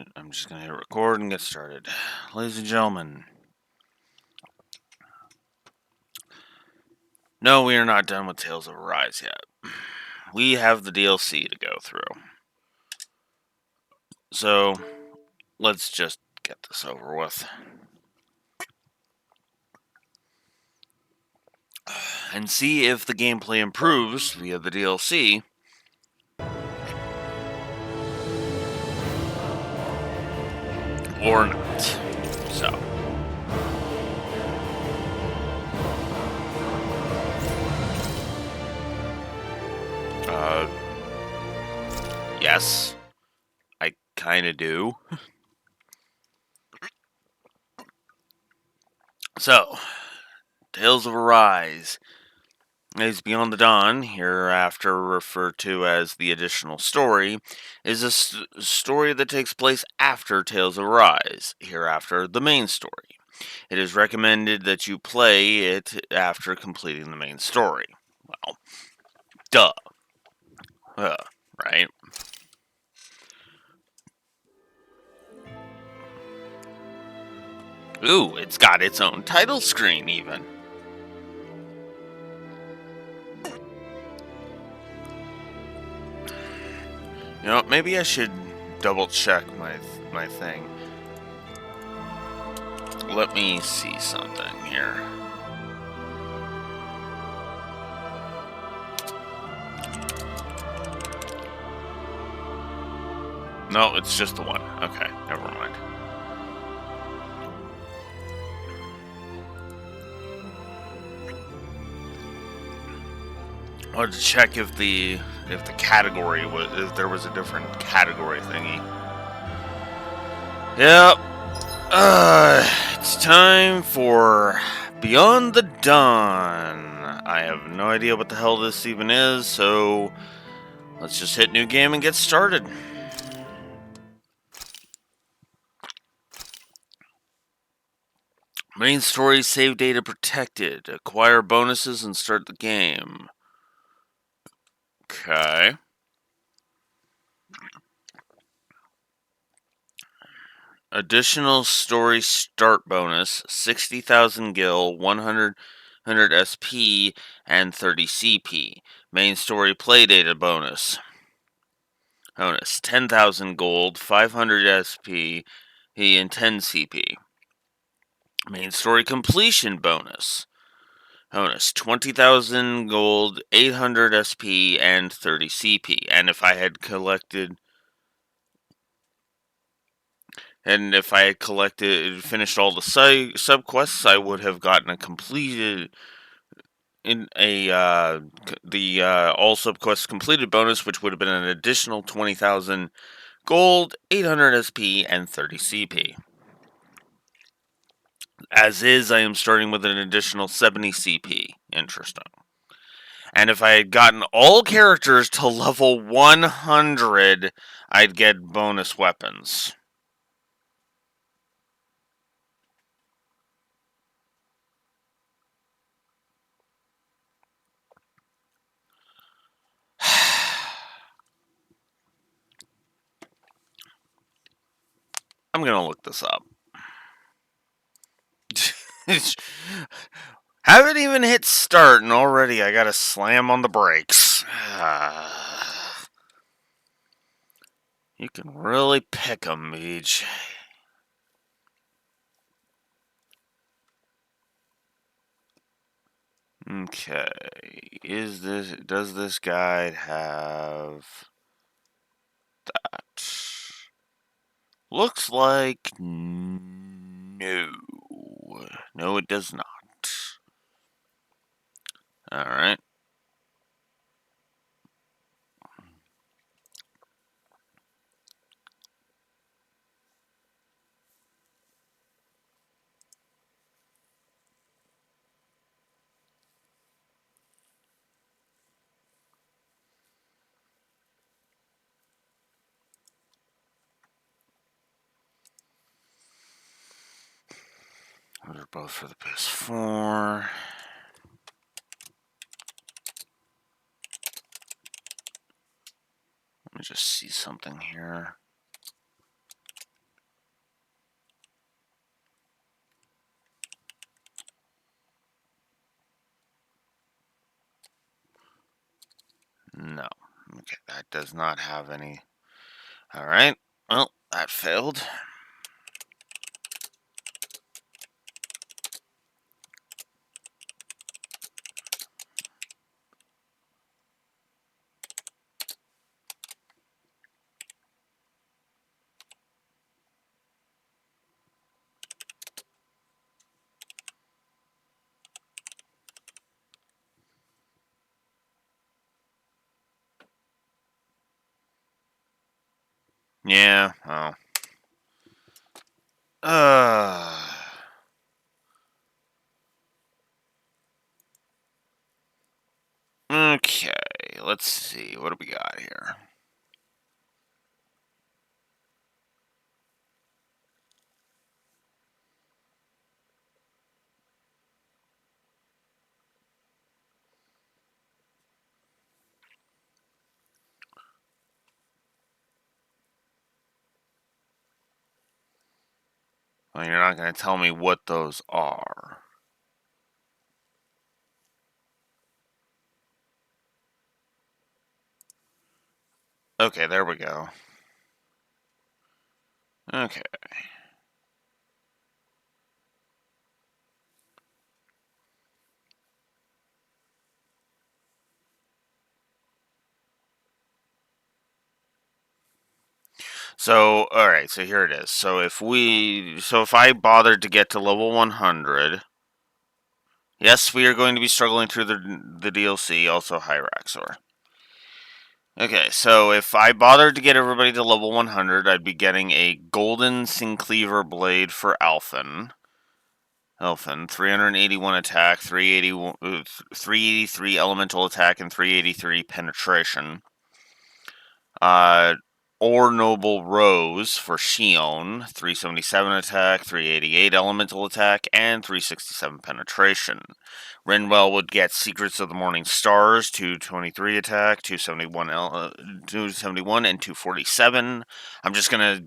Alright, I'm just gonna hit record and get started. Ladies and gentlemen, no, we are not done with Tales of Arise yet. We have the DLC to go through. So, let's just get this over with. And see if the gameplay improves via the DLC. Or not. So. Yes. I kinda do. So, Tales of Arise is Beyond the Dawn, hereafter referred to as the additional story, is a story that takes place after Tales of Arise, hereafter the main story. It is recommended that you play it after completing the main story. Well, duh. Right? Ooh, it's got its own title screen, even. You know, maybe I should double check my thing. Let me see something here. No, it's just the one. Okay, never mind. I wanted to check if the category was, if there was a different category thingy. Yep. It's time for Beyond the Dawn. I have no idea what the hell this even is, so let's just hit new game and get started. Main story, save data protected. Acquire bonuses and start the game. Okay. Additional story start bonus, 60,000 gil, 100 SP, and 30 CP. Main story play data bonus. 10,000 gold, 500 SP, and 10 CP. Main story completion bonus. 20,000 gold, 800 SP, and 30 CP. And if I had collected... And if I had finished all the subquests, I would have gotten a completed all subquests completed bonus, which would have been an additional 20,000 gold, 800 SP, and 30 CP. As is, I am starting with an additional 70 CP. Interesting. And if I had gotten all characters to level 100, I'd get bonus weapons. I'm gonna look this up. Haven't even hit start, and already I gotta slam on the brakes. You can really pick 'em, Meej. Okay, does this guide have that? Looks like no. No, it does not. Alright. Those are both for the PS4. Let me just see something here. Okay, that does not have any. Alright, well, that failed. Yeah, oh. Okay, let's see. What do we got here? Well, you're not going to tell me what those are. Okay, there we go. Okay. So, alright, so here it is. So if I bothered to get to level 100, yes, we are going to be struggling through the DLC, also Hyraxor. Okay, so if I bothered to get everybody to level 100, I'd be getting a Golden Syncleaver Blade for Alphen. 381 attack, 383 elemental attack, and 383 penetration. Or Noble Rose for Xion, 377 attack, 388 elemental attack, and 367 penetration. Rinwell would get Secrets of the Morning Stars, 223 attack, 271 and 247. I'm just gonna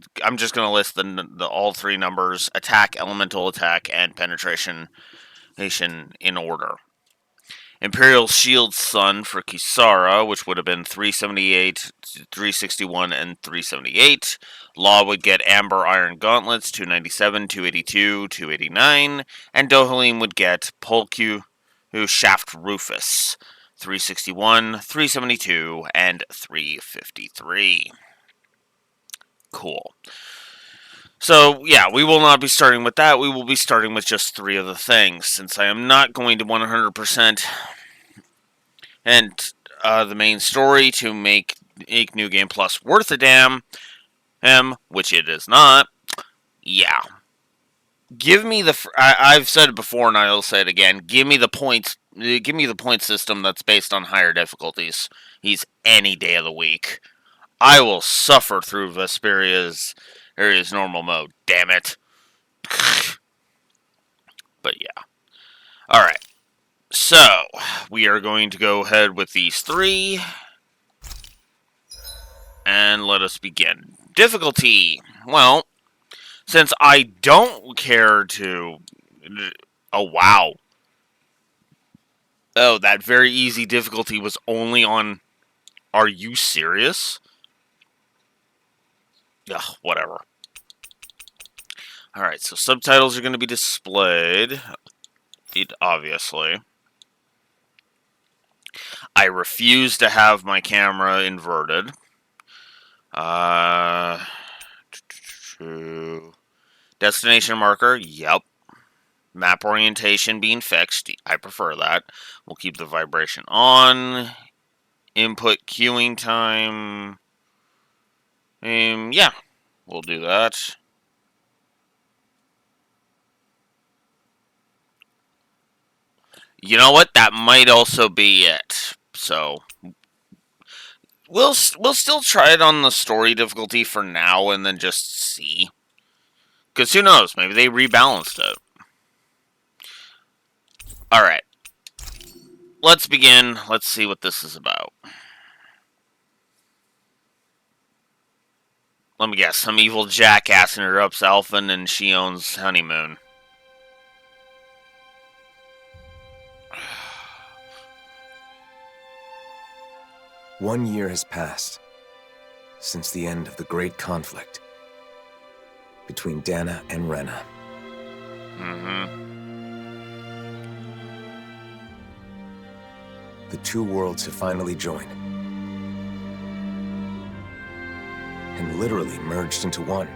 list the all three numbers: attack, elemental attack, and penetration in order. Imperial Shield Sun for Kisara, which would have been 378, 361, and 378. Law would get Amber Iron Gauntlets, 297, 282, 289. And Dohalim would get Polku Shaft Rufus, 361, 372, and 353. Cool. So, yeah, we will not be starting with that. We will be starting with just three of the things, since I am not going to 100% and the main story to make New Game Plus worth a damn, which it is not. Yeah, give me the. I've said it before, and I'll say it again. Give me the points. Give me the point system that's based on higher difficulties. He's any day of the week. I will suffer through Vesperia's normal mode. Damn it. But yeah. All right. So we are going to go ahead with these three. And let us begin. Difficulty. Well, since I don't care to. Oh, wow. Oh, that very easy difficulty was only on. Are you serious? Ugh, whatever. Alright, so subtitles are going to be displayed. Obviously. I refuse to have my camera inverted. Destination marker, yep. Map orientation being fixed, I prefer that. We'll keep the vibration on. Input queuing time. Yeah, we'll do that. You know what? That might also be it. So we'll still try it on the story difficulty for now, and then just see. Because who knows? Maybe they rebalanced it. All right. Let's begin. Let's see what this is about. Let me guess. Some evil jackass interrupts Alphen and Xion's honeymoon. 1 year has passed since the end of the great conflict between Dana and Rena. The two worlds have finally joined and literally merged into one.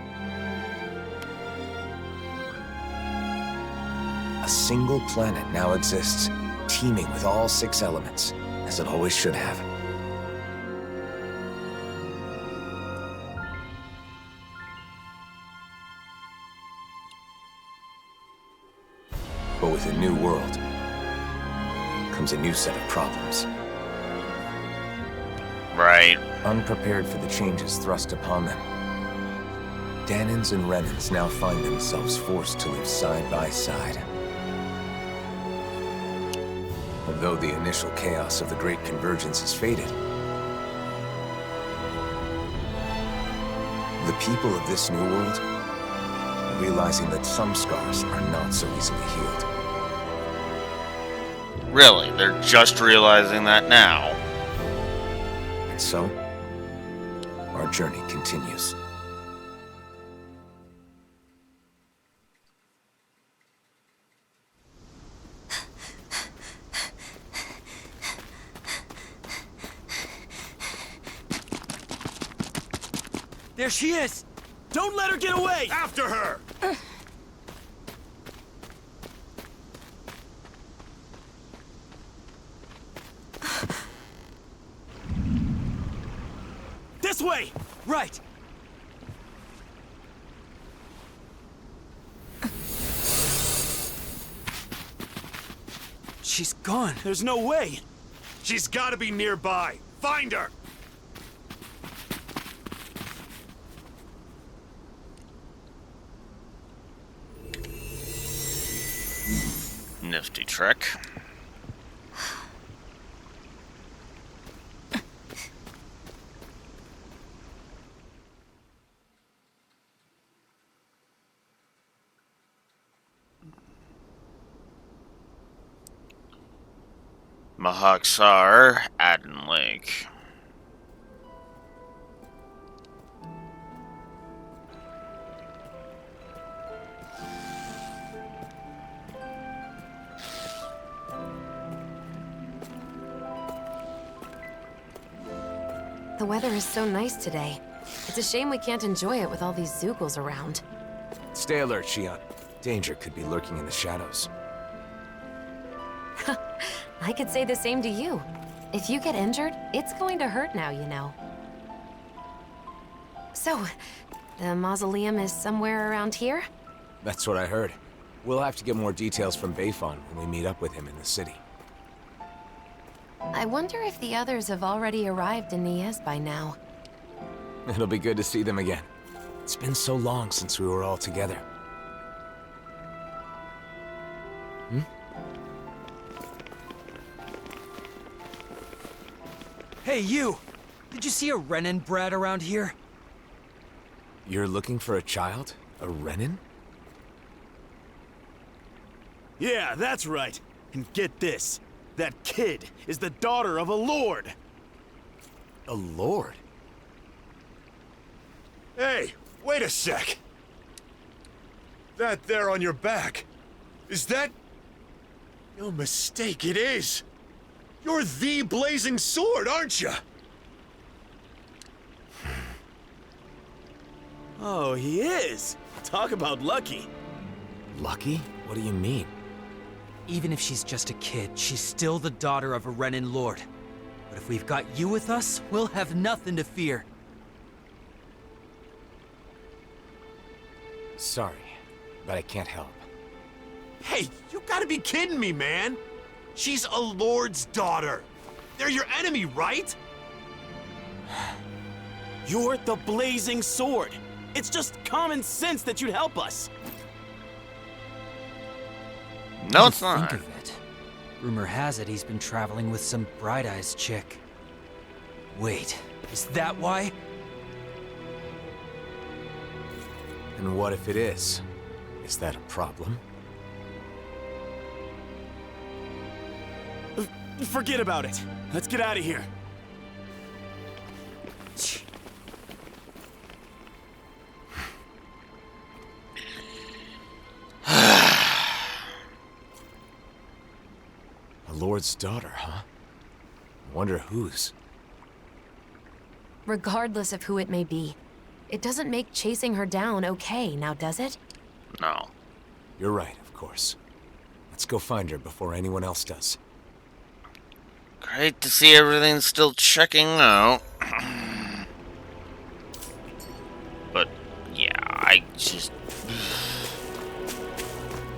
A single planet now exists, teeming with all 6 elements, as it always should have. But with a new world comes a new set of problems. Right. Unprepared for the changes thrust upon them, Danans and Renans now find themselves forced to live side by side. And though the initial chaos of the Great Convergence has faded, the people of this new world are realizing that some scars are not so easily healed. Really? They're just realizing that now? And so, our journey continues. There she is! Don't let her get away! After her! This way! Right! She's gone. There's no way. She's gotta be nearby. Find her! Nifty trick. Mahaksar, Adden Lake. The weather is so nice today. It's a shame we can't enjoy it with all these Zeugles around. Stay alert, Shion. Danger could be lurking in the shadows. I could say the same to you. If you get injured, it's going to hurt now, you know. So, the mausoleum is somewhere around here? That's what I heard. We'll have to get more details from Beifong when we meet up with him in the city. I wonder if the others have already arrived in Niez by now. It'll be good to see them again. It's been so long since we were all together. Hey, you! Did you see a Renan brat around here? You're looking for a child? A Renan? Yeah, that's right. And get this. That kid is the daughter of a lord. A lord? Hey, wait a sec. That there on your back. Is that... No mistake, it is. You're the Blazing Sword, aren't you? Oh, he is! Talk about lucky. Lucky? What do you mean? Even if she's just a kid, she's still the daughter of a Renan lord. But if we've got you with us, we'll have nothing to fear. Sorry, but I can't help. Hey, you gotta be kidding me, man. She's a lord's daughter. They're your enemy, right? You're the Blazing Sword. It's just common sense that you'd help us. No, it's Think not. of it. Rumor has it he's been traveling with some Bright Eyes chick. Wait, is that why? And what if it is? Is that a problem? Forget about it. Let's get out of here. Lord's daughter, huh? Wonder whose. Regardless of who it may be, it doesn't make chasing her down okay, now does it? No. You're right, of course. Let's go find her before anyone else does. Great to see everything's still checking out. But, yeah, I just...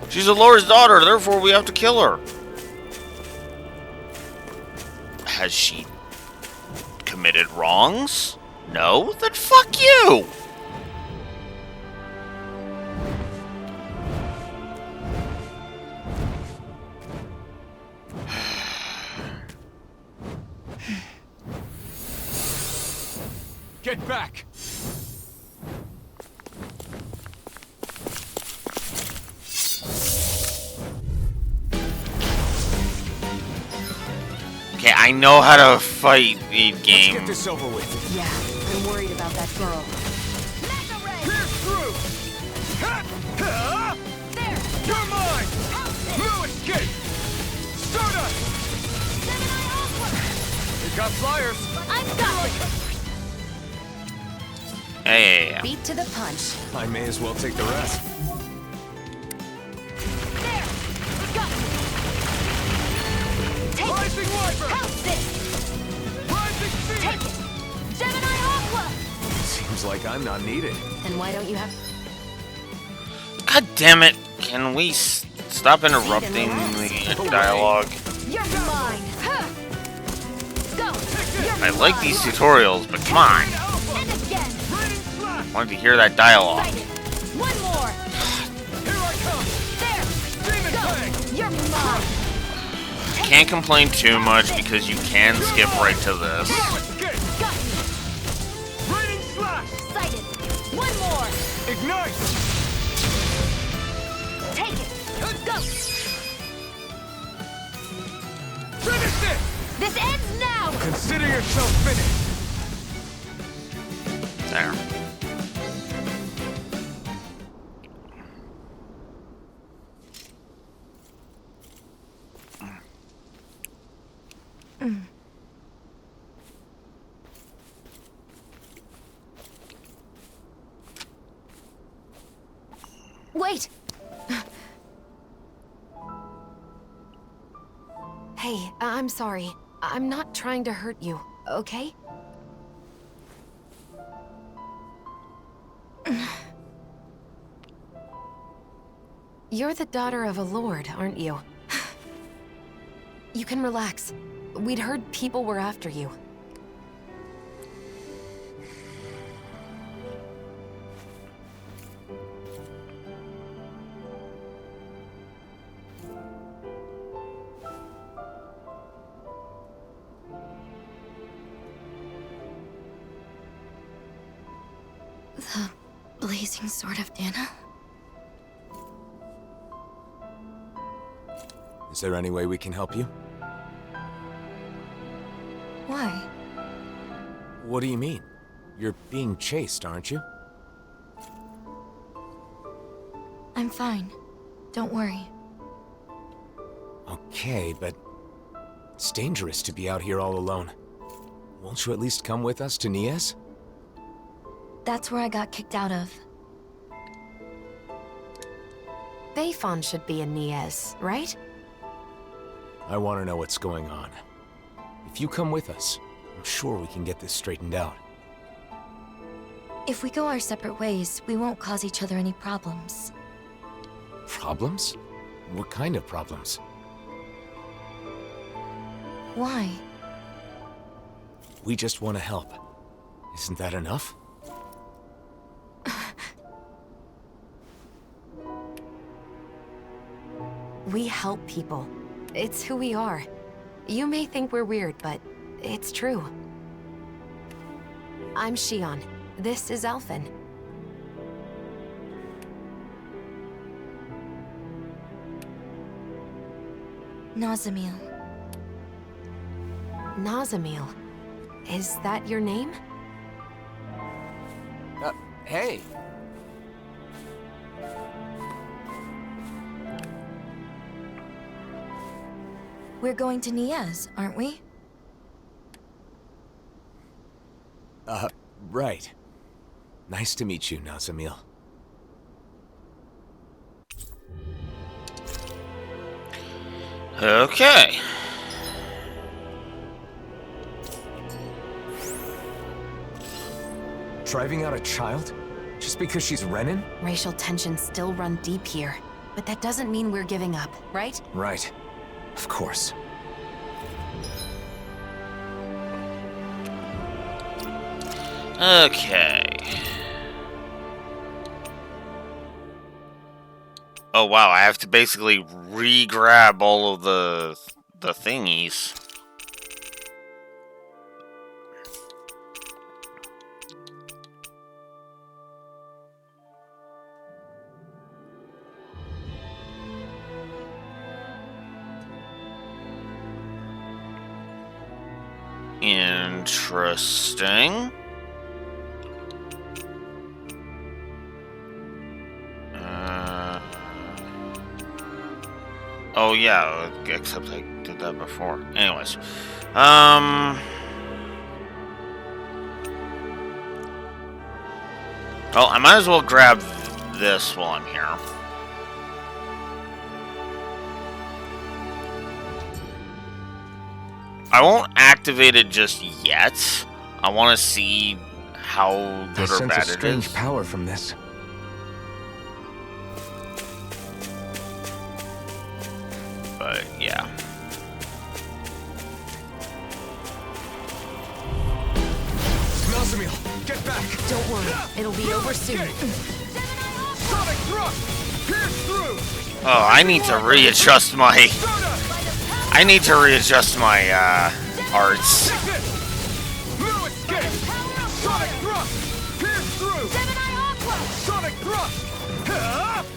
She's a Lord's daughter, therefore we have to kill her. Has she committed wrongs? No? Then fuck you! Get back! Okay, I know how to fight the game. Let's get this over with. Yeah, I'm worried about that girl. Pierce through! Ha! Ha! There! You're mine! No escape! Stardust! We got flyers! I've got it! Hey, Beat to the punch. I may as well take the rest. There! Got it! Take Rising Wyvern! House this! Rising Take Phoenix! it! Gemini Aqua! Seems like I'm not needed. Then why don't you have... God damn it! Can we stop interrupting the dialogue? You're mine! Huh. Go! I like these tutorials, but come on. And again! I wanted to hear that dialogue. Fight it! One more! Here I come! There! Demon Fang! You're mine! Can't complain too much because you can skip right to this. No escape! Got you! Raining Slash! Sighted! One more! Ignite! Take it! Go! Finish it! This ends now! Consider yourself finished! There. Wait! Hey, I'm sorry. I'm not trying to hurt you, okay? You're the daughter of a lord, aren't you? You can relax. We'd heard people were after you. The blazing sword of Dana? Is there any way we can help you? Why? What do you mean? You're being chased, aren't you? I'm fine. Don't worry. Okay, but it's dangerous to be out here all alone. Won't you at least come with us to Nias? That's where I got kicked out of. Bayfon should be in Niez, right? I want to know what's going on. If you come with us, I'm sure we can get this straightened out. If we go our separate ways, we won't cause each other any problems. Problems? What kind of problems? Why? We just want to help. Isn't that enough? We help people. It's who we are. You may think we're weird, but it's true. I'm Shion. This is Alphen. Nazamil. Nazamil. Is that your name? Hey! We're going to Niaz, aren't we? Right. Nice to meet you, Nazamil. Okay. Driving out a child? Just because she's Renan? Racial tensions still run deep here, but that doesn't mean we're giving up, right? Right. Of course. Okay. Oh wow, I have to basically re-grab all of the thingies. Interesting. Oh yeah, except I did that before. Anyways, oh, I might as well grab this while I'm here. I won't activate it just yet. I want to see how good or bad I it sense a strange is. power from this. But yeah. Nazamil, get back! Don't worry, it'll be over soon. Sonic thrust! Pierce through! Oh, I need to readjust my. I need to readjust my arts. No escape! Sonic thrust! Pierce through! Sonic thrust!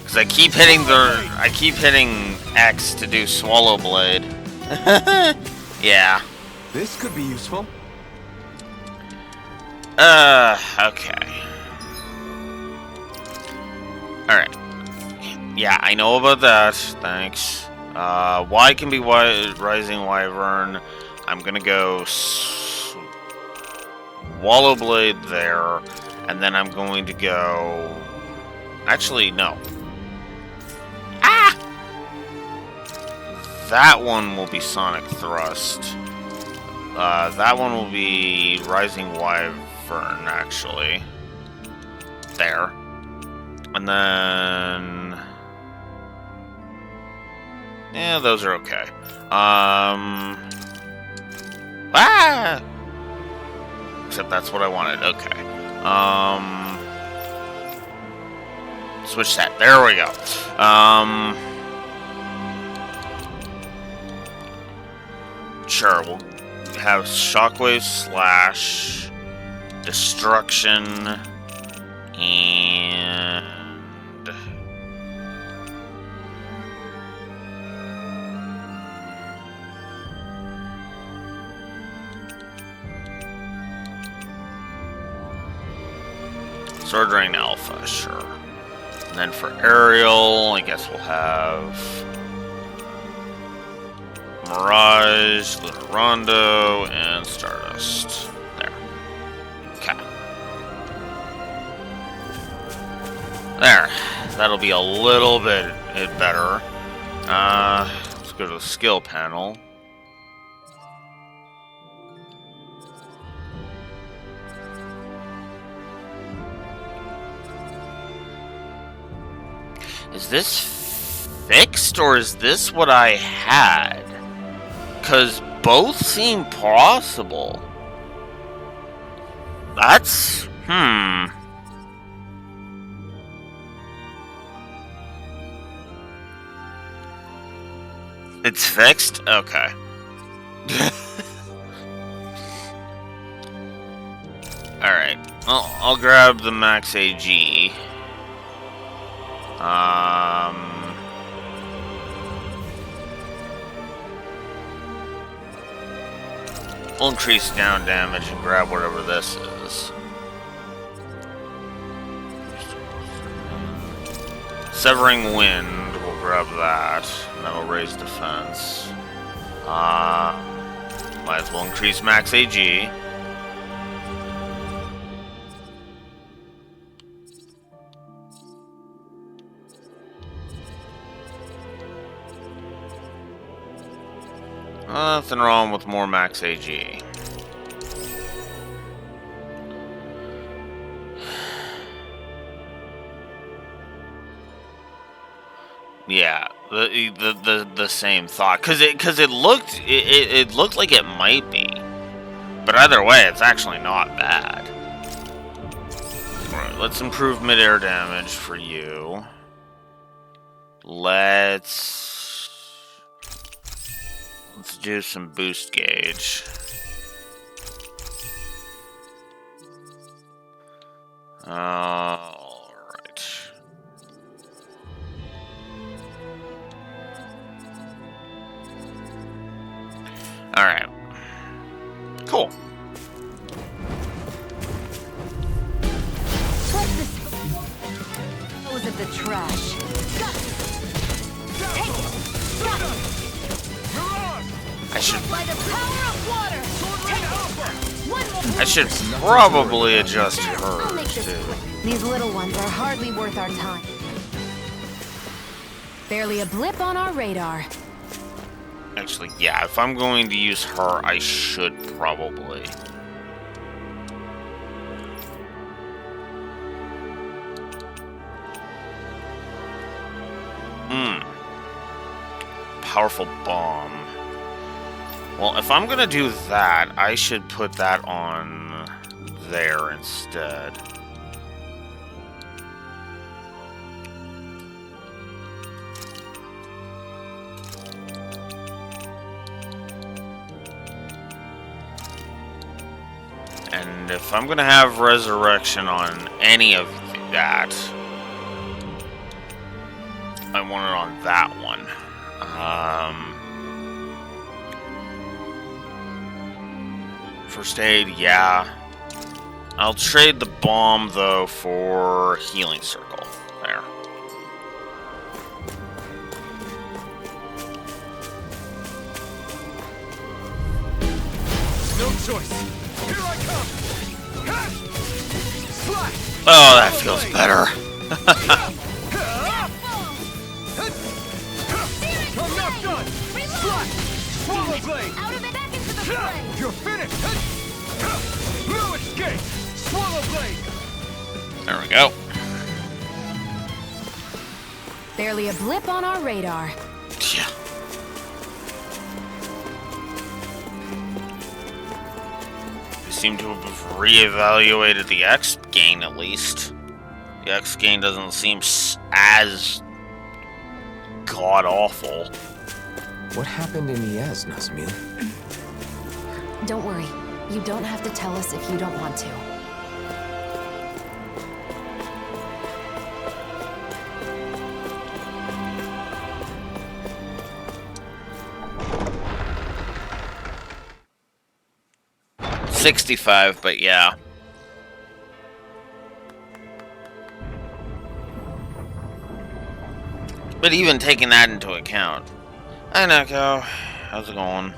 Cause I keep hitting X to do Swallow Blade. Yeah. This could be useful. Okay. Alright. Yeah, I know about that. Thanks. Y can be Rising Wyvern. I'm gonna go Swallow Blade there. And then I'm going to go... Actually, no. Ah! That one will be Sonic Thrust. That one will be Rising Wyvern, actually. There. And then... Yeah, those are okay. Ah! Except that's what I wanted, okay. Switch that, there we go. Sure, we'll have Shockwave slash Destruction and Sword Drain Alpha, sure. And then for Aerial, I guess we'll have Mirage, Lunar Rondo, and Stardust. There. Okay. There. That'll be a little bit better. Let's go to the skill panel. Is this fixed, or is this what I had? Because both seem possible. That's... It's fixed? Okay. Alright. Well, I'll grab the max AG. We'll increase down damage and grab whatever this is. Severing Wind, we'll grab that, and that'll raise defense. Might as well increase max AG. Nothing wrong with more max AG. Yeah, the same thought, cause it looked like it might be, but either way, it's actually not bad. Alright, let's improve mid-air damage for you. Let's do some boost gauge. Alright. Alright. Cool. Dispose of the trash. Take it. I should By the power of water. Take it. One more. I should probably adjust I'll make hers this too. quick. These little ones are hardly worth our time. Barely a blip on our radar. Actually, yeah, if I'm going to use her, I should probably. Powerful bomb. Well, if I'm gonna do that, I should put that on there instead. And if I'm gonna have resurrection on any of that, I want it on that one. First aid, yeah. I'll trade the bomb though for healing circle. There. No choice. Here I come. Slash. Oh, that feels better. I'm not done. Slash. Swallow blade. Out of it, back into the fray. You're finished. No escape. Swallow blade. There we go. Barely a blip on our radar. Yeah. We seem to have reevaluated the X gain at least. The X gain doesn't seem as god awful. What happened in Iez, Nazmil? Don't worry. You don't have to tell us if you don't want to. $65, but yeah. But even taking that into account. Hi, Neko. How's it going?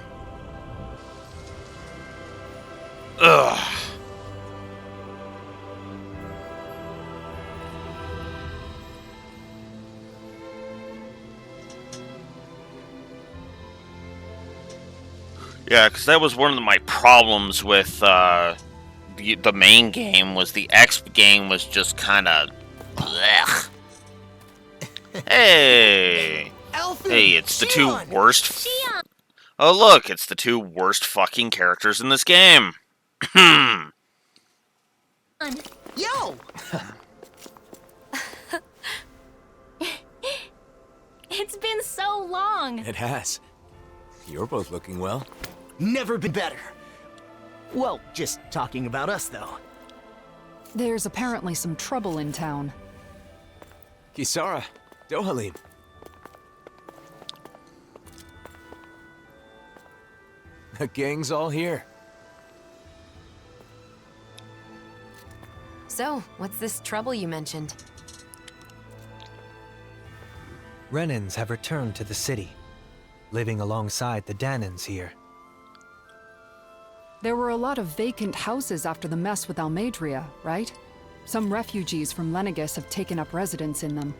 Ugh. Yeah, because that was one of my problems with the main game, was the X game was just kind of... Hey! Hey, it's the two worst... Oh look, it's the two worst fucking characters in this game! Yo! It's been so long. It has. You're both looking well. Never been better. Well, just talking about us, though. There's apparently some trouble in town. Kisara, Dohalim. The gang's all here. So, what's this trouble you mentioned? Renans have returned to the city. living alongside the Danans here. There were a lot of vacant houses after the mess with Almeidria, right? Some refugees from Lenegis have taken up residence in them.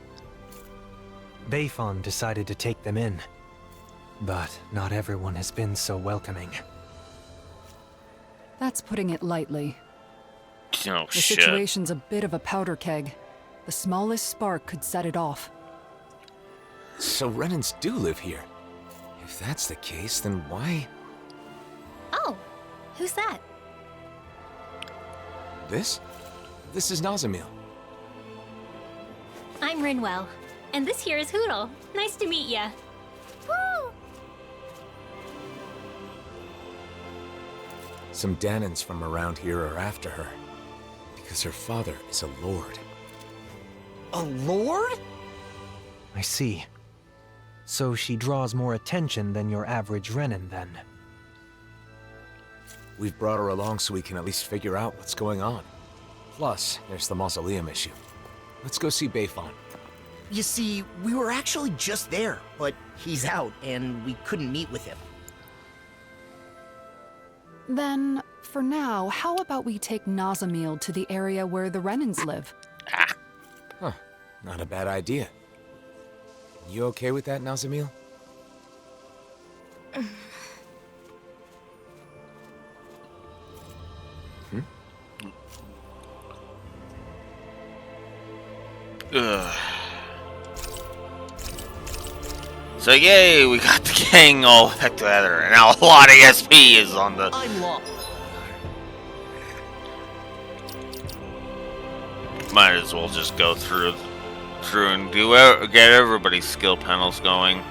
Bayfon decided to take them in. But not everyone has been so welcoming. That's putting it lightly. Oh, The shit. situation's a bit of a powder keg. The smallest spark could set it off. So Renans do live here. If that's the case, then why... Oh, who's that? This? This is Nazamil. I'm Rinwell, and this here is Hootle. Nice to meet ya. Woo! Some Danans from around here are after her. Because her father is a lord. A lord? I see. So she draws more attention than your average Renan, then. We've brought her along so we can at least figure out what's going on. Plus, there's the mausoleum issue. Let's go see Bayfon. You see, we were actually just there, but he's out and we couldn't meet with him. Then, for now, how about we take Nazamil to the area where the Renans live? Huh. Not a bad idea. You okay with that, Nazamil? Ugh. So yay, we got the gang all back together, and now a lot of ESP is on the... I'm lost. Might as well just go through and get everybody's skill panels going.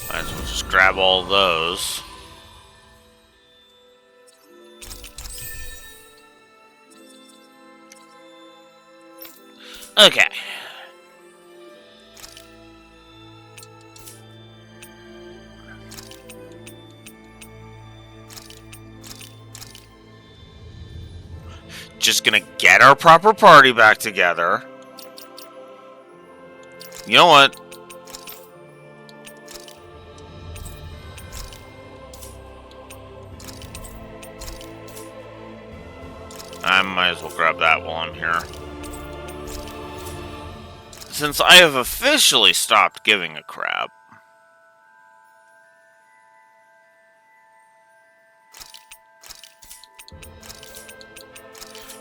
Might as well just grab all those. Okay. Just gonna get our proper party back together. You know what? I might as well grab that while I'm here. Since I have officially stopped giving a crap.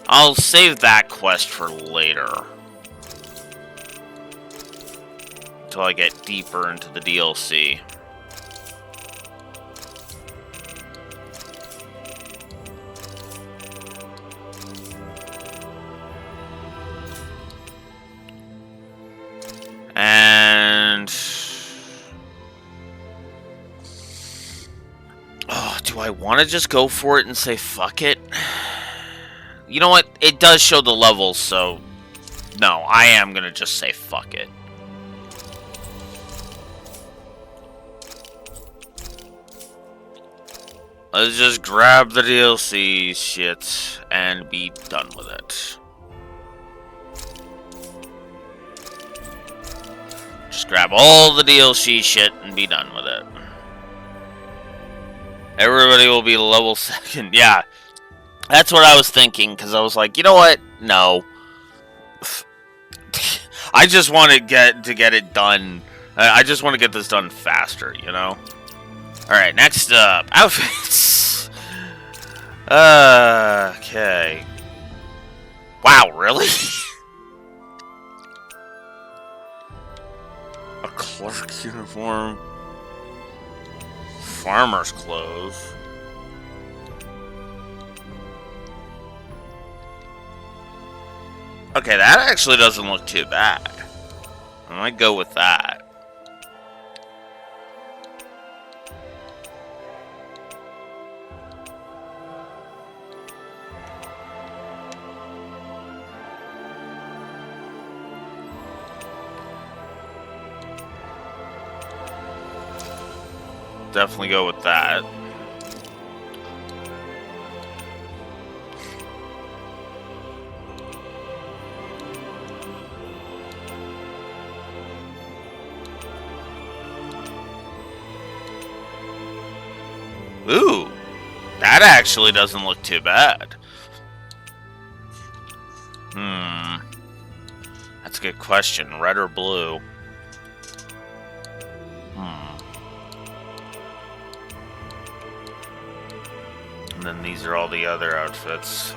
I'll save that quest for later. Until I get deeper into the DLC. And... oh, do I want to just go for it and say fuck it? You know what? It does show the levels, so... no, I am going to just say fuck it. Let's just grab the DLC shit and be done with it. Just grab all the DLC shit and be done with it. Everybody will be level 2nd. Yeah, that's what I was thinking, because I was like, you know what? No. I just want to get it done. I just want to get this done faster, you know? Alright, next up. Outfits. Okay. Wow, really? A clerk's uniform. Farmer's clothes. Okay, that actually doesn't look too bad. I might go with that. Definitely go with that. Ooh, that actually doesn't look too bad. That's a good question. Red or blue? And then these are all the other outfits. You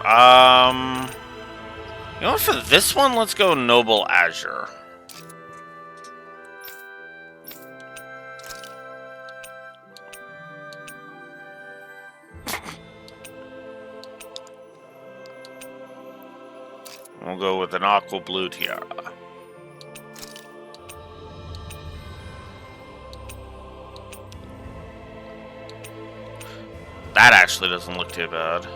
know what, for this one, let's go Noble Azure. We'll go with an aqua blue tiara. That actually doesn't look too bad.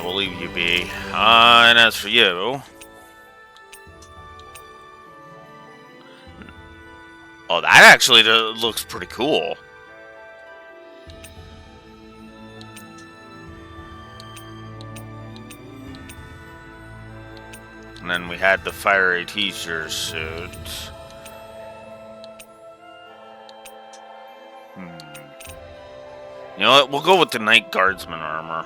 We'll leave you be. And as for you... Oh, that actually looks pretty cool. And then we had the fiery teacher suit. You know what? We'll go with the Night Guardsman armor.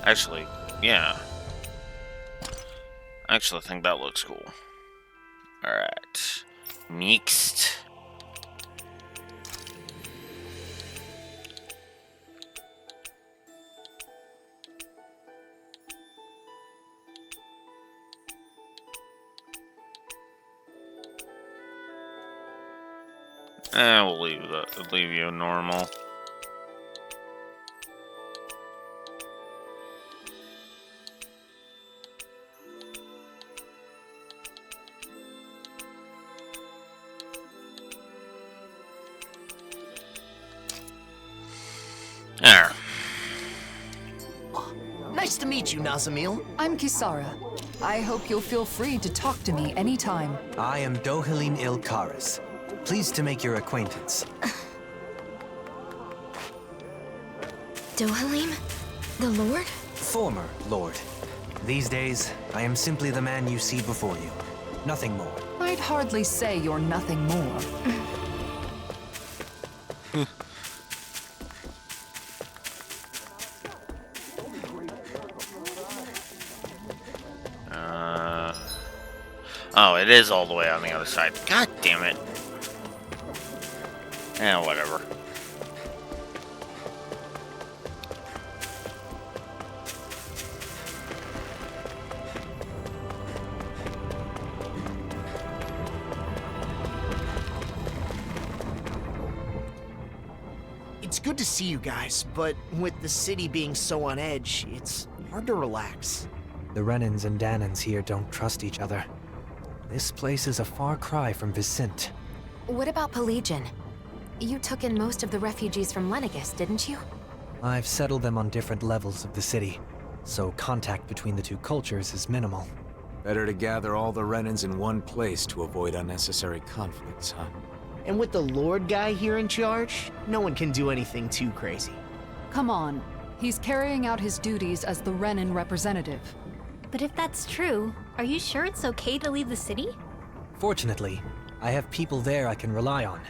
Actually, yeah. Actually, I think that looks cool. Alright. Next. We'll leave you normal. There. Nice to meet you, Nazamil. I'm Kisara. I hope you'll feel free to talk to me anytime. I am Dohalim Ilkaris. Pleased to make your acquaintance. Dohalim? The Lord? Former Lord. These days, I am simply the man you see before you. Nothing more. I'd hardly say you're nothing more. Oh, it is all the way on the other side. God damn it. Whatever. It's good to see you guys, but with the city being so on edge, it's hard to relax. The Renans and Danans here don't trust each other. This place is a far cry from Vicente. What about Pelagian? You took in most of the refugees from Lenegis, didn't you? I've settled them on different levels of the city, so contact between the two cultures is minimal. Better to gather all the Renans in one place to avoid unnecessary conflicts, huh? And with the Lord guy here in charge, no one can do anything too crazy. Come on. He's carrying out his duties as the Renan representative. But if that's true, are you sure it's okay to leave the city? Fortunately, I have people there I can rely on.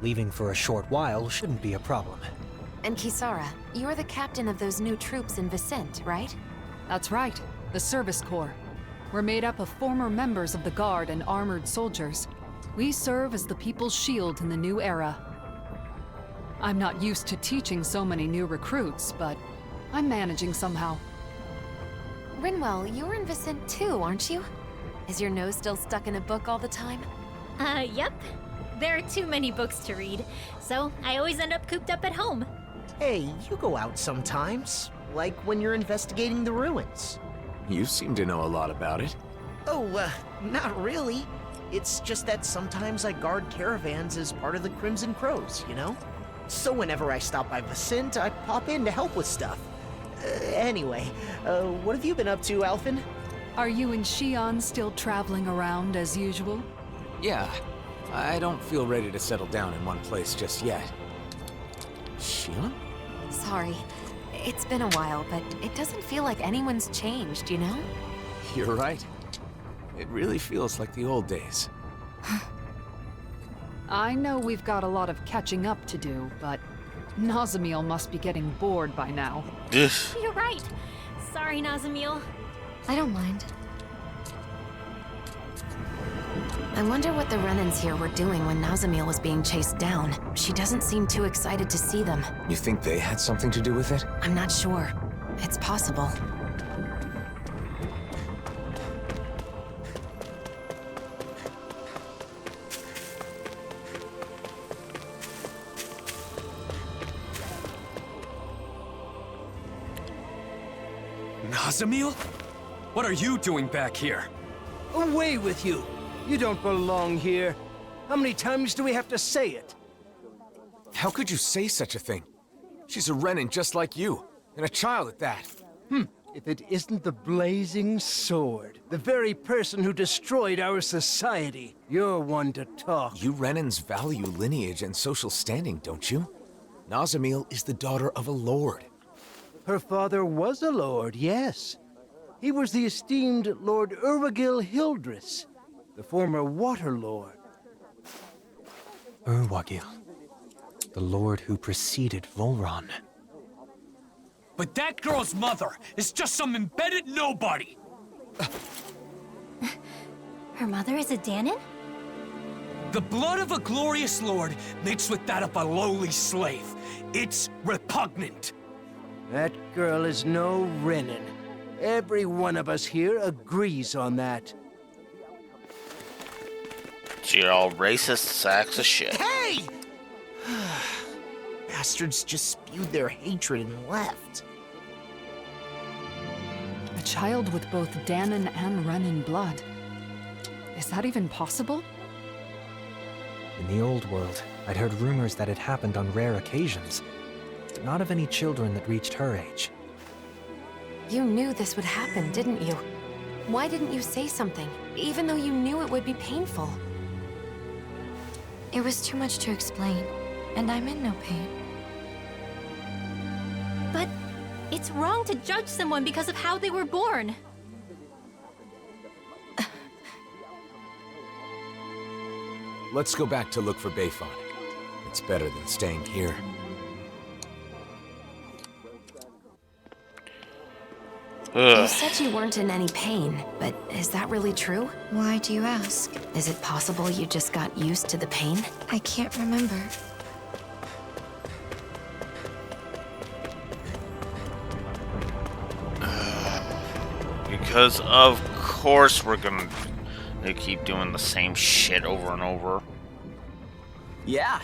Leaving for a short while shouldn't be a problem. And Kisara, you're the captain of those new troops in Vicente, right? That's right, the Service Corps. We're made up of former members of the Guard and armored soldiers. We serve as the people's shield in the new era. I'm not used to teaching so many new recruits, but I'm managing somehow. Rinwell, you're in Vicente too, aren't you? Is your nose still stuck in a book all the time? Yep. There are too many books to read, so I always end up cooped up at home. Hey, you go out sometimes, like when you're investigating the ruins. You seem to know a lot about it. Oh, not really. It's just that sometimes I guard caravans as part of the Crimson Crows, you know? So whenever I stop by Vicente, I pop in to help with stuff. Anyway, what have you been up to, Alphen? Are you and Xion still traveling around as usual? Yeah, I don't feel ready to settle down in one place just yet. Xion? Sorry. It's been a while, but it doesn't feel like anyone's changed, you know? You're right. It really feels like the old days. I know we've got a lot of catching up to do, but Nazamiel must be getting bored by now. You're right. Sorry, Nazamiel. I don't mind. I wonder what the Renans here were doing when Nazamiel was being chased down. She doesn't seem too excited to see them. You think they had something to do with it? I'm not sure. It's possible. Nazamiel? What are you doing back here? Away with you! You don't belong here. How many times do we have to say it? How could you say such a thing? She's a Renan just like you, and a child at that. If it isn't the Blazing Sword, the very person who destroyed our society, you're one to talk. You Renans value lineage and social standing, don't you? Nazamiel is the daughter of a lord. Her father was a lord, yes. He was the esteemed Lord Urwagil Hildress, the former Water Lord. Urwagil, the lord who preceded Volron. But that girl's mother is just some embedded nobody! Her mother is a Danan? The blood of a glorious lord mixed with that of a lowly slave. It's repugnant. That girl is no Renan. Every one of us here agrees on that. So you're all racist sacks of shit. Hey! Bastards just spewed their hatred and left. A child with both Danan and Renan blood. Is that even possible? In the old world, I'd heard rumors that it happened on rare occasions, but not of any children that reached her age. You knew this would happen, didn't you? Why didn't you say something, even though you knew it would be painful? It was too much to explain, and I'm in no pain. But it's wrong to judge someone because of how they were born. Let's go back to look for Bayfon. It's better than staying here. You said you weren't in any pain, but is that really true? Why do you ask? Is it possible you just got used to the pain? I can't remember. Because of course we're gonna keep doing the same shit over and over. Yeah.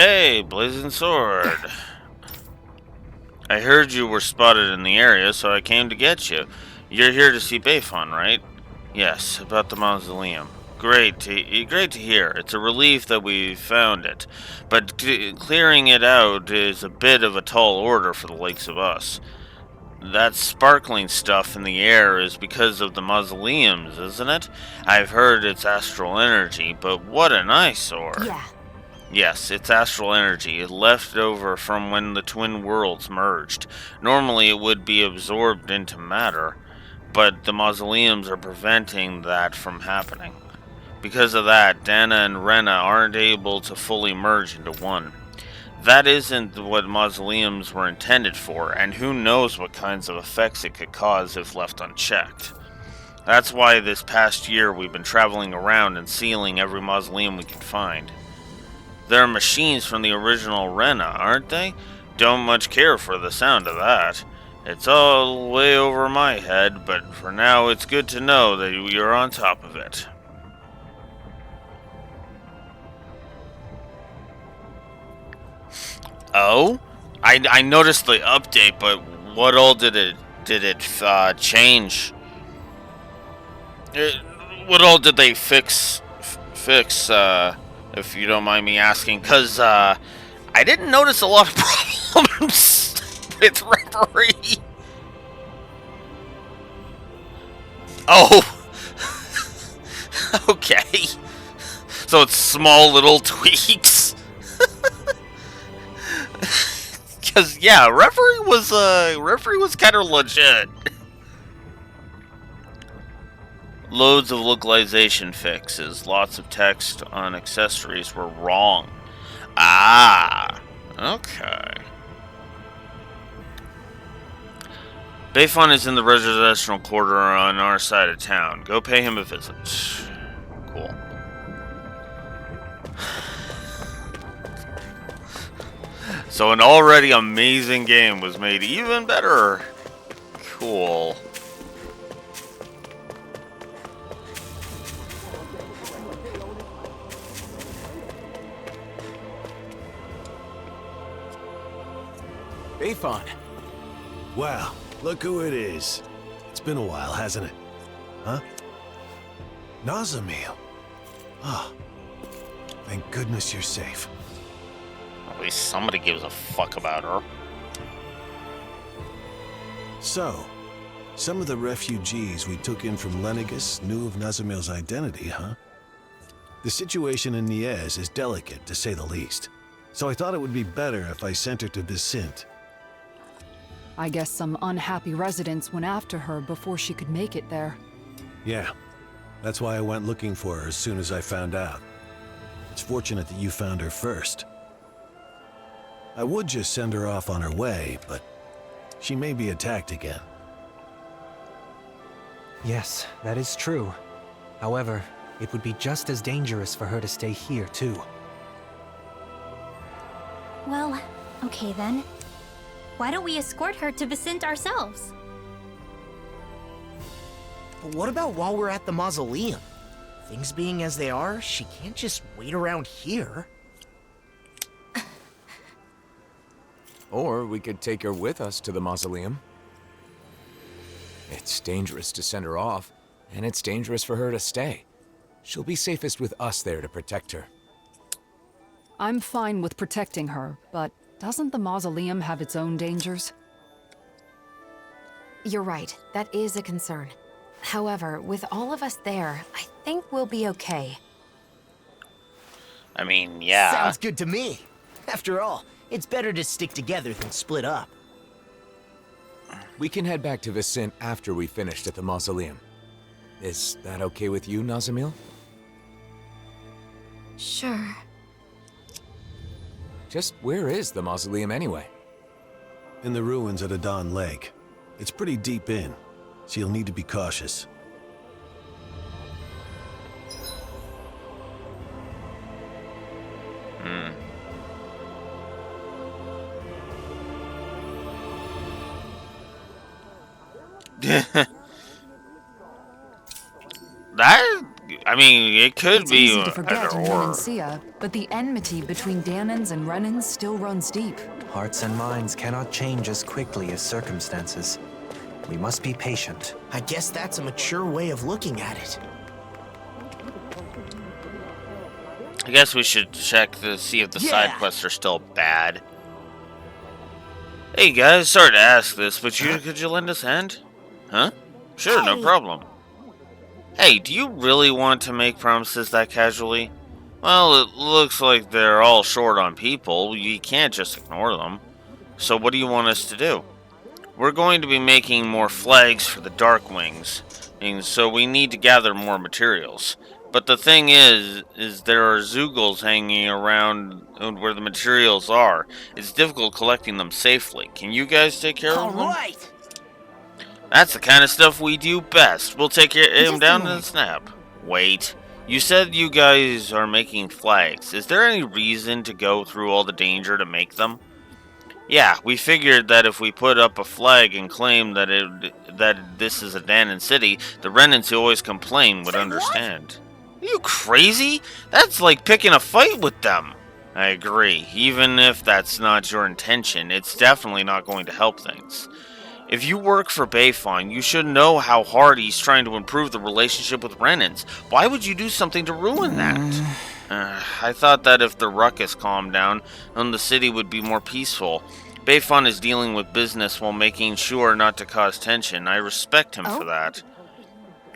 Hey, Blazing Sword. I heard you were spotted in the area, so I came to get you. You're here to see Bayfon, right? Yes, about the mausoleum. Great to hear. It's a relief that we found it, but clearing it out is a bit of a tall order for the likes of us. That sparkling stuff in the air is because of the mausoleums, isn't it? I've heard it's astral energy, but what an eyesore. Yeah. Yes, it's astral energy, left over from when the twin worlds merged. Normally it would be absorbed into matter, but the mausoleums are preventing that from happening. Because of that, Dana and Rena aren't able to fully merge into one. That isn't what mausoleums were intended for, and who knows what kinds of effects it could cause if left unchecked. That's why this past year we've been traveling around and sealing every mausoleum we can find. They're machines from the original Rena, aren't they? Don't much care for the sound of that. It's all way over my head, but for now it's good to know that you're on top of it. Oh? I noticed the update, but what all did it change? What all did they fix, if you don't mind me asking? Because, I didn't notice a lot of problems with Reverie. Oh! Okay. So it's small little tweaks. Because, yeah, Reverie was kind of legit. Loads of localization fixes. Lots of text on accessories were wrong. Ah, okay. Bayfon is in the residential quarter on our side of town. Go pay him a visit. Cool. So an already amazing game was made even better. Cool. Bayfon. Wow, look who it is. It's been a while, hasn't it? Huh? Nazamil. Ah, thank goodness you're safe. At least somebody gives a fuck about her. So, some of the refugees we took in from Lenegus knew of Nazamil's identity, huh? The situation in Niez is delicate, to say the least. So I thought it would be better if I sent her to Vicente. I guess some unhappy residents went after her before she could make it there. Yeah, that's why I went looking for her as soon as I found out. It's fortunate that you found her first. I would just send her off on her way, but she may be attacked again. Yes, that is true. However, it would be just as dangerous for her to stay here, too. Well, okay then. Why don't we escort her to Vicente ourselves? But what about while we're at the mausoleum? Things being as they are, she can't just wait around here. Or we could take her with us to the mausoleum. It's dangerous to send her off, and it's dangerous for her to stay. She'll be safest with us there to protect her. I'm fine with protecting her, but doesn't the mausoleum have its own dangers? You're right, that is a concern. However, with all of us there, I think we'll be okay. I mean, yeah. Sounds good to me. After all, it's better to stick together than split up. We can head back to Vicente after we finished at the mausoleum. Is that okay with you, Nazamil? Sure. Just where is the mausoleum anyway? In the ruins at Adon Lake. It's pretty deep in, so you'll need to be cautious. I mean, it could It's be easy to forget either in or. Renancia, but the enmity between Dahnans and Renans still runs deep. Hearts and minds cannot change as quickly as circumstances. We must be patient. I guess that's a mature way of looking at it. I guess we should check to see if the side Yeah. quests are still bad. Hey guys, sorry to ask this, but could you lend us a hand? Huh? Sure, no problem. Hey, do you really want to make promises that casually? Well, it looks like they're all short on people. You can't just ignore them. So what do you want us to do? We're going to be making more flags for the Darkwings, and so we need to gather more materials. But the thing is there are Zeugles hanging around where the materials are. It's difficult collecting them safely. Can you guys take care of them? Alright! That's the kind of stuff we do best. We'll take him down in a snap. Wait. You said you guys are making flags. Is there any reason to go through all the danger to make them? Yeah, we figured that if we put up a flag and claim that this is a Dahnan city, the Renans who always complain would understand. Are you crazy? That's like picking a fight with them. I agree. Even if that's not your intention, it's definitely not going to help things. If you work for Bayfon, you should know how hard he's trying to improve the relationship with Renans. Why would you do something to ruin that? I thought that if the ruckus calmed down, then the city would be more peaceful. Bayfon is dealing with business while making sure not to cause tension. I respect him for that.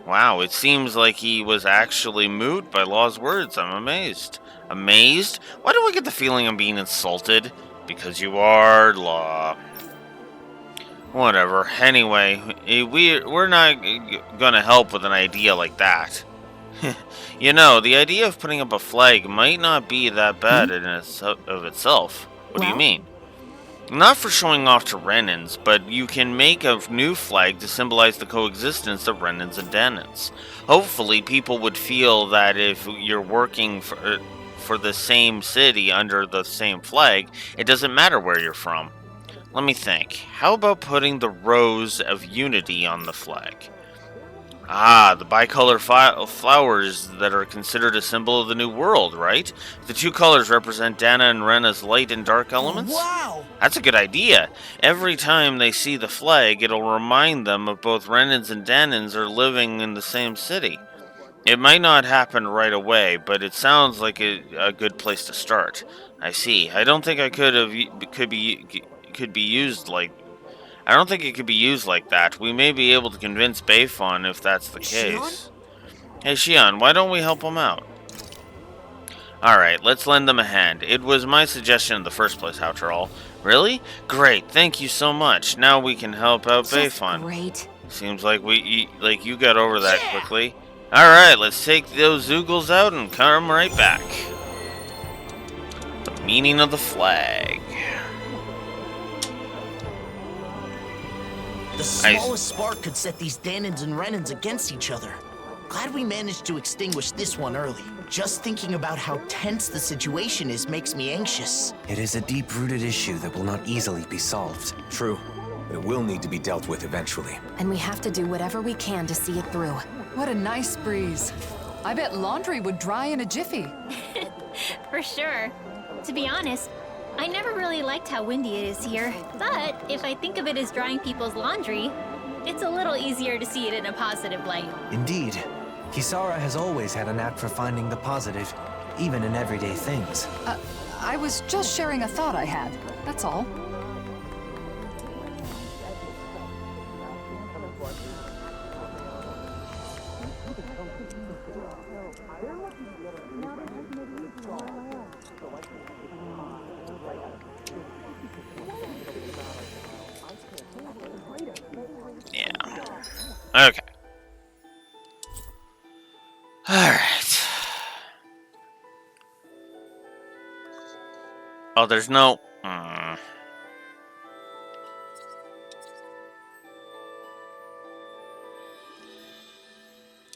Wow, it seems like he was actually moved by Law's words. I'm amazed. Amazed? Why do I get the feeling I'm being insulted? Because you are Law. Whatever. Anyway, we're not gonna help with an idea like that. You know, the idea of putting up a flag might not be that bad in of itself. What do you mean? Not for showing off to Renans, but you can make a new flag to symbolize the coexistence of Renans and Dahnans. Hopefully, people would feel that if you're working for the same city under the same flag, it doesn't matter where you're from. Let me think. How about putting the Rose of Unity on the flag? Ah, the bicolor flowers that are considered a symbol of the New World, right? The two colors represent Dahna and Rena's light and dark elements? Wow! That's a good idea. Every time they see the flag, it'll remind them of both Renans and Dahnans are living in the same city. It might not happen right away, but it sounds like a good place to start. I see. I don't think I could be used like... I don't think it could be used like that. We may be able to convince Bayfon if that's the case. Hey, Xion, why don't we help him out? Alright, let's lend them a hand. It was my suggestion in the first place, after all. Really? Great, thank you so much. Now we can help out Bayfon. Great. Seems like you got over that quickly. Alright, let's take those Zeugles out and come right back. The meaning of the flag. The smallest spark could set these Dahnans and Renans against each other. Glad we managed to extinguish this one early. Just thinking about how tense the situation is makes me anxious. It is a deep-rooted issue that will not easily be solved. True. But it will need to be dealt with eventually. And we have to do whatever we can to see it through. What a nice breeze. I bet laundry would dry in a jiffy. For sure. To be honest, I never really liked how windy it is here, but if I think of it as drying people's laundry, it's a little easier to see it in a positive light. Indeed. Kisara has always had a knack for finding the positive, even in everyday things. I was just sharing a thought I had, that's all. Okay. Alright. Oh, there's no...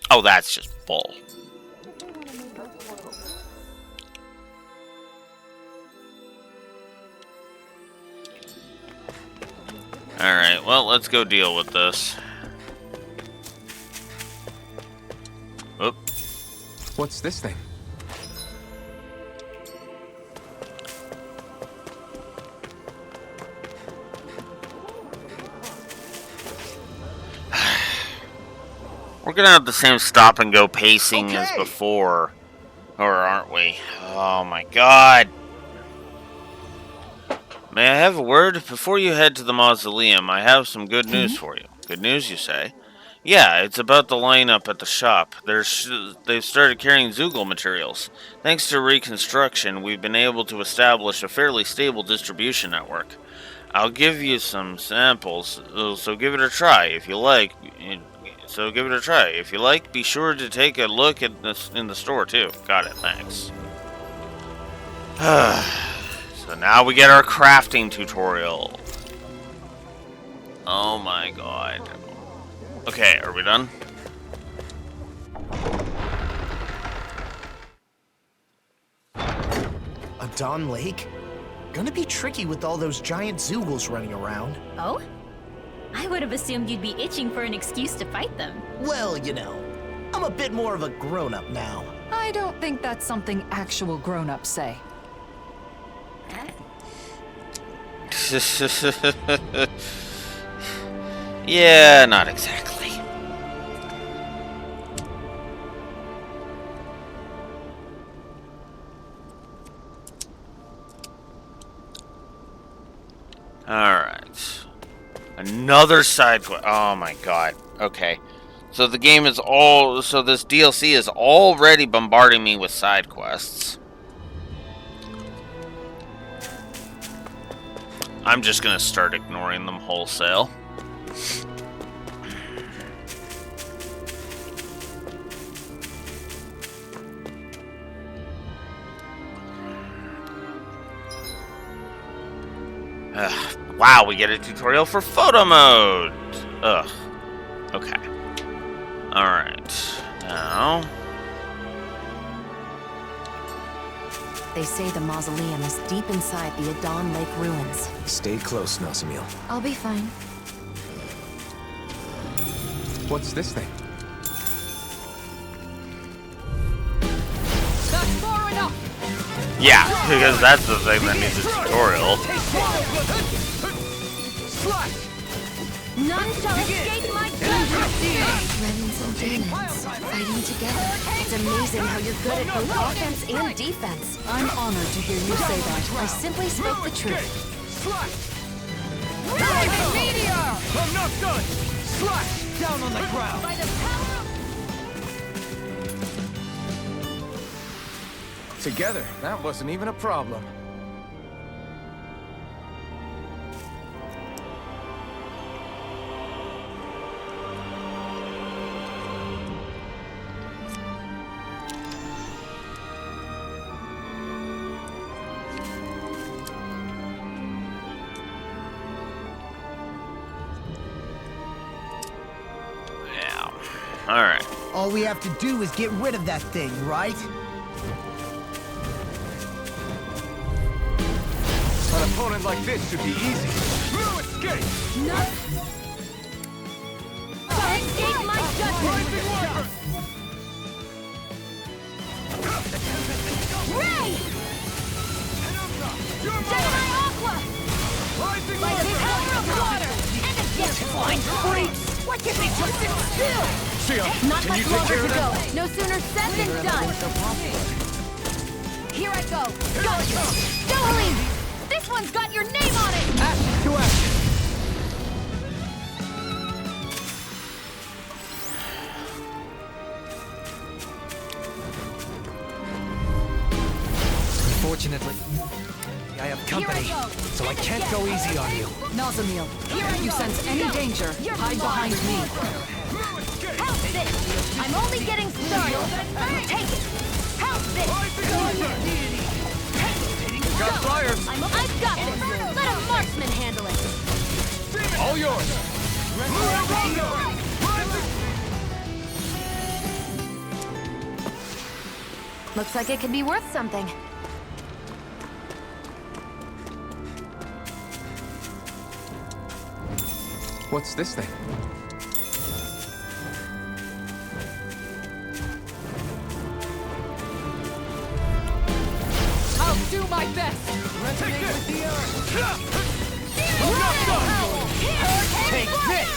Oh, that's just bull. Alright, well, let's go deal with this. Oop. What's this thing? We're gonna have the same stop and go pacing as before, or aren't we? Oh my god. May I have a word? Before you head to the mausoleum, I have some good news for you. Good news, you say? Yeah, it's about the lineup at the shop. They've started carrying Zoogle materials. Thanks to reconstruction, we've been able to establish a fairly stable distribution network. I'll give you some samples, so give it a try if you like. Be sure to take a look at this in the store too. Got it, thanks. So now we get our crafting tutorial. Oh my god. Okay, are we done? A Dawn Lake? Gonna be tricky with all those giant Zoogles running around. Oh? I would have assumed you'd be itching for an excuse to fight them. Well, you know, I'm a bit more of a grown-up now. I don't think that's something actual grown-ups say. Yeah, not exactly. Alright. Another side quest. Oh my god. Okay. So the game is all... So this DLC is already bombarding me with side quests. I'm just gonna start ignoring them wholesale. Wow, we get a tutorial for photo mode. Ugh. Okay. Alright. Now... They say the mausoleum is deep inside the Adon Lake ruins. Stay close, Nazamil. I'll be fine. What's this thing? That's far enough! Yeah, because that's the thing that needs a tutorial. None shall escape my judgment! Renans and Danans, fighting together. It's amazing how you're good at both offense and defense. I'm honored to hear you say that. I simply spoke the truth. Meteor! I'm not done! Slash! Down on the ground! By the power of... Together, that wasn't even a problem. Alright. All we have to do is get rid of that thing, right? An opponent like this should be easy. No escape! No! Escape my judgment! Ray! Gemini Aqua! By the power of water! And a gift! Flying freaks! Why can't they just sit still? Not much longer to go. No sooner said than done. Here I go. Gotcha! Dohalim! This one's got your name on it! Action to action! Unfortunately, I have company, so I can't go easy on you. Nazamil, if you sense any danger, hide behind me. How's this? I'm only getting started. Take it. How's this? Got flyers! I've got this. Let a marksman handle it. All yours! Looks like it could be worth something. What's this thing? I'll do my best. Resonate with the earth. Take this!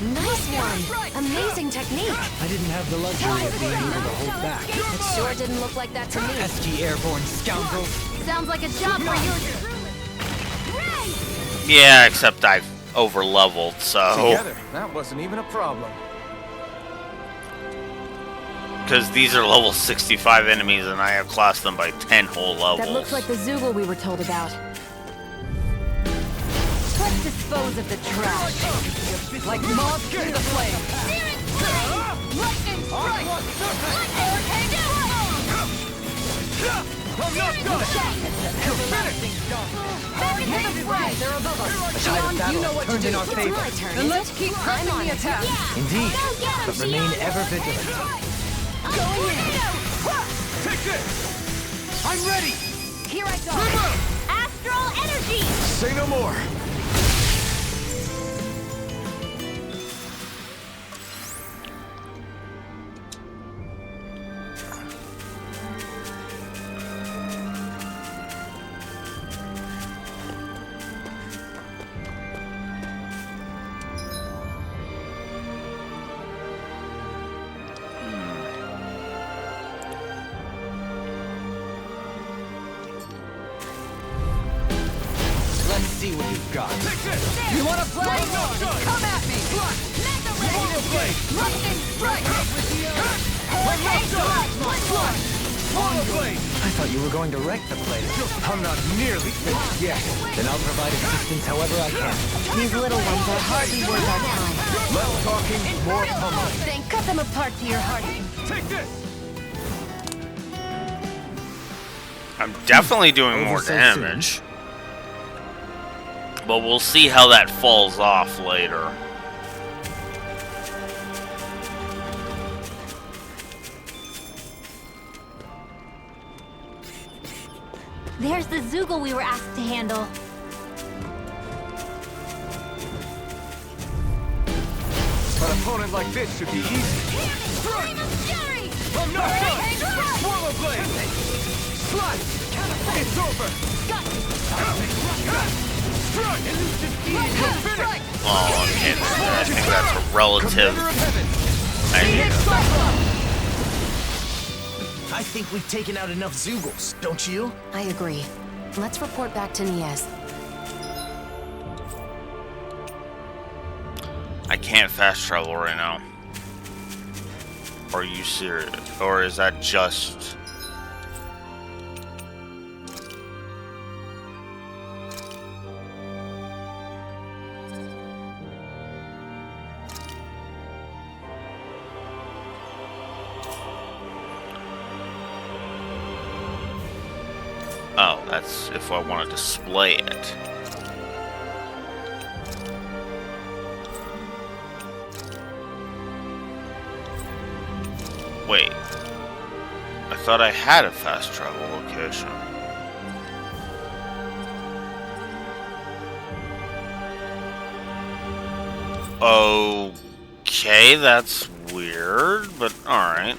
Nice one! Amazing technique! I didn't have the luxury of being able to hold back. It sure didn't look like that to me. Pesky airborne scoundrels. Sounds like a job for you. Yeah, except I've over-leveled, so... Together, that wasn't even a problem. Because these are level 65 enemies, and I have classed them by 10 whole levels. That looks like the Zoogle we were told about. Let's dispose of the trash. Like moths to the flame. Lightning strike! I'm not done! They're above us. Tide of Shion, battle you know what to turned do. in our It's favor. my turn, Then is let's it? keep I'm pressing on the it. attack. Indeed, Go get 'em, but remain Shion. ever vigilant. Going in. Take this! I'm ready! Here I go. Astral energy! Say no more. Let's see what you've got. You wanna play? Come at me! Mega ray! Lightning strike! I thought you were going to wreck the place. I'm not nearly finished yet. Then I'll provide assistance however I can. These little ones are hardly worth our time. Less talking, more pummeling. Then cut them apart to your hearting. Take this! I'm definitely doing Over more so damage. But we'll see how that falls off later. There's the Zoogle we were asked to handle. An opponent like this should be easy. I'm not done! Swallow blade! Slice! It's over! Oh, okay. I think that's a relative idea. I think we've taken out enough Zoogles, don't you? I agree. Let's report back to Niez. I can't fast travel right now. Are you serious? Or is that just... Oh, that's if I want to display it. Wait. I thought I had a fast travel location. Okay, that's weird, but alright.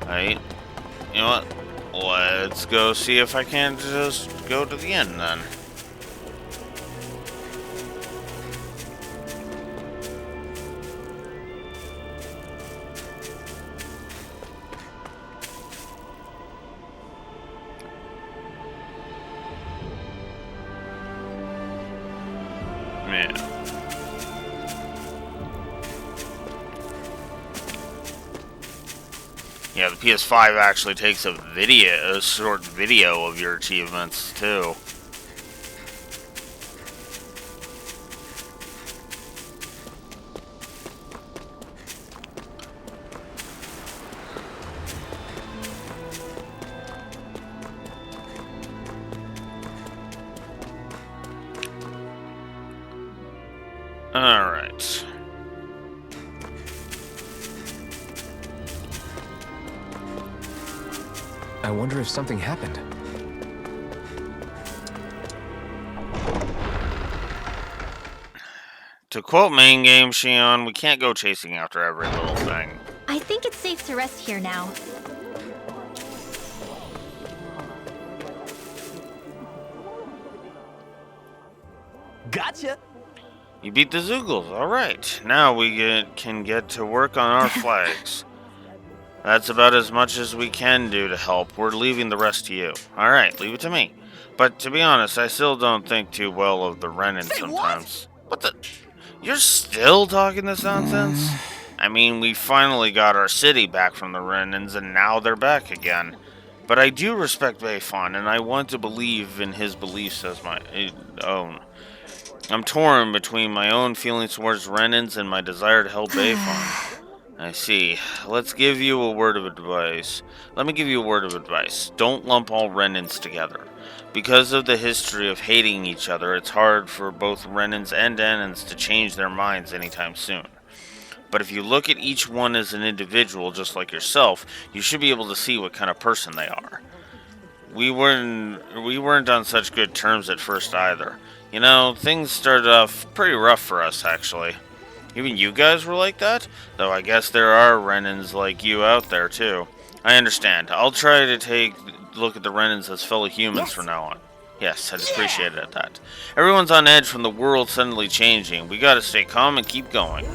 Alright. You know what? Let's go see if I can just go to the end then. Man. Yeah, the PS5 actually takes a short video of your achievements too. All right. I wonder if something happened. To quote main game, Shion, we can't go chasing after every little thing. I think it's safe to rest here now. Gotcha. You beat the Zoogles. All right. Now we can get to work on our flags. That's about as much as we can do to help. We're leaving the rest to you. All right, leave it to me. But to be honest, I still don't think too well of the Renans sometimes. What the? You're still talking this nonsense? I mean, we finally got our city back from the Renans, and now they're back again. But I do respect Bayfon, and I want to believe in his beliefs as my own. I'm torn between my own feelings towards Renans and my desire to help Bayfon. I see. Let's give you a word of advice. Let me give you a word of advice. Don't lump all Renans together. Because of the history of hating each other, it's hard for both Renans and Danans to change their minds anytime soon. But if you look at each one as an individual, just like yourself, you should be able to see what kind of person they are. We weren't on such good terms at first either. You know, things started off pretty rough for us, actually. Even you guys were like that? Though I guess there are Renans like you out there, too. I understand. I'll try to take a look at the Renans as fellow humans from now on. Yes, I'd appreciate it at that. Everyone's on edge from the world suddenly changing. We gotta stay calm and keep going.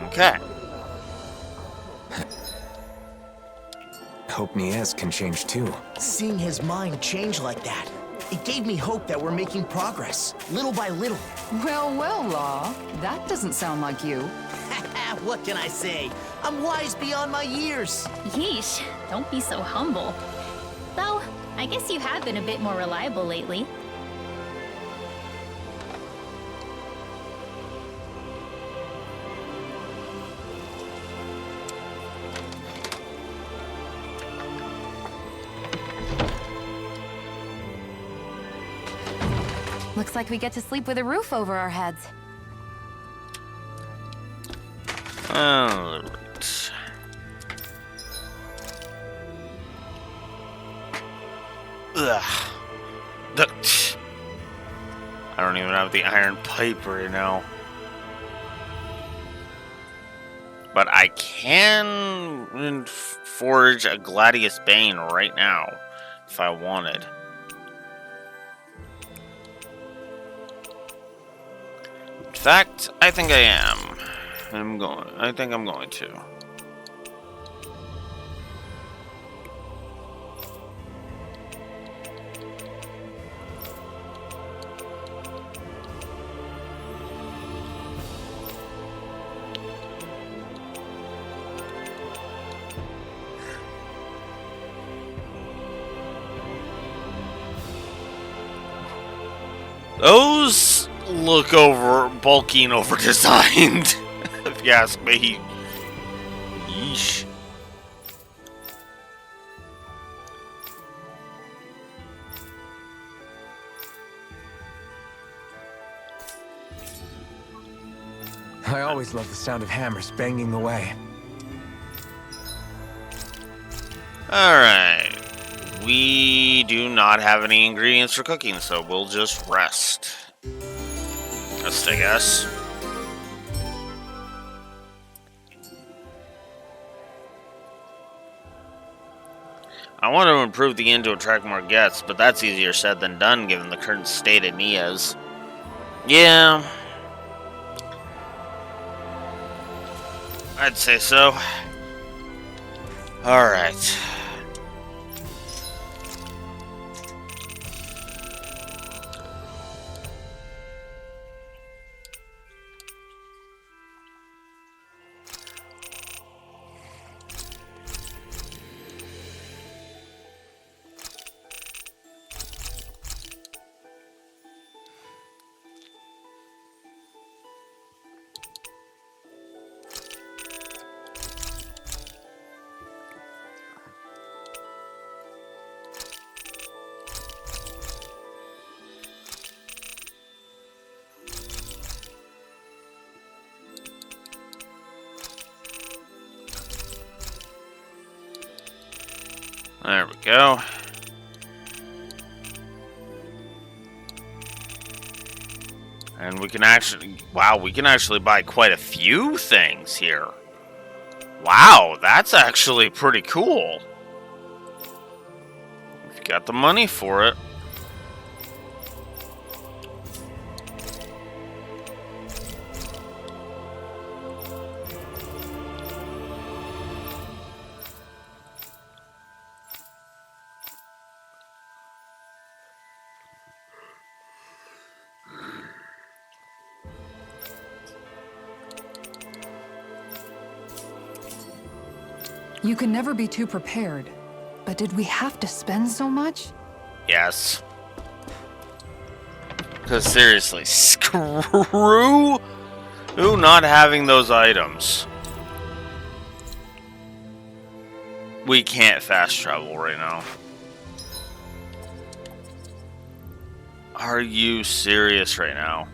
Okay. Hope Niez can change too. Seeing his mind change like that, it gave me hope that we're making progress, little by little. Well, well, Law. That doesn't sound like you. What can I say? I'm wise beyond my years. Yeesh, don't be so humble. Though, I guess you have been a bit more reliable lately. Looks like we get to sleep with a roof over our heads. Alright. Ugh. I don't even have the iron pipe right now. But I can forge a Gladius Bane right now, if I wanted. In fact, I think I am. I think I'm going to. Those look bulky and over-designed, if you ask me. Yeesh. I always love the sound of hammers banging away. Alright. We do not have any ingredients for cooking, so we'll just rest. Rest, I guess. I want to improve the inn to attract more guests, but that's easier said than done given the current state of Niez. Yeah. I'd say so. Alright. There we go. And we can actually, wow, we can actually buy quite a few things here. Wow, that's actually pretty cool. Got the money for it. You can never be too prepared. But did we have to spend so much? Yes. Because seriously, screw who not having those items. We can't fast travel right now. Are you serious right now?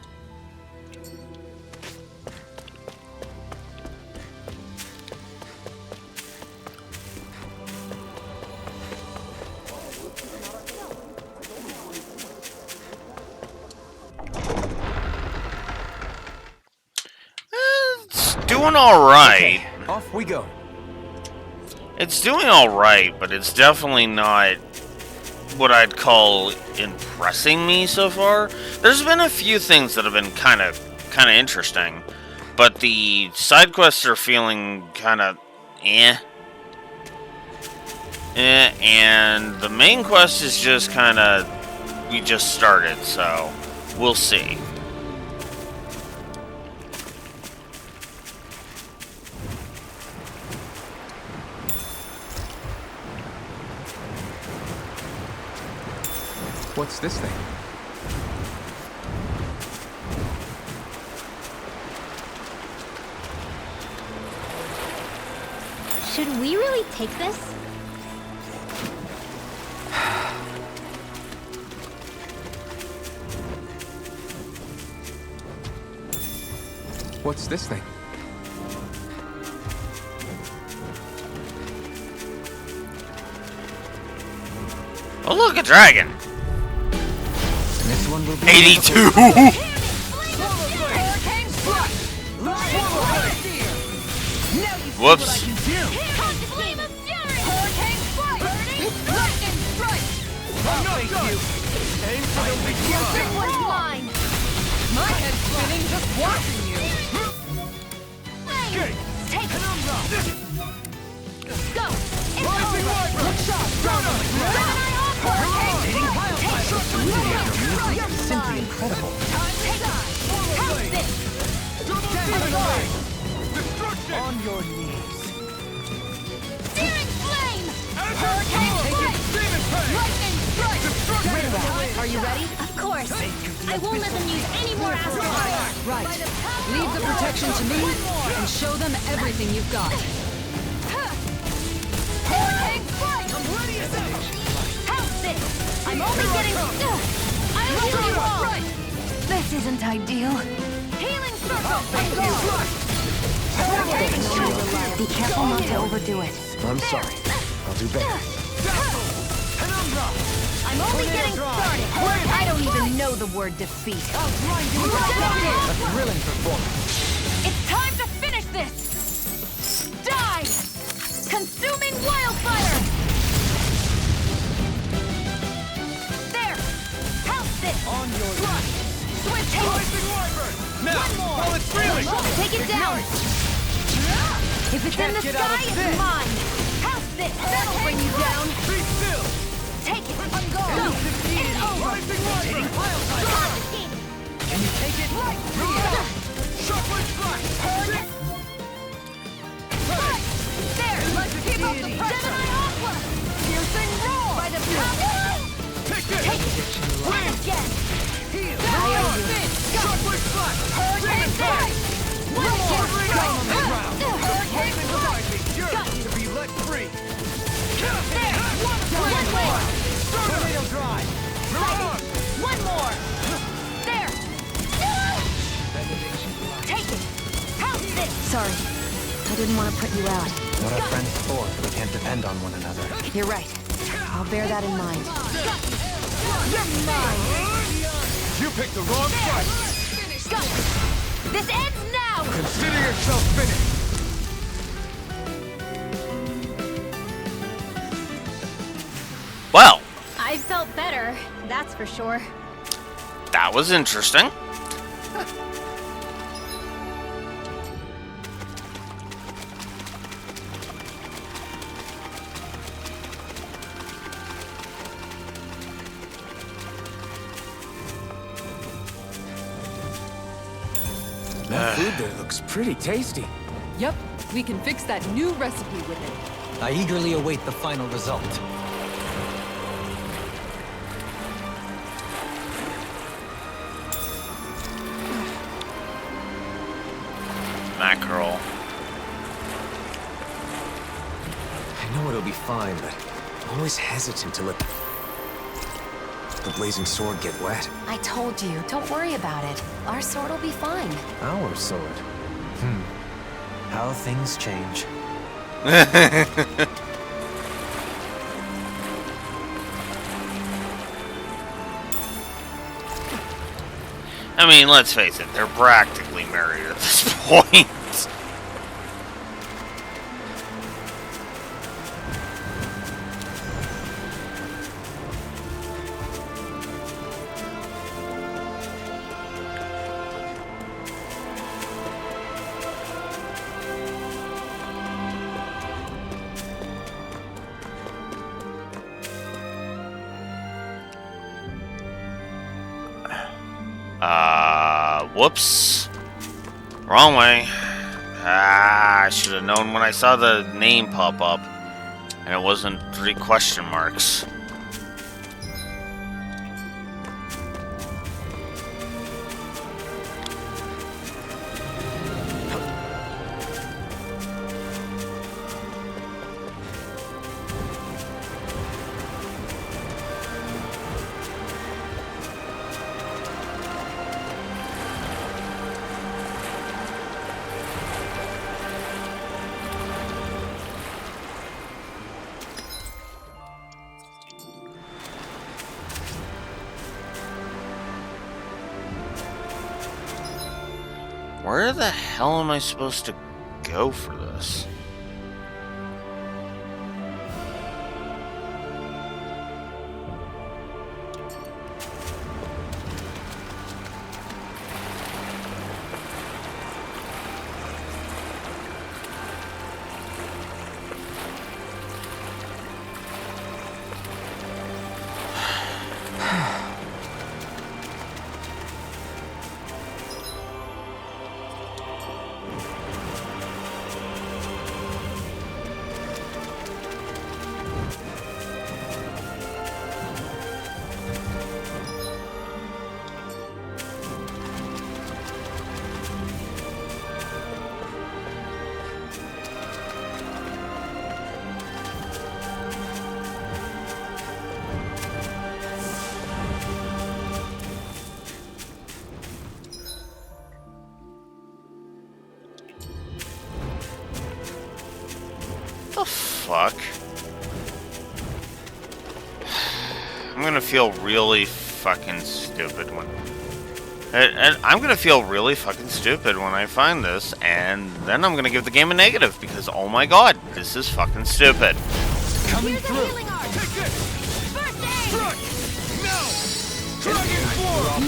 Doing alright. Okay, off we go. It's doing alright, but it's definitely not what I'd call impressing me so far. There's been a few things that have been kind of interesting, but the side quests are feeling kind of and the main quest is just kind of, we just started, so we'll see. What's this thing? Should we really take this? What's this thing? Oh, look, a dragon! This one will be 82! Whoops. My head's spinning just watching you. Take it. Go. It's over. Good shot. Simply incredible. On your knees. Searing flame. Hurricane strike. Lightning strike. Are you ready? Of course. I won't let them use any more astral armor. Right. Leave the protection to me and show them everything you've got. Hurricane strike. I'm ready as ever. How's this? I'm only getting. I'll show you all. This isn't ideal. Healing circle. Be careful not to overdo it. I'm sorry. I'll do better. I'm only getting started. I don't even know the word defeat. A thrilling performance. It's time to finish this. Die! Consuming wildfire. There. House it. On your thrust. Switch. Now, One more. while it's freely. Take it down. If it's in the sky, it's mine. House it. That'll bring you down. Be still. Take it. Go. It's over. Rising Confiscate. Can you take it? Shockwave strike. There. Let's keep up the pressure. Gemini Aqua. Piercing roar. By the Take this. Take it. Win again. Heal. Shockwave strike. Hurricane strike. One more. Hurricane strike. You're to be let free. There. One way. Tornado drive. One more. There. Take it. House it. Sorry. I didn't want to put you out. What are friends for if we can't depend on one another? You're right. I'll bear that in mind. You're mine. You picked the wrong fight. Go. This ends now. Consider yourself finished. Well, I that's for sure. That was interesting. That food there looks pretty tasty. Yep, we can fix that new recipe with it. I eagerly await the final result. Mackerel. I know it'll be fine, but I'm always hesitant to let the blazing sword get wet. I told you, don't worry about it. Our sword will be fine. Our sword. How things change. I mean, let's face it, they're practically married at this point. Whoops. Wrong way. I should have known when I saw the name pop up. And it wasn't 3 question marks. Where the hell am I supposed to go for this? The fuck? I'm gonna feel really fucking stupid when... And I'm gonna feel really fucking stupid when I find this, and then I'm gonna give the game a negative, because oh my god, this is fucking stupid. Coming through.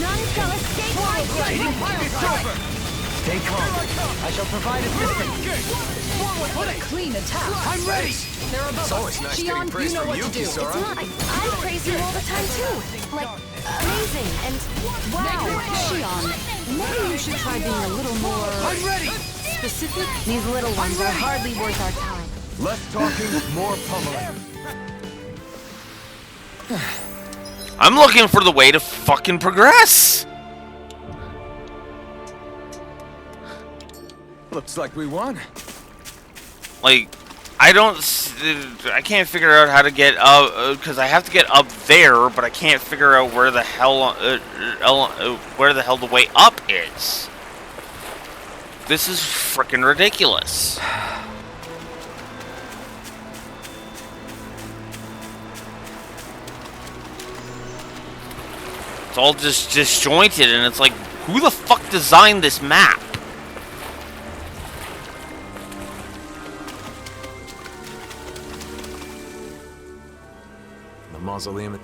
None shall escape my sight. Stay calm. I shall provide assistance. What a clean attack. I'm ready. They're above It's always us. nice Shion, getting praise you know from what to Yuki, do. Sora. It's not. I praise you all the time too. Like, amazing and Wow, wow. Shion, maybe you should try being a little more I'm ready. specific. These little ones are hardly worth our time. Less talking, more pummeling. I'm looking for the way to fucking progress. Looks like we won. Like, I can't figure out how to get up, because I have to get up there, but I can't figure out where the hell the way up is. This is freaking ridiculous. It's all just disjointed, and it's like, who the fuck designed this map? The mausoleum.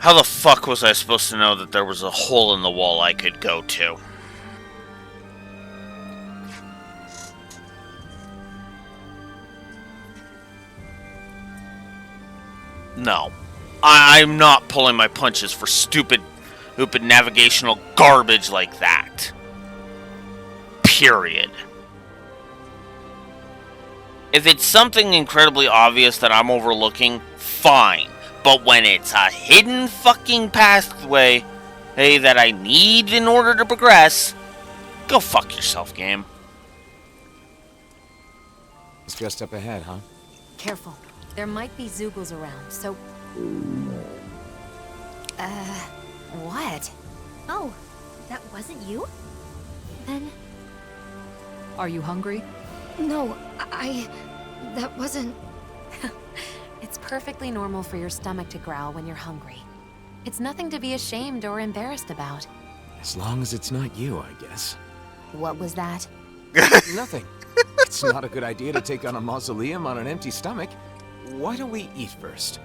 How the fuck was I supposed to know that there was a hole in the wall I could go to? No. I'm not pulling my punches for stupid navigational garbage like that. Period. If it's something incredibly obvious that I'm overlooking, fine. But when it's a hidden fucking pathway that I need in order to progress, go fuck yourself, game. It's just up ahead, huh? Careful. There might be Zeugles around, so... what? Oh, that wasn't you? Then... Are you hungry? No, that wasn't... It's perfectly normal for your stomach to growl when you're hungry. It's nothing to be ashamed or embarrassed about. As long as it's not you, I guess. What was that? Nothing. It's not a good idea to take on a mausoleum on an empty stomach. Why don't we eat first?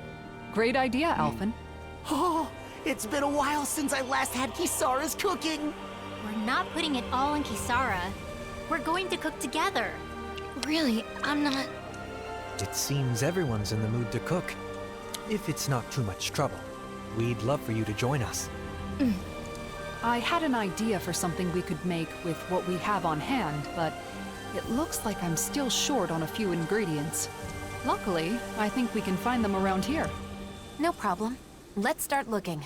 Great idea, Alphen. Oh, it's been a while since I last had Kisara's cooking. We're not putting it all in Kisara. We're going to cook together. Really, I'm not... It seems everyone's in the mood to cook. If it's not too much trouble, we'd love for you to join us. I had an idea for something we could make with what we have on hand, but it looks like I'm still short on a few ingredients. Luckily, I think we can find them around here. No problem. Let's start looking.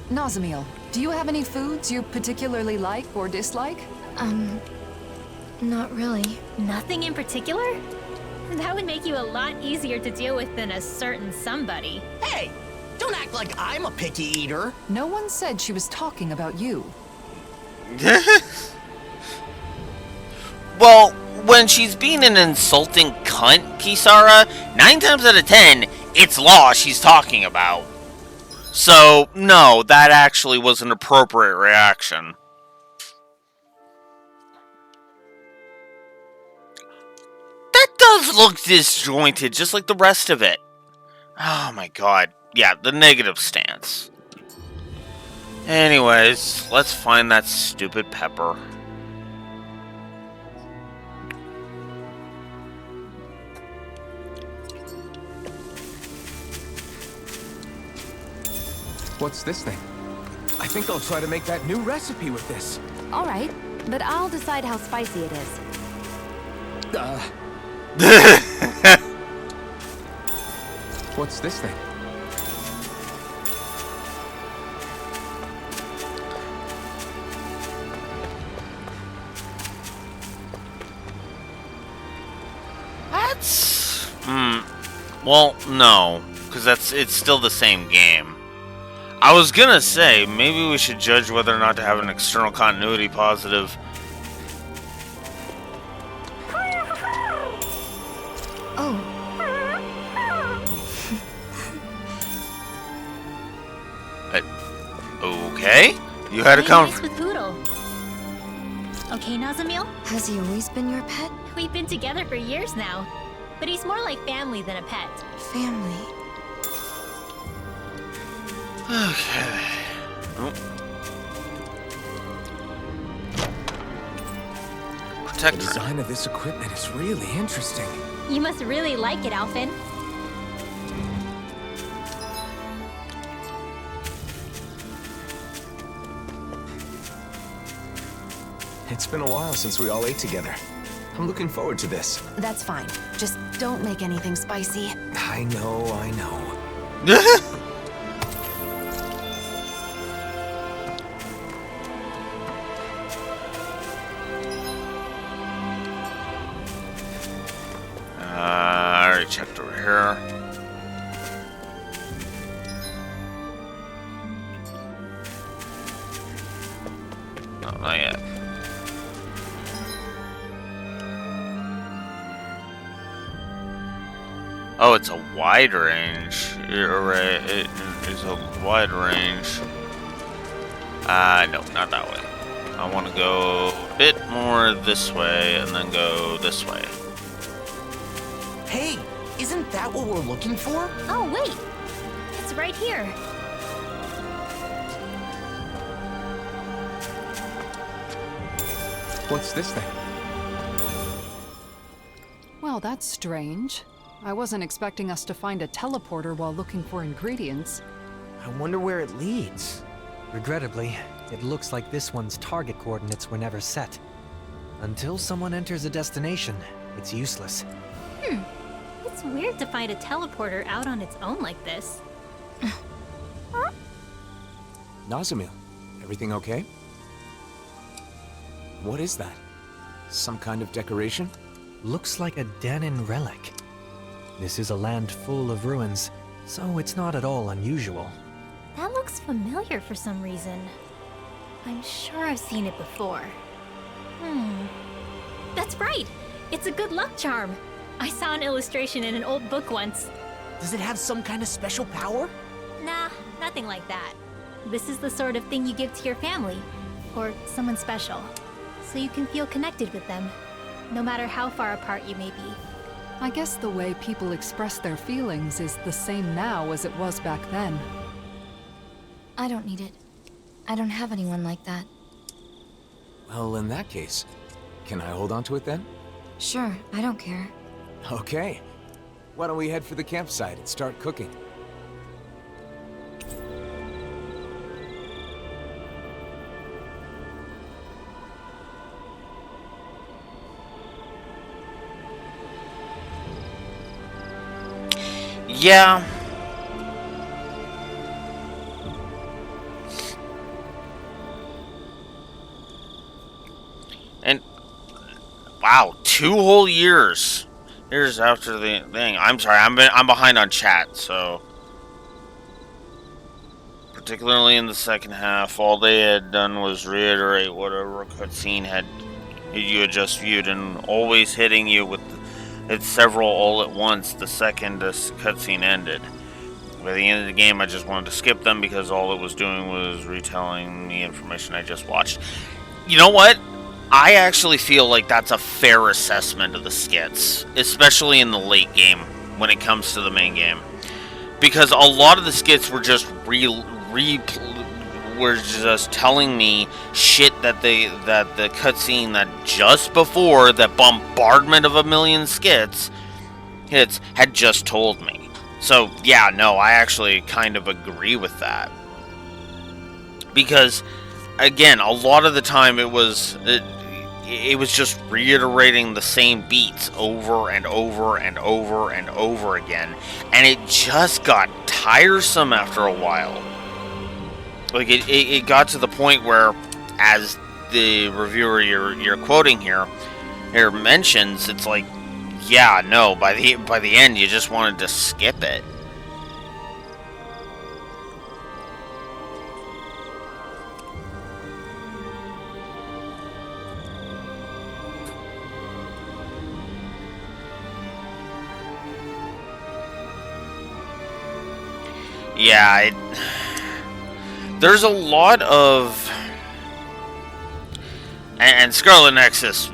Nazamiel, do you have any foods you particularly like or dislike? Not really. Nothing in particular? That would make you a lot easier to deal with than a certain somebody. Hey! Don't act like I'm a picky eater! No one said she was talking about you. Well, when she's being an insulting cunt, Kisara, 9 times out of 10, it's Law she's talking about. So, no, that actually was an appropriate reaction. That does look disjointed, just like the rest of it. Oh my god. Yeah, the negative stance. Anyways, let's find that stupid pepper. What's this thing? I think I'll try to make that new recipe with this. All right, but I'll decide how spicy it is. What's this thing? That's... Well, no. Because it's still the same game. I was gonna say, maybe we should judge whether or not to have an external continuity positive. Oh. Okay? You had a nice with Poodle. Okay, Nazamiel? Has he always been your pet? We've been together for years now. But he's more like family than a pet. Family. Okay. Oh. Protect the design of this equipment is really interesting. You must really like it, Alphen. It's been a while since we all ate together. I'm looking forward to this. That's fine. Just don't make anything spicy. I know. I already checked over here. No, not yet. Oh, it's a wide range. Array. It is a wide range. No, not that way. I want to go a bit more this way and then go this way. Hey, isn't that what we're looking for? Oh, wait. right here. What's this thing? Well, that's strange. I wasn't expecting us to find a teleporter while looking for ingredients. I wonder where it leads. Regrettably, it looks like this one's target coordinates were never set. Until someone enters a destination, it's useless. It's weird to find a teleporter out on its own like this. Nazamil, everything okay? What is that? Some kind of decoration? Looks like a Danin relic. This is a land full of ruins, so it's not at all unusual. That looks familiar for some reason. I'm sure I've seen it before. That's right! It's a good luck charm! I saw an illustration in an old book once. Does it have some kind of special power? Nah, nothing like that. This is the sort of thing you give to your family, or someone special, so you can feel connected with them, no matter how far apart you may be. I guess the way people express their feelings is the same now as it was back then. I don't need it. I don't have anyone like that. Well, in that case, can I hold on to it then? Sure, I don't care. Okay. Why don't we head for the campsite and start cooking? Yeah. And wow, 2 whole years. Here's after the thing. I'm sorry, I'm behind on chat, so particularly in the second half, all they had done was reiterate whatever cutscene you had just viewed, and always hitting you with it's several all at once the second this cutscene ended. By the end of the game, I just wanted to skip them because all it was doing was retelling the information I just watched. You know what? I actually feel like that's a fair assessment of the skits, especially in the late game when it comes to the main game, because a lot of the skits were just were just telling me shit that the cutscene that just before that bombardment of a million skits hits had just told me. So yeah, no, I actually kind of agree with that, because again, a lot of the time it was just reiterating the same beats over and over and over and over again, and it just got tiresome after a while. Like it got to the point where, as the reviewer you're quoting here mentions, it's like, yeah, no, by the end you just wanted to skip it. Yeah, there's a lot of... And Scarlet Nexus...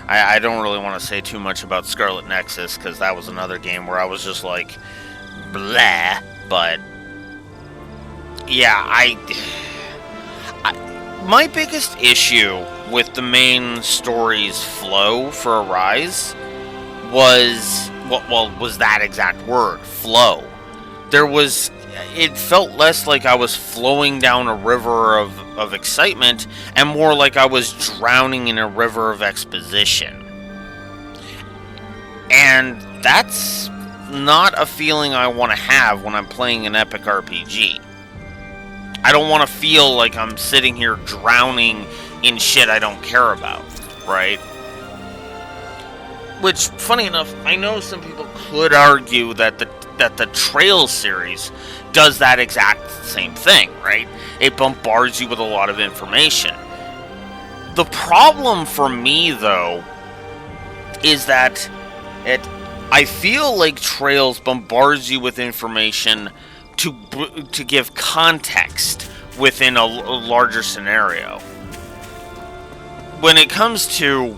I don't really want to say too much about Scarlet Nexus, because that was another game where I was just like, blah, but... Yeah, my biggest issue with the main story's flow for Arise was... Well, was that exact word, flow. It felt less like I was flowing down a river of excitement, and more like I was drowning in a river of exposition. And that's not a feeling I want to have when I'm playing an epic RPG. I don't want to feel like I'm sitting here drowning in shit I don't care about, right? Which, funny enough, I know some people could argue that the Trails series does that exact same thing, right? It bombards you with a lot of information. The problem for me, though, is that I feel like Trails bombards you with information to give context within a larger scenario. When it comes to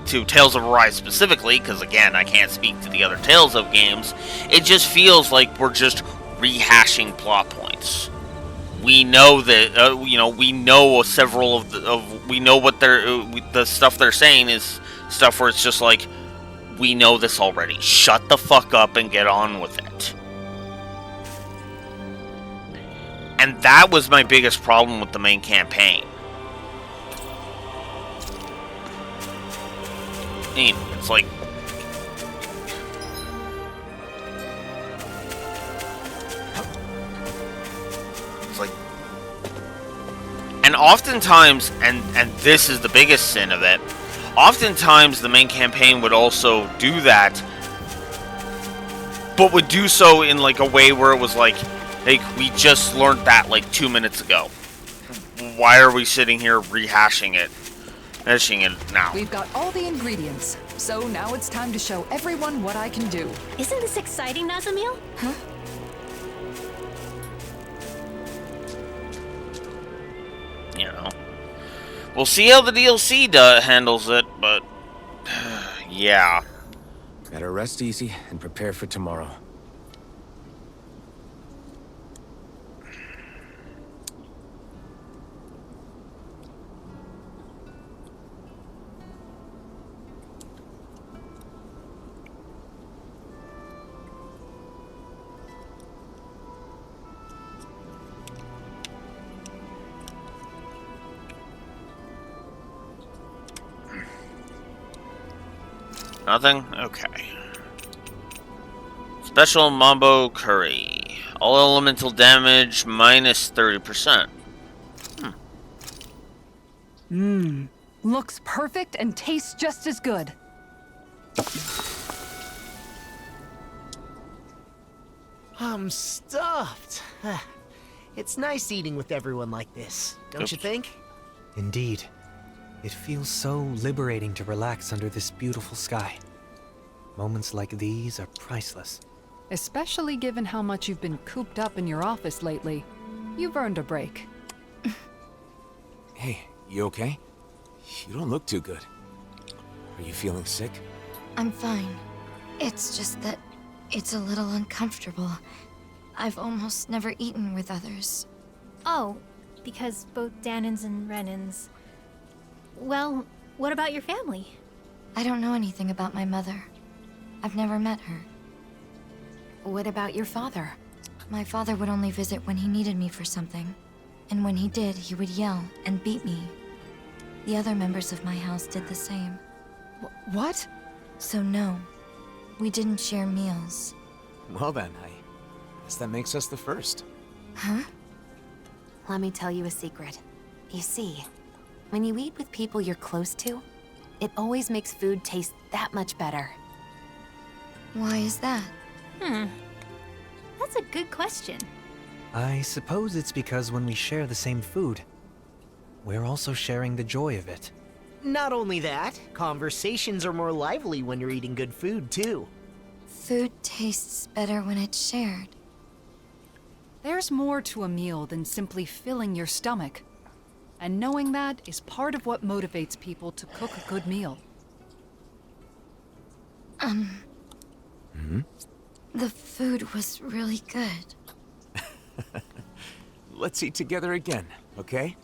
to Tales of Arise specifically, because again, I can't speak to the other Tales of games, it just feels like we're just rehashing plot points. We know that, we know several we know what the stuff they're saying is stuff where it's just like, we know this already. Shut the fuck up and get on with it. And that was my biggest problem with the main campaign. It's like, and oftentimes, and this is the biggest sin of it, oftentimes the main campaign would also do that, but would do so in like a way where it was like, hey, we just learned that like 2 minutes ago. Why are we sitting here rehashing it? Finishing it now. We've got all the ingredients, so now it's time to show everyone what I can do. Isn't this exciting, Nazamil? Huh? You know, we'll see how the DLC handles it, but yeah. Better rest easy and prepare for tomorrow. Nothing? Okay. Special Mambo Curry. All elemental damage minus 30%. Looks perfect and tastes just as good. I'm stuffed. It's nice eating with everyone like this, don't you think? Indeed. It feels so liberating to relax under this beautiful sky. Moments like these are priceless. Especially given how much you've been cooped up in your office lately. You've earned a break. Hey, you okay? You don't look too good. Are you feeling sick? I'm fine. It's just that it's a little uncomfortable. I've almost never eaten with others. Oh, because both Danins and Renins. Well, what about your family? I don't know anything about my mother. I've never met her. What about your father? My father would only visit when he needed me for something. And when he did, he would yell and beat me. The other members of my house did the same. What? So no, we didn't share meals. Well then, I guess that makes us the first. Huh? Let me tell you a secret. You see, when you eat with people you're close to, it always makes food taste that much better. Why is that? That's a good question. I suppose it's because when we share the same food, we're also sharing the joy of it. Not only that, conversations are more lively when you're eating good food, too. Food tastes better when it's shared. There's more to a meal than simply filling your stomach. And knowing that is part of what motivates people to cook a good meal. The food was really good. Let's eat together again, okay?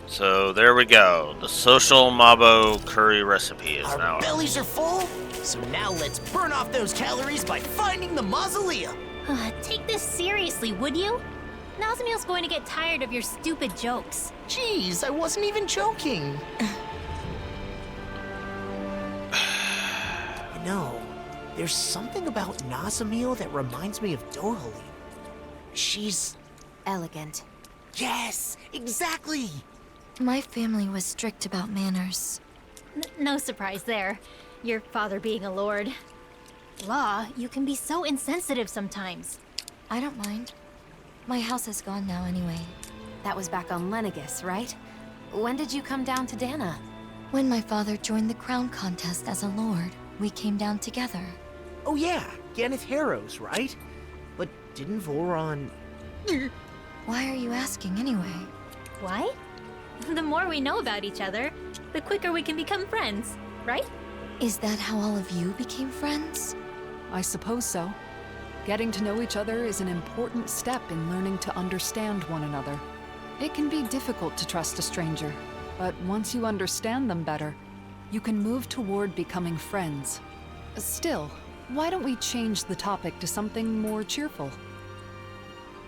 So there we go. The social Mabo curry recipe is now Our bellies are full, so now let's burn off those calories by finding the mausoleum. Take this seriously, would you? Nazamil's going to get tired of your stupid jokes. Jeez, I wasn't even joking. You know, there's something about Nazamil that reminds me of Dohalim. She's... elegant. Yes, exactly! My family was strict about manners. No surprise there. Your father being a lord. Law, you can be so insensitive sometimes. I don't mind. My house is gone now anyway. That was back on Lenegis, right? When did you come down to Dana? When my father joined the crown contest as a lord, we came down together. Oh yeah, Ganeth Harrows, right? But didn't Voron... Why are you asking anyway? Why? The more we know about each other, the quicker we can become friends, right? Is that how all of you became friends? I suppose so. Getting to know each other is an important step in learning to understand one another. It can be difficult to trust a stranger, but once you understand them better, you can move toward becoming friends. Still, why don't we change the topic to something more cheerful?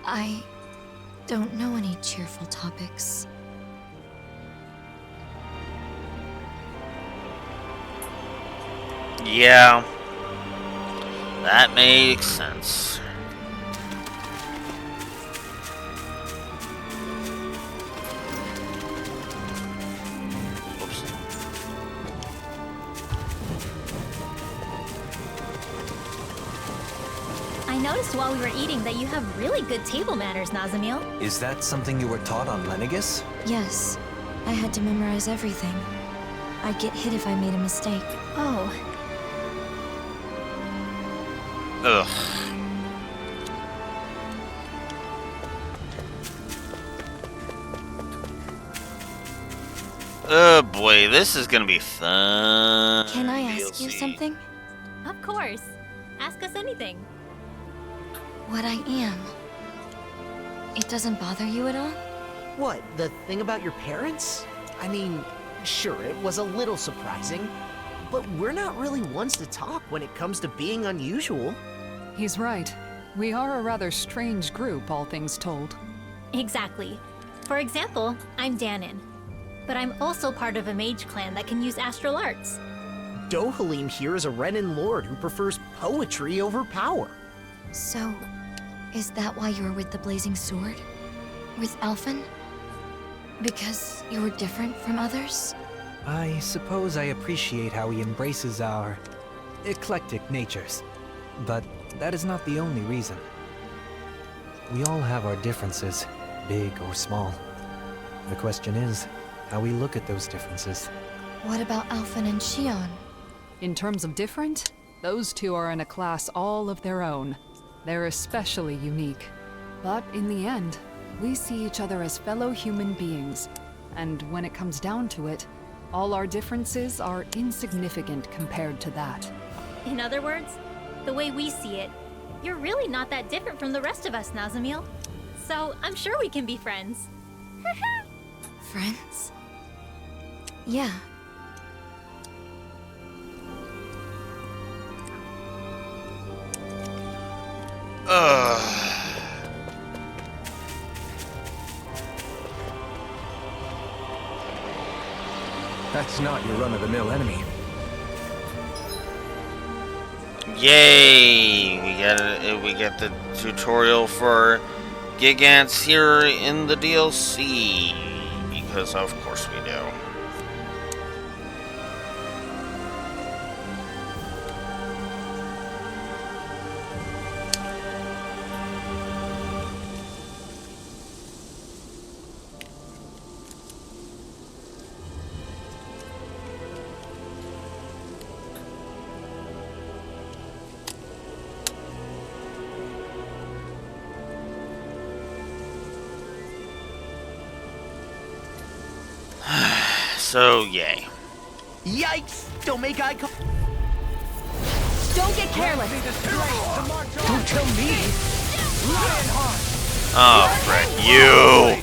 I don't know any cheerful topics. Yeah, that makes sense. Oops. I noticed while we were eating that you have really good table manners, Nazamil. Is that something you were taught on Lenegis? Yes, I had to memorize everything. I'd get hit if I made a mistake. Oh. Ugh. Oh boy, this is gonna be fun. Can I ask you something? Of course. Ask us anything. What I am. It doesn't bother you at all? What, the thing about your parents? I mean, sure, it was a little surprising, but we're not really ones to talk when it comes to being unusual. He's right. We are a rather strange group, all things told. Exactly. For example, I'm Danon. But I'm also part of a mage clan that can use astral arts. Dohalim here is a Renin lord who prefers poetry over power. So, is that why you're with the Blazing Sword? With Alphen? Because you were different from others? I suppose I appreciate how he embraces our eclectic natures. But that is not the only reason. We all have our differences, big or small. The question is, how we look at those differences. What about Alphen and Shion? In terms of different, those two are in a class all of their own. They're especially unique. But in the end, we see each other as fellow human beings. And when it comes down to it, all our differences are insignificant compared to that. In other words, the way we see it, you're really not that different from the rest of us, Nazamil. So I'm sure we can be friends. Friends? Yeah. That's not your run-of-the-mill enemy. Yay! We get the tutorial for Gigants here in the DLC, because of course we do. So, yay. Yikes! Don't make eye contact. Don't get careless! Don't tell me! Lionheart! Oh, frick you!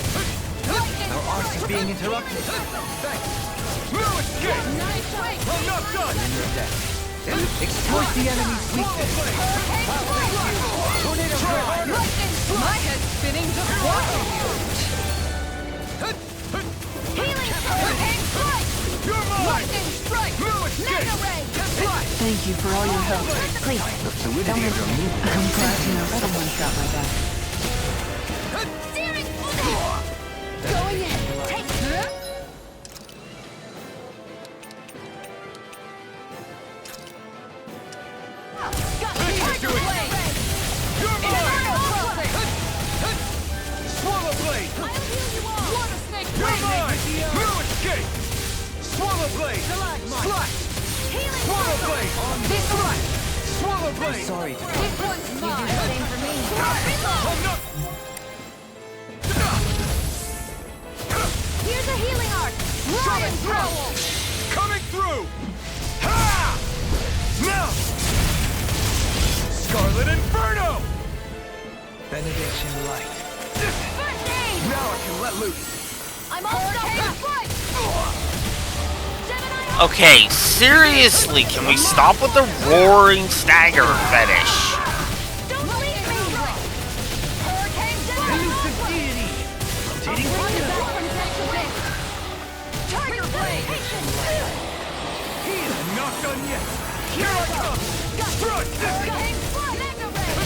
Our arts is being interrupted. No escape! I'm not done! Exploit the enemy's weakness. Tornado Drive! My head's spinning just watching you! Healing Hurricane Strike! You're mine! Lightning Strike! No escape! Mega Ray! Thank you for all your help. Please, don't miss me. I'm glad to know someone's got my back. Searing Going in! Take Got the Tiger Blade! You're mine! Swallow Blade! I'll heal you all! Water Snake You're mine! No escape! Swallow Blade! Slash! Healing Swallow Blade! This Slash! Swallow blade! Sorry to This one's mine. You do the same for me. Here's a healing arc. Ryan Growl. Coming through! Ha! Now! Scarlet Inferno! Benediction light. First aid. Now I can let loose. I'm all stuck up. Okay, seriously, can we stop with the roaring stagger fetish? Don't leave me. Hurricane Elusive deity! Rotating Tiger blade. I'm not done yet! Here I come! Strut! Hurricane Mega Ray.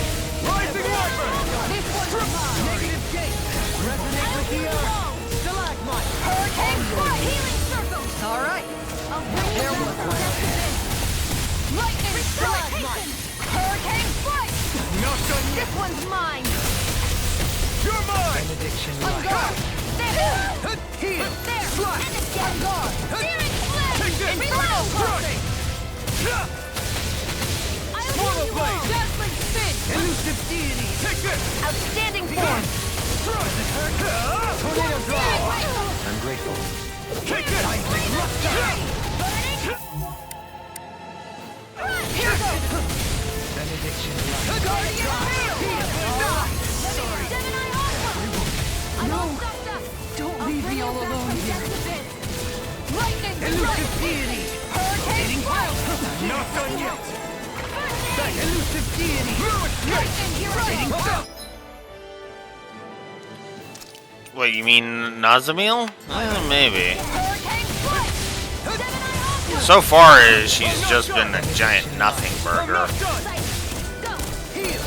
Rising Wyvern! This one's mine. Negative gate! Resonate with the earth! Stalagmite! Hurricane Strike. Healing circle. All right. I'll bring you down. Lightning strike. Hurricane Strike. Not done yet! This one's mine. You're mine! Benediction On light. guard. There. Heal! There. Slide! On guard. Searing Flame. Take this! Inferno Strut! I'll Swallow heal you blade. all. Dazzling spin. Elusive deity! Take this! Outstanding form. Strut! Tornado draw! I'm grateful. Take this! Here goes. Benediction light. Guardian Field. Sorry. Gemini Aqua. I'm all stuffed up. Don't I'll leave bring me you all back alone from here. death to bid. Lightning Elusive strike. deity! Hurricane Strike. Not done yet! First aid. Elusive deity! Lightning here. What, you mean Nazamil? Maybe. Hurricane Strike. Gemini Aqua. So far, she's just been a giant nothing I'm burger. not done! Go. Heal!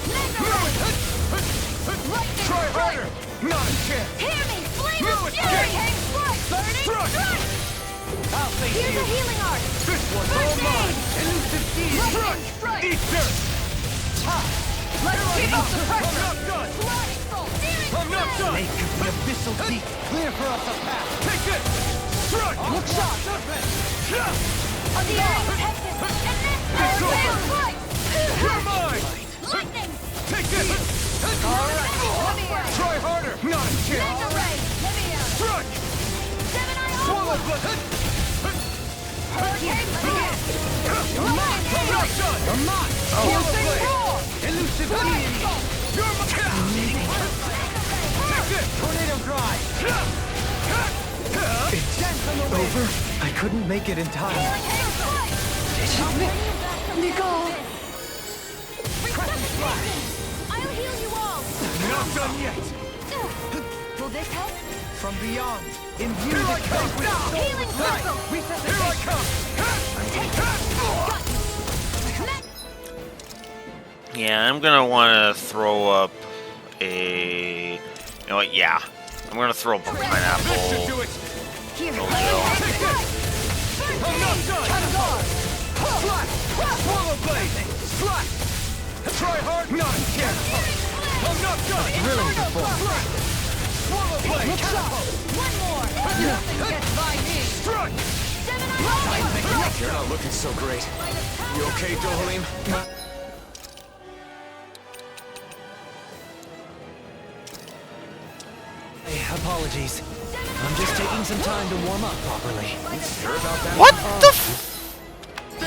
Mega Ray. Lightning Try strike. harder! Not a chance! Hear me. Flame of Move it, Fury. Jake. Hurricane Strike. Burning Strike. Strike. I'll face Here's you! a healing arc. This one's First all aid. mine! Elusive deity! Lightning strike. Eat dirt! Let's keep up the I'm pressure. not done! Sliding bolt. Searing I'm not Flame. done! Lake of the Abyssal Deep, clear for us a path. Take this! Strut! Look shot. On the area protected. And this hurricane strike. You're mine! Lightning. Take this! All right. Let me out. Try harder! Not a chance! Mega ray. Let me out. Strut! Gemini Swallow Aqua. blood! Hurricane strike. I'm not done! I'm not! Swallow blade! Elusive deity! You're my... Take this! Tornado drive. It's Over. I couldn't make it in time. Hurricane strike. I'll bring you back from Nicole. Resuscitation. I'll heal you all. not done yet! Will this help? From beyond, imbue Here I the come! tank with soul Healing of light. circle. Here I come! Yeah, I'm gonna want to throw up a... You know what? Yeah. I'm gonna throw up a This should pineapple. do it! Here. Oh, Take this! I'm not done! Slap! Swallow blade! Slap! Try hard! Not a chance! I'm not done! Thrilling performance. Slap! Swallow blade! One more. Nothing gets by me. Strut! You're not looking so great. You okay, Dohalim? Hey, apologies. I'm just taking some time to warm up properly. Sure about that? What the f...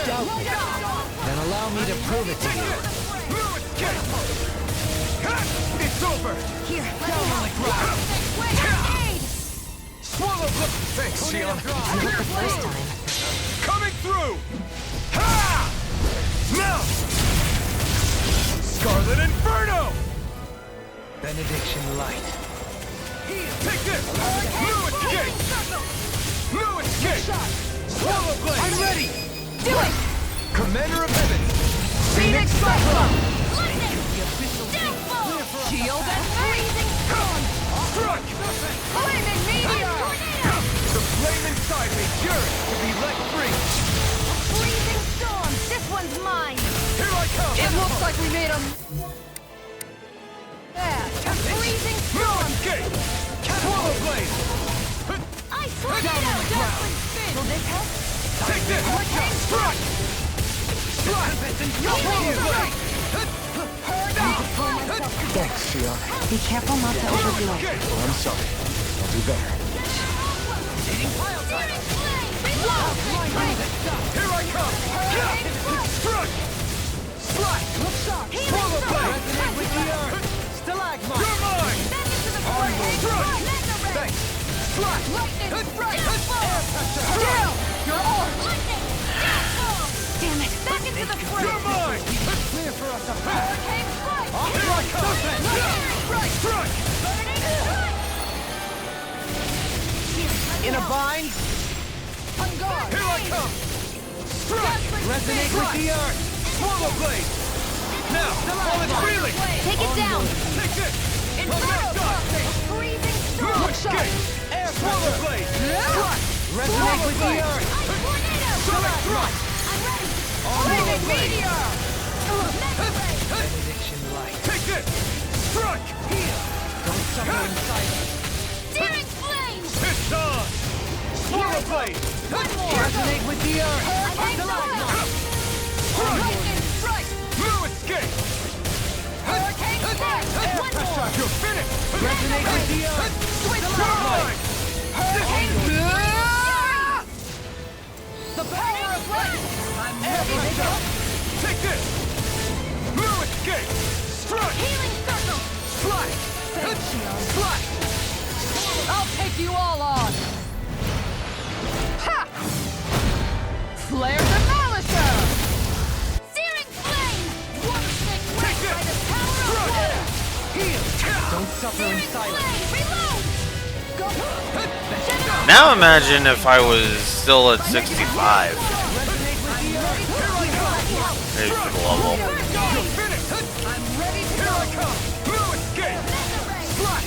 Doubt me. Then allow me to prove it to you. It's over! Here. Down on the ground! Aid. Swallow blood! Thanks, Shion! Not the first time. Coming through! Ha! Now! Scarlet Inferno! Benediction light. Take this! New escape! New escape! Swallow blade! I'm ready. Do it. Commander of Heaven! Phoenix Cyclone. Lightning. Downfall. Shield and Freezing storm. Struck! Flaming meteor. Tornado. The flame inside me yearns to be let free! Freezing storm. This one's mine. Here I come! It looks like we made him. Yeah. Freezing New storm. escape! Swallow blade! Ice tornado. Dazzling spin. Will this help? Take this! Struck! Thanks, Shion. Be careful not to overdo it. Oh, I'm sorry. I'll do better. Here I come! Struck! Slap! Swallow blade! Resonate with the earth! Stalagmite! You're mine! Struck! Thanks! Slap! Air pressure! Still! You're on! Damn it! Back into the fray! You're mine! Clear for us up back! Hurricane strike! Here I come! Strike! In a bind? On guard! Here I come! Strike! Resonate with the earth! Swallow blade! Now! While it's reeling! Take it down! Take this! Inferno! Freezing storm! Escape! Air swallow blade! Strike! Resonate with the earth! Tornado! Strike! I'm ready! Swallow blade! Benediction light. Take this! Strike! Don't suffer in silence. Searing flames! It's on! Swallow blade! Resonate with the earth! Lightning strike! No escape! Hurricane strike! One more! You're finished! Resonate with the earth! Switch Strike! Hurricane strike! The power of light! I'm ready to go! Take this! No escape! Strike! Healing circle! Slide! Slide! I'll take you all on! Ha! Flare Demolisher! Searing flame! Water snake Take wet by this! the power of water! Don't suffer in Searing silence. flame! Reload! Go! Gemini! Now imagine if I was still at 65. Maybe for the level. You're finished! I'm ready to Here go! I come! No escape! Slide!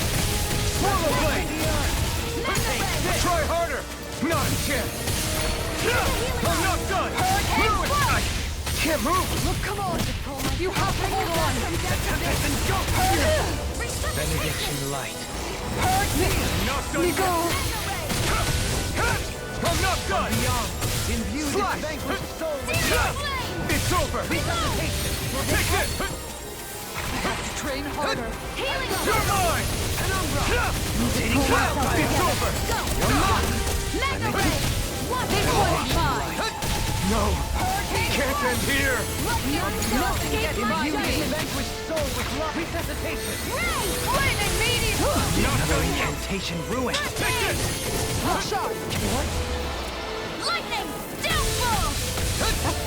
Swallow blade! Try harder! Not a chance! I'm not done! No escape! Can't move! Look, come on! You have to hold on! Benediction light. Not done! Go! I'm not done! Imbue this Slide! vanquished soul with It's over! Take this! Train harder! You're mine! It's over! Mega ray! This one's mine! No! Can't end here! Nothing gets my Imbue way! this vanquished soul with love resuscitation. Lightning meteor! Another incantation ruined. Take this! Look sharp! Lightning! Downfall!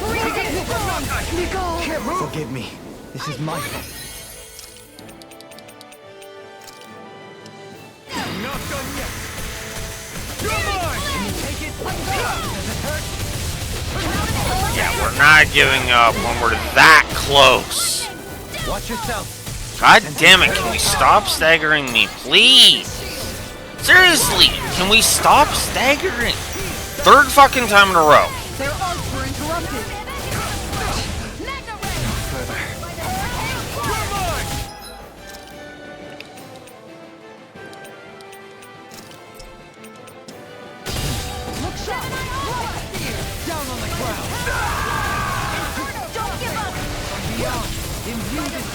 Freezing storm! Nicole! Can't move! Forgive me. This is my fault. I'm not done yet! You're mine! Take it. Yeah, we're not giving up when we're that close. Watch yourself. God damn it, can we stop staggering me, please? Seriously, can we stop staggering? Third fucking time in a row. Their arts were interrupted! You're mine! Look sharp! Down on the ground! Don't give up! Beyond. Imbue this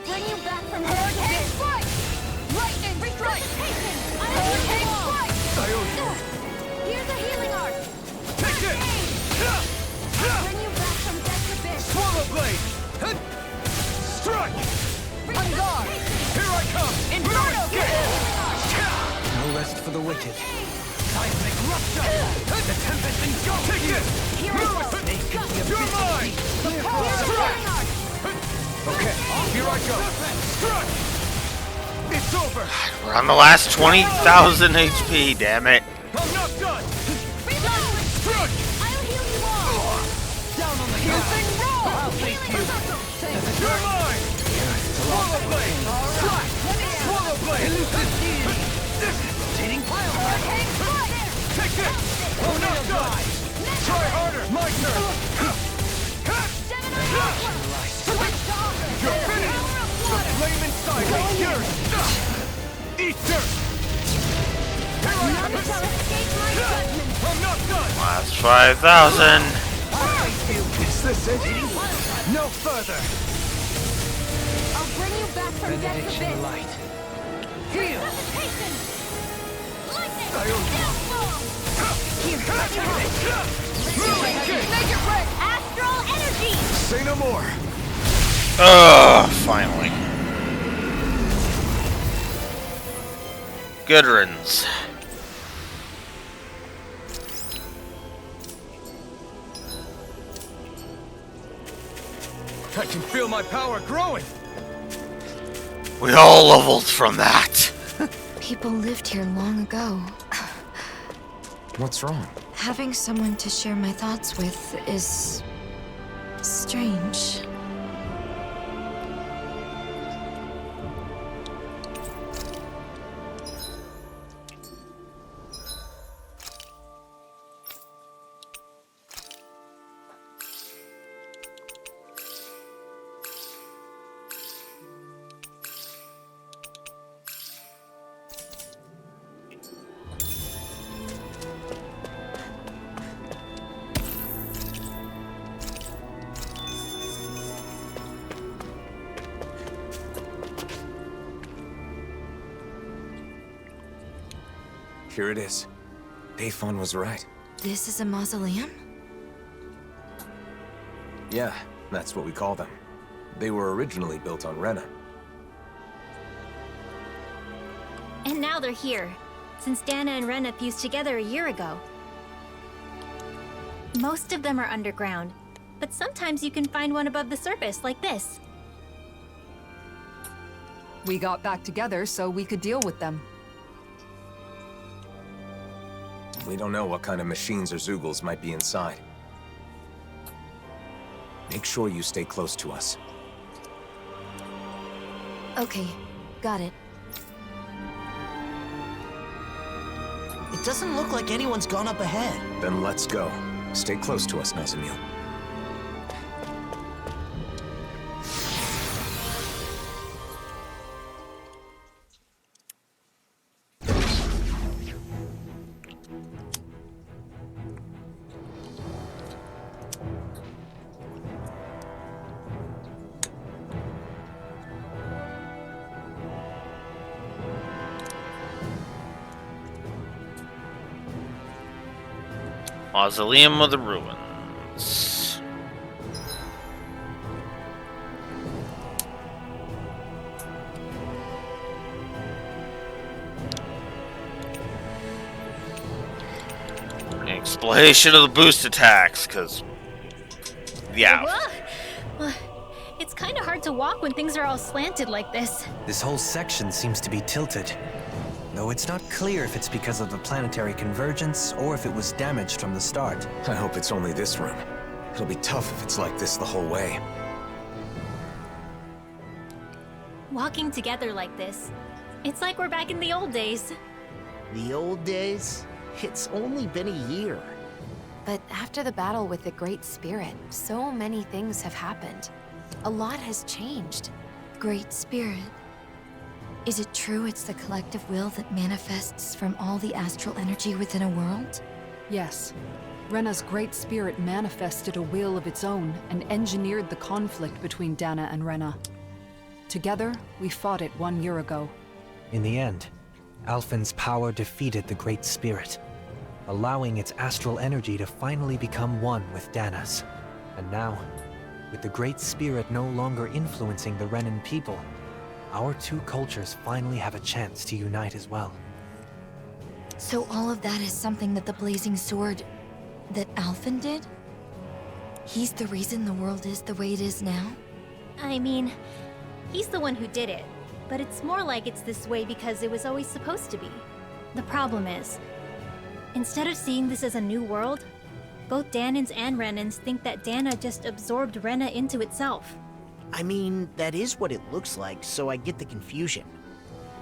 Bring you back from hurricane strike! Lightning strike! Hurricane strike! Here's a healing arc! Take this! Bring you back from death's abyss! Swallow blade! Strike! On guard! Here I come! Inferno! no rest for the wicked. Seismic rupture. The tempest and go. Take this! Here I go! You're mine! Here's a healing arc! Okay, here I go! Strike! It's over! We're on the last 20,000 HP, damn it. I'm not done! Reload! Strike! I'll heal you all! Down on the Piercing roll! Healing circle! You're mine! Swallow blade! Strike! Swallow blade! Rotating pile. Hurricane strike! Take this! I'm not done! Try harder! My turn! Gemini Aqua! Switch to offense! You're finished! Power of The water! flame inside me! Yours! Eat dirt! Here I Last 5,000. Is this it? No further. I'll bring you back from death to Benediction this. light. Heal. Resuscitation! Lightning! I'll- Downfall! Here, let me help. Okay. Make it break! Astral energy! Say no more. Finally. Good riddance. I can feel my power growing. We all leveled from that. People lived here long ago. What's wrong? Having someone to share my thoughts with is strange. Here it is. Bayfon was right. This is a mausoleum? Yeah, that's what we call them. They were originally built on Rena. And now they're here, since Dana and Rena fused together a year ago. Most of them are underground, but sometimes you can find one above the surface, like this. We got back together so we could deal with them. We don't know what kind of machines or Zeugles might be inside. Make sure you stay close to us. Okay, got it. It doesn't look like anyone's gone up ahead. Then let's go. Stay close to us, Nazamil. Mausoleum of the Ruins. Explanation of the boost attacks, because... yeah. Well, it's kind of hard to walk when things are all slanted like this. This whole section seems to be tilted. Though it's not clear if it's because of the planetary convergence or if it was damaged from the start. I hope it's only this room. It'll be tough if it's like this the whole way. Walking together like this, it's like we're back in the old days. The old days? It's only been a year. But after the battle with the Great Spirit, so many things have happened. A lot has changed. Great Spirit. Is it true it's the collective will that manifests from all the astral energy within a world? Yes. Rena's Great Spirit manifested a will of its own and engineered the conflict between Dana and Rena. Together, we fought it 1 year ago. In the end, Alphen's power defeated the Great Spirit, allowing its astral energy to finally become one with Dana's. And now, with the Great Spirit no longer influencing the Renan people, our two cultures finally have a chance to unite as well. So all of that is something that the Blazing Sword... that Alphen did? He's the reason the world is the way it is now? I mean, he's the one who did it, but it's more like it's this way because it was always supposed to be. The problem is, instead of seeing this as a new world, both Danans and Renans think that Dana just absorbed Rena into itself. I mean, that is what it looks like, so I get the confusion.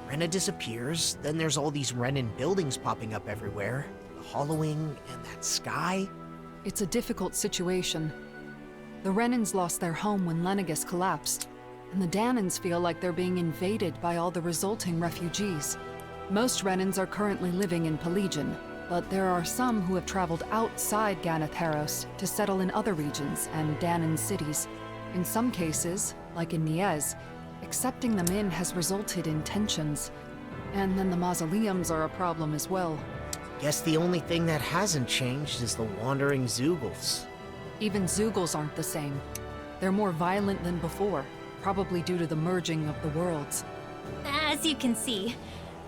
Rena disappears, then there's all these Renan buildings popping up everywhere. The hollowing and that sky. It's a difficult situation. The Renans lost their home when Lenegus collapsed, and the Danans feel like they're being invaded by all the resulting refugees. Most Renans are currently living in Pelegion, but there are some who have traveled outside Ganath Haros to settle in other regions and Danon cities. In some cases, like in Niez, accepting them in has resulted in tensions. And then the mausoleums are a problem as well. Guess the only thing that hasn't changed is the wandering Zeugles. Even Zeugles aren't the same. They're more violent than before, probably due to the merging of the worlds. As you can see,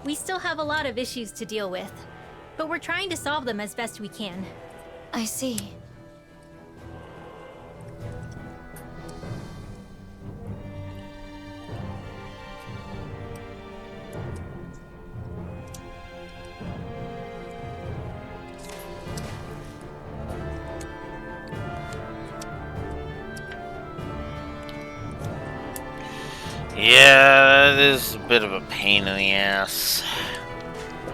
we still have a lot of issues to deal with, but we're trying to solve them as best we can. I see. Yeah, that is a bit of a pain in the ass.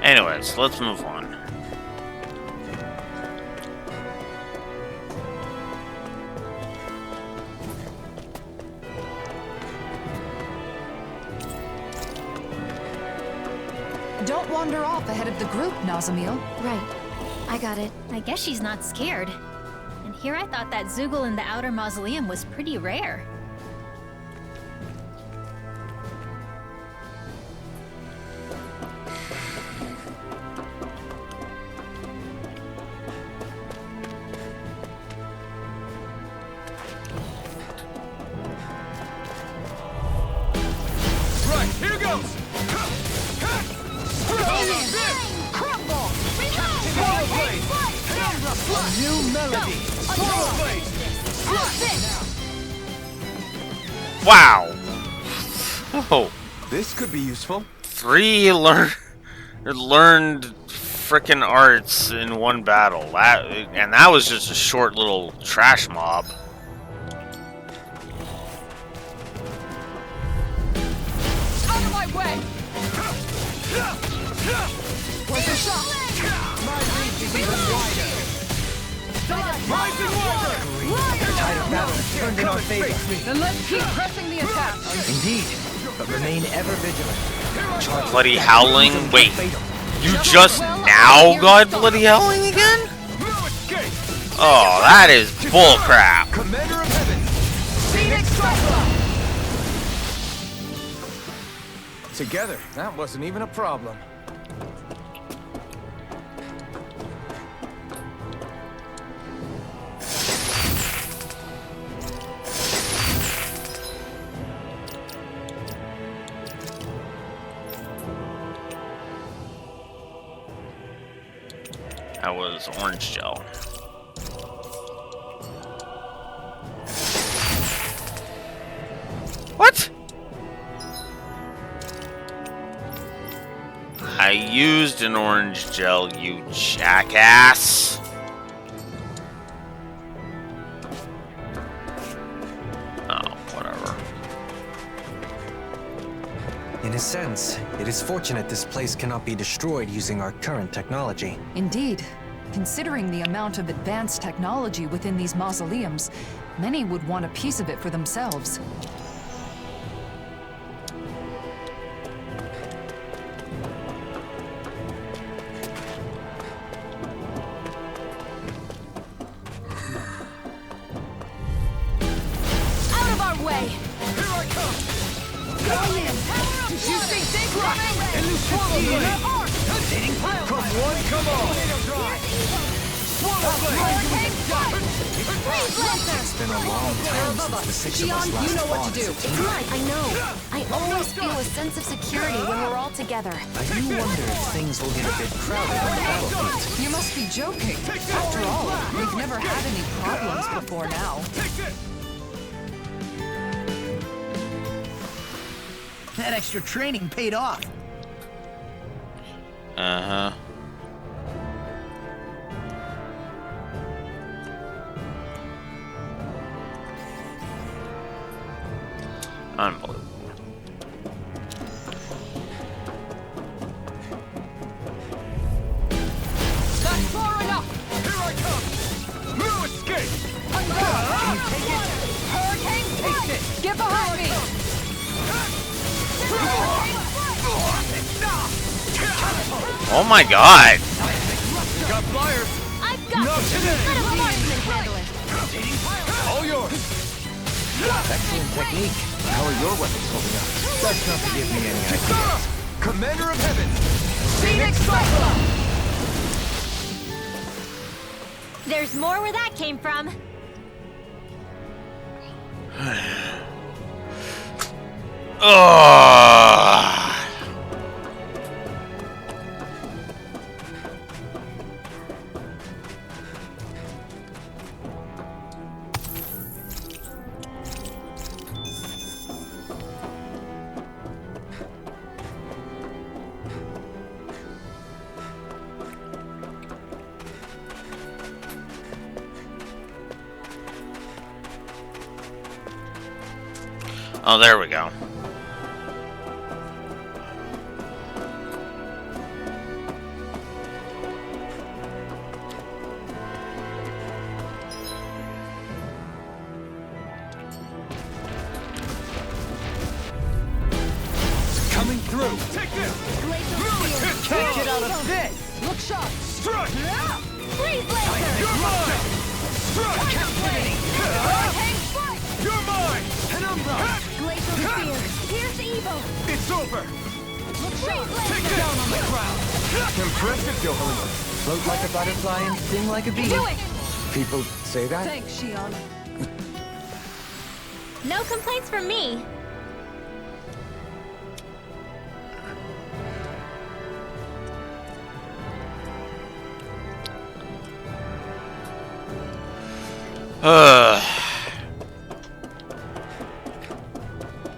Anyways, let's move on. Don't wander off ahead of the group, Nazamil. Right. I got it. I guess she's not scared. And here I thought that Zeugl in the outer mausoleum was pretty rare. Right, here goes! Crumble! Swallow blade! A new melody! Swallow blade! Wow! Oh, This could be useful. 3 learned frickin' arts in one battle. That was just a short little trash mob. Out of my way! Where's the shot? My reach is even wider! Rising Wider! The tide of battle has turned in our favor. Then let's keep pressing the attack. Indeed, but remain ever vigilant. Bloody howling? Wait, you just now got bloody howling again? Oh, that is bullcrap. Commander of Heaven! Phoenix Cyclone! Together, that wasn't even a problem. That was orange gel. What? I used an orange gel, you jackass. Oh, whatever. In a sense, it is fortunate this place cannot be destroyed using our current technology. Indeed. Considering the amount of advanced technology within these mausoleums, many would want a piece of it for themselves. Out of our way! Here I come! Did you see Think Running? Swallow blade! Come one, come all! Swallow blade! It's been a long time since the 6 of us last you know what fought to do. as a team. Right, I know. I always feel a sense of security when we're all together. I do wonder if things will get a bit crowded on the battlefield. You must be joking. After all, we've never had any problems before now. That extra training paid off. Uh-huh. Unbelievable. That's far enough! Here I come! No escape! Can you take it? Hurricane Take it! Get behind me! Oh my god! Let a marksman handle it. All yours. Excellent technique. How are your weapons holding up? That's not to give me any ideas. Commander of Heaven. Phoenix Cyclops! There's more where that came from. Oh, there we go. Coming through. Take this. Can't get out of this. Look sharp. Strike. Freeze laser. You're mine. Strike. Hurricane strike. You're mine. Penumbra. Glacial spear. Pierce evil. It's over. Freeze laser. Take this. Down on the ground. Impressive, Johan. Float like a butterfly and sting like a bee. Do it. People say that? Thanks, Shion. No complaints from me.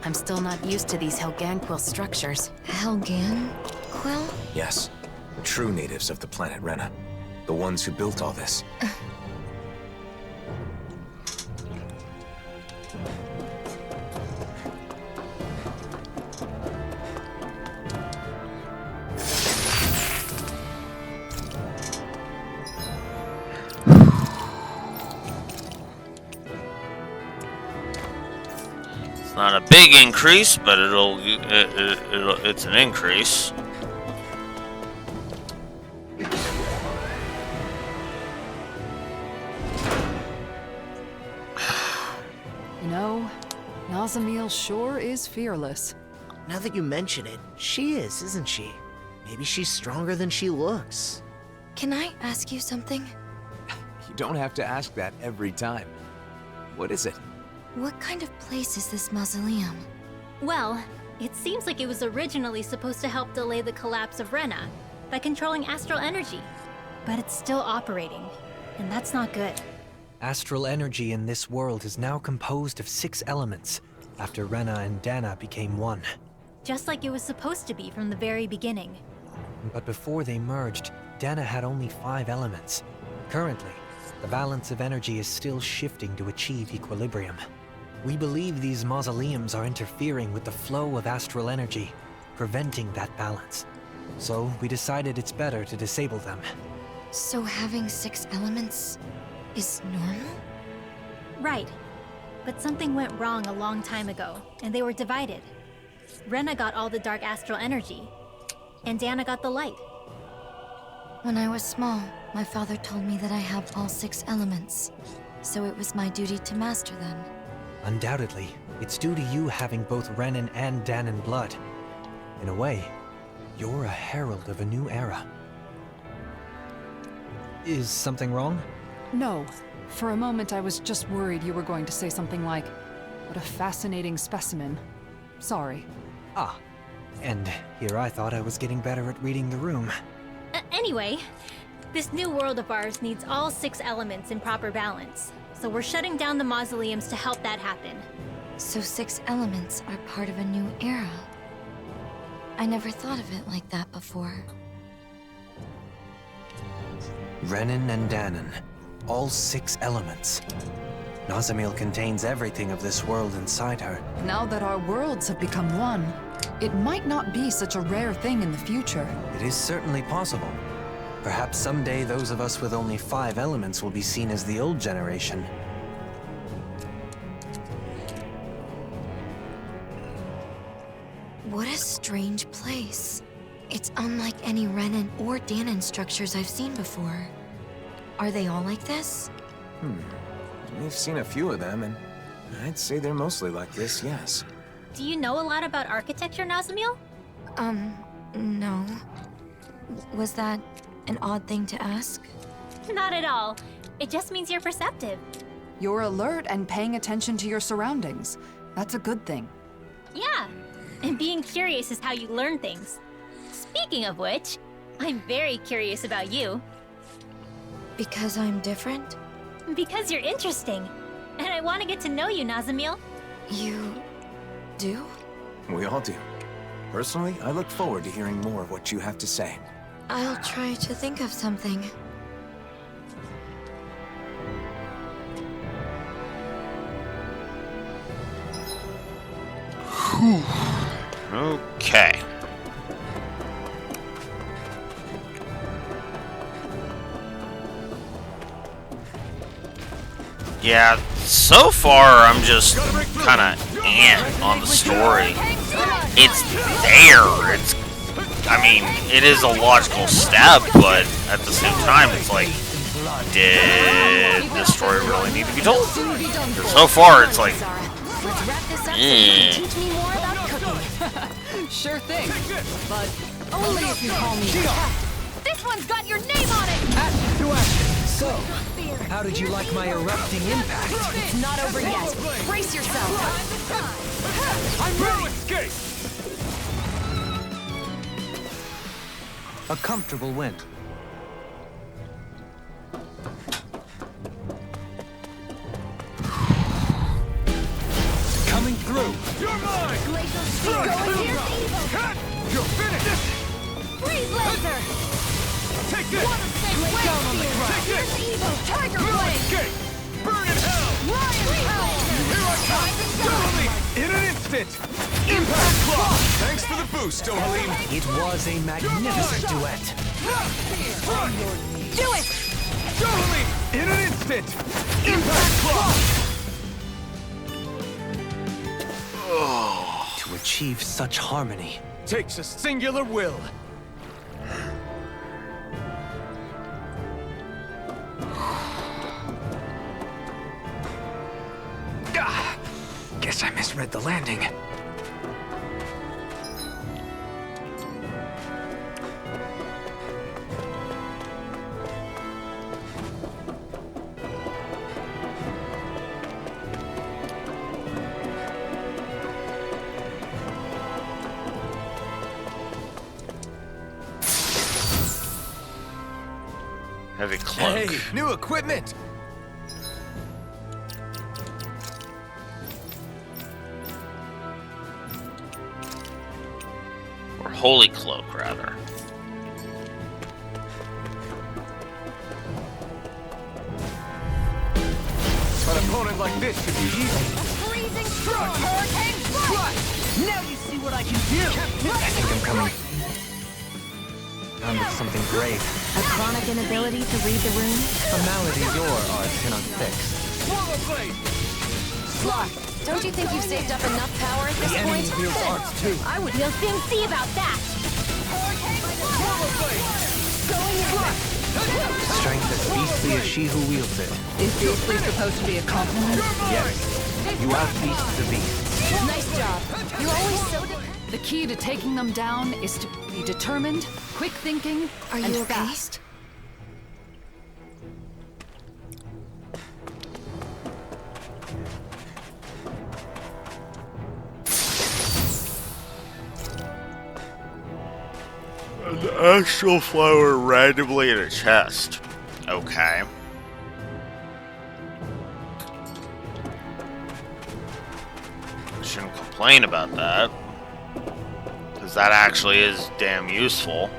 I'm still not used to these Helganquil structures. Helganquil? Yes. True natives of the planet Rena. The ones who built all this. Not a big increase, but it's an increase. You know, Nazamil sure is fearless. Now that you mention it, she is, isn't she? Maybe she's stronger than she looks. Can I ask you something? You don't have to ask that every time. What is it? What kind of place is this mausoleum? Well, it seems like it was originally supposed to help delay the collapse of Rena by controlling astral energy. But it's still operating, and that's not good. Astral energy in this world is now composed of 6 elements, after Rena and Dana became one. Just like it was supposed to be from the very beginning. But before they merged, Dana had only 5 elements. Currently, the balance of energy is still shifting to achieve equilibrium. We believe these mausoleums are interfering with the flow of astral energy, preventing that balance. So we decided it's better to disable them. So having 6 elements is normal? Right. But something went wrong a long time ago, and they were divided. Rena got all the dark astral energy, and Dana got the light. When I was small, my father told me that I have all 6 elements, so it was my duty to master them. Undoubtedly, it's due to you having both Renan and Danan blood. In a way, you're a herald of a new era. Is something wrong? No. For a moment, I was just worried you were going to say something like, "What a fascinating specimen." Sorry. Ah. And here I thought I was getting better at reading the room. Anyway, this new world of ours needs all 6 elements in proper balance. So we're shutting down the mausoleums to help that happen. So 6 elements are part of a new era. I never thought of it like that before. Renan and Danan. All 6 elements. Nazamil contains everything of this world inside her. Now that our worlds have become one, it might not be such a rare thing in the future. It is certainly possible. Perhaps someday those of us with only 5 elements will be seen as the old generation. What a strange place. It's unlike any Renan or Danan structures I've seen before. Are they all like this? We've seen a few of them, and I'd say they're mostly like this, yes. Do you know a lot about architecture, Nazamil? No. Was that an odd thing to ask? Not at all. It just means you're perceptive. You're alert and paying attention to your surroundings. That's a good thing. Yeah, and being curious is how you learn things. Speaking of which, I'm very curious about you. Because I'm different? Because you're interesting. And I want to get to know you, Nazamil. You do? We all do. Personally, I look forward to hearing more of what you have to say. I'll try to think of something. Okay. Yeah, so far I'm just kind of on the story. It's there. I mean, it is a logical step, but at the same time, it's like, did this story really need to be told? So far, it's like, Sure thing, but only if you call me. This one's got your name on it! Action to action. So, how did you like my erupting impact? It's not over yet. Brace yourself. I'm ready to escape! A comfortable win. Coming through. You're mine! Glacial Strike! Going here, Evo! You're finished! Freeze Laser! Take this! Water Snake Lay Wave down on the Spear! ground. Here's Evo! Tiger No Blade! escape! Burn in hell! Lion Power! Here I come! Dohalim! In an instant! Impact Claw! Thanks for the boost, Dohalim! It was a magnificent duet. Do it! Dohalim! In an instant! Impact Claw! To achieve such harmony. Takes a singular will. Guess I misread the landing. heavy cloak. Hey, new equipment! Or holy cloak, rather. An opponent like this should be easy. Freezing strong! Hurricane Strike! Now you see what I can do! I think I'm coming. Found with something grave. A chronic inability to read the room? A malady your art cannot fix. Swallow Blade! Sloth, don't you think you've saved up enough power at this The enemy point? wields arts too. I would feel soon see about that! Swallow Blade! Going in! Strength as beastly as she who wields it. Is beastly supposed to be a compliment? Yes. You outbeast the beast. Nice job. You're always so The key to taking them down is to be determined, quick thinking, Are and you okay? fast. An astral flower randomly in a chest. Okay. Shouldn't complain about that. Because that actually is damn useful.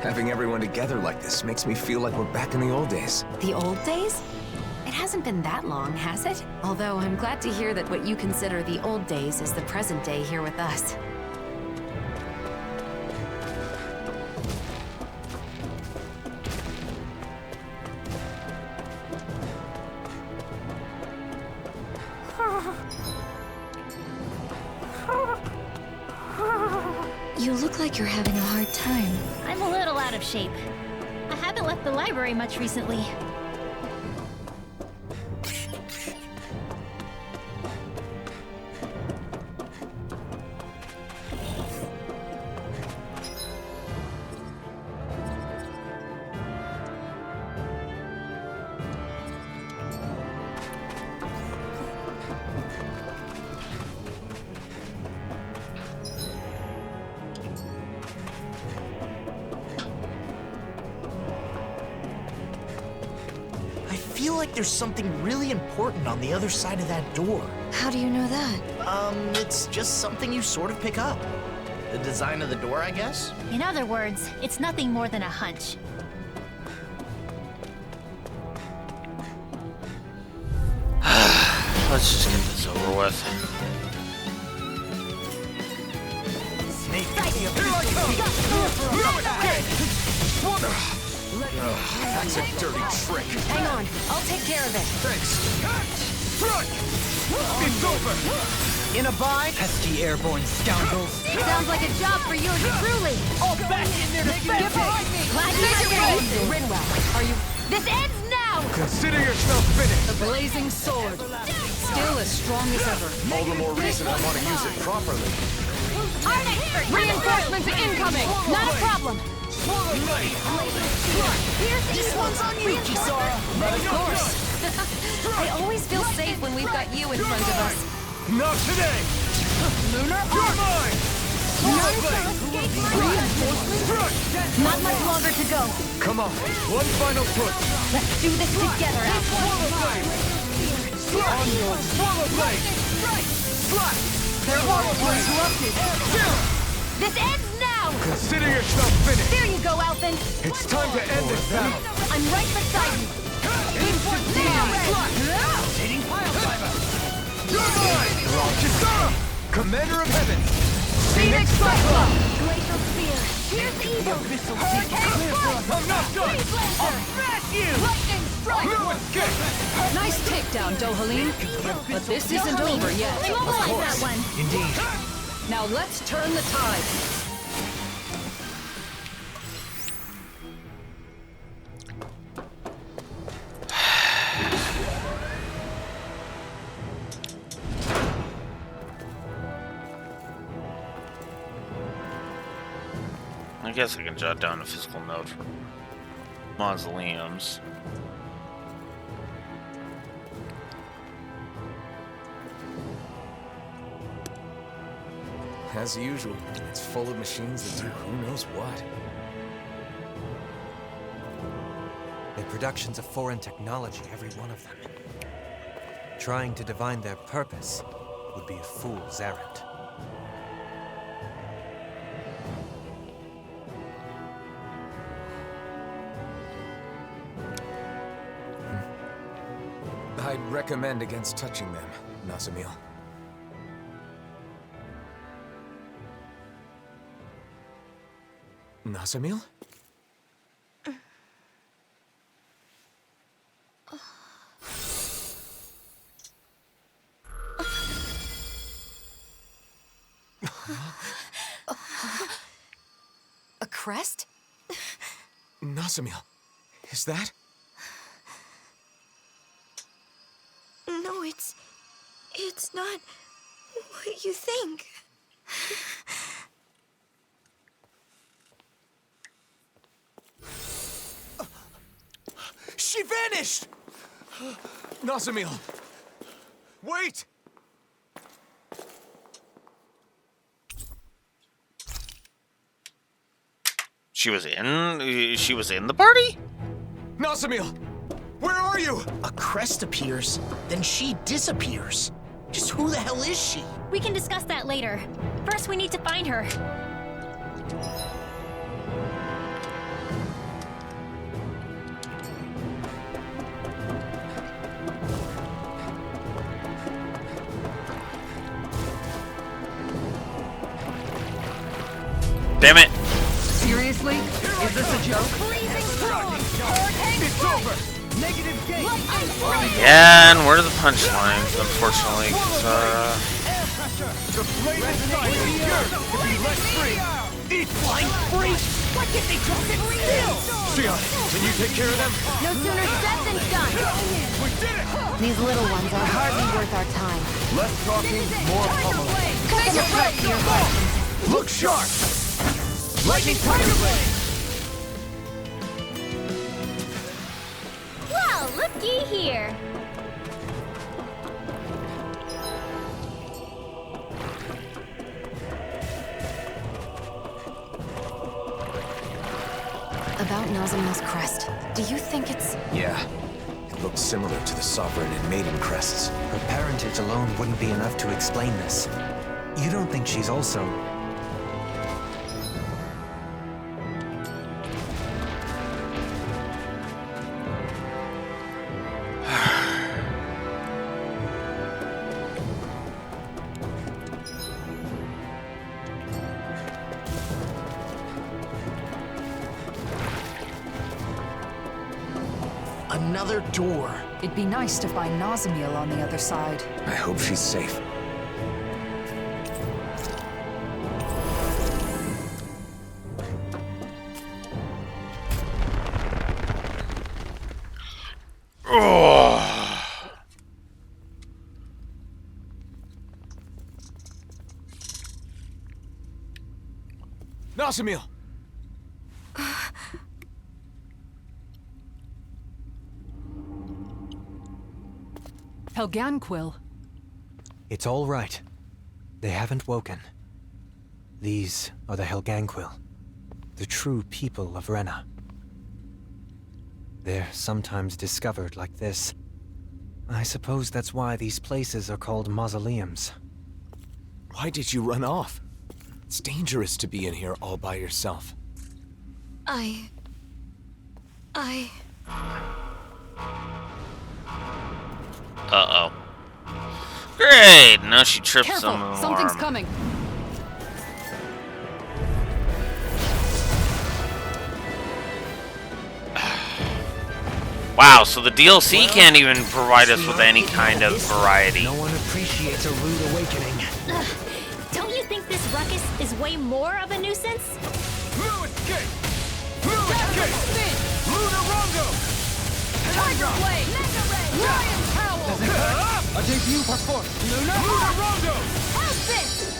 Having everyone together like this makes me feel like we're back in the old days. The old days? It hasn't been that long, has it? Although I'm glad to hear that what you consider the old days is the present day here with us. You look like you're having a hard time. I'm a little out of shape. I haven't left the library much recently. I feel like there's something really important on the other side of that door. How do you know that? It's just something you sort of pick up. The design of the door, I guess? In other words, it's nothing more than a hunch. Let's just get this over with. Snake, here I come! That's a dirty trick. Hang on, I'll take care of it. Thanks. Front! It's over! In a bind? Pesky airborne scoundrels. Sounds like a job for yours truly. All back in there to get behind me! Glad you get used to Rinwell. Are you... This ends now! Consider yourself finished! The blazing sword. Still as strong as ever. All the more reason I want to use it properly. Our next reinforcements incoming! Not a problem! This one's on you, Kisara! Of course! I always feel safe when we've got you in front of us. Not today! Lunar You're mine! Not much longer to go. Come on, one final push! Let's do this together, Swallow blade! On your swallow blade! Slap! Their order was interrupted. This ends now! Consider yourself finished! There you go, Alphen! It's time to end this battle! I'm right beside you! Rotating pile driver! You're mine! Kisara! Commander of Heaven! Phoenix Cyclone! Glacial Spear! Here's Evil! Hurricane Strike! I'm not done! I'll smash you! Lightning Strike! No escape! Nice takedown, Dohalim. But this isn't over yet. Immobilize that one. Indeed. Now let's turn the tide. I guess I can jot down a physical note for mausoleums. As usual, it's full of machines that do who knows what. Their productions of foreign technology, every one of them. Trying to divine their purpose would be a fool's errand. I'd recommend against touching them, Nazamil. Nazamil? A crest? Nazamil, is that? No, it's not what you think. She vanished! Nazamil! Wait! She was in the party? Nazamil! Where are you? A crest appears, then she disappears. Just who the hell is she? We can discuss that later. First, we need to find her. Damn it! Seriously? Is this a joke? It's over! Negative gate! Yeah, and where are the punchlines, unfortunately, 'cause, Air pressure! The blade is yours if you let free! flying freak! Why can't they just sit still? Sion, can you take care of them? No sooner said than done. We did it! These little ones are hardly worth our time. Less talking, more pummeling. Cut your throat to your heart. Look sharp! Lightning Tiger Blade! Well, looky here. About Nazamil's crest, do you think it's... Yeah. It looks similar to the Sovereign and Maiden crests. Her parentage alone wouldn't be enough to explain this. You don't think she's also... Another door. It'd be nice to find Nazamil on the other side. I hope she's safe. Nazamil! Helganquil. It's all right. They haven't woken. These are the Helganquil, the true people of Rena. They're sometimes discovered like this. I suppose that's why these places are called mausoleums. Why did you run off? It's dangerous to be in here all by yourself. Uh-oh. Great! Now she trips Careful! on the Something's arm. coming! Wow, so the DLC can't even provide us with any kind of variety. No one appreciates a rude awakening. Don't you think this ruckus is way more of a nuisance? Blue Escape! Blue Escape! Lunarongo! Tiger Blade! Mega Ray! Lion Howl! A debut performance! Lunarongo! Hellfist!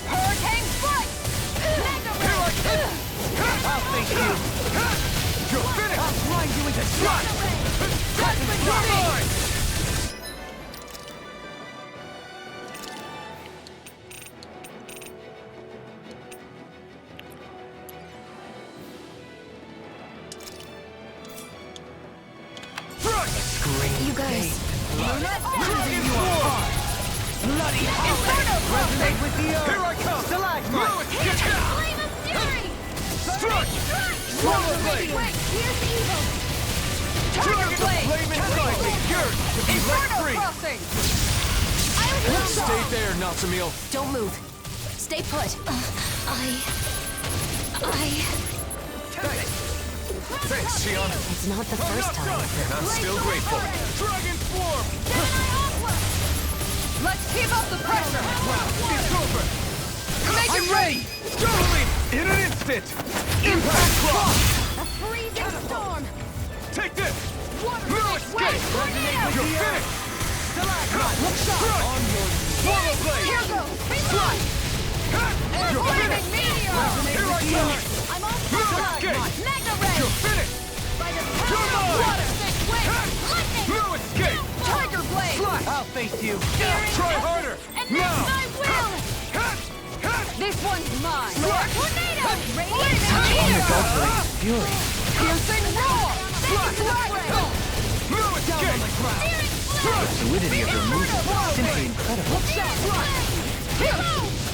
Hurricane Strike! Mega Ray! I'll thank you! You're finished! I'll grind you into shot! You guys. Bloody Inferno resonate with the earth! Here I come! Stalagmite! Flame of Fury! Strike! Swallow Blade! Here's evil! Tiger Blade! Flame inside me! Yours to be let free! Crossing! Stay there, Nazamil! Don't move. Stay put. Thanks, Sion. It's not the first time. And I'm still grateful. Dragon Form! Let's keep up the pressure! It's over! Make it ready! Doubling! In an instant! Impact Clock! A freezing storm! Take this! Water Blue Wave! Escape! You're finished! Look sharp! On your Swallow Blade! Here goes! Reload! You're Flaming finished! Meteor! Here I come! I'm on Blue fire! Escape! Mega Ray! You're finished! By the You're power of mine! water! Lightning! Blue Escape! Tiger Blade! I'll face you! Fearing Try essence, harder! And Now! that's my will! This one's mine! Tornado! Flaming Unadulterated Meteor! fury. Piercing roar! Blue Escape! The fluidity of her movement is simply incredible.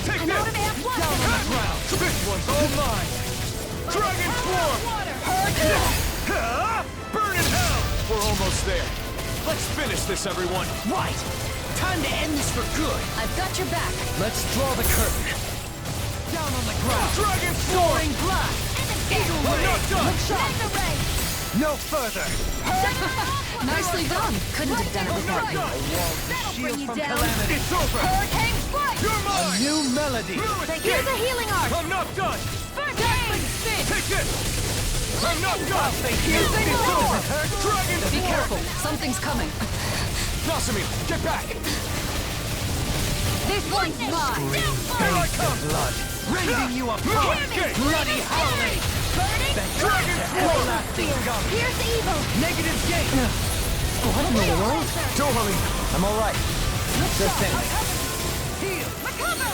Take I'm this! out of half Down on the ground! This one's all mine! Dragon Form! Burn in hell! We're almost there. Let's finish this, everyone. Right! Time to end this for good! I've got your back! Let's draw the curtain. Down on the ground! Dragon Form! Soaring blood! Eagle I'm not done! Mega Ray! No further. Nicely done! Couldn't have done it without you. That'll bring you down! It's over! Hurricane Strike! You're mine! New melody. Blue Here's Escape! a healing art! I'm not done! First Take this! I'm not done! Dragon Be form! careful, something's coming. Nasamil, get back! This one's mine. Here I come! Blood, rending you apart. Bloody howling. Dragon form! Everlasting gum. Here's evil! Negative gate. What in the world? Dohalim, I'm all right. Just in. Recover!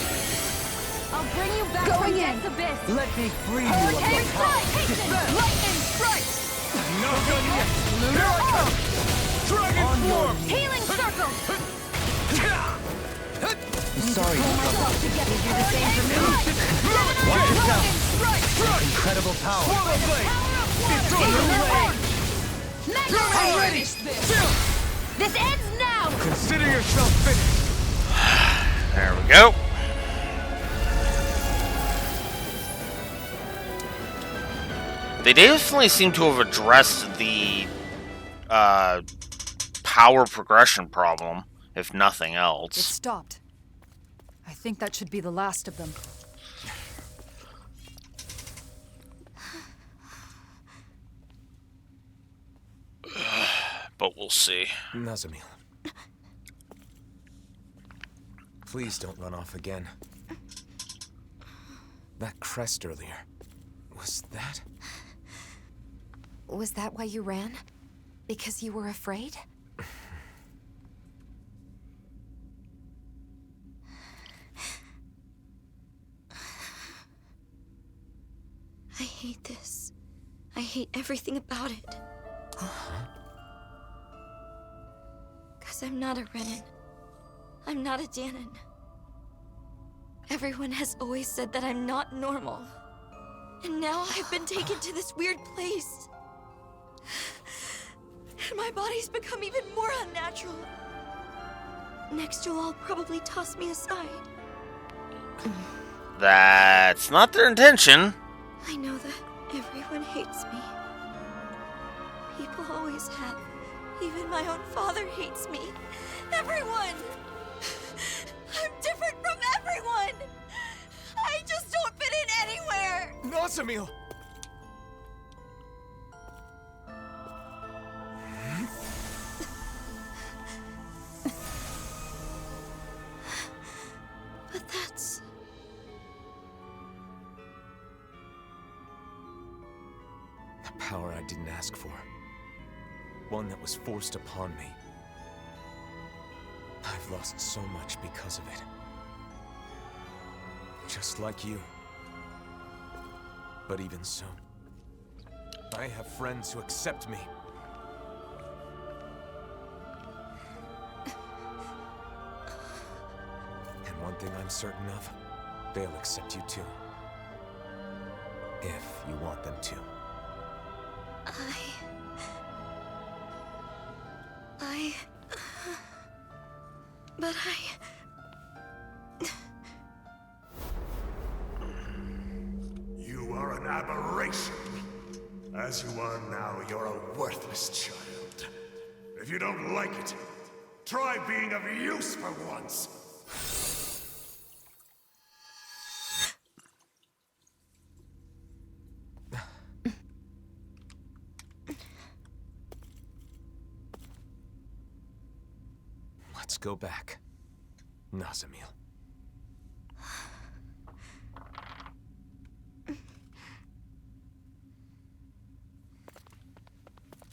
I'll bring you back Going from in. Death's abyss! Let me free you of Hurricane your power. strike! Lightning strike! No gun yet! Here I come! Dragon form! Healing circle! Sorry. Myself to get you do the same for me! Watch yourself. Strike! Incredible power. Swallow blade! It's on the way! I'm ready! This ends now! Consider yourself finished! There we go. They definitely seem to have addressed the power progression problem, if nothing It else. stopped. I think that should be the last of them. But we'll see. Nazamil. Please don't run off again. That crest earlier. Was that? Was that why you ran? Because you were afraid? I hate this. I hate everything about it. Because I'm not a Renan. I'm not a Danon. Everyone has always said that I'm not normal. And now I've been taken to this weird place. And my body's become even more unnatural. Next you'll all probably toss me aside. That's not their intention. I know that everyone hates me. People always have. Even my own father hates me. Everyone! I'm different from everyone! I just don't fit in anywhere! Nasamil! But that's... The power I didn't ask for. One that was forced upon me. I've lost so much because of it. Just like you. But even so, I have friends who accept me. And one thing I'm certain of, they'll accept you too. If you want them to. But You are an aberration. As you are now, you're a worthless child. If you don't like it, try being of use for once. Let's go back. Nazamil.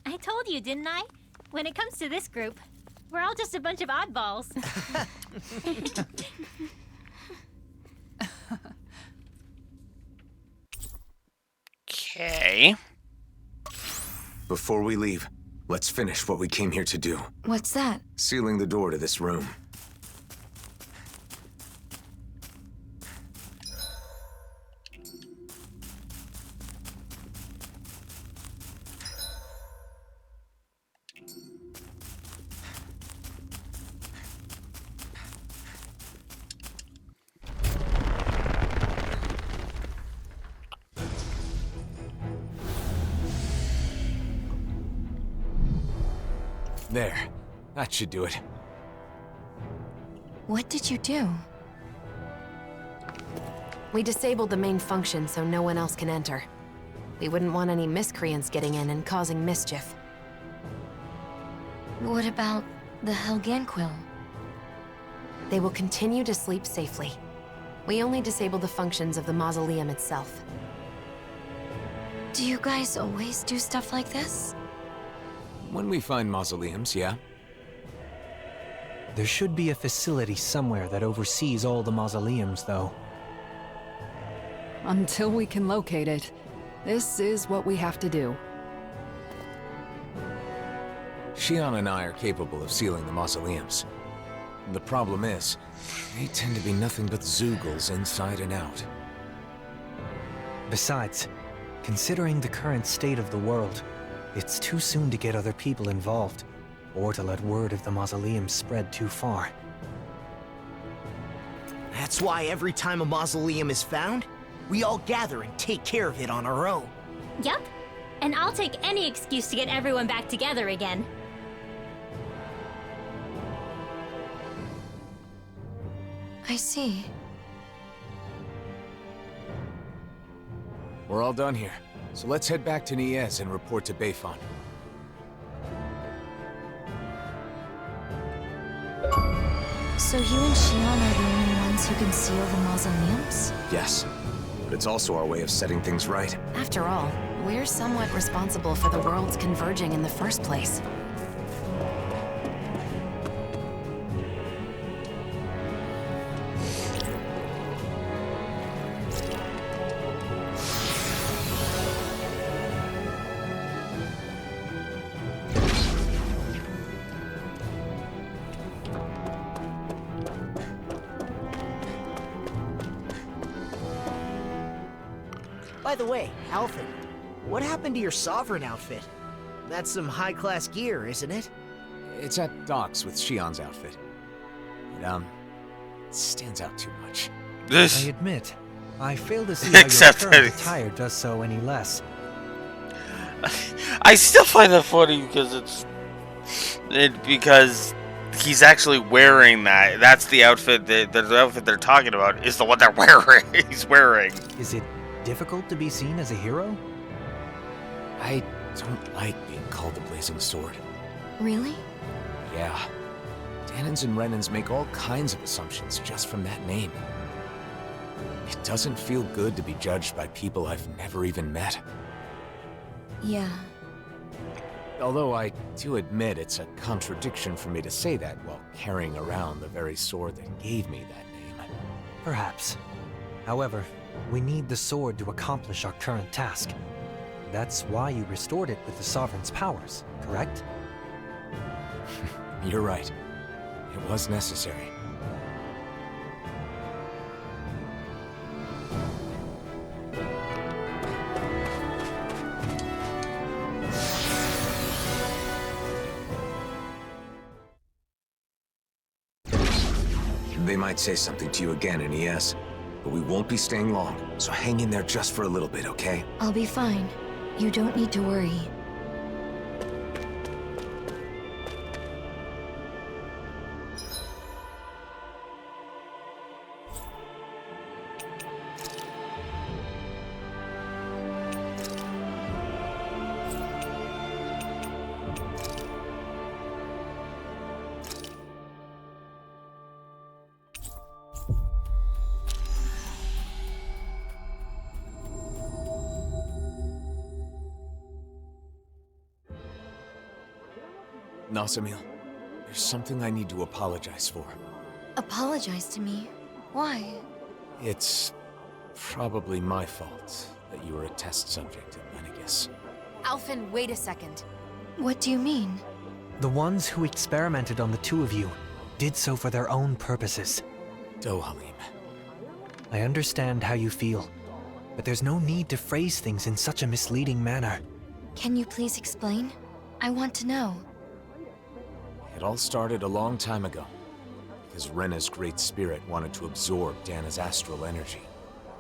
I told you, didn't I? When it comes to this group, we're all just a bunch of oddballs. Okay. Before we leave, let's finish what we came here to do. what's that? Sealing the door to this room. There. That should do it. What did you do? We disabled the main function so no one else can enter. We wouldn't want any miscreants getting in and causing mischief. What about the Helganquil? They will continue to sleep safely. We only disable the functions of the mausoleum itself. Do you guys always do stuff like this? When we find mausoleums, yeah. There should be a facility somewhere that oversees all the mausoleums, though. Until we can locate it, this is what we have to do. Xion and I are capable of sealing the mausoleums. The problem is, they tend to be nothing but Zeugles inside and out. Besides, considering the current state of the world, it's too soon to get other people involved, or to let word of the mausoleum spread too far. That's why every time a mausoleum is found, we all gather and take care of it on our own. Yup. And I'll take any excuse to get everyone back together again. I see. We're all done here, so let's head back to Niez and report to Beifan. So you and Xion are the only ones who can seal the mausoleums? Yes, but it's also our way of setting things right. After all, we're somewhat responsible for the worlds converging in the first place. By the way, Alphen, what happened to your Sovereign outfit? That's some high-class gear, isn't it? It's at docks with Xion's outfit. But, it stands out too much. I admit, I fail to see how Except your that current it's- attire does so any less. I still find that funny because because he's actually wearing that. That's the outfit the outfit they're talking about is the one they're wearing. He's wearing. Is it difficult to be seen as a hero? I don't like being called the Blazing Sword. Really? Yeah. Dahnans and Renans make all kinds of assumptions just from that name. It doesn't feel good to be judged by people I've never even met. Yeah. Although I do admit it's a contradiction for me to say that while carrying around the very sword that gave me that name. Perhaps. However, we need the sword to accomplish our current task. That's why you restored it with the Sovereign's powers, correct? You're right. It was necessary. They might say something to you again in ES, but we won't be staying long, so hang in there just for a little bit, okay? I'll be fine. You don't need to worry. Nasamil, there's something I need to apologize for. Apologize to me? Why? It's probably my fault that you were a test subject at Lenegis. Alphen, wait a second. What do you mean? The ones who experimented on the two of you did so for their own purposes. Dohalim. I understand how you feel, but there's no need to phrase things in such a misleading manner. Can you please explain? I want to know. It all started a long time ago, because Rena's Great Spirit wanted to absorb Dana's astral energy.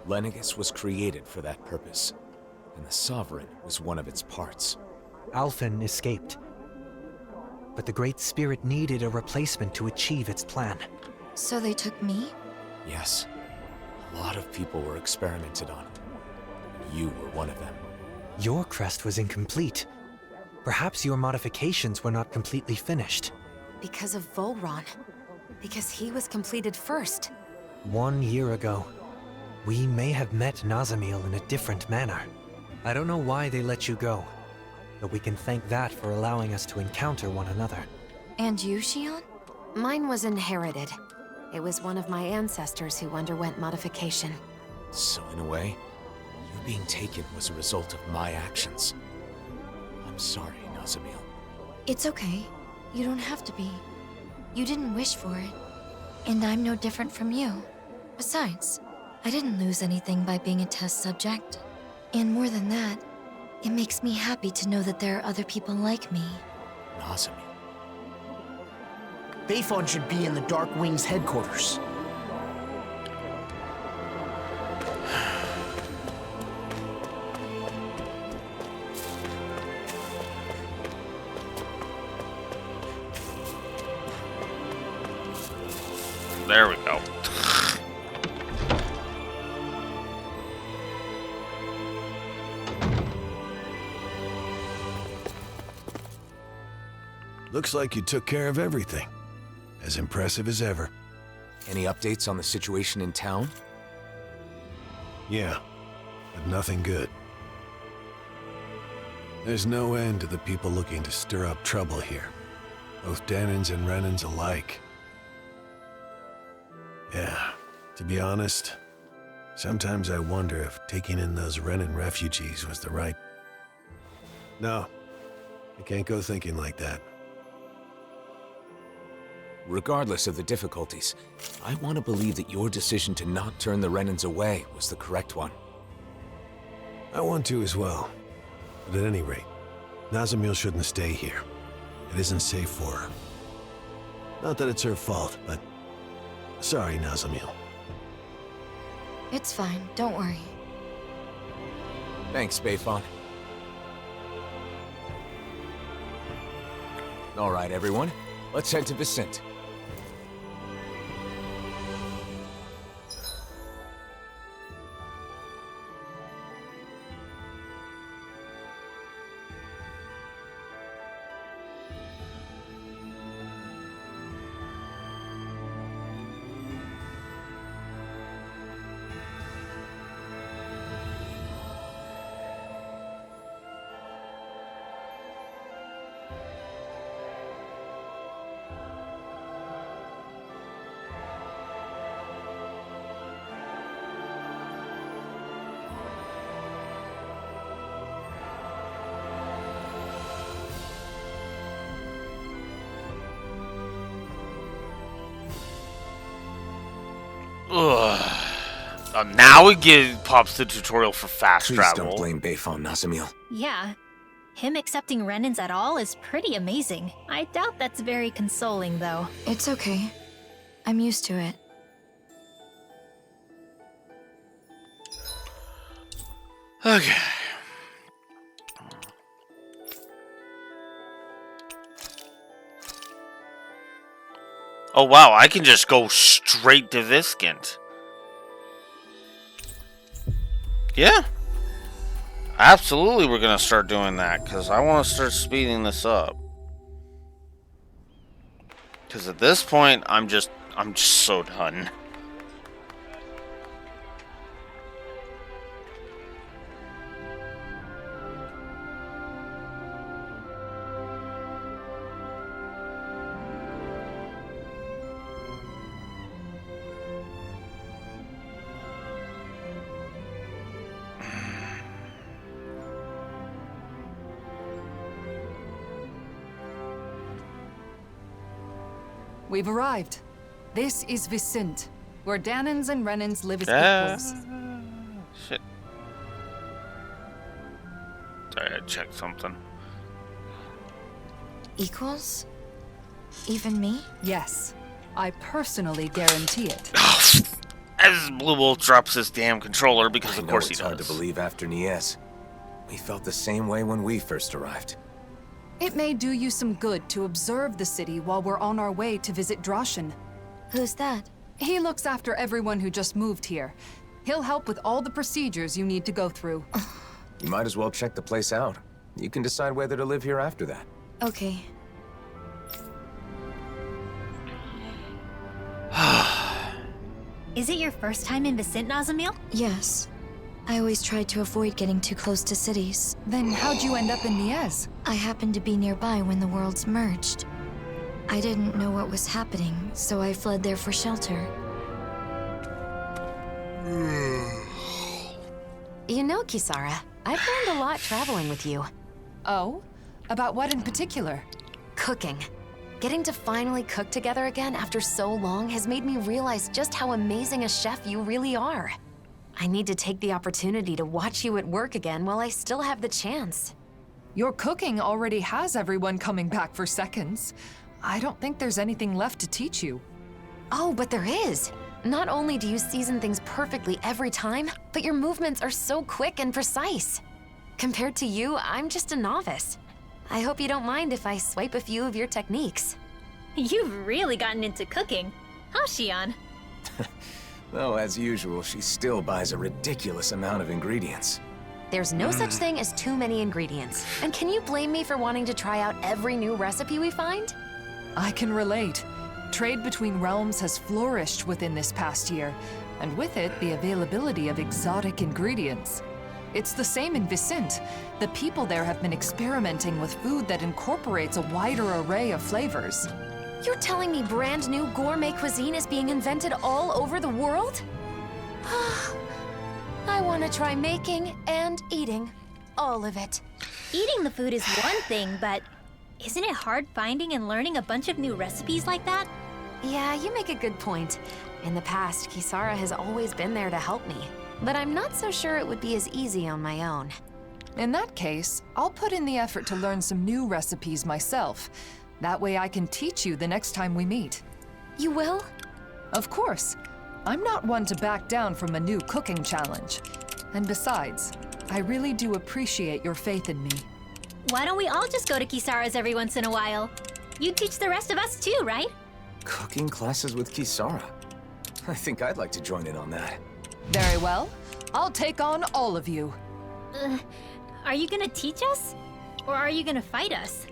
Lenegis was created for that purpose, and the Sovereign was one of its parts. Alphen escaped, but the Great Spirit needed a replacement to achieve its plan. So they took me? Yes. A lot of people were experimented on. You were one of them. Your crest was incomplete. Perhaps your modifications were not completely finished. Because of Volron. Because he was completed first. 1 year ago, we may have met Nazamil in a different manner. I don't know why they let you go, but we can thank that for allowing us to encounter one another. And you, Xion? Mine was inherited. It was one of my ancestors who underwent modification. So in a way, you being taken was a result of my actions. I'm sorry, Nazamil. It's okay. You don't have to be. You didn't wish for it. And I'm no different from you. Besides, I didn't lose anything by being a test subject. And more than that, it makes me happy to know that there are other people like me. Nazamil. Bayfon should be in the Dark Wings headquarters. There we go. Looks like you took care of everything. As impressive as ever. Any updates on the situation in town? Yeah, but nothing good. There's no end to the people looking to stir up trouble here. Both Dahnans and Renans alike. Yeah, to be honest, sometimes I wonder if taking in those Renan refugees was the right... No, I can't go thinking like that. Regardless of the difficulties, I want to believe that your decision to not turn the Renans away was the correct one. I want to as well. But at any rate, Nazamil shouldn't stay here. It isn't safe for her. Not that it's her fault, but... Sorry, Nazamil. It's fine, don't worry. Thanks, Bayfon. All right, everyone. Let's head to Vicent. Now it pops the tutorial for fast Please travel. don't blame Bayfon, Nazamil. Yeah. Him accepting Renans at all is pretty amazing. I doubt that's very consoling, though. It's okay. I'm used to it. Okay. Oh wow, I can just go straight to Viscant. Yeah. Absolutely we're gonna start doing that, because I want to start speeding this up. Because at this point, I'm just so done. We've arrived. This is Vicent, where Dahnans and Renans live as equals. Shit. Sorry, I checked something. Equals? Even me? Yes. I personally guarantee it. As Blue Wolf drops his damn controller, because of course he does. It's hard to believe after Nies. We felt the same way when we first arrived. It may do you some good to observe the city while we're on our way to visit Droshin. Who's that? He looks after everyone who just moved here. He'll help with all the procedures you need to go through. You might as well check the place out. You can decide whether to live here after that. Okay. Is it your first time in Vicent, Nazamil? Yes. I always tried to avoid getting too close to cities. Then how'd you end up in Niez? I happened to be nearby when the worlds merged. I didn't know what was happening, so I fled there for shelter. You know, Kisara, I've learned a lot traveling with you. Oh? About what in particular? Cooking. Getting to finally cook together again after so long has made me realize just how amazing a chef you really are. I need to take the opportunity to watch you at work again while I still have the chance. Your cooking already has everyone coming back for seconds. I don't think there's anything left to teach you. Oh, but there is. Not only do you season things perfectly every time, but your movements are so quick and precise. Compared to you, I'm just a novice. I hope you don't mind if I swipe a few of your techniques. You've really gotten into cooking, huh, Xion? Though, as usual, she still buys a ridiculous amount of ingredients. There's no such thing as too many ingredients. And can you blame me for wanting to try out every new recipe we find? I can relate. Trade between realms has flourished within this past year, and with it, the availability of exotic ingredients. It's the same in Vicent. The people there have been experimenting with food that incorporates a wider array of flavors. You're telling me brand new gourmet cuisine is being invented all over the world? I want to try making and eating all of it. Eating the food is one thing, but isn't it hard finding and learning a bunch of new recipes like that? Yeah, you make a good point. In the past, Kisara has always been there to help me, but I'm not so sure it would be as easy on my own. In that case, I'll put in the effort to learn some new recipes myself. That way I can teach you the next time we meet. You will? Of course. I'm not one to back down from a new cooking challenge. And besides, I really do appreciate your faith in me. Why don't we all just go to Kisara's every once in a while? You teach the rest of us too, right? Cooking classes with Kisara? I think I'd like to join in on that. Very well. I'll take on all of you. Are you gonna teach us? Or are you gonna fight us?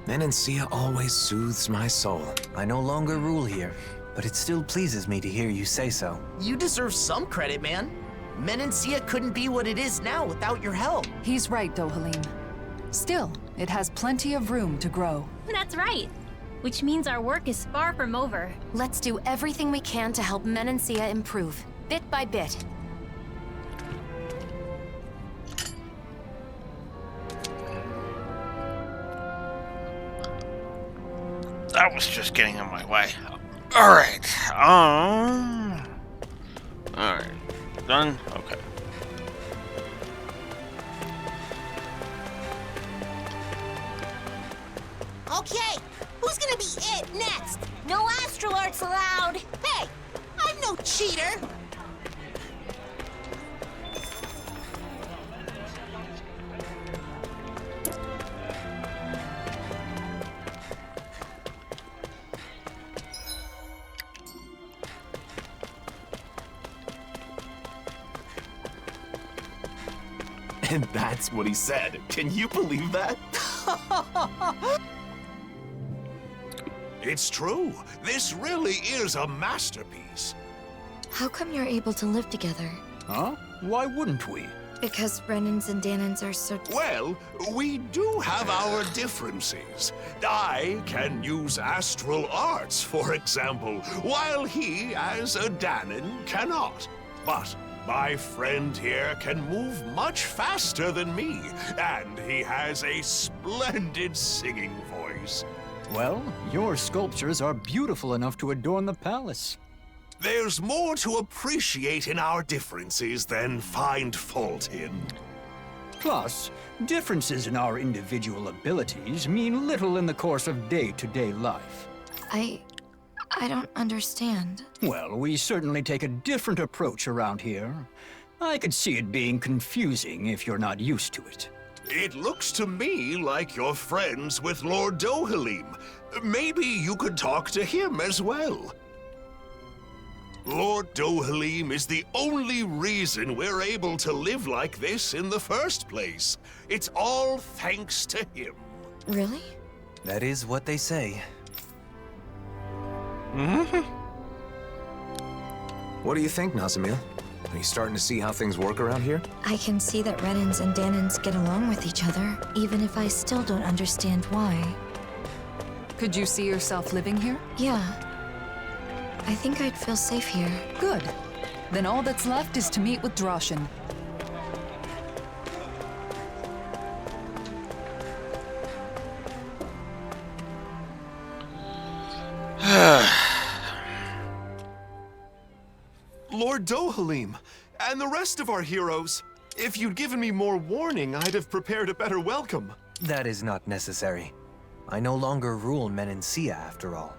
Menancia always soothes my soul. I no longer rule here, but it still pleases me to hear you say so. You deserve some credit, man. Menancia couldn't be what it is now without your help. He's right, though, Halim. Still, it has plenty of room to grow. That's right. Which means our work is far from over. Let's do everything we can to help Menancia improve, bit by bit. That was just getting in my way. Alright. Alright. Done? Okay. Okay, who's gonna be it next? No astral arts allowed. Hey, I'm no cheater. And that's what he said. Can you believe that? It's true. This really is a masterpiece. How come you're able to live together? Huh? Why wouldn't we? Because Renans and Danans are so... Well, we do have our differences. I can use astral arts, for example, while he, as a Danan, cannot. But my friend here can move much faster than me, and he has a splendid singing voice. Well, your sculptures are beautiful enough to adorn the palace. There's more to appreciate in our differences than find fault in. Plus, differences in our individual abilities mean little in the course of day-to-day life. I don't understand. Well, we certainly take a different approach around here. I could see it being confusing if you're not used to it. It looks to me like you're friends with Lord Dohalim. Maybe you could talk to him as well. Lord Dohalim is the only reason we're able to live like this in the first place. It's all thanks to him. Really? That is what they say. What do you think, Nazamil? Are you starting to see how things work around here? I can see that Renans and Danans get along with each other, even if I still don't understand why. Could you see yourself living here? Yeah. I think I'd feel safe here. Good. Then all that's left is to meet with Droshin. Lord Dohalim, and the rest of our heroes. If you'd given me more warning, I'd have prepared a better welcome. That is not necessary. I no longer rule Menancia, after all.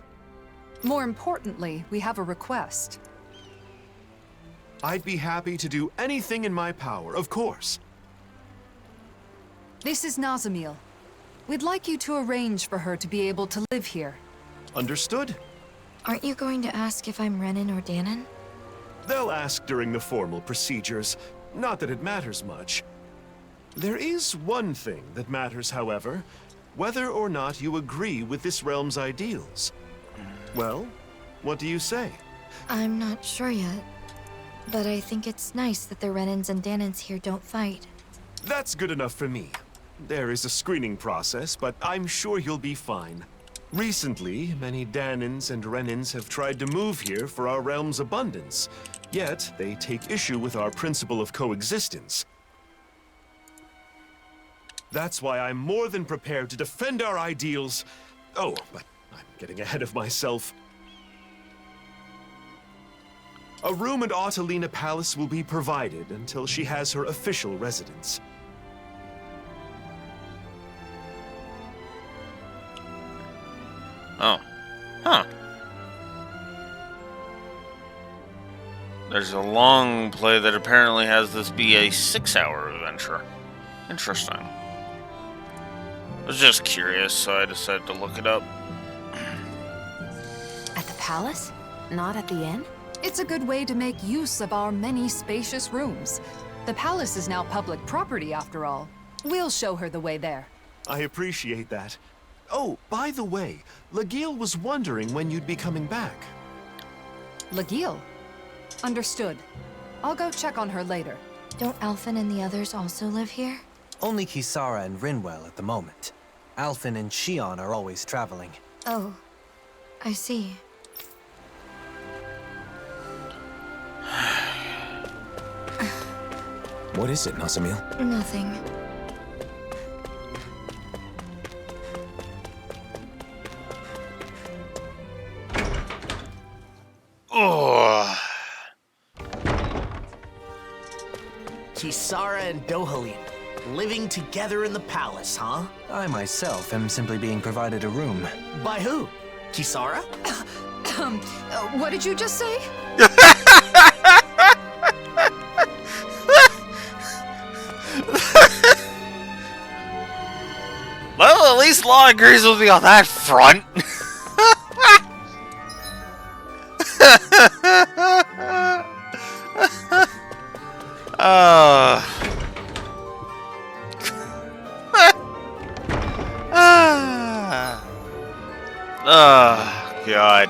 More importantly, we have a request. I'd be happy to do anything in my power, of course. This is Nazamil. We'd like you to arrange for her to be able to live here. Understood? Aren't you going to ask if I'm Renan or Danan? They'll ask during the formal procedures. Not that it matters much. There is one thing that matters, however. Whether or not you agree with this realm's ideals. Well, what do you say? I'm not sure yet. But I think it's nice that the Renans and Danans here don't fight. That's good enough for me. There is a screening process, but I'm sure you'll be fine. Recently, many Danans and Renans have tried to move here for our realm's abundance, yet they take issue with our principle of coexistence. That's why I'm more than prepared to defend our ideals. Oh, but I'm getting ahead of myself. A room at Autalina Palace will be provided until she has her official residence. Oh. Huh. There's a long play that apparently has this be a 6-hour adventure. Interesting. I was just curious, so I decided to look it up. At the palace? Not at the inn? It's a good way to make use of our many spacious rooms. The palace is now public property, after all. We'll show her the way there. I appreciate that. Oh, by the way, Lagiel was wondering when you'd be coming back. Lagiel? Understood. I'll go check on her later. Don't Alphen and the others also live here? Only Kisara and Rinwell at the moment. Alphen and Shion are always traveling. Oh, I see. What is it, Nazamil? Nothing. Oh. Kisara and Dohalim, living together in the palace, huh? I myself am simply being provided a room. By who? Kisara? What did you just say? Well, at least Law agrees with me on that front. Oh, God.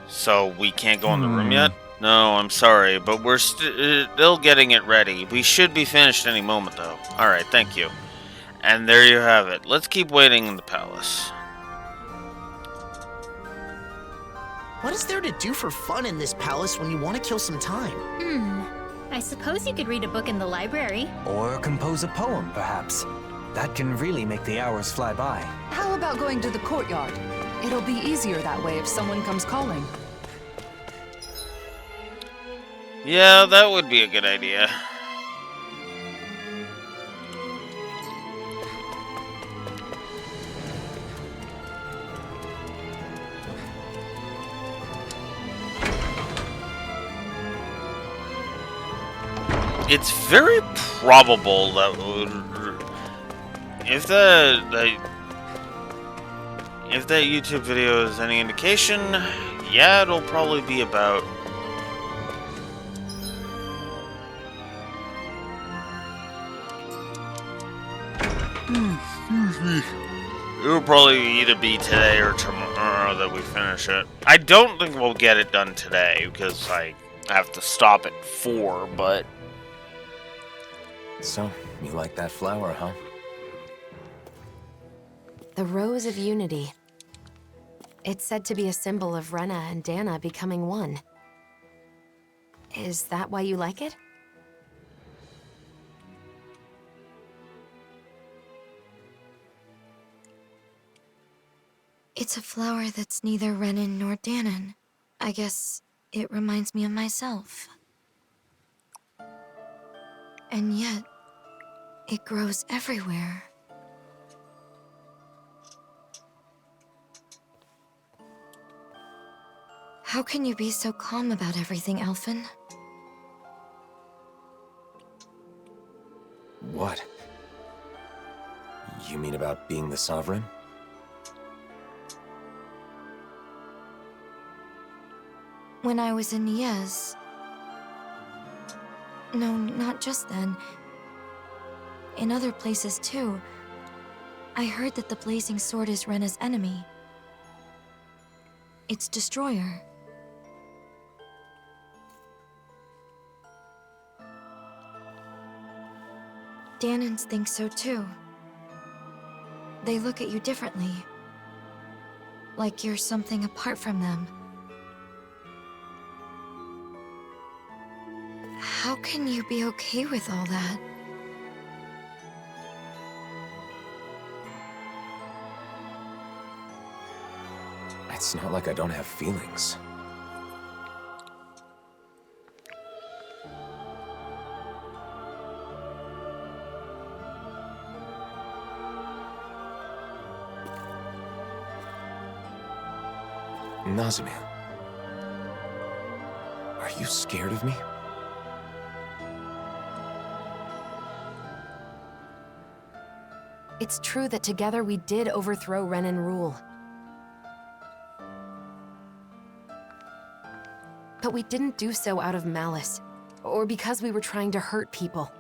So we can't go in the room yet? No, I'm sorry, but we're still getting it ready. We should be finished any moment, though. Alright, thank you. And there you have it. Let's keep waiting in the palace. What is there to do for fun in this palace when you want to kill some time? I suppose you could read a book in the library. Or compose a poem, perhaps. That can really make the hours fly by. How about going to the courtyard? It'll be easier that way if someone comes calling. Yeah, that would be a good idea. It's very probable that if that YouTube video is any indication, yeah, it'll probably be about it'll probably either be today or tomorrow that we finish it. I don't think we'll get it done today because I have to stop at 4, but So, you like that flower, huh? The Rose of Unity. It's said to be a symbol of Rena and Dana becoming one. Is that why you like it? It's a flower that's neither Renan nor Danon. I guess it reminds me of myself. And yet, it grows everywhere. How can you be so calm about everything, Alphen? What? You mean about being the Sovereign? When I was in Niez... No, not just then. In other places too. I heard that the Blazing Sword is Rena's enemy. Its destroyer. Danons think so too. They look at you differently. Like you're something apart from them. How can you be okay with all that? It's not like I don't have feelings. Nazamil, are you scared of me? It's true that together we did overthrow Renan rule. But we didn't do so out of malice, or because we were trying to hurt people.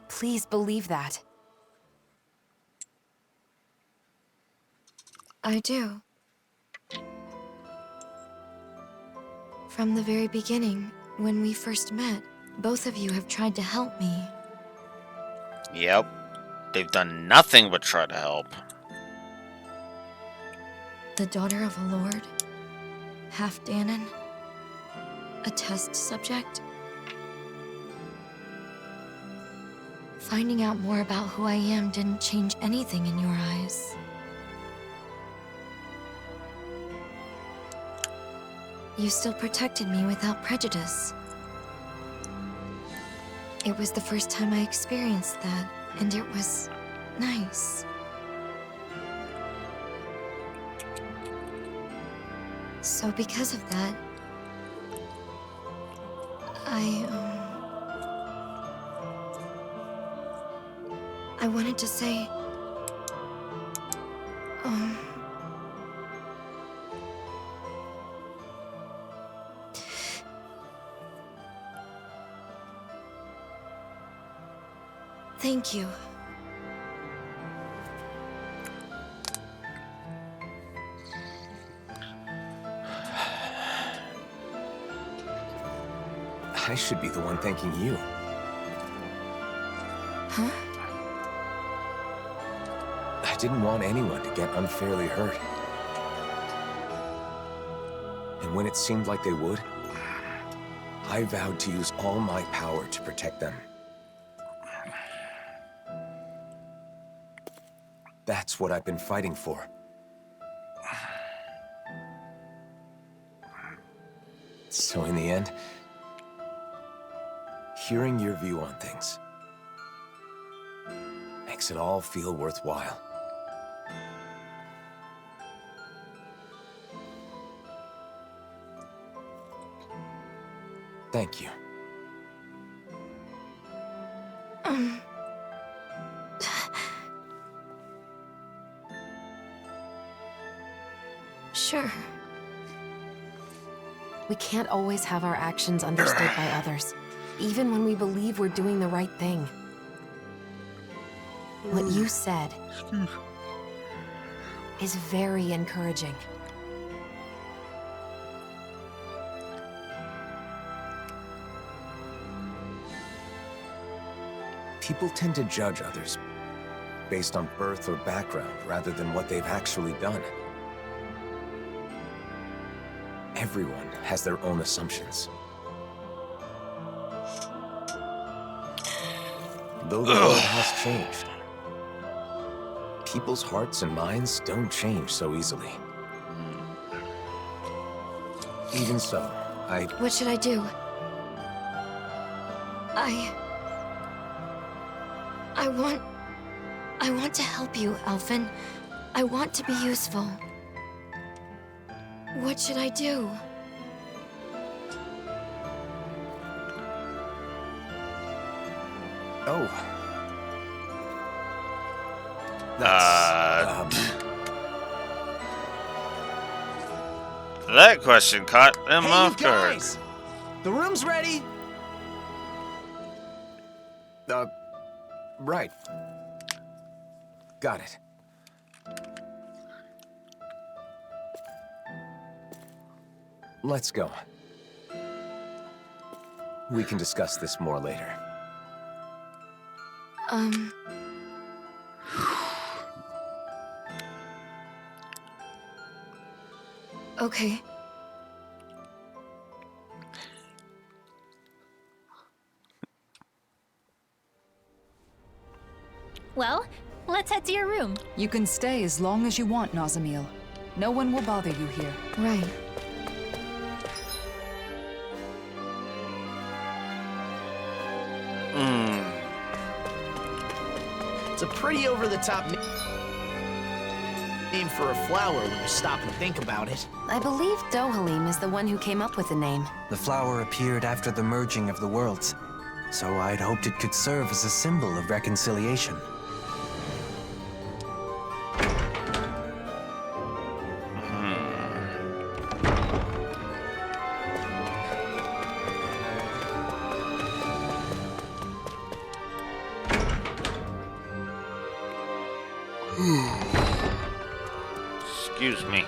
Please believe that. I do. From the very beginning, when we first met, both of you have tried to help me. yep, they've done nothing but try to help. The daughter of a lord, half Danon, a test subject. Finding out more about who I am didn't change anything in your eyes. You still protected me without prejudice. It was the first time I experienced that, and it was nice. So because of that, I wanted to say, thank you. I should be the one thanking you. Huh? I didn't want anyone to get unfairly hurt. And when it seemed like they would, I vowed to use all my power to protect them. That's what I've been fighting for. So in the end, hearing your view on things makes it all feel worthwhile. Thank you. Sure. We can't always have our actions understood by others, even when we believe we're doing the right thing. What you said is very encouraging. People tend to judge others based on birth or background rather than what they've actually done. Everyone has their own assumptions. Though the world has changed, people's hearts and minds don't change so easily. Even so, What should I do? I want to help you, Alphen. I want to be useful. What should I do? Oh. That question caught them Hey, off you guard. guys! The room's ready! Right. Got it. Let's go. We can discuss this more later. Okay. Well, let's head to your room. You can stay as long as you want, Nazamil. No one will bother you here. Right. It's a pretty over-the-top name for a flower when you stop and think about it. I believe Dohalim is the one who came up with the name. The flower appeared after the merging of the worlds, so I'd hoped it could serve as a symbol of reconciliation. Excuse me.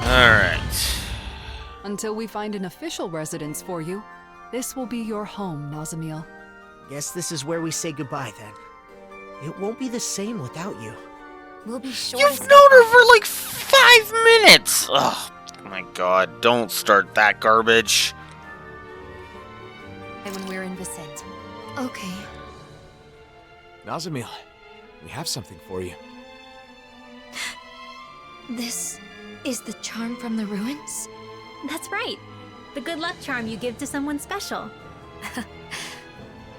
Alright. Until we find an official residence for you, this will be your home, Nazamil. Guess this is where we say goodbye then. It won't be the same without you. We'll be sure You've known her for like 5 minutes! Oh my god, don't start that garbage. when we're in Vicente. Okay. Nazamil, we have something for you. This is the charm from the ruins? That's right. The good luck charm you give to someone special.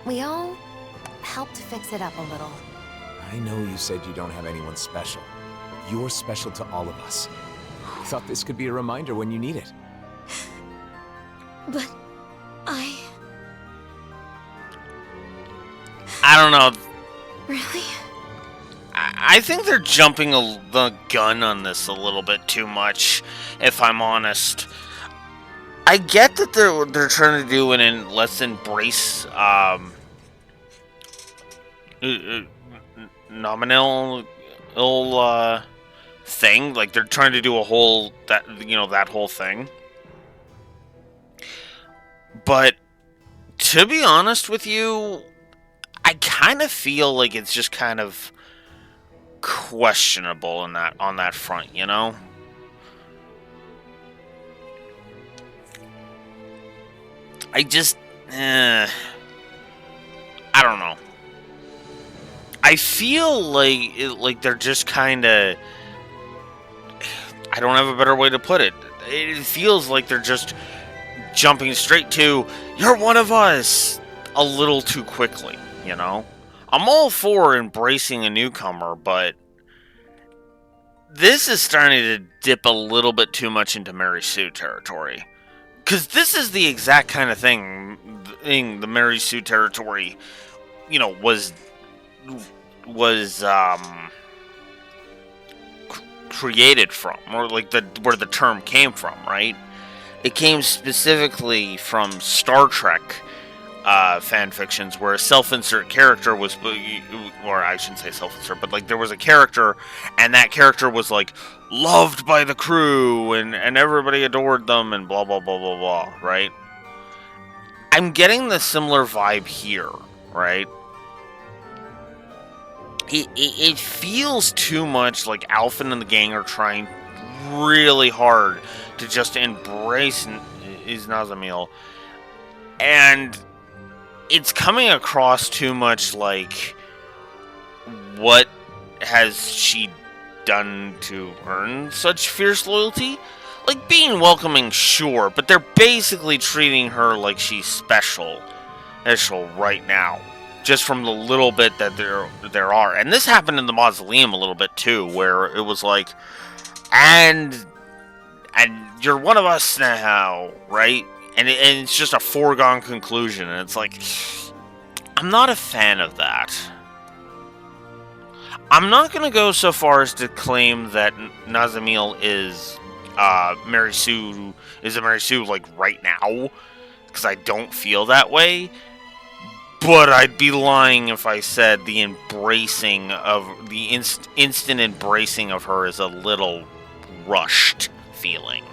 We all helped fix it up a little. I know you said you don't have anyone special, but you're special to all of us. I thought this could be a reminder when you need it. But I don't know. Really? I think they're jumping the gun on this a little bit too much, if I'm honest. I get that they're trying to do let's embrace nominal thing. Like they're trying to do a whole that whole thing. But to be honest with you, I kind of feel like it's just kind of questionable in that on that front, you know? I just, I don't know. I feel like they're just kind of. I don't have a better way to put it. It feels like they're just jumping straight to "You're one of us" a little too quickly. You know, I'm all for embracing a newcomer, but this is starting to dip a little bit too much into Mary Sue territory. Because this is the exact kind of thing the Mary Sue territory, you know, was created from, or like where the term came from, right? It came specifically from Star Trek fan fictions, where a self-insert character was, or I shouldn't say self-insert, but like there was a character, and that character was like loved by the crew, and everybody adored them, and blah blah blah blah blah, right? I'm getting the similar vibe here, right? It feels too much like Alphen and the gang are trying really hard to just embrace Nazamil, and it's coming across too much like, what has she done to earn such fierce loyalty? Like, being welcoming, sure, but they're basically treating her like she's special right now. Just from the little bit that there are. And this happened in the Mausoleum a little bit too, where it was like, and you're one of us now, right? And it's just a foregone conclusion, and it's like, I'm not a fan of that. I'm not going to go so far as to claim that Nazamil is Mary Sue, like right now, because I don't feel that way. But I'd be lying if I said the embracing of the instant embracing of her is a little rushed feeling.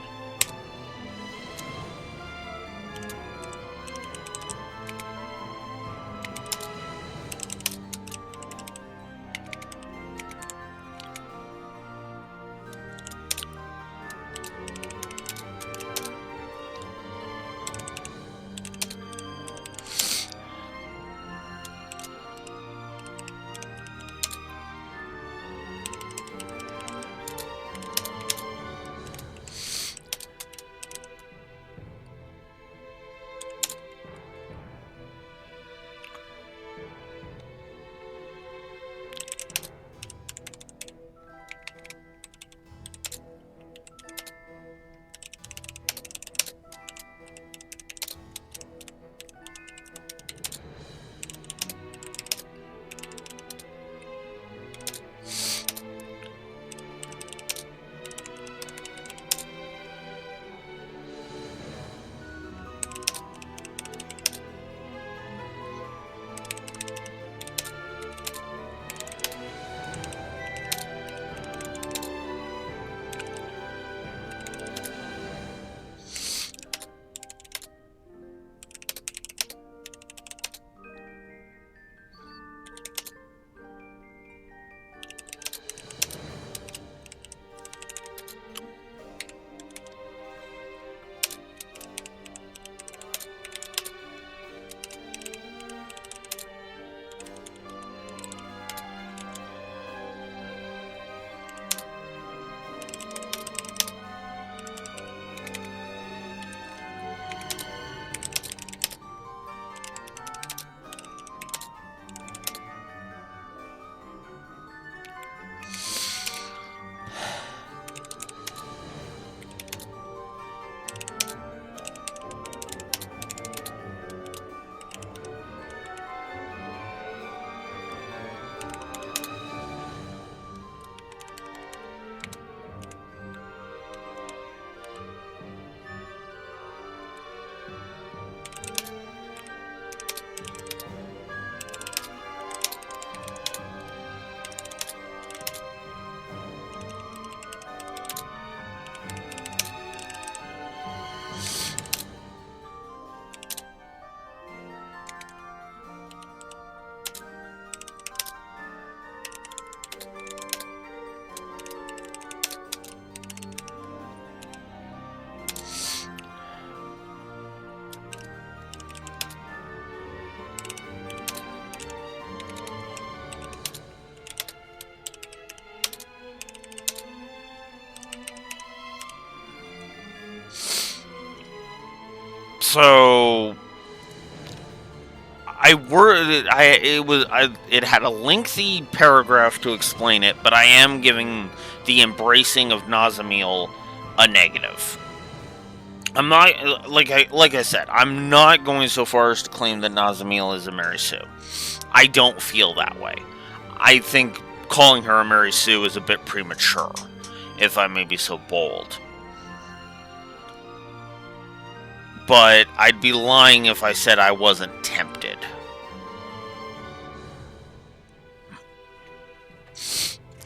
So it had a lengthy paragraph to explain it, but I am giving the embracing of Nazamil a negative. I'm not like I said, I'm not going so far as to claim that Nazamil is a Mary Sue. I don't feel that way. I think calling her a Mary Sue is a bit premature, if I may be so bold. But I'd be lying if I said I wasn't tempted.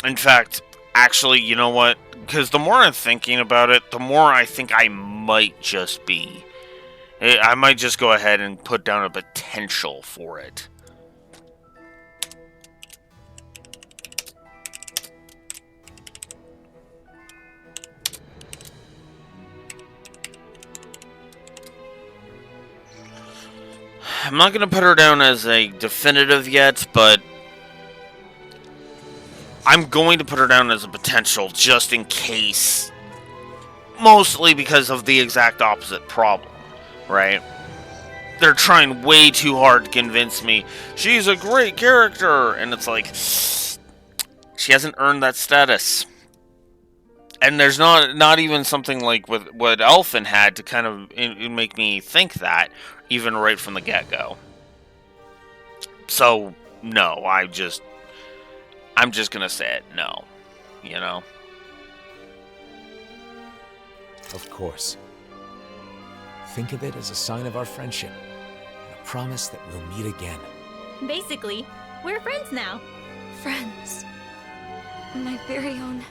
In fact, actually, you know what? Because the more I'm thinking about it, the more I think I might just be. I might just go ahead and put down a potential for it. I'm not going to put her down as a definitive yet, but I'm going to put her down as a potential just in case. Mostly because of the exact opposite problem, right? They're trying way too hard to convince me she's a great character, and it's like, she hasn't earned that status. And there's not even something like what Elfin had to kind of make me think that, even right from the get-go. So, no, I'm just gonna say it, no. You know? Of course. Think of it as a sign of our friendship, and a promise that we'll meet again. Basically, we're friends now. Friends. My very own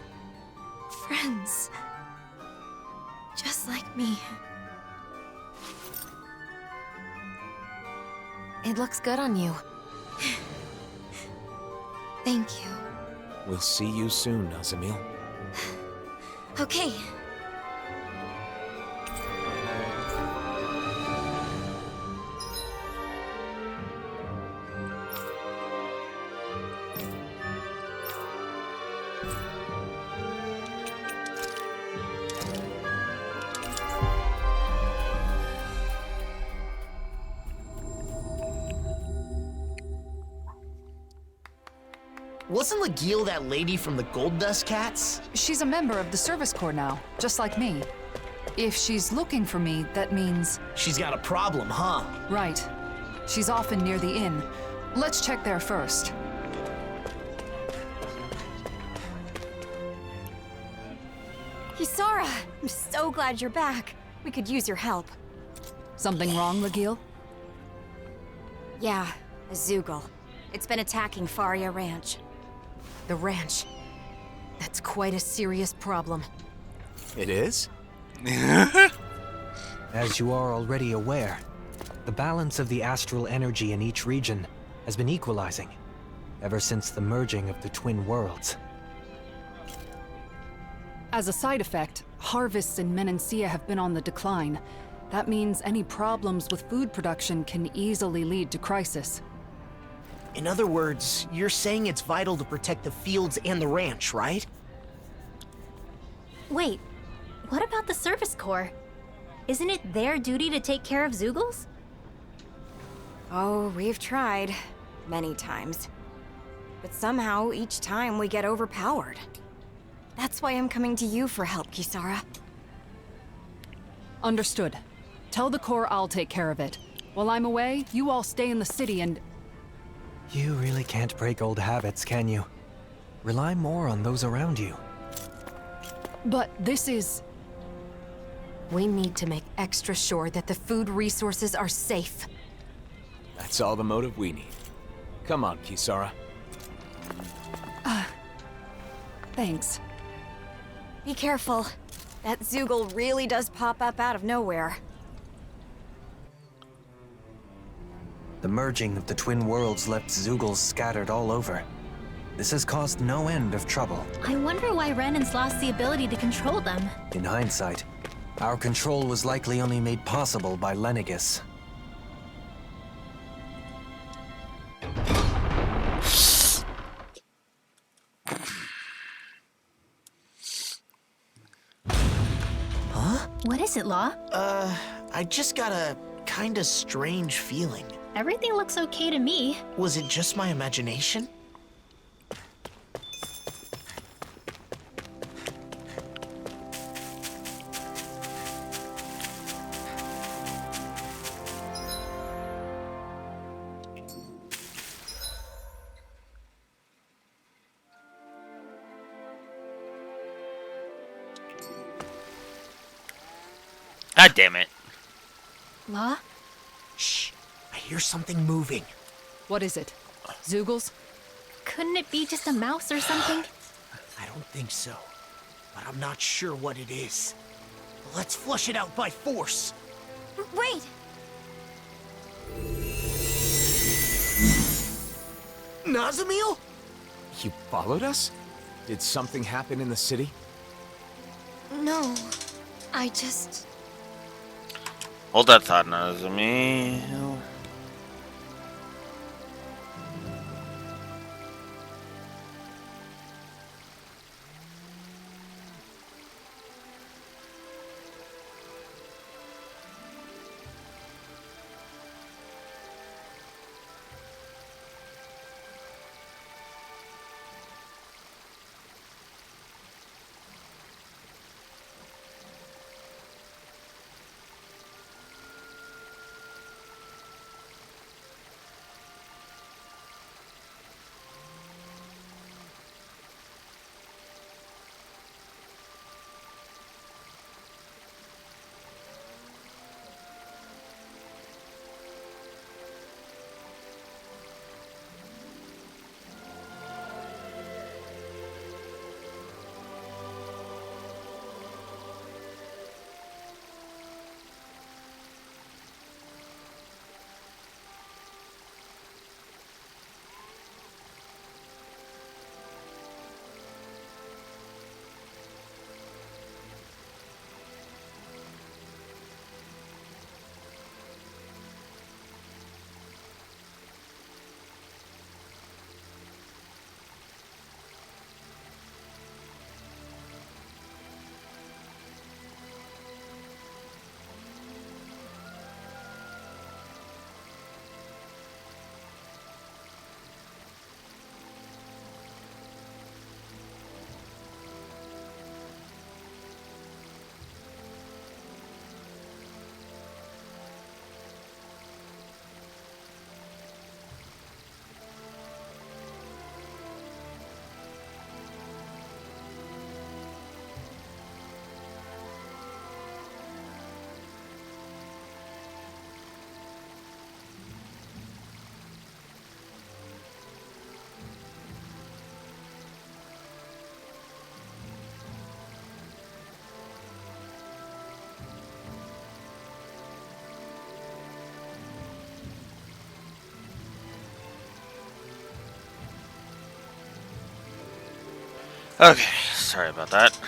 friends. Just like me. It looks good on you. Thank you. We'll see you soon, Nazamil. Okay. Wasn't Legil that lady from the Gold Dust Cats? She's a member of the Service Corps now, just like me. If she's looking for me, that means... She's got a problem, huh? Right. She's often near the inn. Let's check there first. Kisara, I'm so glad you're back. We could use your help. Something wrong, Legil? Yeah, a Zoogle. It's been attacking Faria Ranch. The ranch. That's quite a serious problem. It is? As you are already aware, the balance of the astral energy in each region has been equalizing ever since the merging of the twin worlds. As a side effect, harvests in Menancia have been on the decline. That means any problems with food production can easily lead to crisis. In other words, you're saying it's vital to protect the fields and the ranch, right? Wait, what about the Service Corps? Isn't it their duty to take care of Zoogles? Oh, we've tried. Many times. But somehow, each time we get overpowered. That's why I'm coming to you for help, Kisara. Understood. Tell the Corps I'll take care of it. While I'm away, you all stay in the city and... You really can't break old habits, can you? Rely more on those around you. But this is... We need to make extra sure that the food resources are safe. That's all the motive we need. Come on, Kisara. Thanks. Be careful. That Zoogle really does pop up out of nowhere. The merging of the twin worlds left Zoogles scattered all over. This has caused no end of trouble. I wonder why Renan's lost the ability to control them. In hindsight, our control was likely only made possible by Lenegis. What is it, Law? I just got a kinda strange feeling. Everything looks okay to me. Was it just my imagination? God damn it. La? Shh. I hear something moving. What is it? Zoogles? Couldn't it be just a mouse or something? I don't think so. But I'm not sure what it is. Let's flush it out by force. Wait! Nazamil? You followed us? Did something happen in the city? No. I just... Hold that thought, Nazami. Okay, sorry about that.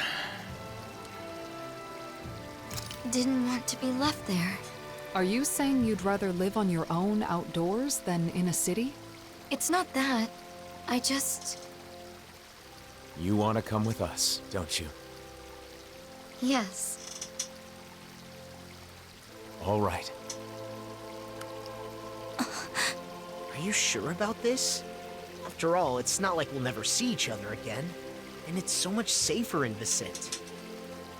Didn't want to be left there. Are you saying you'd rather live on your own outdoors than in a city? It's not that. I just... You want to come with us, don't you? Yes. All right. Are you sure about this? After all, it's not like we'll never see each other again. And it's so much safer in Vicent.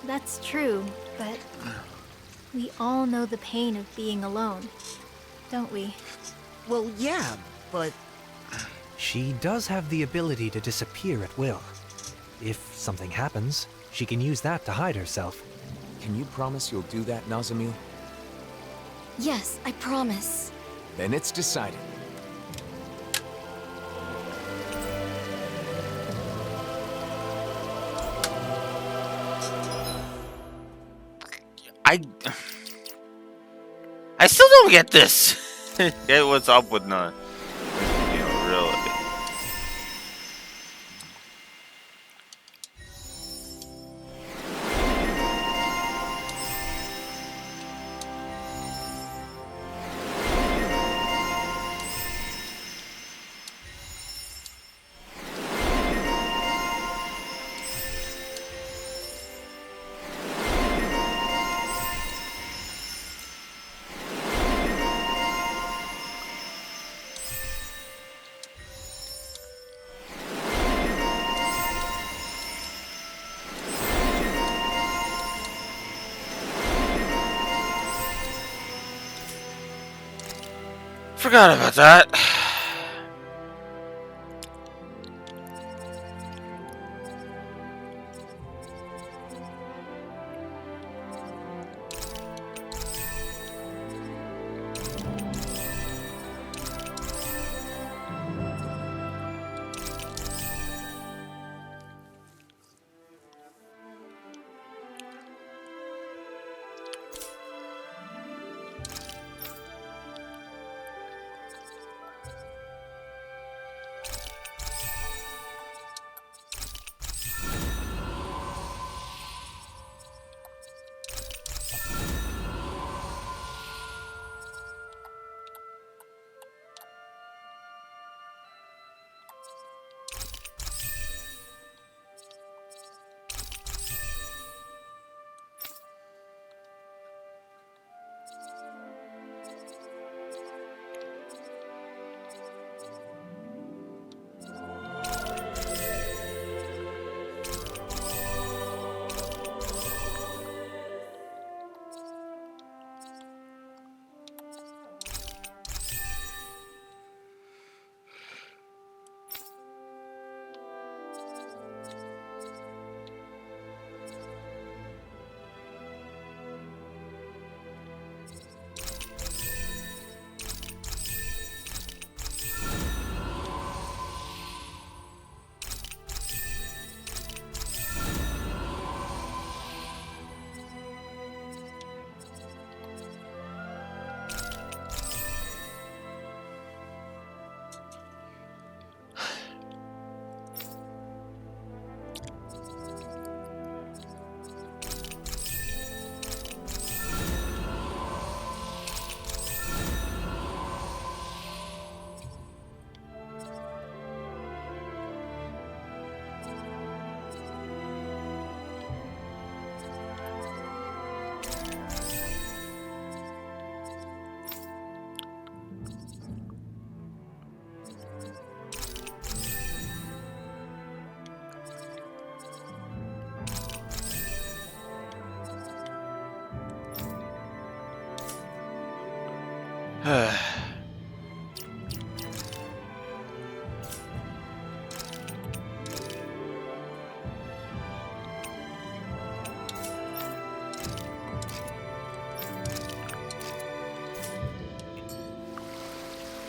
That's true, but we all know the pain of being alone, don't we? Well, yeah, but... She does have the ability to disappear at will. If something happens, she can use that to hide herself. Can you promise you'll do that, Nazamil? Yes, I promise. Then it's decided. I still don't get this. Get what's up with none. You know, really. Forgot about that.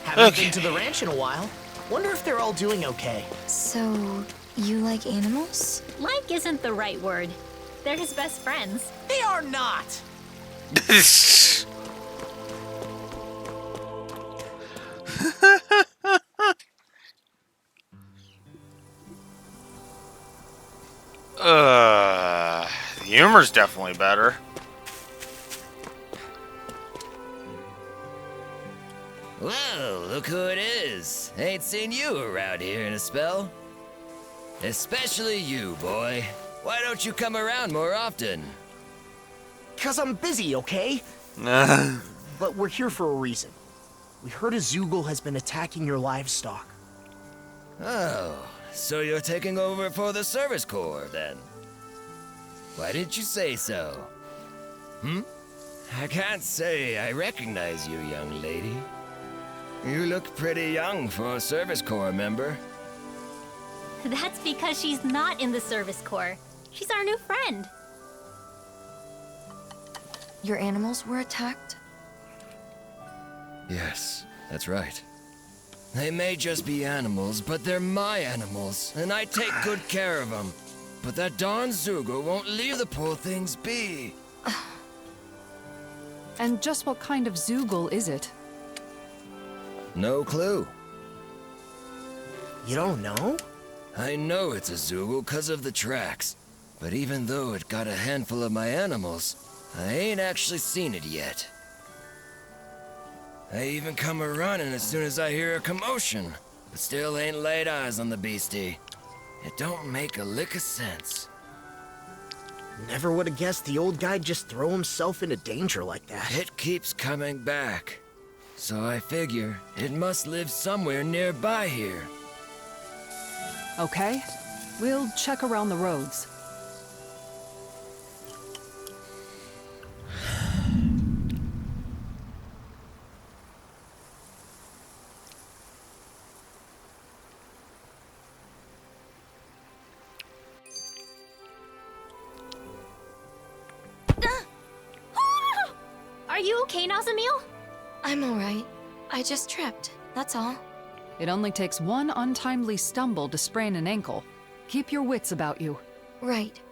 Haven't been to the ranch in a while. Wonder if they're all doing okay. So, you like animals? Like isn't the right word. They're his best friends. They are not! The humor's definitely better. Whoa, look who it is. Ain't seen you around here in a spell. Especially you, boy. Why don't you come around more often? 'Cause I'm busy, okay? But we're here for a reason. We heard a Zoogle has been attacking your livestock. Oh, so you're taking over for the Service Corps, then? Why didn't you say so? I can't say I recognize you, young lady. You look pretty young for a Service Corps member. That's because she's not in the Service Corps. She's our new friend. Your animals were attacked? Yes, that's right. They may just be animals, but they're my animals, and I take good care of them. But that darn Zoogle won't leave the poor things be. And just what kind of Zoogle is it? No clue. You don't know? I know it's a Zoogle 'cause of the tracks. But even though it got a handful of my animals, I ain't actually seen it yet. I even come a-running as soon as I hear a commotion, but still ain't laid eyes on the beastie. It don't make a lick of sense. Never would have guessed the old guy'd just throw himself into danger like that. It keeps coming back. So I figure it must live somewhere nearby here. Okay, we'll check around the roads. Are you okay, Nazamil? I'm alright. I just tripped, that's all. It only takes one untimely stumble to sprain an ankle. Keep your wits about you. Right.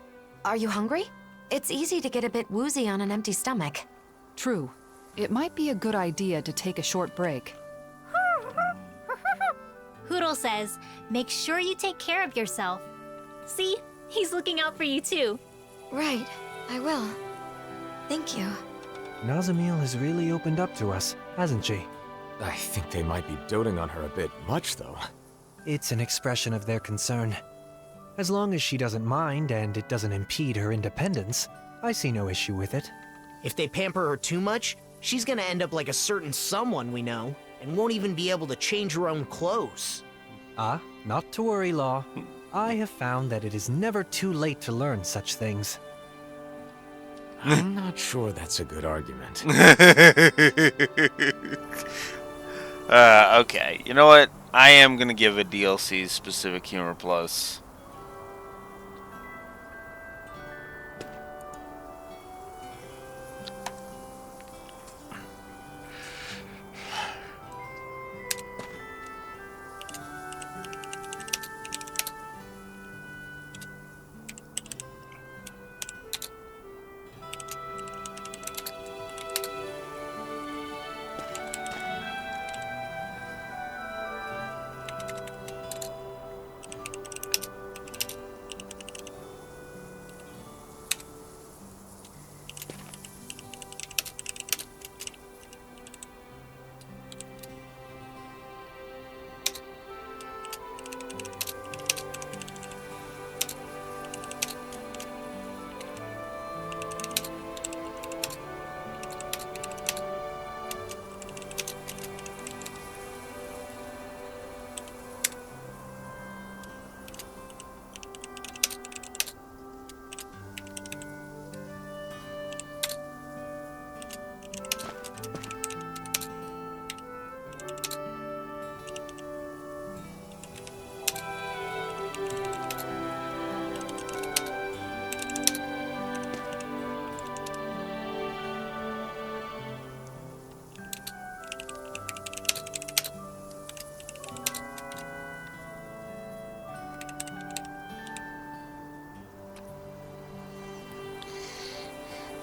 Are you hungry? It's easy to get a bit woozy on an empty stomach. True. It might be a good idea to take a short break. Hoodle says, make sure you take care of yourself. See? He's looking out for you too. Right. I will. Thank you. Nazamil has really opened up to us, hasn't she? I think they might be doting on her a bit much, though. It's an expression of their concern. As long as she doesn't mind and it doesn't impede her independence, I see no issue with it. If they pamper her too much, she's gonna end up like a certain someone we know, and won't even be able to change her own clothes. Ah, not to worry, Law. I have found that it is never too late to learn such things. I'm not sure that's a good argument. Okay, you know what? I am gonna give a DLC specific humor plus.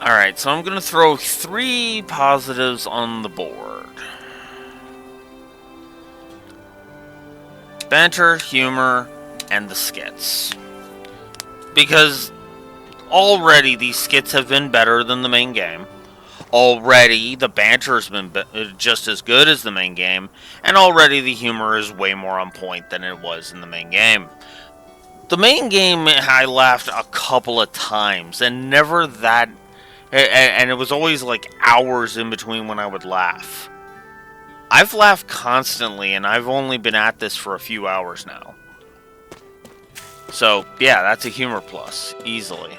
Alright, so I'm going to throw 3 positives on the board. Banter, humor, and the skits. Because already these skits have been better than the main game. Already the banter has been just as good as the main game. And already the humor is way more on point than it was in the main game. The main game I laughed a couple of times and never that... And it was always like hours in between when I would laugh. I've laughed constantly, and I've only been at this for a few hours now. So, yeah, that's a humor plus, easily.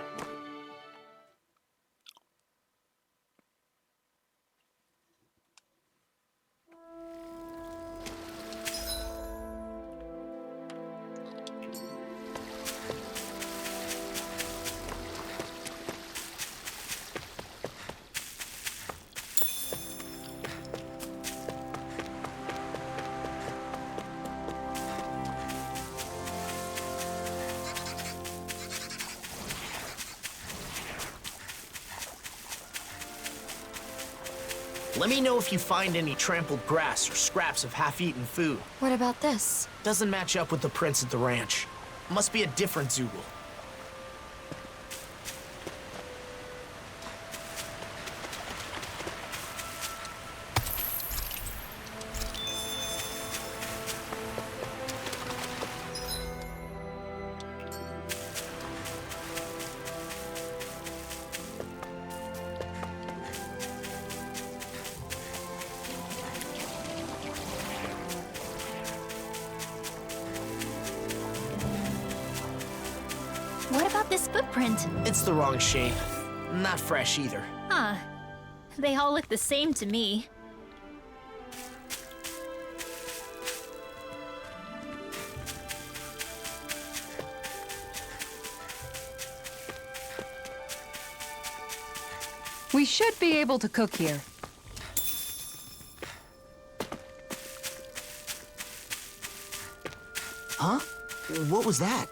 Let me know if you find any trampled grass or scraps of half-eaten food. What about this? Doesn't match up with the prints at the ranch. Must be a different Zoogle. What about this footprint? It's the wrong shape. Not fresh either. Huh. They all look the same to me. We should be able to cook here. Huh? What was that?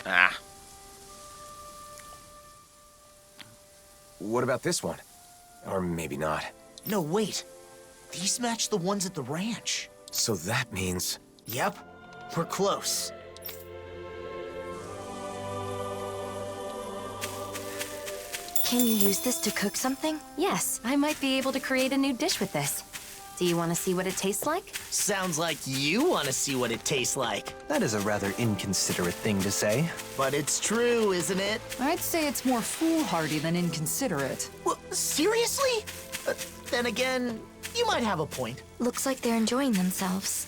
Ah. What about this one? Or maybe not. No, wait. These match the ones at the ranch. So that means... Yep. We're close. Can you use this to cook something? Yes, I might be able to create a new dish with this. Do you want to see what it tastes like? Sounds like you want to see what it tastes like. That is a rather inconsiderate thing to say. But it's true, isn't it? I'd say it's more foolhardy than inconsiderate. Well, seriously? Then again, you might have a point. Looks like they're enjoying themselves.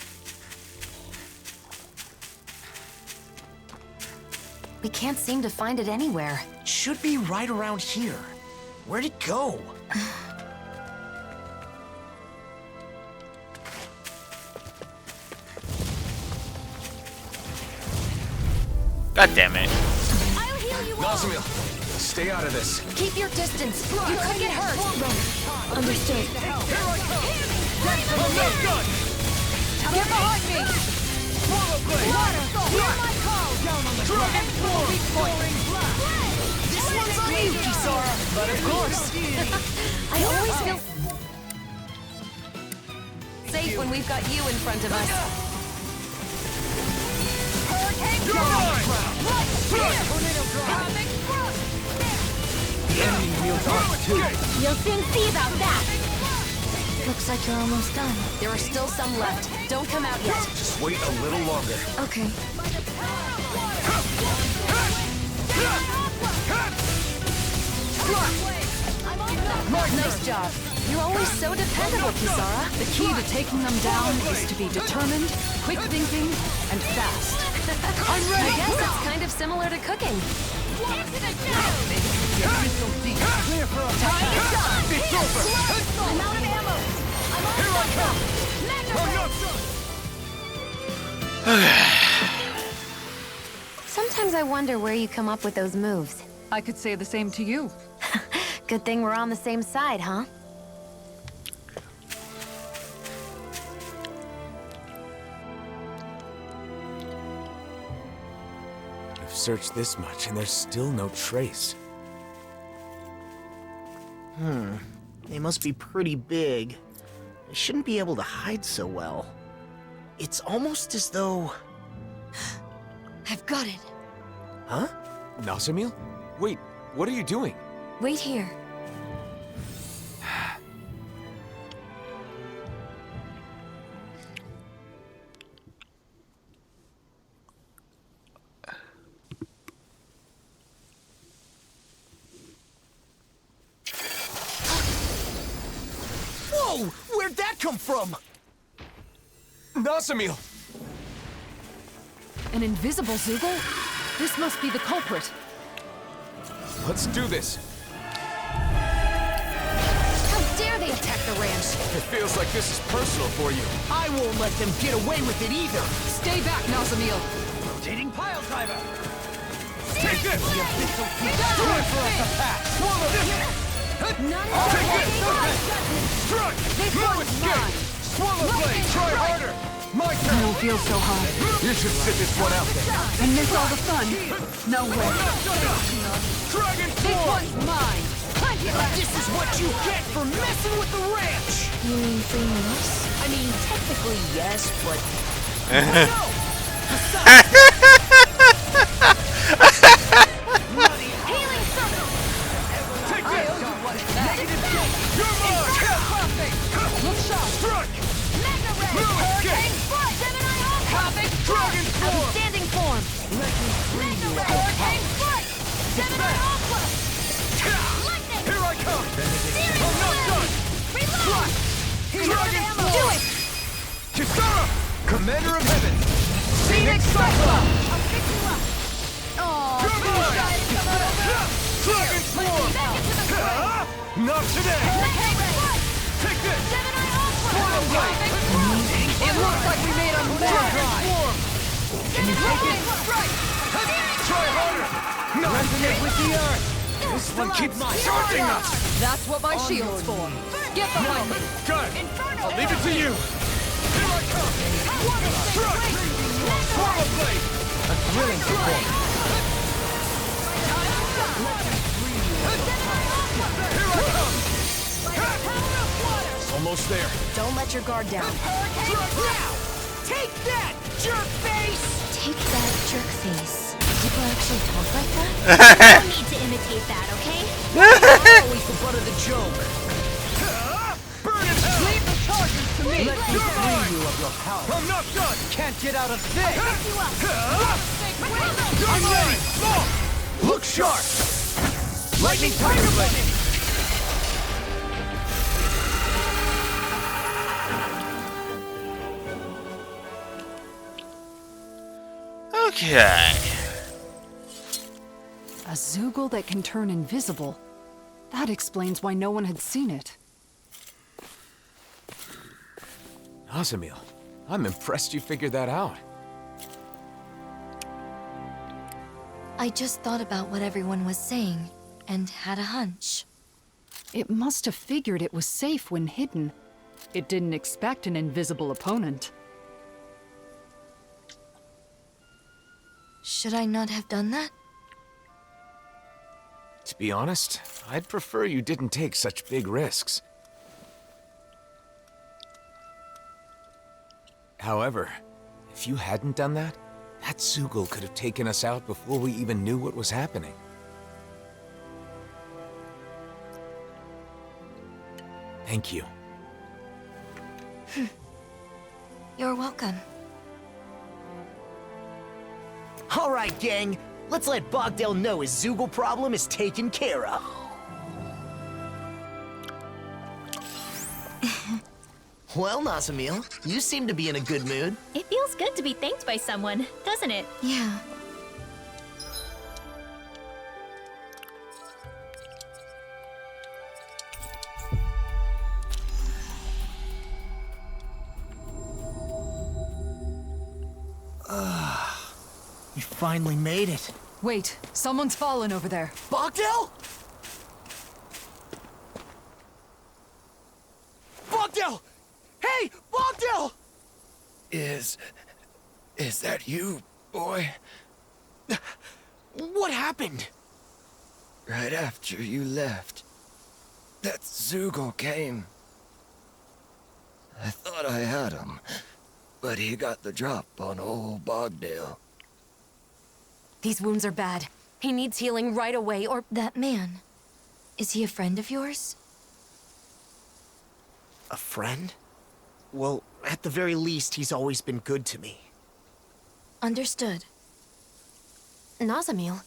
We can't seem to find it anywhere. Should be right around here. Where'd it go? God damn it. I'll heal you all. Nazamil, stay out of this. Keep your distance. You could get hurt. Understood. I'm not done! Get behind me! Water, hear my call. Dragon form! This one's on you, Kisara. But of course. I always feel safe when we've got you in front of us. Hurricane You're mine! right here. Cosmic thrust. The enemy wields arms too. You'll soon see about that. Looks like you're almost done. There are still some left. Don't come out yet. Just wait a little longer. Okay. Nice job. You're always so dependable, Kisara. The key to taking them down is to be determined, quick thinking, and fast. I'm ready. I guess it's kind of similar to cooking. Into the shadows. Clear for a Time is done. It's over! I'm out of ammo. I'm on Here I come! I'm not done! Sometimes I wonder where you come up with those moves. I could say the same to you. Good thing we're on the same side, huh? We've searched this much and there's still no trace. They must be pretty big. They shouldn't be able to hide so well. It's almost as though... I've got it. Huh? Nazamil? Wait, what are you doing? Wait here. Whoa! Where'd that come from? Nazamil! An invisible Zoogle? This must be the culprit. Let's do this. How dare they attack the ranch? It feels like this is personal for you. I won't let them get away with it either. Stay back, Nazamil. Rotating pile driver! Take this! Time for us to pass! Swallow this! None Take this! Strike! This No one's escape! mine. Swallow blade! Try harder! My I turn! don't feel so hot. You should sit this one out then. And miss all the fun. No way. Dragon This form! one's mine. This is what you get for messing with the ranch! You mean freeing us? I mean, technically yes, but... healing circle. Take this! Negative kill! You're mine! Look sharp. Strike! Mega ray. No escape! Hurricane foot. Gemini Alpha. Dragon form! Outstanding form. Mega ray. Hurricane foot. Gemini Alpha. Lightning. Here I come! Searing I'm not blade. done! Reload. Dragon ammo. form! Do it. Kisara! Commander of Heaven! Phoenix Cyclone. I'll pick you up. Oh, You're mine! Dragon form! Not today! Hurricane foot. Take this! Gemini Alpha. Swallow blade! it looks like we made a mad Dragon ride. form! Can you take it? Right! Try harder! Resonate with the earth! This one keeps charging us! That's what my shield's for. Get behind me. Good! I'll leave it to you! Here I come! Strike! Swallow blade! A thrilling performance. Here I come! Almost there. Don't let your guard down. Now! Take that, jerk face! Take that, jerk face. People actually talk like that? No need to imitate that, okay? Always the butt of the joke. Burn in hell! Leave the charges to me! Let me free you of your power. I'm not done! Can't get out of this! I'm ready! Look sharp! Lightning tiger blade! Okay. A Zoogle that can turn invisible. That explains why no one had seen it. Nazamil, I'm impressed you figured that out. I just thought about what everyone was saying, and had a hunch. It must have figured it was safe when hidden. It didn't expect an invisible opponent. Should I not have done that? To be honest, I'd prefer you didn't take such big risks. However, if you hadn't done that, that Zoogle could have taken us out before we even knew what was happening. Thank you. You're welcome. All right, gang. Let's let Bogdell know his Zoogle problem is taken care of. Well, Nazamil, you seem to be in a good mood. It feels good to be thanked by someone, doesn't it? Yeah. You finally made it. Wait, someone's fallen over there. Bogdell? Bogdell! Hey, Bogdell! Is that you, boy? What happened? Right after you left, that Zoogle came. I thought I had him, but he got the drop on old Bogdale. These wounds are bad. He needs healing right away, or... That man. Is he a friend of yours? A friend? Well, at the very least, he's always been good to me. Understood. Nazamil.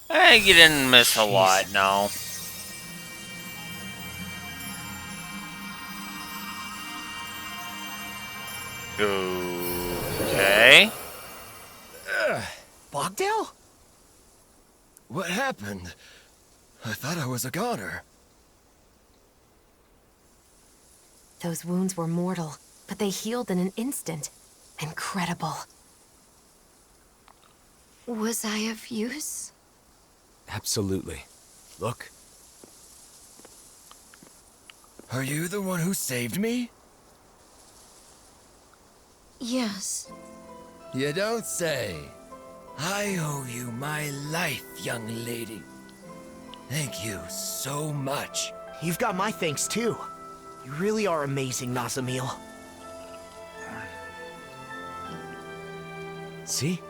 Hey, you didn't miss a lot, no. Okay. Bogdell? What happened? I thought I was a goner. Those wounds were mortal, but they healed in an instant. Incredible. Was I of use? Absolutely. Look. Are you the one who saved me? Yes. You don't say. I owe you my life, young lady. Thank you so much. You've got my thanks, too. You really are amazing, Nazamil. See?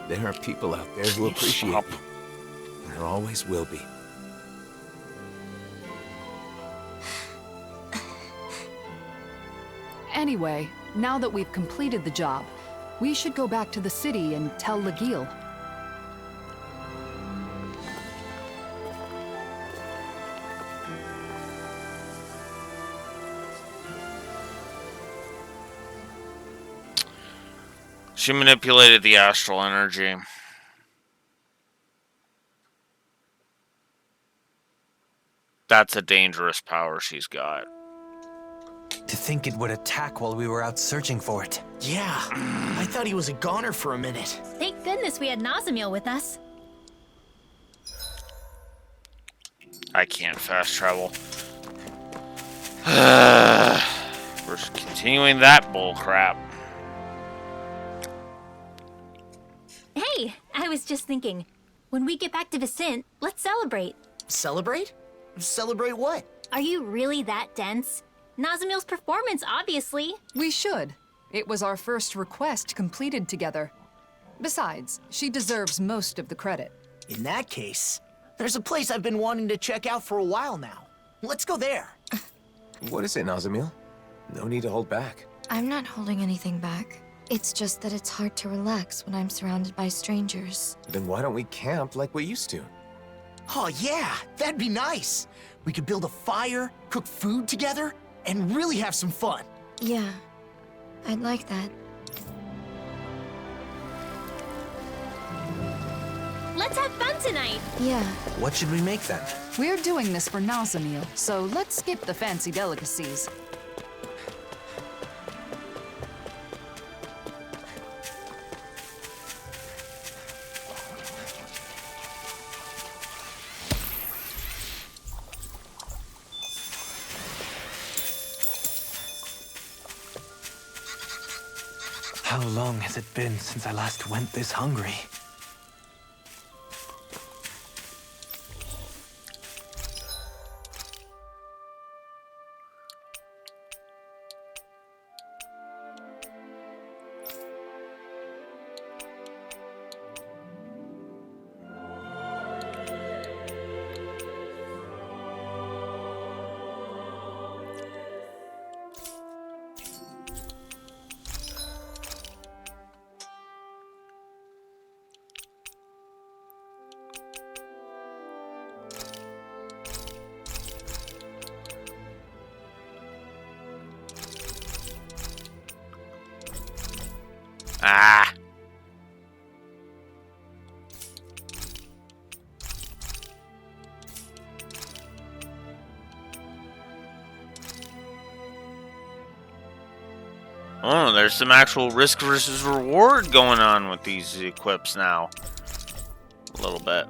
There are people out there who appreciate you. And there always will be. Anyway, now that we've completed the job, we should go back to the city and tell Lagiel. She manipulated the astral energy. That's a dangerous power she's got. To think it would attack while we were out searching for it. Yeah, I thought he was a goner for a minute. Thank goodness we had Nazamil with us. I can't fast travel. We're continuing that bull crap. Hey, I was just thinking, when we get back to Vicent, let's celebrate. Celebrate? Celebrate what? Are you really that dense? Nazamil's performance, obviously. We should. It was our first request completed together. Besides, she deserves most of the credit. In that case, there's a place I've been wanting to check out for a while now. Let's go there. What is it, Nazamil? No need to hold back. I'm not holding anything back. It's just that it's hard to relax when I'm surrounded by strangers. Then why don't we camp like we used to? Oh yeah, that'd be nice. We could build a fire, cook food together, and really have some fun. Yeah, I'd like that. Let's have fun tonight. Yeah. What should we make then? We're doing this for Nazamil, so let's skip the fancy delicacies. How long has it been since I last went this hungry? Ah! Oh, there's some actual risk versus reward going on with these equips now. A little bit.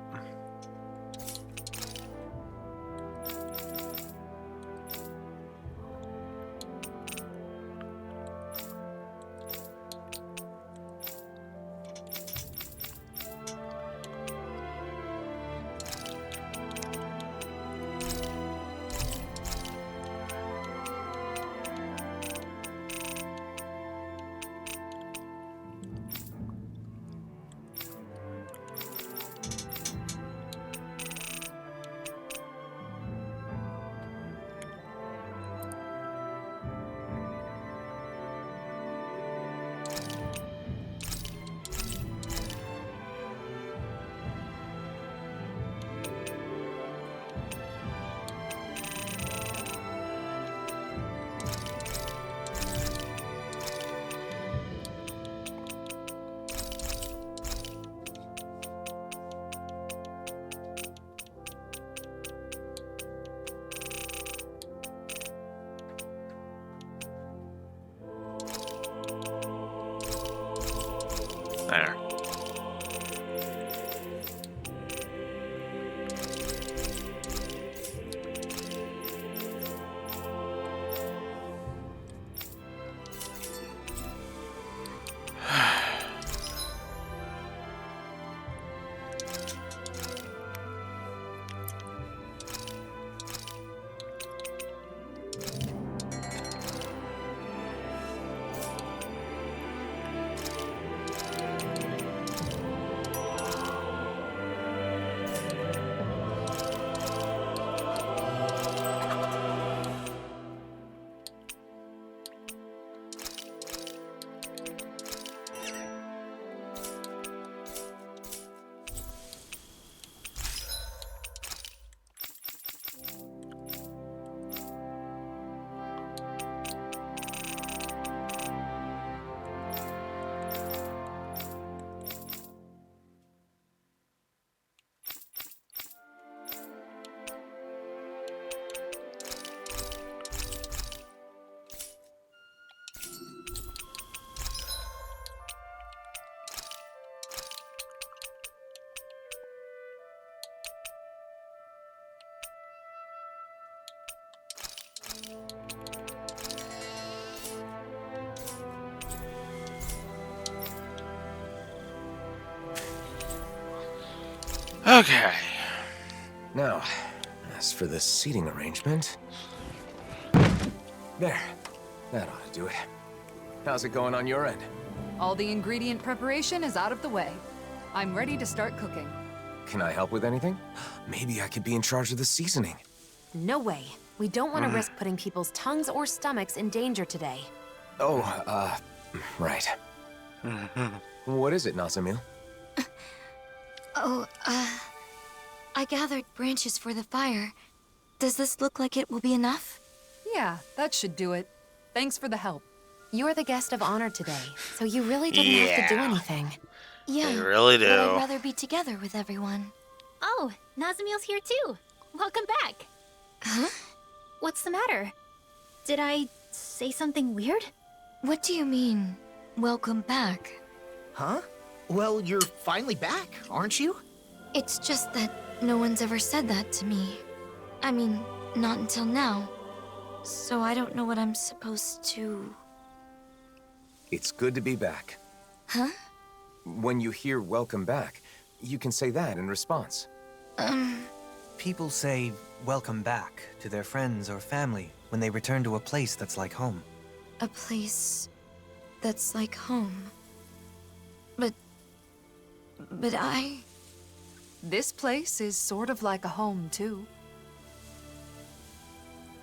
Okay. Now, as for the seating arrangement... There. That ought to do it. How's it going on your end? All the ingredient preparation is out of the way. I'm ready to start cooking. Can I help with anything? Maybe I could be in charge of the seasoning. No way. We don't want to risk putting people's tongues or stomachs in danger today. Oh, right. What is it, Nazamil? Oh, I gathered branches for the fire. Does this look like it will be enough? Yeah, that should do it. Thanks for the help. You're the guest of honor today, so you really didn't have to do anything. Yeah, They really do. but I'd rather be together with everyone. Oh, Nazamil's here too. Welcome back. Huh? What's the matter? Did I say something weird? What do you mean, welcome back? Huh? Well, you're finally back, aren't you? It's just that no one's ever said that to me. I mean, not until now. So I don't know what I'm supposed to... It's good to be back. Huh? When you hear welcome back, you can say that in response. People say welcome back to their friends or family when they return to a place that's like home. A place that's like home. But I... This place is sort of like a home, too.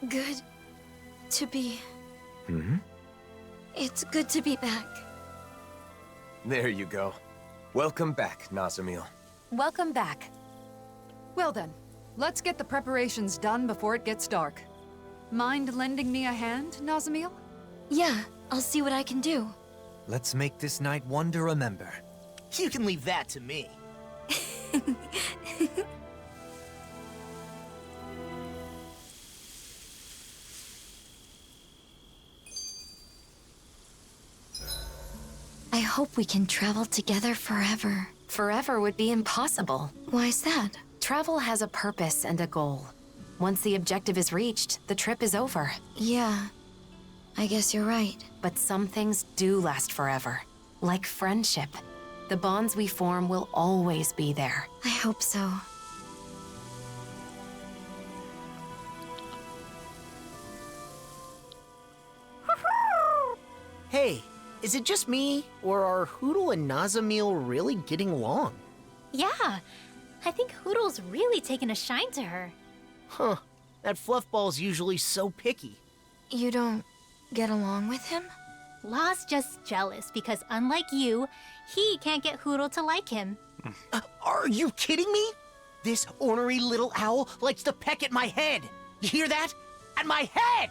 Good to be... Mm-hmm. It's good to be back. There you go. Welcome back, Nazamil. Welcome back. Well then, let's get the preparations done before it gets dark. Mind lending me a hand, Nazamil? Yeah, I'll see what I can do. Let's make this night one to remember. You can leave that to me. I hope we can travel together forever. Forever would be impossible. Why's that? Travel has a purpose and a goal. Once the objective is reached, the trip is over. Yeah, I guess you're right. But some things do last forever. Like friendship. The bonds we form will always be there. I hope so. Hey, is it just me, or are Hootle and Nazamil really getting along? Yeah, I think Hoodle's really taken a shine to her. Huh, that fluffball's usually so picky. You don't get along with him? Law's just jealous because unlike you, he can't get Hootle to like him. Are you kidding me? This ornery little owl likes to peck at my head. You hear that? At my head!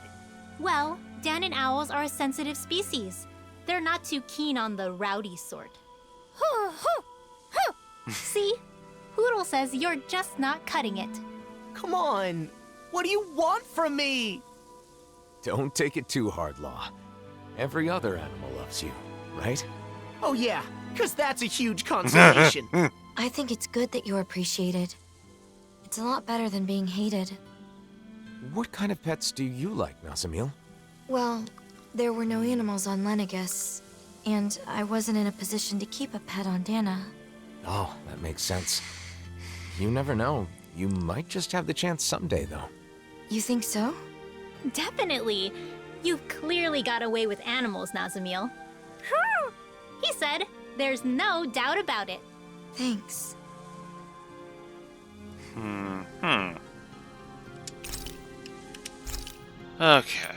Well, Danon owls are a sensitive species. They're not too keen on the rowdy sort. Hoo, hoo, hoo. See? Hootle says you're just not cutting it. Come on, what do you want from me? Don't take it too hard, Law. Every other animal loves you, right? Oh yeah, 'cause that's a huge consolation. I think it's good that you're appreciated. It's a lot better than being hated. What kind of pets do you like, Nazamil? Well, there were no animals on Lenegus, and I wasn't in a position to keep a pet on Dana. Oh, that makes sense. You never know. You might just have the chance someday, though. You think so? Definitely. You've clearly got away with animals, Nazamil. He said, there's no doubt about it. Thanks. Okay.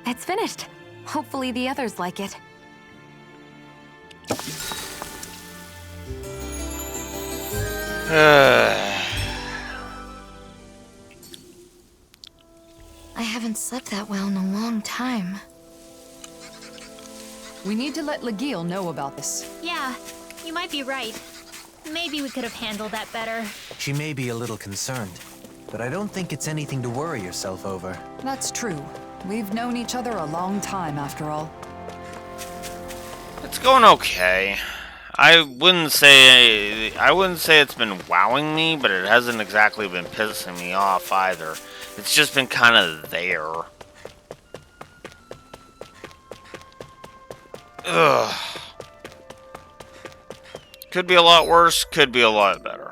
It's finished. Hopefully the others like it. I haven't slept that well in a long time. We need to let Legil know about this. Yeah, you might be right. Maybe we could have handled that better. She may be a little concerned, but I don't think it's anything to worry yourself over. That's true. We've known each other a long time, after all. It's going okay. I wouldn't say it's been wowing me, but it hasn't exactly been pissing me off either. It's just been kind of there. Ugh. Could be a lot worse, could be a lot better.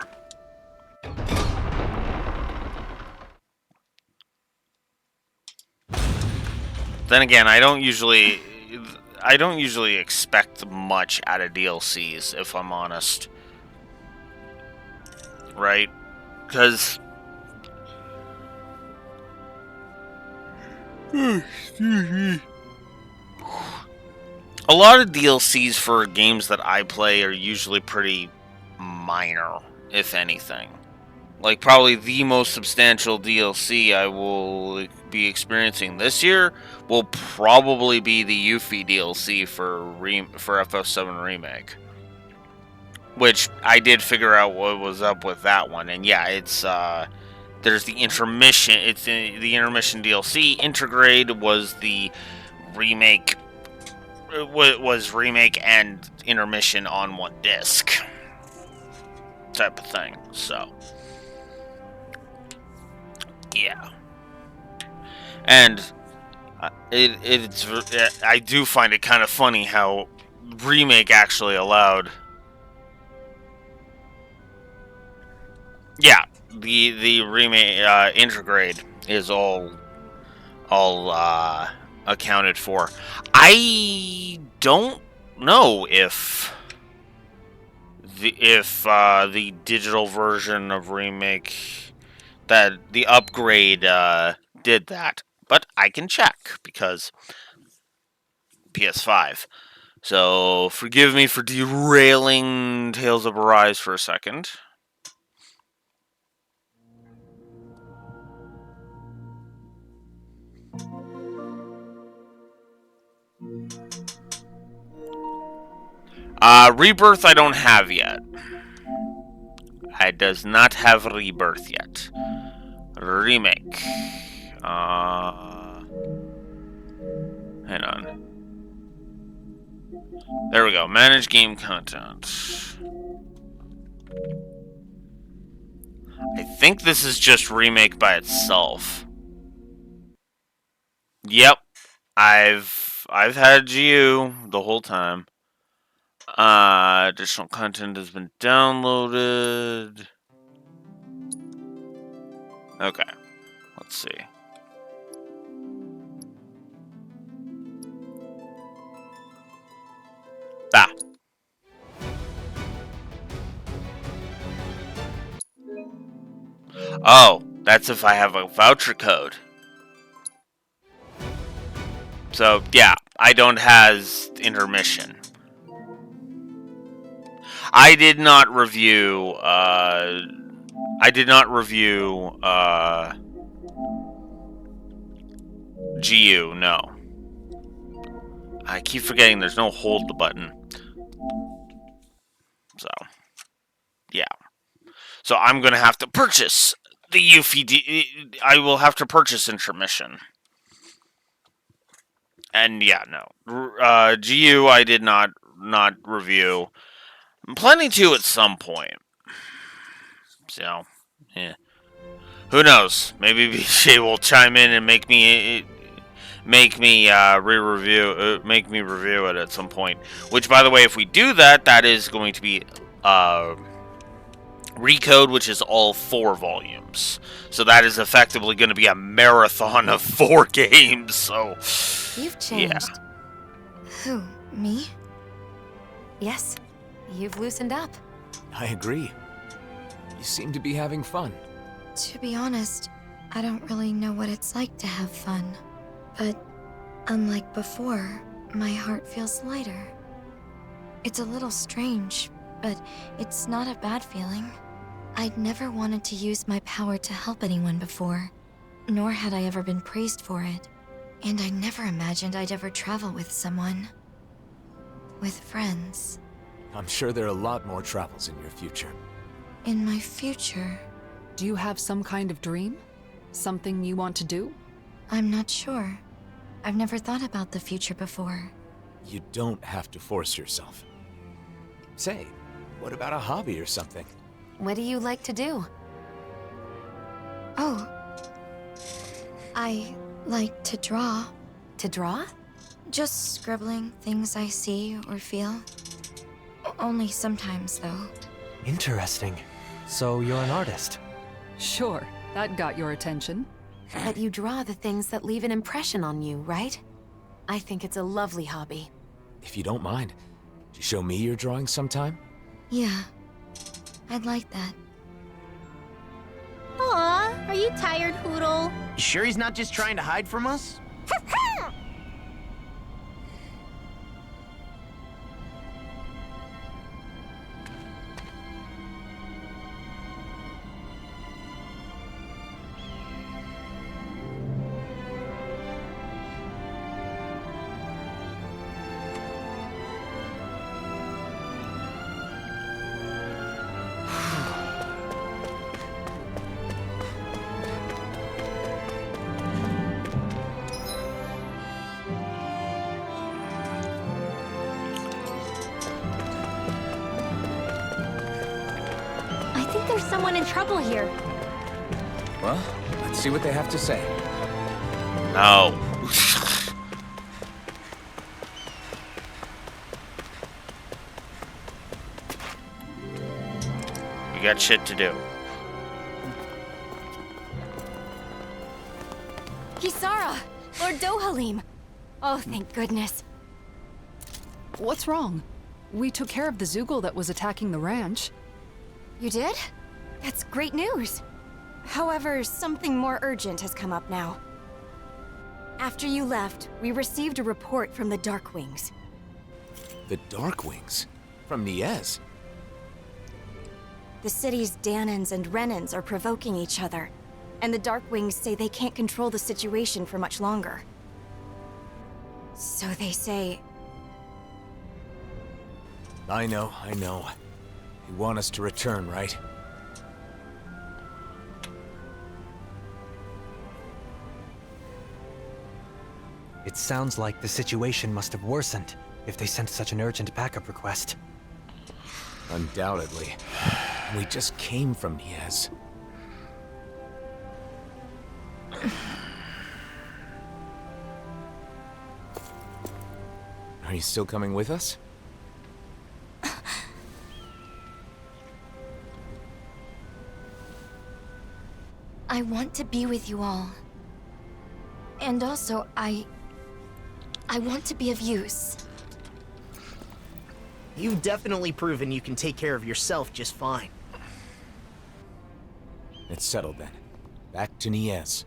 Then again, I don't usually expect much out of DLCs, if I'm honest. Right? Because a lot of DLCs for games that I play are usually pretty minor, if anything. Like, probably the most substantial DLC I will be experiencing this year will probably be the Yuffie DLC for FF7 Remake. Which, I did figure out what was up with that one. And yeah, it's, there's the intermission. It's the intermission DLC. Intergrade was the remake. Was remake and intermission on one disc. Type of thing. So. Yeah. And I do find it kind of funny how Remake actually allowed. Yeah, the Remake Intergrade is all accounted for. I don't know if the digital version of Remake, that the upgrade did that, but I can check because PS5. So forgive me for derailing Tales of Arise for a second. Rebirth I don't have yet. I does not have Rebirth yet. Remake. Hang on. There we go. Manage game content. I think this is just Remake by itself. Yep. I've had GU the whole time. Additional content has been downloaded. Okay. Let's see. Ah. Oh, that's if I have a voucher code. So, yeah, I don't has intermission. I did not review, GU, no. I keep forgetting there's no hold the button. So, yeah. So I'm going to have to purchase the Yuffie. I will have to purchase intermission. And yeah, no. GU I did not review. I'm planning to at some point. So, yeah. Who knows? Maybe BJ will chime in and make me review it at some point. Which, by the way, if we do that, that is going to be Recode, which is all 4 volumes. So that is effectively going to be a marathon of 4 games. So you've changed. Yeah. Who? Me? Yes. You've loosened up. I agree. You seem to be having fun. To be honest, I don't really know what it's like to have fun. But unlike before, my heart feels lighter. It's a little strange, but it's not a bad feeling. I'd never wanted to use my power to help anyone before, nor had I ever been praised for it. And I never imagined I'd ever travel with someone. With friends. I'm sure there are a lot more travels in your future. In my future? Do you have some kind of dream? Something you want to do? I'm not sure. I've never thought about the future before. You don't have to force yourself. Say, what about a hobby or something? What do you like to do? Oh. I like to draw. To draw? Just scribbling things I see or feel. Only sometimes, though. Interesting. So you're an artist? Sure, that got your attention. But you draw the things that leave an impression on you, right? I think it's a lovely hobby. If you don't mind, could you show me your drawing sometime? Yeah, I'd like that. Aw, are you tired, Hootle? You sure he's not just trying to hide from us? I think there's someone in trouble here. Well, let's see what they have to say. No. We got shit to do. Kisara! Lord Dohalim! Oh, thank goodness. What's wrong? We took care of the Zoogle that was attacking the ranch. You did? That's great news. However, something more urgent has come up now. After you left, we received a report from the Darkwings. The Darkwings? From Niez? The city's Danans and Renans are provoking each other, and the Darkwings say they can't control the situation for much longer. So they say... I know. You want us to return, right? It sounds like the situation must have worsened if they sent such an urgent backup request. Undoubtedly. We just came from Niez. Are you still coming with us? I want to be with you all. And also, I want to be of use. You've definitely proven you can take care of yourself just fine. It's settled then. Back to Niez.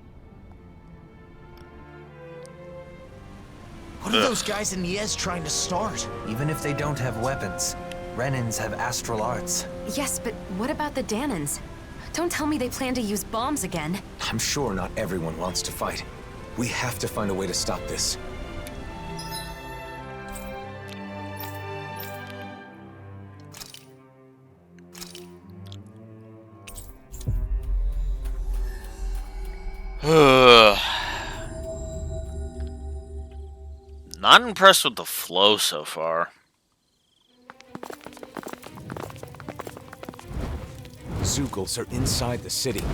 What are those guys in Niez trying to start? Even if they don't have weapons, Renans have astral arts. Yes, but what about the Danans? Don't tell me they plan to use bombs again. I'm sure not everyone wants to fight. We have to find a way to stop this. Not impressed with the flow so far. Zoogles are inside the city.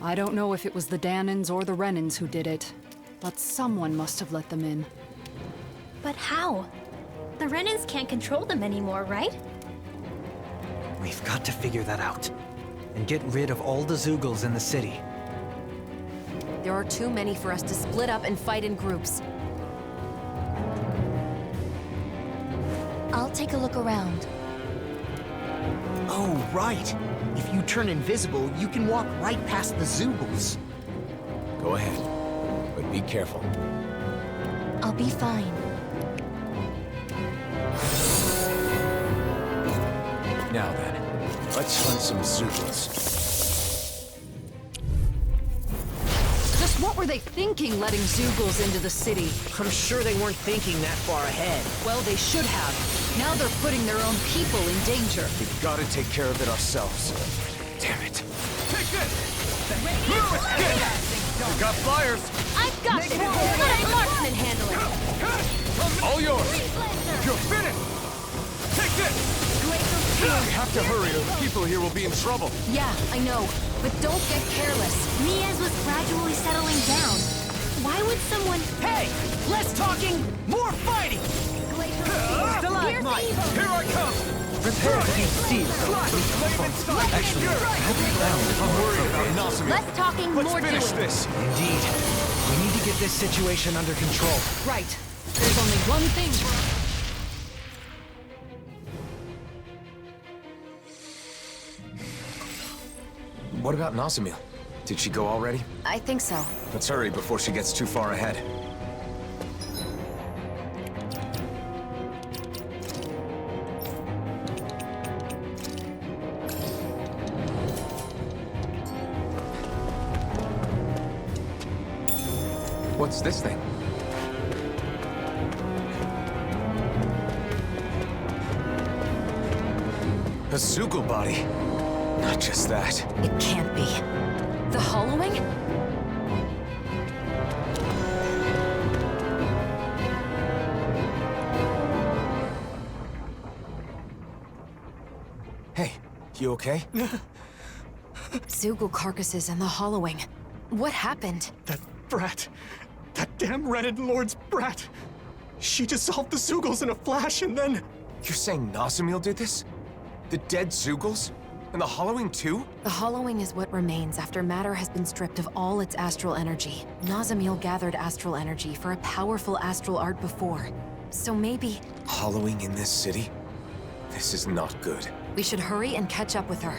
I don't know if it was the Danans or the Renans who did it, but someone must have let them in. But how? The Renans can't control them anymore, right? We've got to figure that out. And get rid of all the Zoogles in the city. There are too many for us to split up and fight in groups. I'll take a look around. Oh, right. If you turn invisible, you can walk right past the Zoogles. Go ahead, but be careful. I'll be fine. Now then, let's hunt some Zoogles. Just what were they thinking letting Zoogles into the city? I'm sure they weren't thinking that far ahead. Well, they should have. Now they're putting their own people in danger. We've got to take care of it ourselves. Damn it. Take this! We got flyers! I've got this! Let a marksman handle it! All yours! You're finished! Take this! We have to hurry or the people here will be in trouble. Yeah, I know. But don't get careless. Niez was gradually settling down. Why would would someone... Hey! Less talking, more fighting! Stalagmite! Here I come! Prepare to be sealed. Actually, I'm worried about Nazami. Less talking, more doing. this! Indeed. We need to get this situation under control. Right. There's only one thing. What about Nazamil? Did she go already? I think so. Let's hurry before she gets too far ahead. What's this thing? A Zugel body. Not just that. It can't be. The hollowing? Hey, you okay? Zugel carcasses and the hollowing. What happened? That brat. That damn Renin Lord's brat. She dissolved the Zugels in a flash and then... You're saying Nazamil did this? The dead Zugels? And the hollowing too? The hollowing is what remains after matter has been stripped of all its astral energy. Nazamil gathered astral energy for a powerful astral art before. So maybe... Hollowing in this city? This is not good. we should hurry and catch up with her.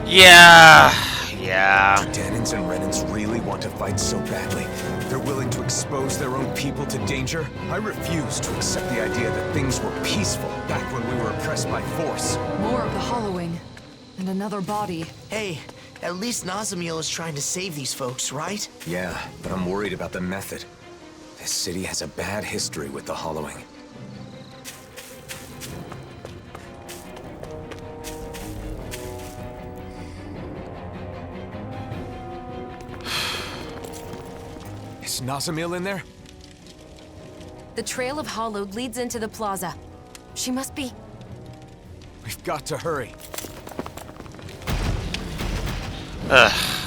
Yeah. Do Dahnans and Renans really want to fight so badly? They're willing to expose their own people to danger? I refuse to accept the idea that things were peaceful back when we were oppressed by force. More of the hollowing. And another body. Hey, at least Nazamil is trying to save these folks, right? Yeah, but I'm worried about the method. This city has a bad history with the hollowing. Is Nazamil in there? The trail of Hollowed leads into the plaza. She must be... We've got to hurry.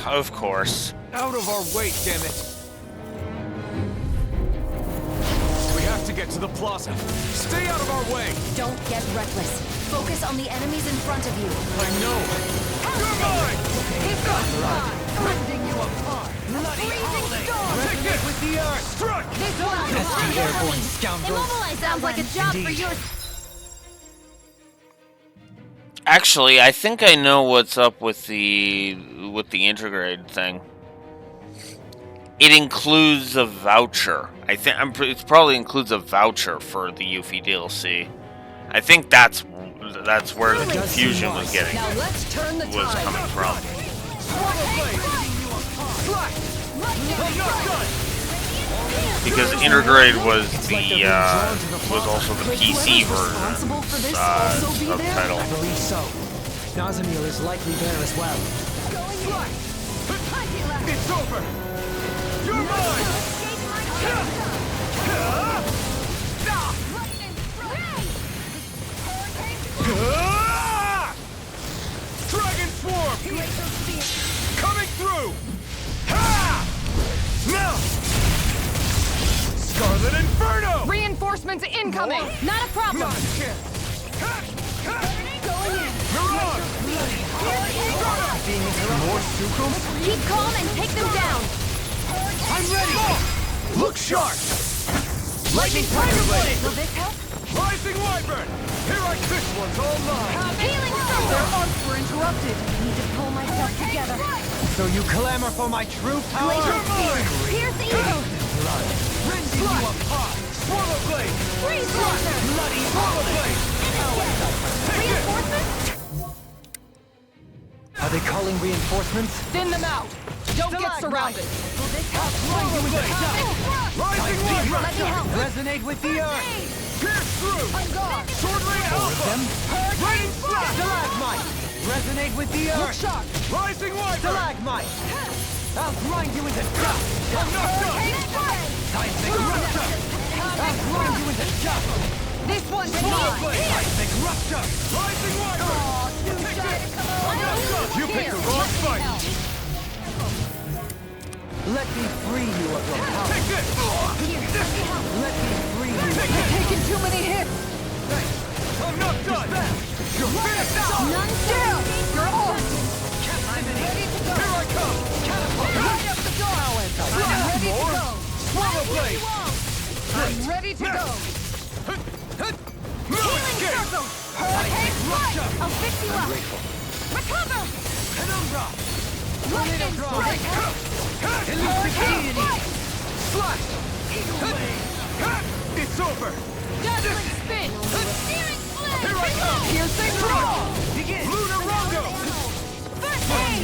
Of course. Out of our way, damn it! We have to get to the plaza. Stay out of our way! Don't get reckless. Focus on the enemies in front of you. I know! You're mine! Keep going! Rending you apart! Bloody howling! Take it with the earth! Strike! This one! Pesky airborne scoundrel! Immobilize sounds like a job for Indeed. your... Actually, I think I know what's up with the intergrade thing. It includes a voucher. It probably includes a voucher for the Yuffie DLC. I think that's where the confusion was getting Now let's turn the was tide. coming from. Because intergrade was also the PC version subtitle. I believe so. Nazamil is likely there as well. It's over! You're mine! Dragon Swarm! Coming through! Now! Scarlet Inferno! Reinforcements incoming! Not a problem! Not a chance! You're on! More Sukrums? Keep calm and take them down! I'm ready! Look sharp! Lightning Tiger Blade! Will this help? Rising Wyvern! Here I this one's all mine! Healing Their Circle! arcs were interrupted. Need to pull myself together. So you clamor for my true power? Glacial Spear! Pierce evil! Rending you apart! Swallow Blade! Freeze Launcher! Bloody Swallow Blade! Reinforcements? Are they calling reinforcements? Thin them out! Don't get surrounded! Will this help? Swallow Blade! Rising Wyvern! Let me help! Resonate with the earth! Pierce through! Sword Ray Alpha! Them? Rain Slash! Stalagmite! Resonate with the Look earth! sharp! Rising Wyvern! Stalagmite! I'll grind you into dust! I'm not done! Seismic rupture! I'll grind you into dust! This one's Swallow mine! Blade! Seismic Rupture! Rising Wyvern! Take this! I'm not done! You picked the wrong fight! Let Let me free you of your power. Take this! Let me free you. You're taking too many hits! Hey, I'm not done! You're finished now! None down! You're off! I'm ready to go! Here I come! Catapult! Right up the door! I'm ready to go! Swallow blade! I'm ready to go! Healing circle! Hurricane strike! I'll fix you up! Recover! Penumbra! Lightning strike! Hurricane strike! Slash! It's over! Dazzling spin! Searing flame! Here I come! Piercing draw! Begin! Lunar Rondo! First aid!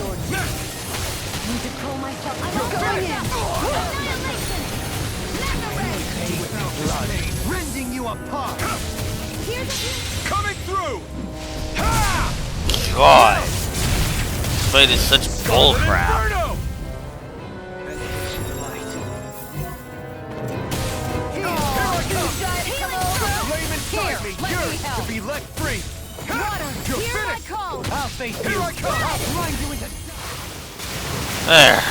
Need to control myself. I'm You're going in! Annihilation! Memory! Rending you apart! Here's a Coming through! God. This fight is such bullcrap. Inferno! Flame inside me! Yours to be let free! Water! You're Here I finished! come! I'll face you! Here I come! I'll blind you into... There.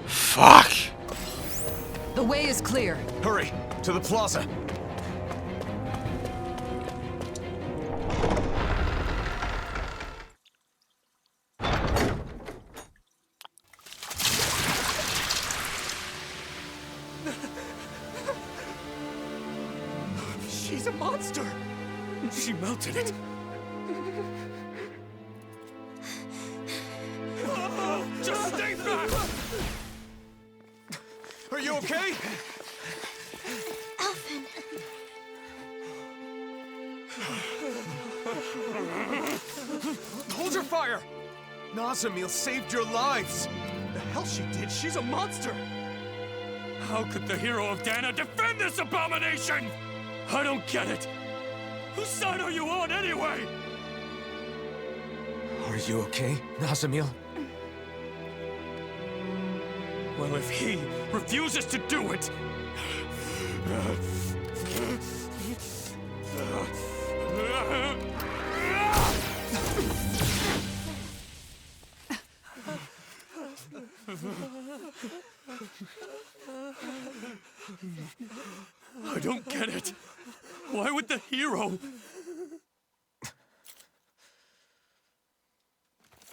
Fuck. The way is clear. Hurry, to the plaza. She's a monster! She melted it! Just stay back! Are you okay? Elfin. Hold your fire! Nazamil saved your lives! The hell she did? She's a monster! How could the hero of Dana defend this abomination? I don't get it! Whose side are you on anyway? Are you okay, Nazamil? Well, if he refuses to do it... I don't get it. Why would the hero...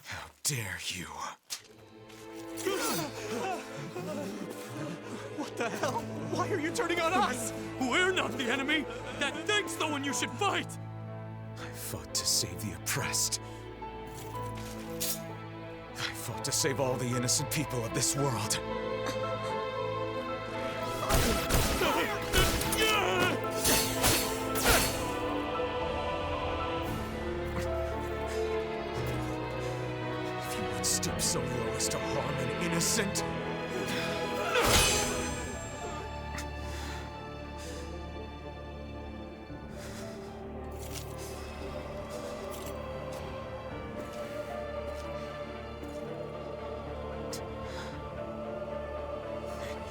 How dare you? What the hell? Why are you turning on us? We're not the enemy. That thing's the one you should fight. I fought to save the oppressed. I fought to save all the innocent people of this world. If you would stoop so low as to harm an innocent...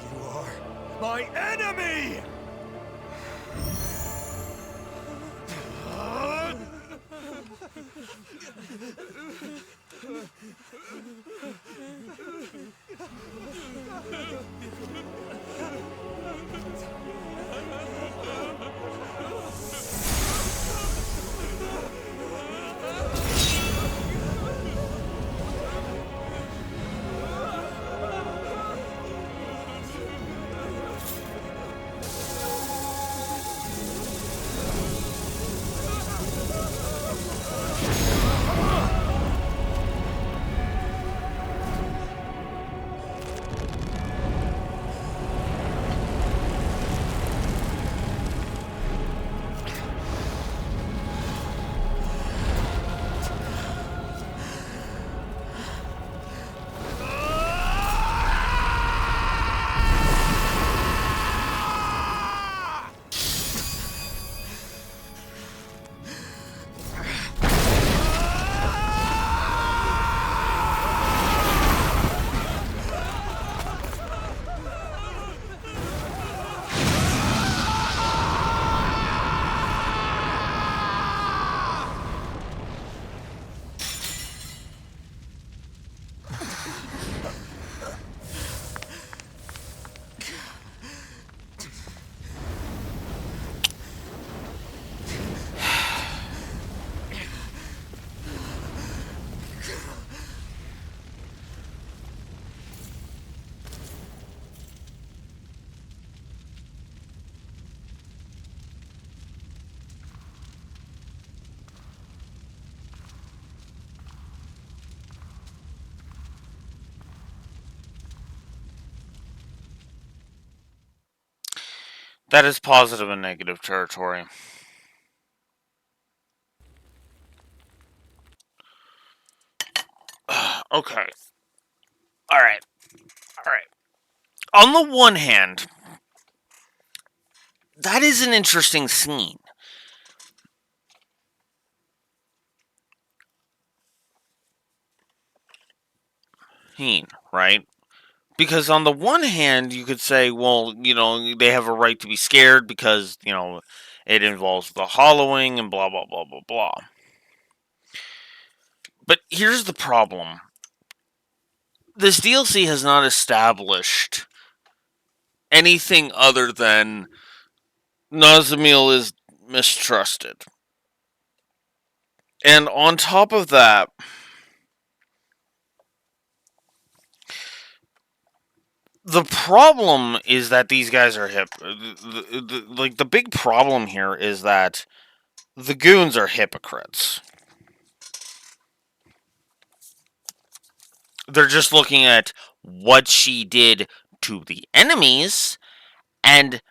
You are My enemy! That is positive and negative territory. Okay. Alright. Alright. On the one hand, that is an interesting scene. Right? Because on the one hand, you could say, well, they have a right to be scared because, it involves the hollowing and blah, blah, blah, blah, blah. But here's the problem. This DLC has not established anything other than Nazamil is mistrusted. And on top of that, the problem is that these guys are hip. The big problem here is that the goons are hypocrites. They're just looking at what she did to the enemies and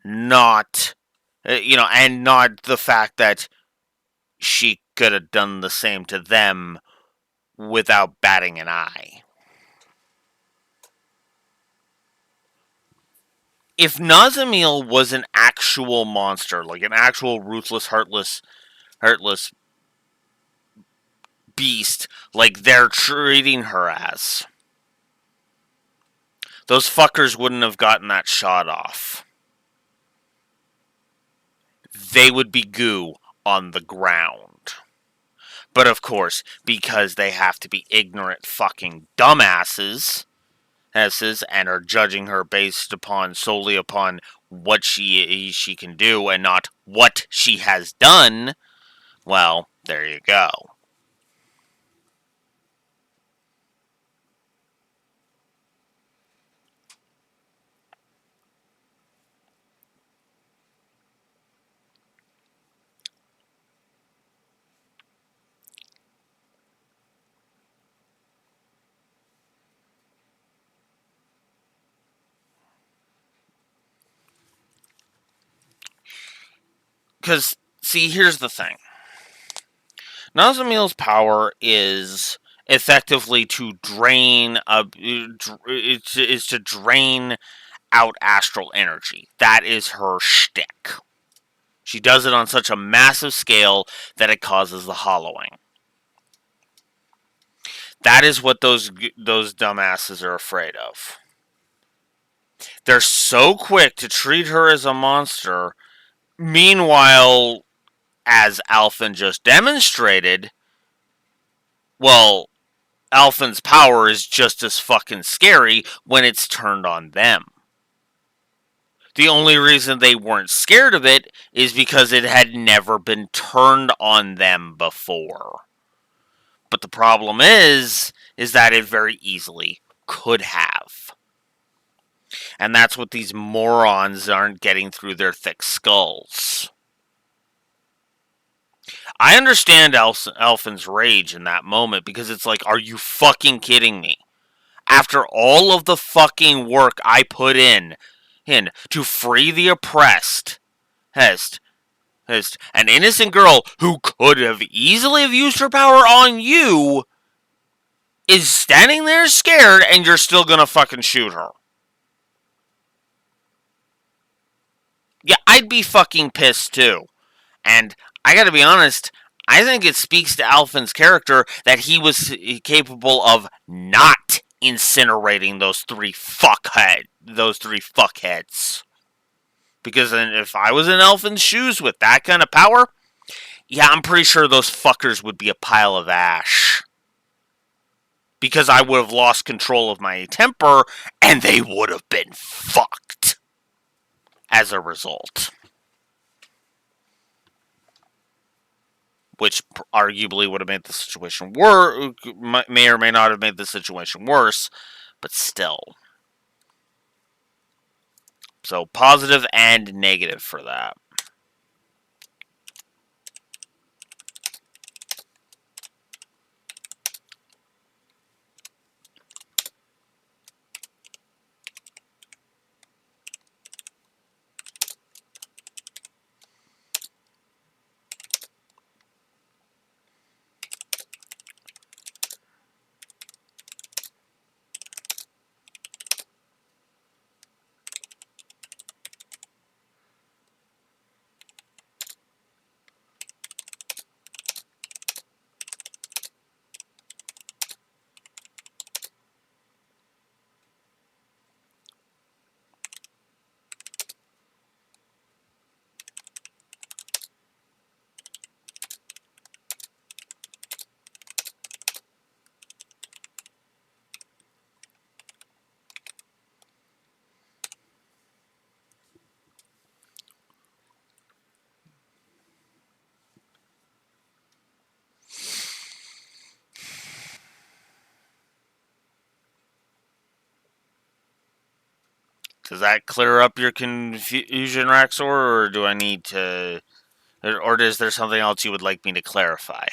not, and not the fact that she could have done the same to them without batting an eye. If Nazamil was an actual monster, like an actual ruthless, heartless beast, like they're treating her as, those fuckers wouldn't have gotten that shot off. They would be goo on the ground. But of course, because they have to be ignorant fucking dumbasses, and are judging her based solely upon what she can do and not what she has done, well, there you go. Because, see, here's the thing. Nazamil's power is effectively to drain is to drain out astral energy. That is her shtick. She does it on such a massive scale that it causes the hollowing. That is what those dumbasses are afraid of. They're so quick to treat her as a monster. Meanwhile, as Alphen just demonstrated, well, Alphen's power is just as fucking scary when it's turned on them. The only reason they weren't scared of it is because it had never been turned on them before. But the problem is that it very easily could have. And that's what these morons aren't getting through their thick skulls. I understand Alphen's rage in that moment because it's like, are you fucking kidding me? After all of the fucking work I put in to free the oppressed, an innocent girl who could have easily have used her power on you is standing there scared and you're still gonna fucking shoot her. Yeah, I'd be fucking pissed too. And I gotta be honest, I think it speaks to Alphen's character that he was capable of not incinerating those three fuckheads. Because if I was in Alphen's shoes with that kind of power, yeah, I'm pretty sure those fuckers would be a pile of ash. Because I would have lost control of my temper, and they would have been fucked as a result. Which arguably would have made the situation worse, may or may not have made the situation worse, but still. So, positive and negative for that. Does that clear up your confusion, Raxor, or do I need to... Or is there something else you would like me to clarify?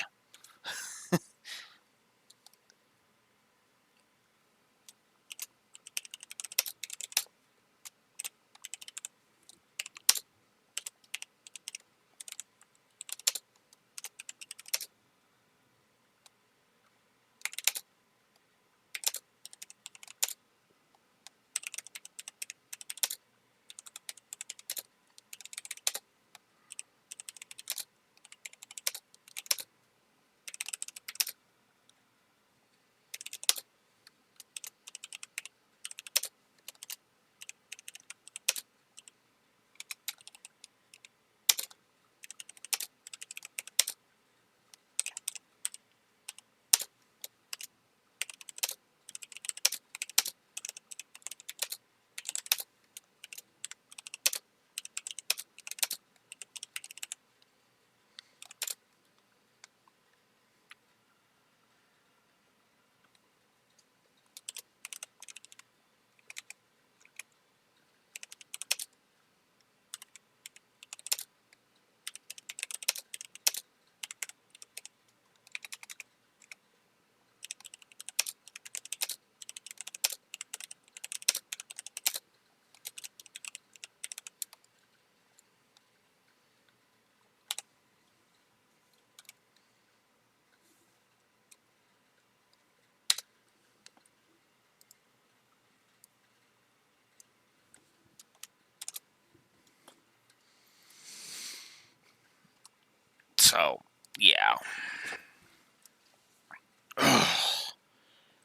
So, yeah.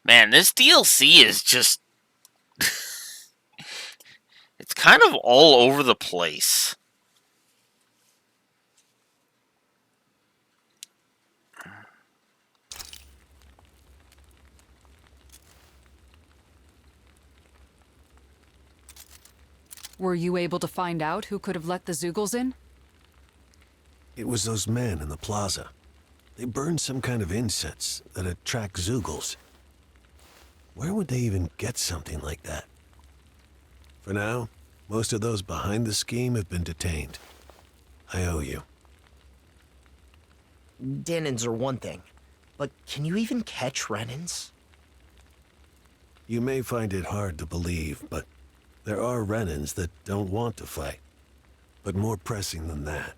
Man, this DLC is just... it's kind of all over the place. Were you able to find out who could have let the Zeugles in? It was those men in the plaza. They burned some kind of incense that attracts Zeugles. Where would they even get something like that? For now, most of those behind the scheme have been detained. I owe you. Dahnans are one thing, but can you even catch Renans? You may find it hard to believe, but there are Renans that don't want to fight. But more pressing than that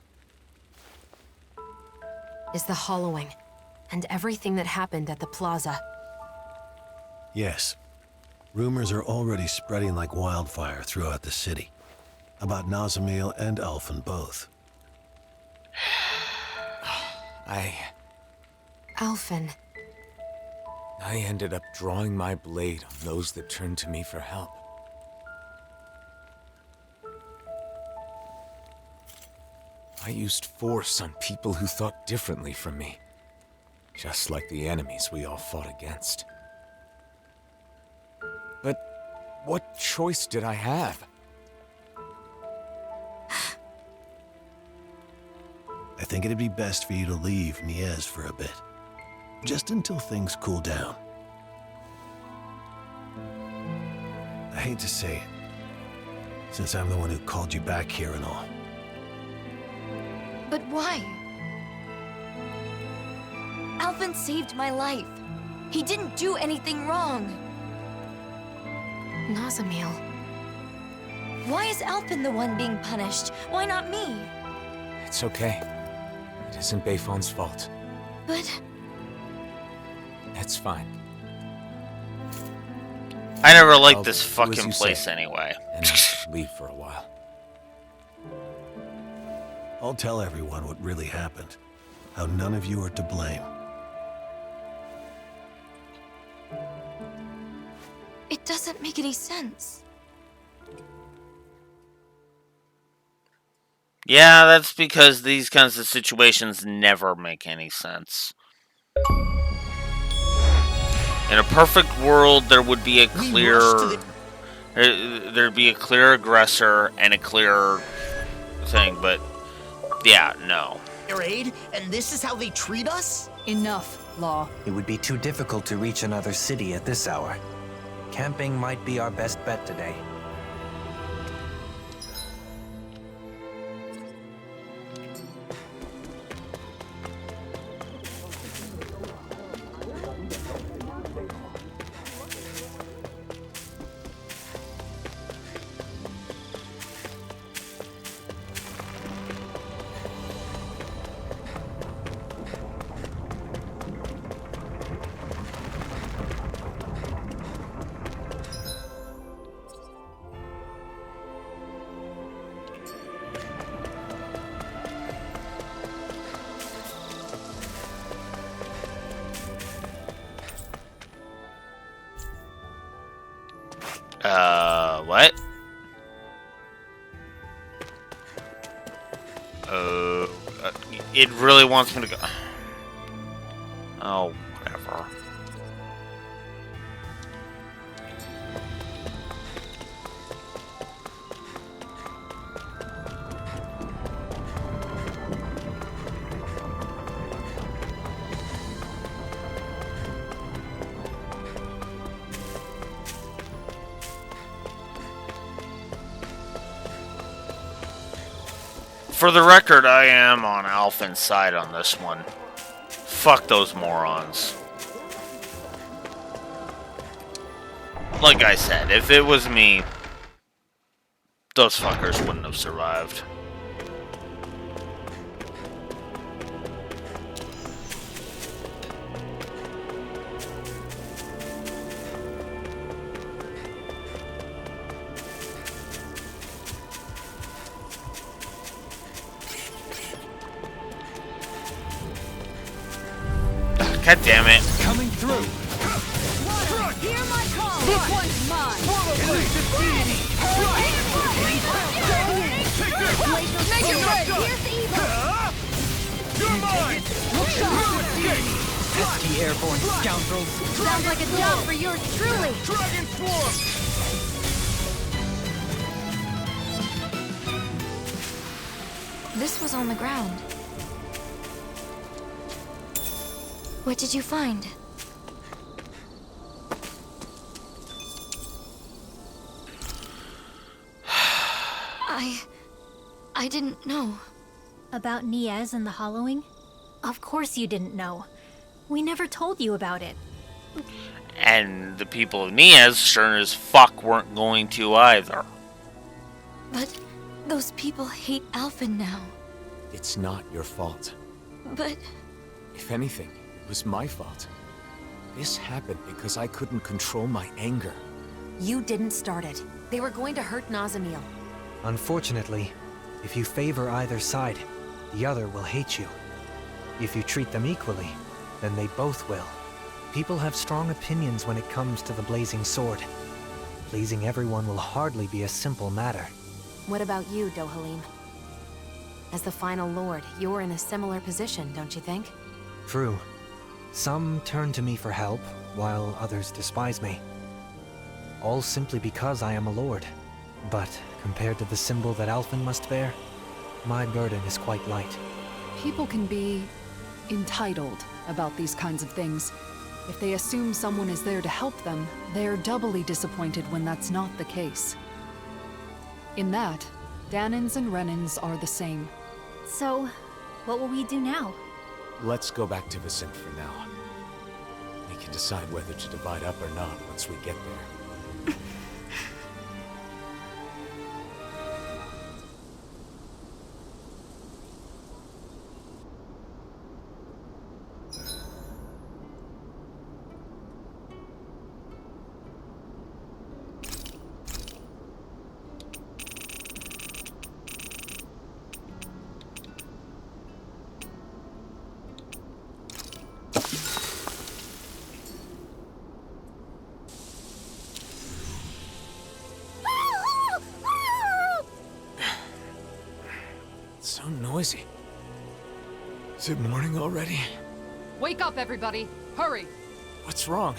is the hollowing, and everything that happened at the plaza. Yes. Rumors are already spreading like wildfire throughout the city. About Nazamil and Alphen both. Alphen. I ended up drawing my blade on those that turned to me for help. I used force on people who thought differently from me. Just like the enemies we all fought against. But what choice did I have? I think it'd be best for you to leave Niez for a bit. Just until things cool down. I hate to say it, since I'm the one who called you back here and all. But why? Alphen saved my life. He didn't do anything wrong. Nazamil. Why is Alphen the one being punished? Why not me? It's okay. It isn't Bayfon's fault. But... It's fine. I never liked this fucking place anyway. And leave for a while. I'll tell everyone what really happened. How none of you are to blame. It doesn't make any sense. Yeah, that's because these kinds of situations never make any sense. In a perfect world, there would be a clear... There'd be a clear aggressor and a clear thing, but... yeah, no. Air aid, and this is how they treat us? Enough, Law. It would be too difficult to reach another city at this hour. Camping might be our best bet today. What? It really wants me to go. Oh, whatever. For the record, I am on Alphen's side on this one. Fuck those morons. Like I said, if it was me, those fuckers wouldn't have survived. God damn it. Coming through. Hear my call. This one's mine. Make it right. Here's evil. You're mine. Look sharp. Pesky airborne scoundrels. Sounds like a job for yours truly. Dragon Swarm. This was on the ground. What did you find? I didn't know. About Niez and the hollowing? Of course you didn't know. We never told you about it. And the people of Niez sure as fuck weren't going to either. But those people hate Alphen now. It's not your fault. But If anything, it was my fault. This happened because I couldn't control my anger. You didn't start it. They were going to hurt Nazamil. Unfortunately, if you favor either side, the other will hate you. If you treat them equally, then they both will. People have strong opinions when it comes to the Blazing Sword. Pleasing everyone will hardly be a simple matter. What about you, Dohalim? As the final lord, you're in a similar position, don't you think? True. Some turn to me for help, while others despise me. All simply because I am a lord. But compared to the symbol that Alphen must bear, my burden is quite light. People can be entitled about these kinds of things. If they assume someone is there to help them, they're doubly disappointed when that's not the case. In that, Dahnans and Renans are the same. So, what will we do now? Let's go back to Vicent for now. We can decide whether to divide up or not once we get there. So noisy. Is it morning already? Wake up, everybody! Hurry! What's wrong?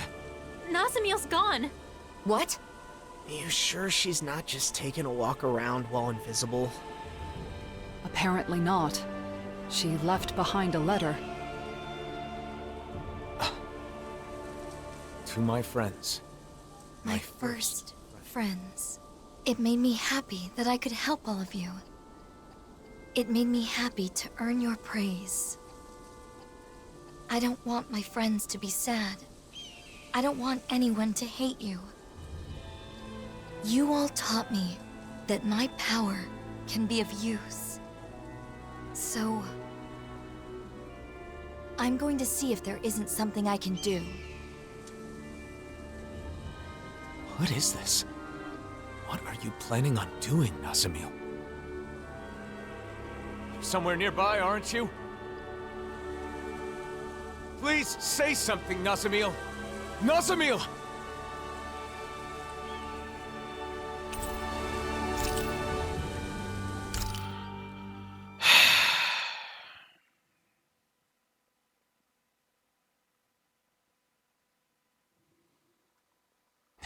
Nazamil's gone. What? You sure she's not just taking a walk around while invisible? Apparently not. She left behind a letter. To my friends. My first friends. It made me happy that I could help all of you. It made me happy to earn your praise. I don't want my friends to be sad. I don't want anyone to hate you. You all taught me that my power can be of use. So, I'm going to see if there isn't something I can do. What is this? What are you planning on doing, Nazamil? You're somewhere nearby, aren't you? Please say something, Nazamil! Nazamil!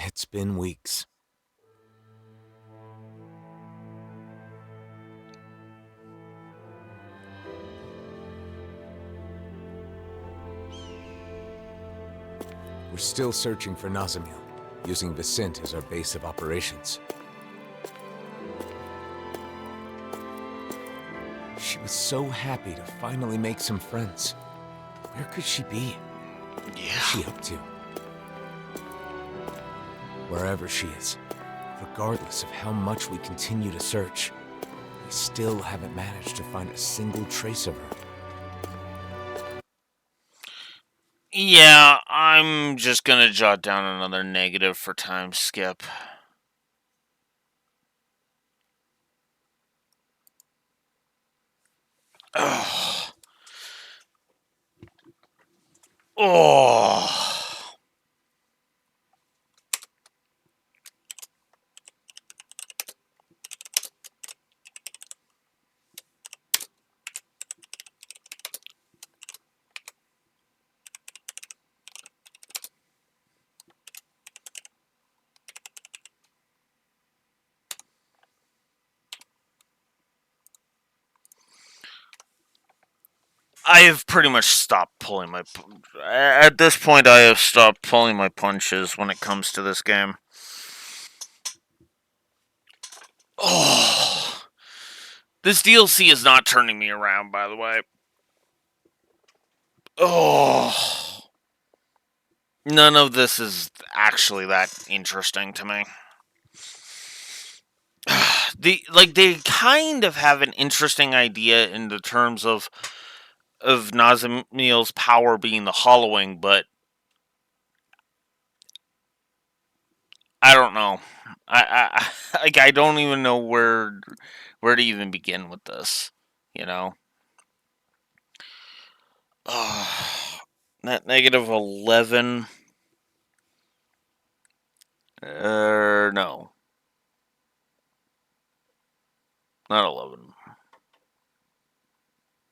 It's been weeks. We're still searching for Nazamil, using Vicent as our base of operations. She was so happy to finally make some friends. Where could she be? What's she up to? Wherever she is, regardless of how much we continue to search, we still haven't managed to find a single trace of her. Yeah, I'm just gonna jot down another negative for time skip. Ugh. Oh. I have pretty much stopped pulling my... At this point, I have stopped pulling my punches when it comes to this game. Oh. This DLC is not turning me around, by the way. Oh. None of this is actually that interesting to me. They kind of have an interesting idea in the terms of Nazamil's power being the hollowing, but I don't know. I don't even know where to even begin with this, you know. Net negative 11. No. Not 11.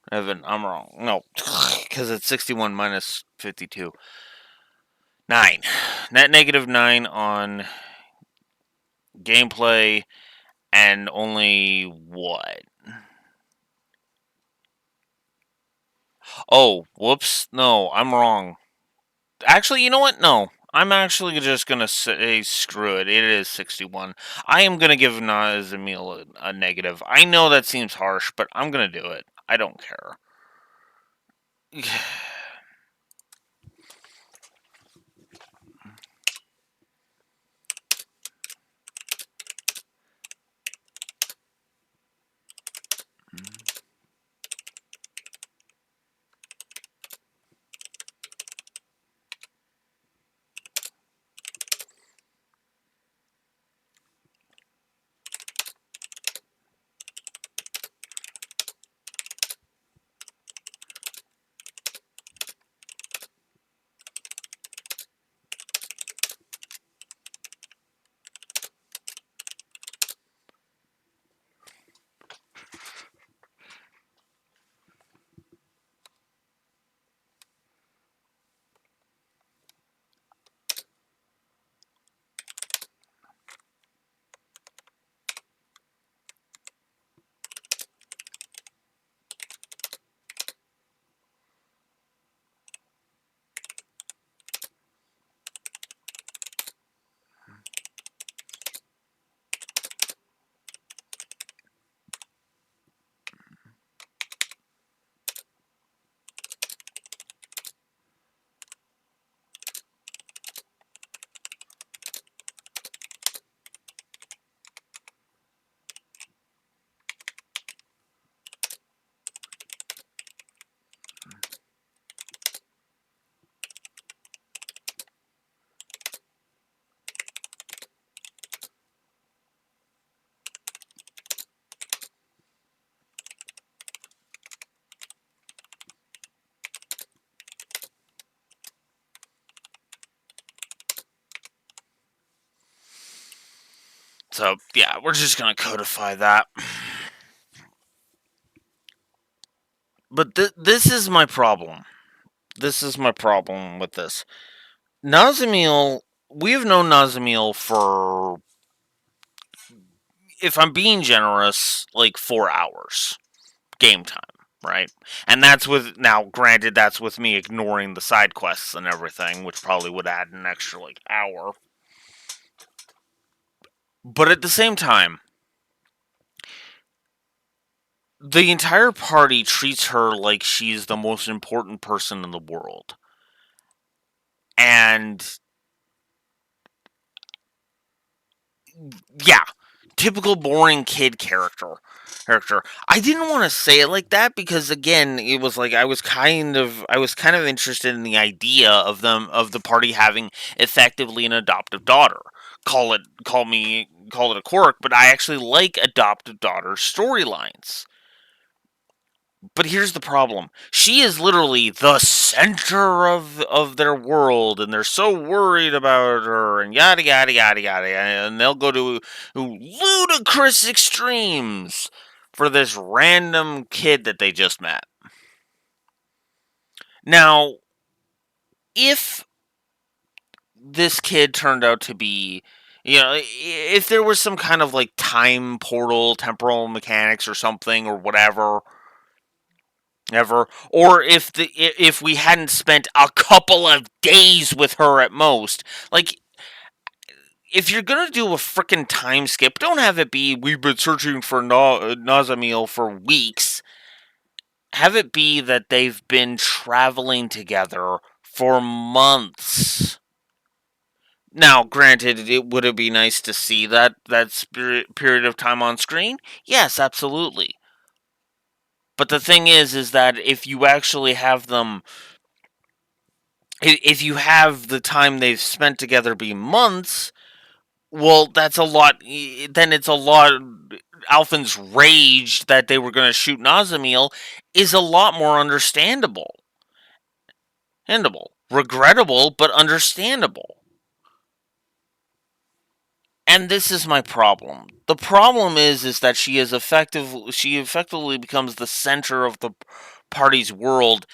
Evan, I'm wrong. No, because it's 61 minus 52. 9. Net negative 9 on gameplay, and only what? Oh, whoops. No, I'm wrong. Actually, you know what? No. I'm actually just going to say screw it. It is 61. I am going to give Nazamil a negative. I know that seems harsh, but I'm going to do it. I don't care. So, yeah, we're just going to codify that. But this is my problem. This is my problem with this. Nazamil we have known Nazamil for, if I'm being generous, like 4 hours game time, right? And that's with, now granted, that's with me ignoring the side quests and everything, which probably would add an extra like hour. But at the same time, the entire party treats her like she's the most important person in the world. And yeah, typical boring kid character. I didn't want to say it like that because again, it was like I was kind of interested in the idea of the party having effectively an adoptive daughter. Call it a quirk, but I actually like adoptive daughter storylines. But here's the problem. She is literally the center of their world, and they're so worried about her, and yada, yada, yada, yada, and they'll go to ludicrous extremes for this random kid that they just met. Now, if this kid turned out to be, if there was some kind of like time portal, temporal mechanics or something or whatever, or if we hadn't spent a couple of days with her at most, like, if you're gonna do a frickin' time skip, don't have it be we've been searching for Nazamil for weeks. Have it be that they've been traveling together for months. Now, granted, would it be nice to see that period of time on screen? Yes, absolutely. But the thing is that if you actually have them, if you have the time they've spent together be months, well, that's a lot. Then it's a lot. Alphen's rage that they were going to shoot Nazamil is a lot more understandable. Regrettable, but understandable. And this is my problem. The problem is that she effectively becomes the center of the party's world,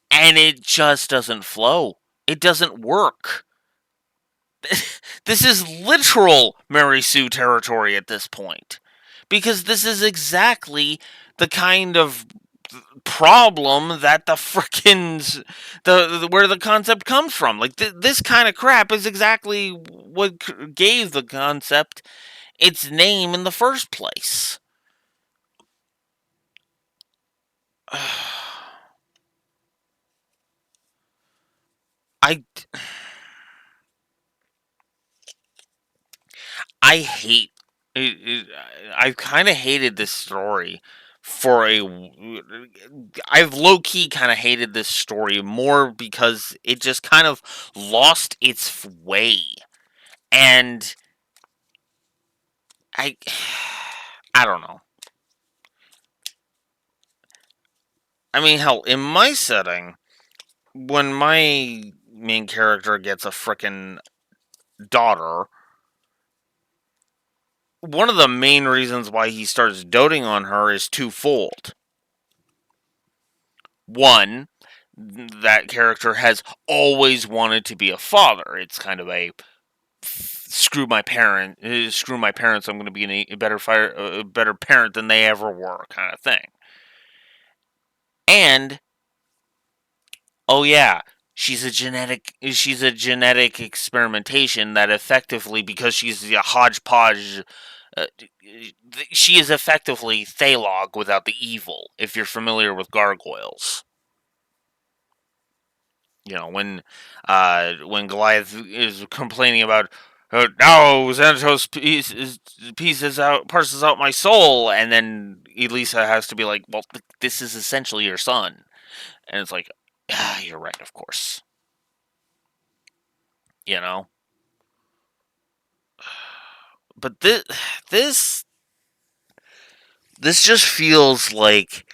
and it just doesn't flow. It doesn't work. This is literal Mary Sue territory at this point. Because this is exactly the kind of problem that the frickin' where the concept comes from. Like, this kind of crap is exactly what gave the concept its name in the first place. I hate. I've kind of hated this story I've low-key kind of hated this story more because it just kind of lost its way. And I don't know. I mean, hell, in my setting, when my main character gets a frickin' daughter, one of the main reasons why he starts doting on her is twofold. One, that character has always wanted to be a father. It's kind of a screw my parents, I'm going to be a better parent than they ever were kind of thing. And, oh yeah, she's a genetic experimentation that effectively, because she's a hodgepodge, she is effectively Thalog without the evil, if you're familiar with gargoyles. When Goliath is complaining about, now Xanatos parses out my soul, and then Elisa has to be like, well, this is essentially your son. And it's like, you're right, of course. But this just feels like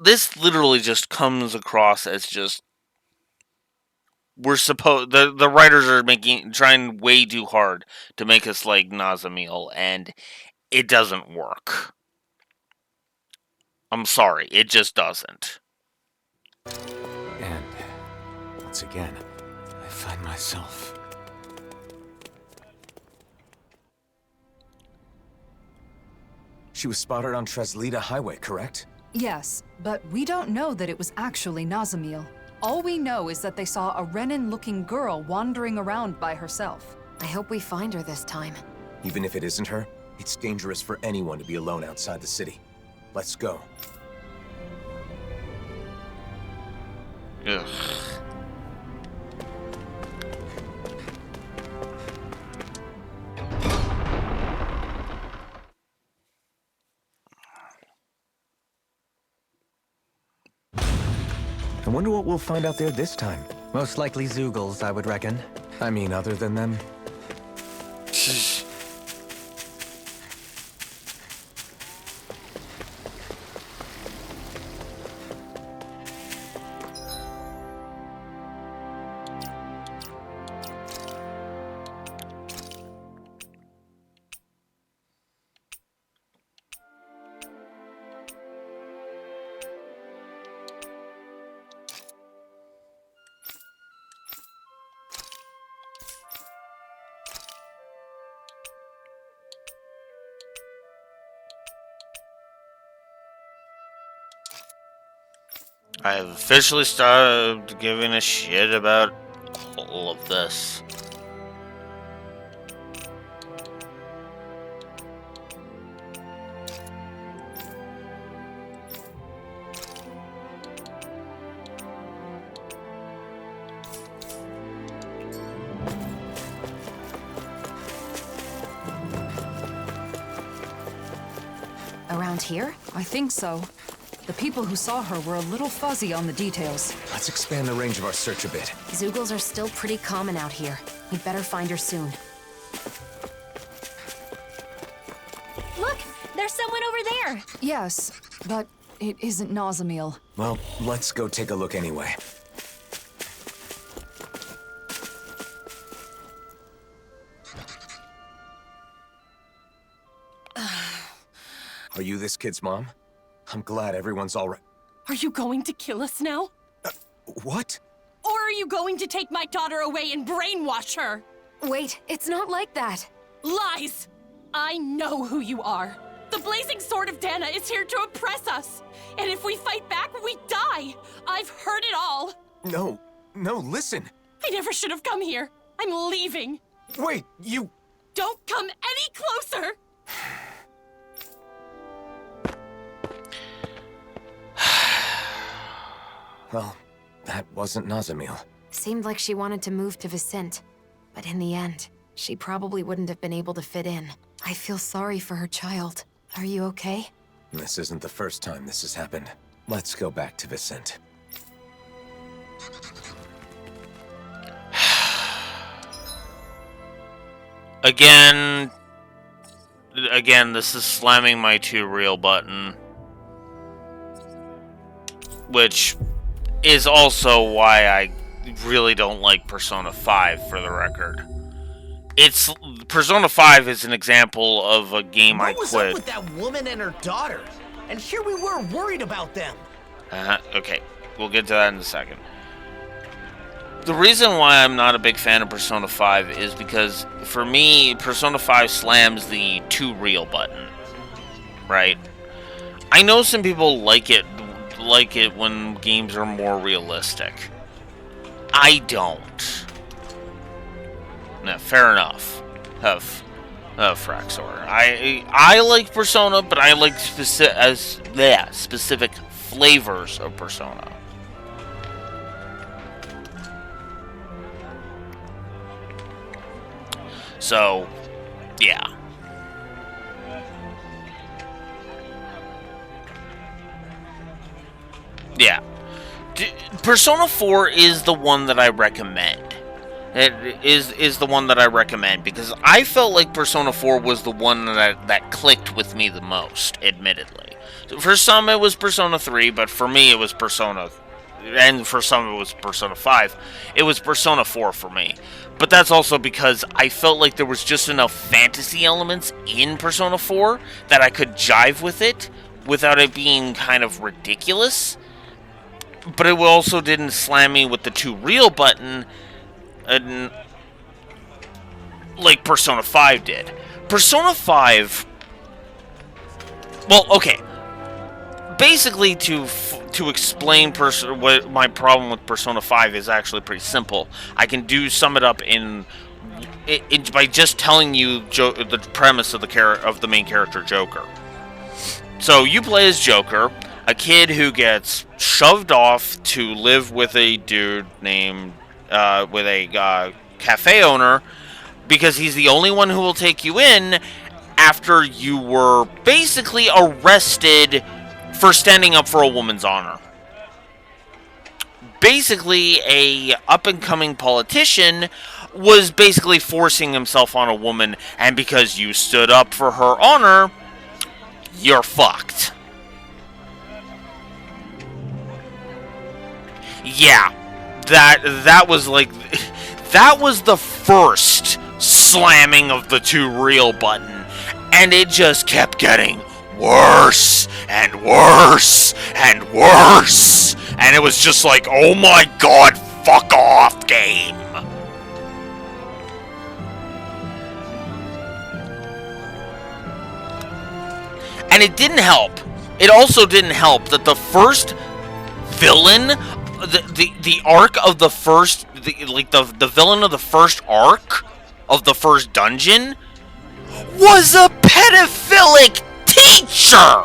this literally just comes across as just the writers are trying way too hard to make us like Nazamil, and it doesn't work. I'm sorry, it just doesn't. again, I find myself... She was spotted on Treslita Highway, correct? Yes, but we don't know that it was actually Nazamil. All we know is that they saw a Renin-looking girl wandering around by herself. I hope we find her this time. Even if it isn't her, it's dangerous for anyone to be alone outside the city. Let's go. Ugh. I wonder what we'll find out there this time. Most likely Zeugles, I would reckon. I mean, other than them. I have officially started giving a shit about all of this. Around here? I think so. The people who saw her were a little fuzzy on the details. Let's expand the range of our search a bit. Zeugles are still pretty common out here. We'd better find her soon. Look! There's someone over there! Yes, but it isn't Nazamil. Well, let's go take a look anyway. Are you this kid's mom? I'm glad everyone's all right. Are you going to kill us now? What? Or are you going to take my daughter away and brainwash her? Wait, it's not like that. Lies! I know who you are. The Blazing Sword of Dana is here to oppress us. And if we fight back, we die. I've heard it all. No, listen. I never should have come here. I'm leaving. Wait, you... Don't come any closer! Well, that wasn't Nazamil. Seemed like she wanted to move to Vicente. But in the end, she probably wouldn't have been able to fit in. I feel sorry for her child. Are you okay? This isn't the first time this has happened. Let's go back to Vicente. Again, this is slamming my too real button. Which is also why I really don't like Persona 5, for the record. Persona 5 is an example of a game I What was quit. up with that woman and her daughter? And here we were worried about them. Okay, we'll get to that in a second. The reason why I'm not a big fan of Persona 5 is because, for me, Persona 5 slams the too real button. Right? I know some people like it when games are more realistic. I don't. No, fair enough. Fraxor. I like Persona, but I like specific flavors of Persona. So, yeah. Yeah. Persona 4 is the one that I recommend. It is the one that I recommend because I felt like Persona 4 was the one that clicked with me the most, admittedly. For some it was Persona 3, but for me it was Persona, and for some it was Persona 5. It was Persona 4 for me. But that's also because I felt like there was just enough fantasy elements in Persona 4 that I could jive with it without it being kind of ridiculous. but it also didn't slam me with the 2 real button, and like Persona 5 did. Persona 5. Well, okay. Basically, to explain what my problem with Persona 5 is actually pretty simple. I can sum it up by just telling you the premise of the main character, Joker. So you play as Joker, a kid who gets shoved off to live with a dude named with a cafe owner because he's the only one who will take you in after you were basically arrested for standing up for a woman's honor. Basically, a up-and-coming politician was basically forcing himself on a woman, and because you stood up for her honor, you're fucked. Yeah, that was like, that was the first slamming of the 2 real button, and it just kept getting worse and worse and worse, and it was just like, oh my god, fuck off, game. And it didn't help. It also didn't help that the first villain, the arc of the first, the villain of the first arc of the first dungeon was a pedophilic teacher!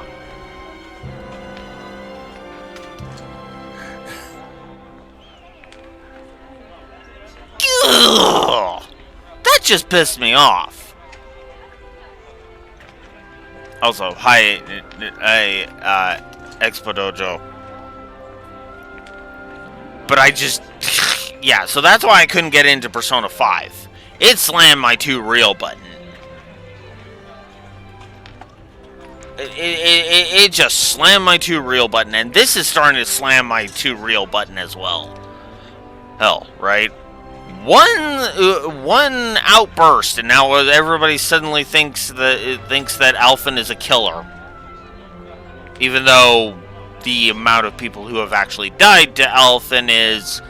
Ugh. That just pissed me off. Also, hi, Expo Dojo. But I just... yeah, so that's why I couldn't get into Persona 5. It slammed my 2 real button. It just slammed my 2 real button, and this is starting to slam my 2 real button as well. Hell, right? One outburst, and now everybody suddenly thinks that Alphen is a killer, even though the amount of people who have actually died to Alphen is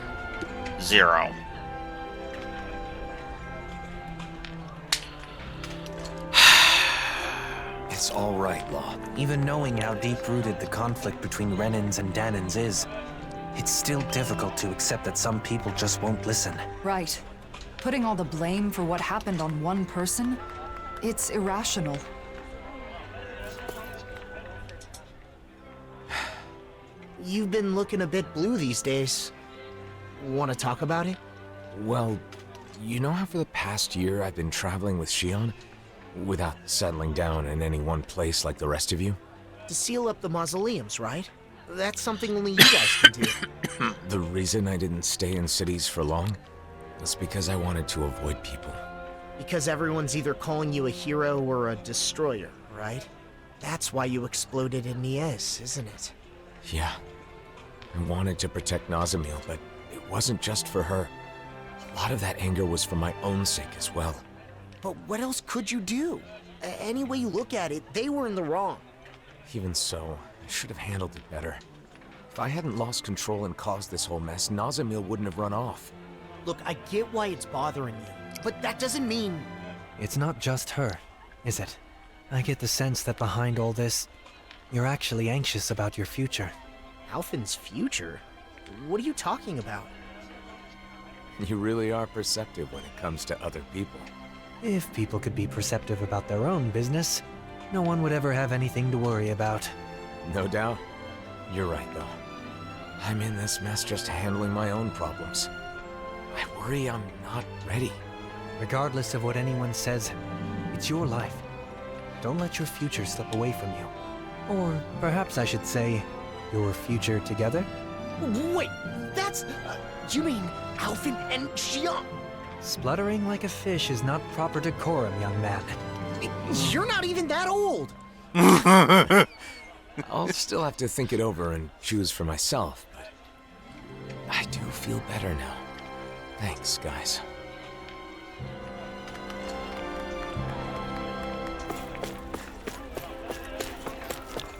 0. It's all right, Law. Even knowing how deep-rooted the conflict between Renins and Dahnans is, it's still difficult to accept that some people just won't listen. Right. Putting all the blame for what happened on one person, it's irrational. You've been looking a bit blue these days. Want to talk about it? Well, you know how for the past year I've been traveling with Shion? Without settling down in any one place like the rest of you? To seal up the mausoleums, right? That's something only you guys can do. The reason I didn't stay in cities for long was because I wanted to avoid people. Because everyone's either calling you a hero or a destroyer, right? That's why you exploded in Niez, isn't it? Yeah. I wanted to protect Nazamil, but it wasn't just for her. A lot of that anger was for my own sake as well. But what else could you do? Any way you look at it, they were in the wrong. Even so, I should have handled it better. If I hadn't lost control and caused this whole mess, Nazamil wouldn't have run off. Look, I get why it's bothering you, but that doesn't mean... It's not just her, is it? I get the sense that behind all this, you're actually anxious about your future. Alphen's future? What are you talking about? You really are perceptive when it comes to other people. If people could be perceptive about their own business, no one would ever have anything to worry about. No doubt. You're right, though. I'm in this mess just handling my own problems. I worry I'm not ready. Regardless of what anyone says, it's your life. Don't let your future slip away from you. Or perhaps I should say, your future together? Wait, that's... you mean Alphen and Shion? Spluttering like a fish is not proper decorum, young man. You're not even that old! I'll still have to think it over and choose for myself, but I do feel better now. Thanks, guys.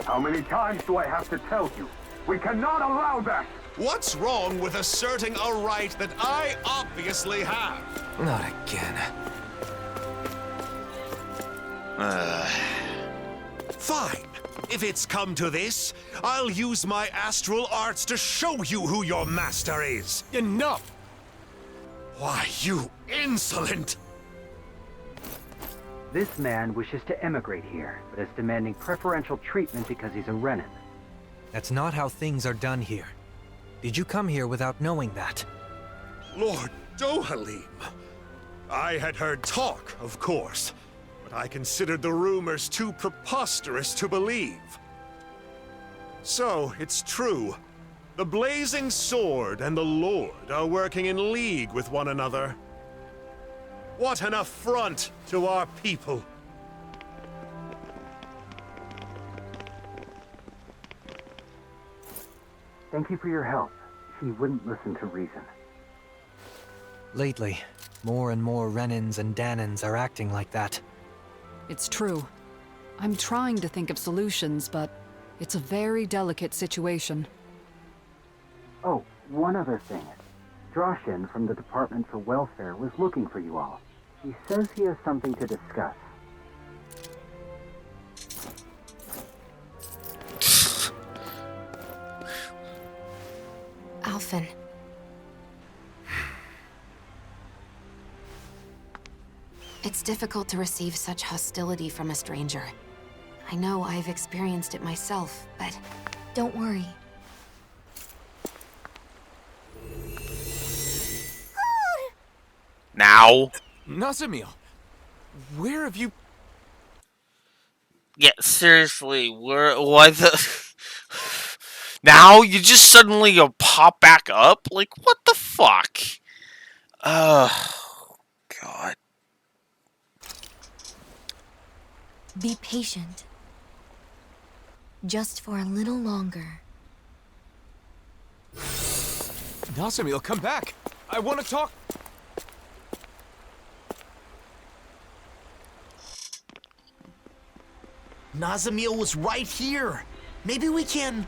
How many times do I have to tell you? We cannot allow that! What's wrong with asserting a right that I obviously have? Not again. Fine. If it's come to this, I'll use my astral arts to show you who your master is. Enough! Why, you insolent! This man wishes to emigrate here, but is demanding preferential treatment because he's a Renin. That's not how things are done here. Did you come here without knowing that? Lord Dohalim. I had heard talk, of course, but I considered the rumors too preposterous to believe. So, it's true. The Blazing Sword and the Lord are working in league with one another. What an affront to our people! Thank you for your help. He wouldn't listen to reason. Lately, more and more Renins and Danins are acting like that. It's true. I'm trying to think of solutions, but it's a very delicate situation. Oh, one other thing. Droshin from the Department for Welfare was looking for you all. He says he has something to discuss. Alphen. It's difficult to receive such hostility from a stranger. I know I've experienced it myself, but don't worry. Now? Nazamil, where have you... Yeah, seriously, why the... Now you just suddenly pop back up? Like, what the fuck? God. Be patient. Just for a little longer. Nazamil, come back! I want to talk... Nazamil was right here. Maybe we can...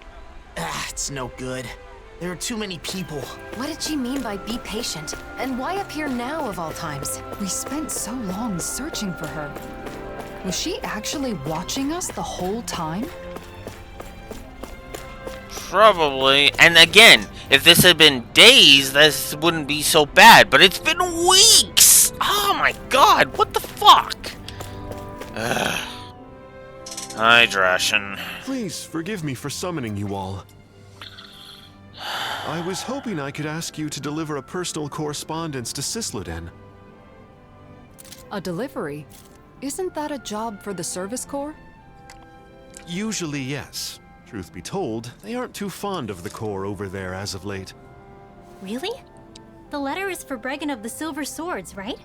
it's no good. There are too many people. What did she mean by be patient? And why up here now of all times? We spent so long searching for her. Was she actually watching us the whole time? Probably. And again, if this had been days, this wouldn't be so bad. But it's been weeks! Oh my god, what the fuck? Hi, Drashin. Please forgive me for summoning you all. I was hoping I could ask you to deliver a personal correspondence to Sisluden. A delivery? Isn't that a job for the Service Corps? Usually, yes. Truth be told, they aren't too fond of the Corps over there as of late. Really? The letter is for Bregan of the Silver Swords, right?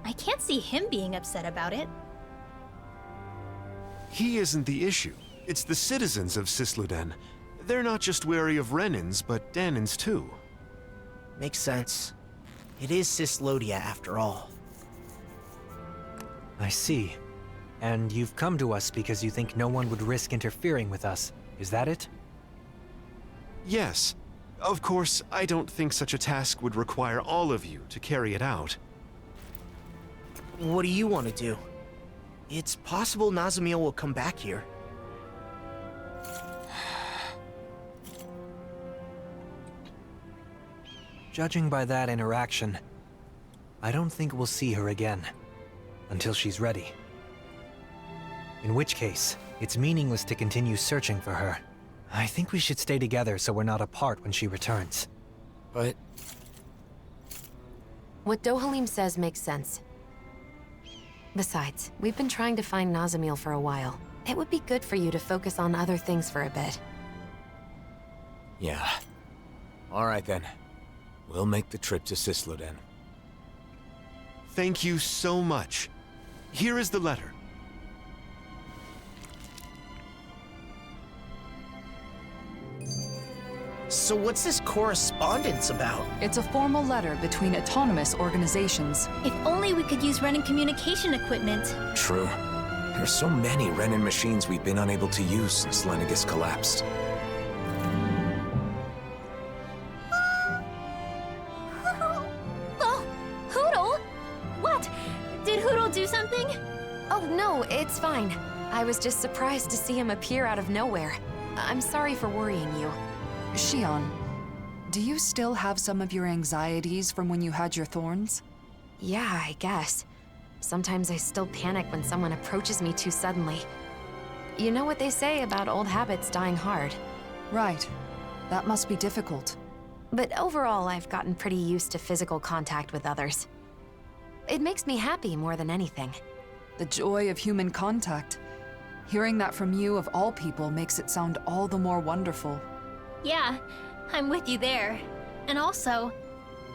I can't see him being upset about it. He isn't the issue. It's the citizens of Sisluden. They're not just wary of Renins, but Danins too. Makes sense. It is Sislodia after all. I see. And you've come to us because you think no one would risk interfering with us. Is that it? Yes. Of course, I don't think such a task would require all of you to carry it out. What do you want to do? It's possible Nazamil will come back here. Judging by that interaction, I don't think we'll see her again. Until she's ready. In which case, it's meaningless to continue searching for her. I think we should stay together so we're not apart when she returns. But... What Dohalim says makes sense. Besides, we've been trying to find Nazamil for a while. It would be good for you to focus on other things for a bit. Yeah. Alright then. We'll make the trip to Sisluden. Thank you so much. Here is the letter. So what's this correspondence about? It's a formal letter between autonomous organizations. If only we could use Renin communication equipment. True. There's so many Renin machines we've been unable to use since Lenegis collapsed. do something? Oh, no, it's fine. I was just surprised to see him appear out of nowhere. I'm sorry for worrying you. Shion, do you still have some of your anxieties from when you had your thorns? Yeah, I guess. Sometimes I still panic when someone approaches me too suddenly. You know what they say about old habits dying hard. Right. That must be difficult. But overall, I've gotten pretty used to physical contact with others. It makes me happy more than anything. The joy of human contact. Hearing that from you of all people makes it sound all the more wonderful. Yeah, I'm with you there. And also,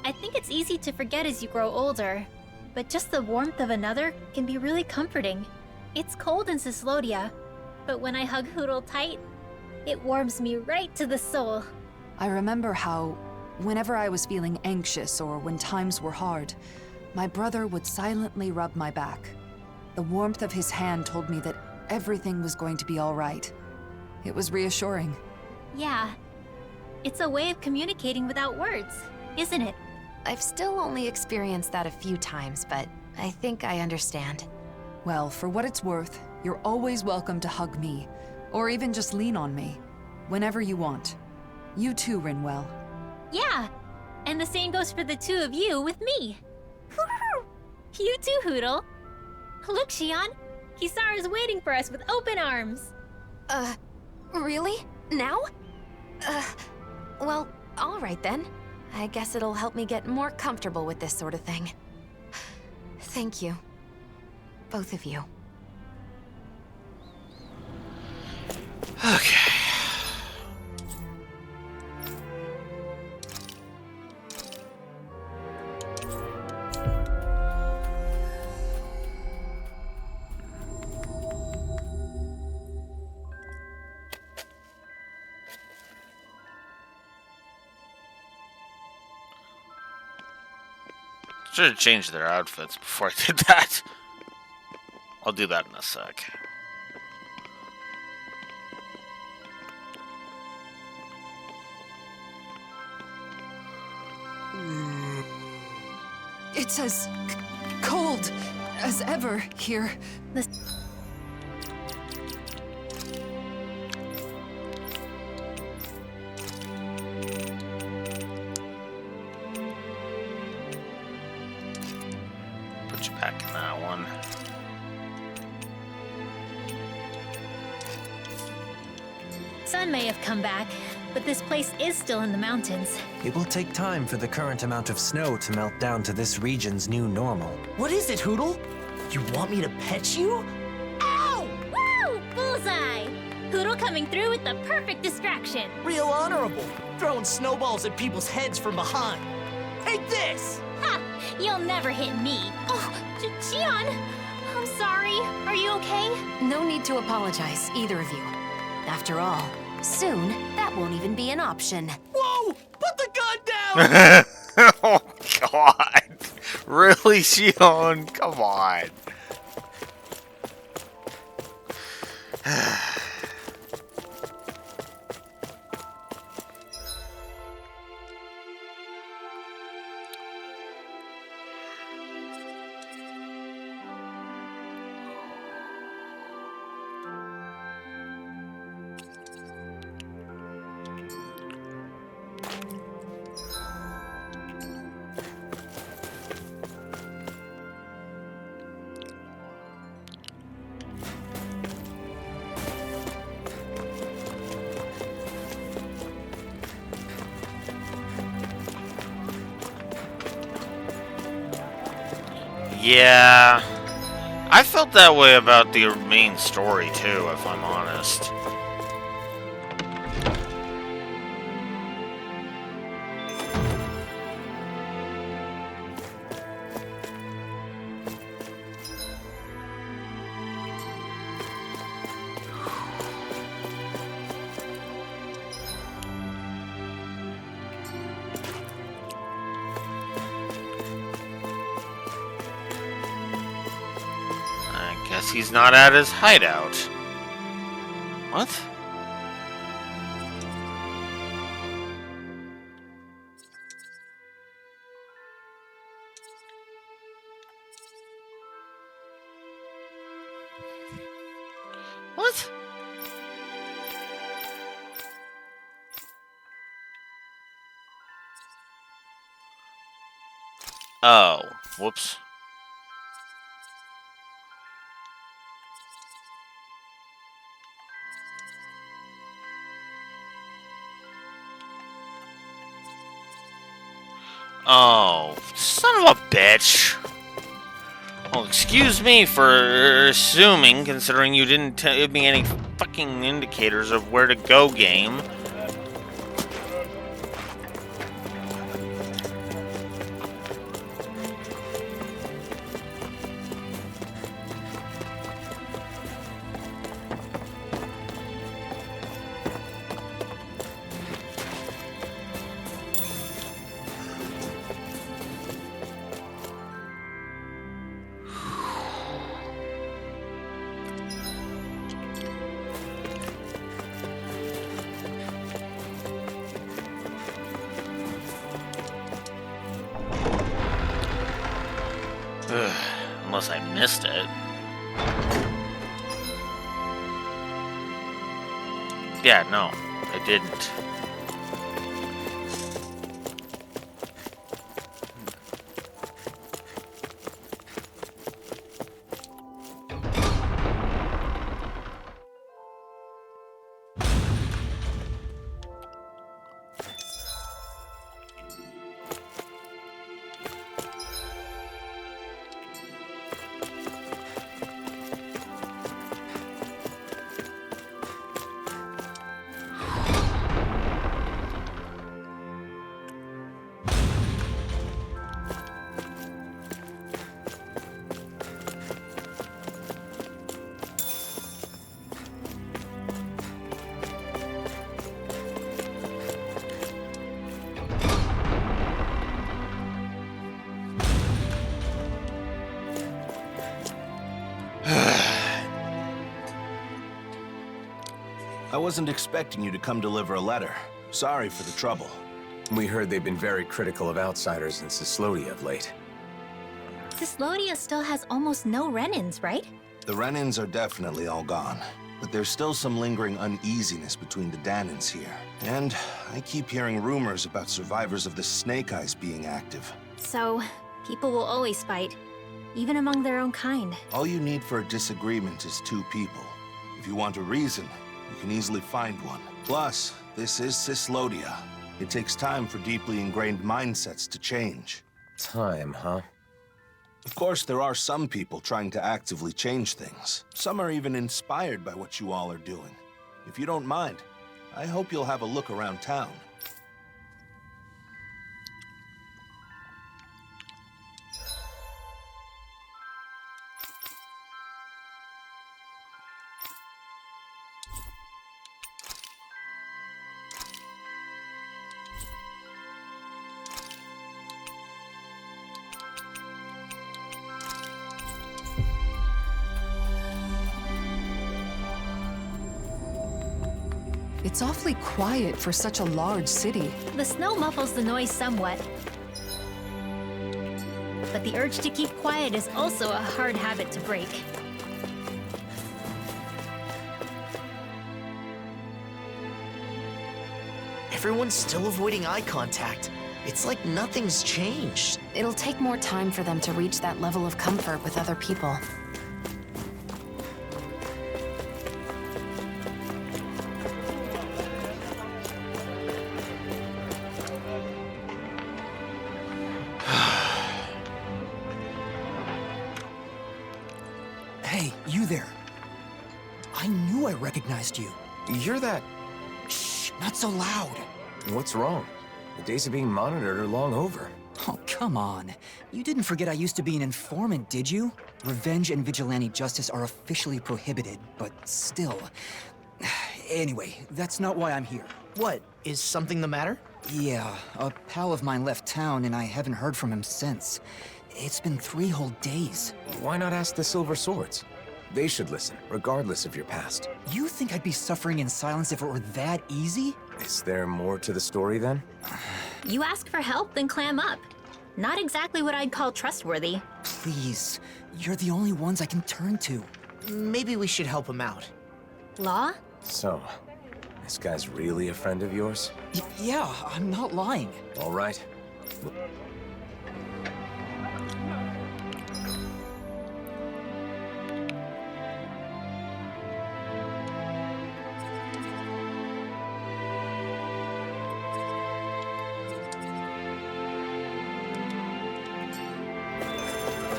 I think it's easy to forget as you grow older, but just the warmth of another can be really comforting. It's cold in Cyslodia, but when I hug Hootle tight, it warms me right to the soul. I remember how, whenever I was feeling anxious or when times were hard, my brother would silently rub my back. The warmth of his hand told me that everything was going to be all right. It was reassuring. Yeah, it's a way of communicating without words, isn't it? I've still only experienced that a few times, but I think I understand. Well, for what it's worth, you're always welcome to hug me, or even just lean on me, whenever you want. You too, Rinwell. Yeah, and the same goes for the two of you with me. You too, Hootle. Look, Shion, Kisara's waiting for us with open arms. Really? Now? Well, all right then. I guess it'll help me get more comfortable with this sort of thing. Thank you. Both of you. Okay. Should have changed their outfits before I did that. I'll do that in a sec. It's as cold as ever here. Put you back in that one. Sun may have come back, but this place is still in the mountains. It will take time for the current amount of snow to melt down to this region's new normal. What is it, Hootle? You want me to pet you? Ow! Woo! Bullseye! Hootle coming through with the perfect distraction. Real honorable. Throwing snowballs at people's heads from behind. Take this! Ha! You'll never hit me. Oh, Shion! I'm sorry. Are you okay? No need to apologize, either of you. After all, soon, that won't even be an option. Whoa! Put the gun down! Oh, God. Really, Shion? Come on. Yeah, I felt that way about the main story too, if I'm honest. Guess he's not at his hideout. What? What? Oh, whoops. Oh, son of a bitch. Well, excuse me for assuming, considering you didn't give me any fucking indicators of where to go, game. Unless I missed it. Yeah, no, I didn't. I wasn't expecting you to come deliver a letter. Sorry for the trouble. We heard they've been very critical of outsiders in Cyslodia of late. Cyslodia still has almost no Renins, right? The Renins are definitely all gone, but there's still some lingering uneasiness between the Danins here. And I keep hearing rumors about survivors of the Snake Eyes being active. So, people will always fight, even among their own kind. All you need for a disagreement is two people. If you want a reason, you can easily find one. Plus, this is Cyslodia. It takes time for deeply ingrained mindsets to change. Time, huh? Of course, there are some people trying to actively change things. Some are even inspired by what you all are doing. If you don't mind, I hope you'll have a look around town. It's awfully quiet for such a large city. The snow muffles the noise somewhat. But the urge to keep quiet is also a hard habit to break. Everyone's still avoiding eye contact. It's like nothing's changed. It'll take more time for them to reach that level of comfort with other people. Hey, you there. I knew I recognized you. You're that... Shh, not so loud. What's wrong? The days of being monitored are long over. Oh, come on. You didn't forget I used to be an informant, did you? Revenge and vigilante justice are officially prohibited, but still. Anyway, that's not why I'm here. What? Is something the matter? Yeah, a pal of mine left town and I haven't heard from him since. It's been 3 whole days. Why not ask the Silver Swords? They should listen, regardless of your past. You think I'd be suffering in silence if it were that easy? Is there more to the story, then? You ask for help, then clam up. Not exactly what I'd call trustworthy. Please, you're the only ones I can turn to. maybe we should help him out. Law? So, this guy's really a friend of yours? Yeah, I'm not lying. All right.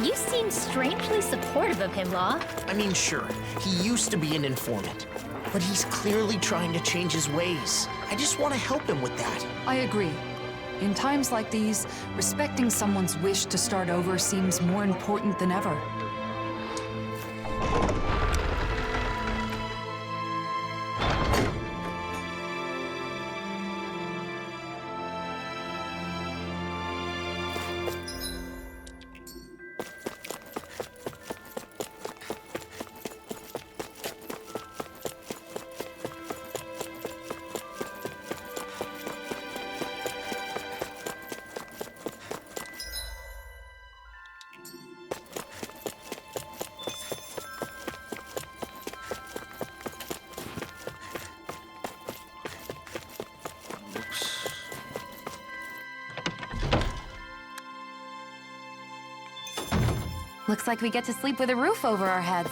You seem strangely supportive of him, Law. I mean, sure, he used to be an informant, but he's clearly trying to change his ways. I just want to help him with that. I agree. In times like these, respecting someone's wish to start over seems more important than ever. Looks like we get to sleep with a roof over our heads.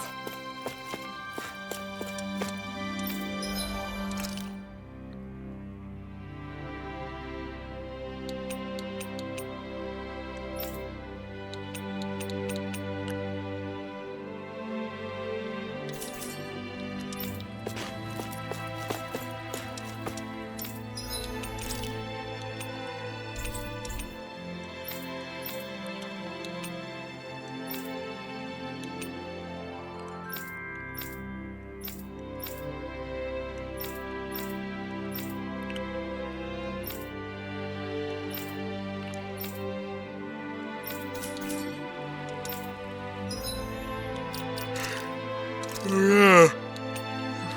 Yeah,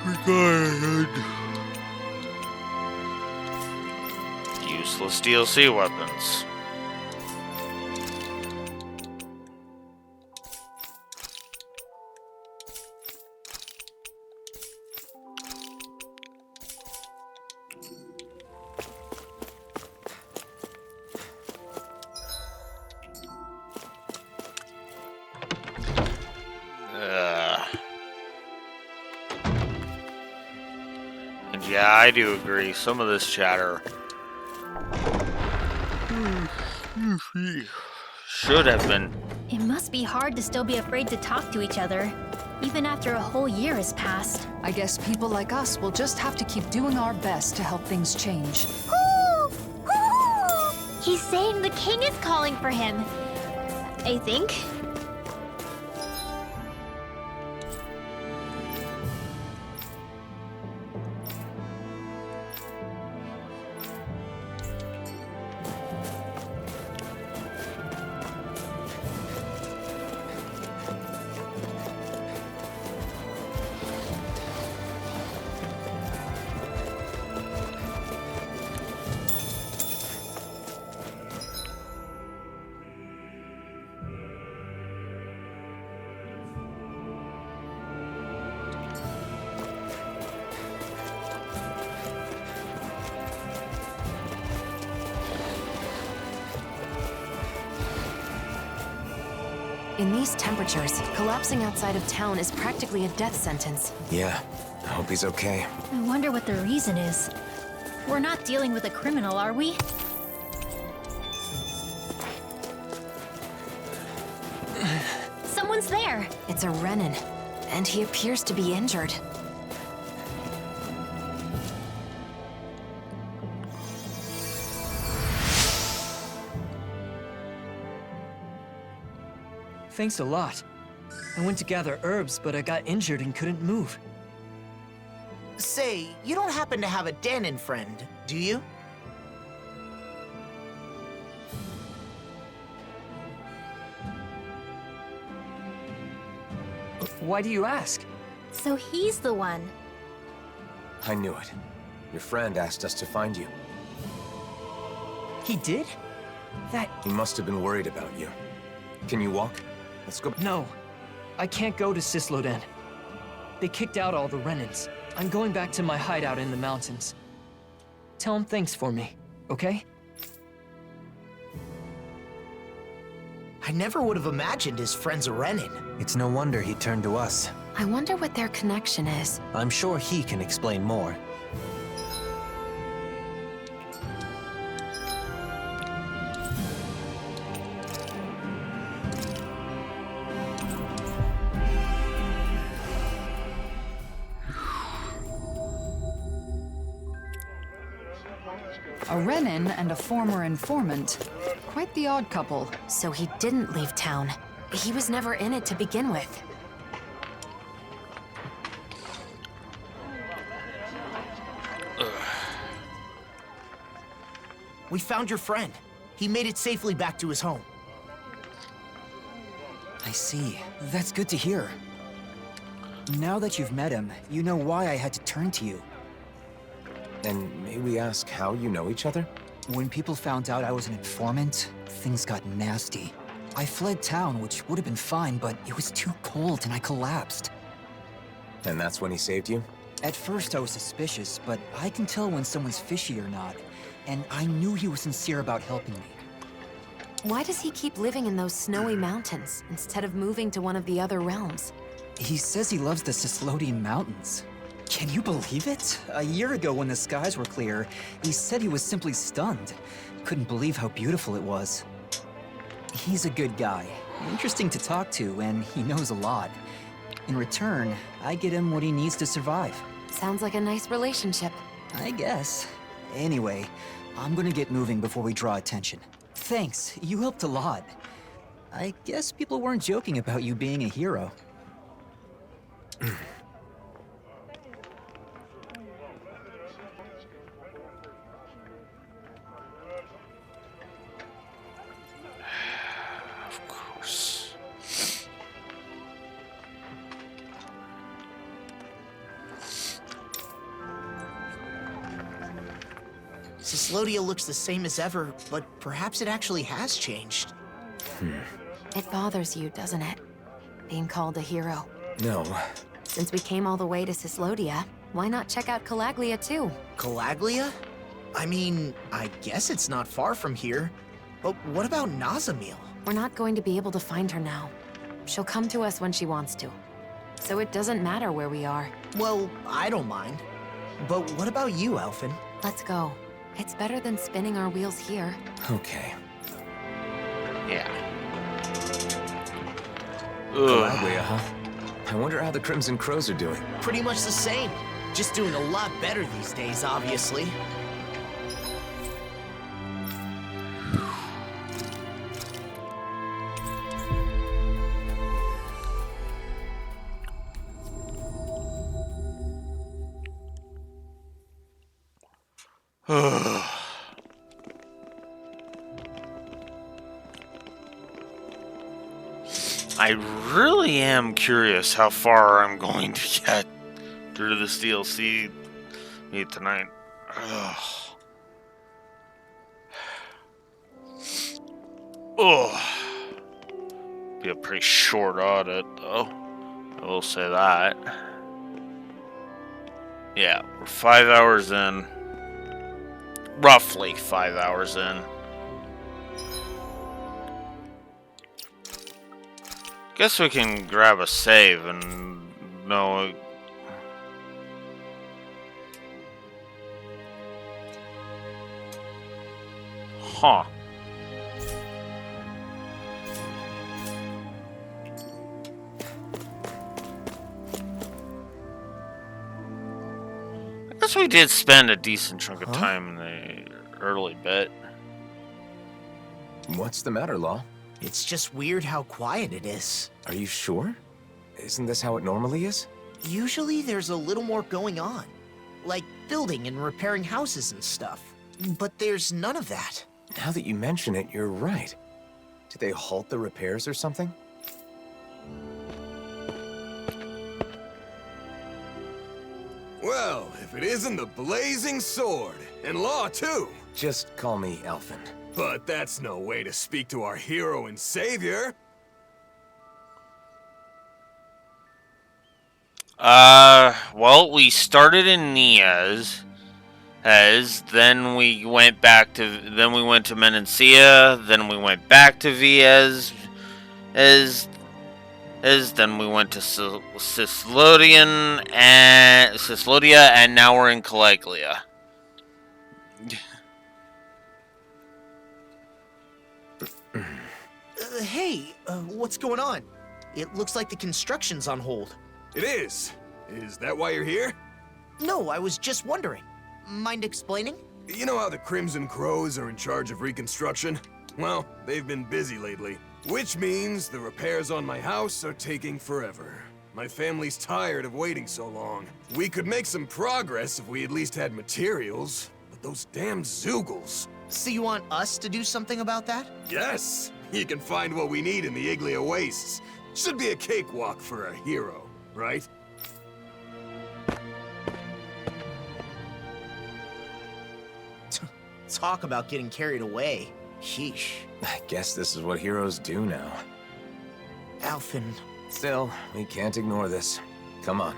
I forgot. Useless DLC weapons. Yeah, I do agree. Some of this chatter should have been. It must be hard to still be afraid to talk to each other, even after a whole year has passed. I guess people like us will just have to keep doing our best to help things change. He's saying the king is calling for him. I think. In these temperatures, collapsing outside of town is practically a death sentence. Yeah, I hope he's okay. I wonder what the reason is. We're not dealing with a criminal, are we? Someone's there! It's a Renan, and he appears to be injured. Thanks a lot. I went to gather herbs, but I got injured and couldn't move. Say, you don't happen to have a Dahnan friend, do you? Why do you ask? So he's the one. I knew it. Your friend asked us to find you. He did? He must have been worried about you. Can you walk? Let's go. No. I can't go to Sisloden. They kicked out all the Renans. I'm going back to my hideout in the mountains. Tell him thanks for me, okay? I never would have imagined his friend's a Renin. It's no wonder he turned to us. I wonder what their connection is. I'm sure he can explain more. A Renin and a former informant. Quite the odd couple. So he didn't leave town. He was never in it to begin with. We found your friend. He made it safely back to his home. I see. That's good to hear. Now that you've met him, you know why I had to turn to you. And may we ask how you know each other? When people found out I was an informant, things got nasty. I fled town, which would have been fine, but it was too cold and I collapsed. And that's when he saved you? At first I was suspicious, but I can tell when someone's fishy or not. And I knew he was sincere about helping me. Why does he keep living in those snowy mountains instead of moving to one of the other realms? He says he loves the Cislodian Mountains. Can you believe it? A year ago when the skies were clear, he said he was simply stunned. Couldn't believe how beautiful it was. He's a good guy, interesting to talk to, and he knows a lot. In return, I get him what he needs to survive. Sounds like a nice relationship. I guess. Anyway, I'm gonna get moving before we draw attention. Thanks, you helped a lot. I guess people weren't joking about you being a hero. Of course. Cyslodia looks the same as ever, but perhaps it actually has changed. It bothers you, doesn't it? Being called a hero. No. Since we came all the way to Cyslodia, why not check out Calaglia too? Calaglia? I mean, I guess it's not far from here. But what about Nazamil? We're not going to be able to find her now. She'll come to us when she wants to. So it doesn't matter where we are. Well, I don't mind. But what about you, Elfin? Let's go. It's better than spinning our wheels here. Okay. Yeah. Calaglia, huh? I wonder how the Crimson Crows are doing. Pretty much the same. Just doing a lot better these days, obviously. I really am curious how far I'm going to get through this DLC tonight. Ugh. Oh, be a pretty short audit, though. I will say that. Yeah, we're 5 hours in. Roughly 5 hours in. Guess we can grab a save and know. Huh. I guess we did spend a decent chunk of time in the early bit. What's the matter, Law? It's just weird how quiet it is. Are you sure? Isn't this how it normally is? Usually there's a little more going on. Like building and repairing houses and stuff. But there's none of that. Now that you mention it, you're right. Did they halt the repairs or something? Well, if it isn't the Blazing Sword, and Law too. Just call me Elfin. But that's no way to speak to our hero and savior. Well, we started in Niaz, then we went to Menancia, then we went back to Viez, then we went to Cislodia, and now we're in Caligula. Hey, what's going on? It looks like the construction's on hold. It is. Is that why you're here? No, I was just wondering. Mind explaining? You know how the Crimson Crows are in charge of reconstruction? Well, they've been busy lately, which means the repairs on my house are taking forever. My family's tired of waiting so long. We could make some progress if we at least had materials, but those damn Zeugles. So you want us to do something about that? Yes! You can find what we need in the Iglia Wastes. Should be a cakewalk for a hero, right? Talk about getting carried away. Sheesh. I guess this is what heroes do now. Alphen. Still, we can't ignore this. Come on.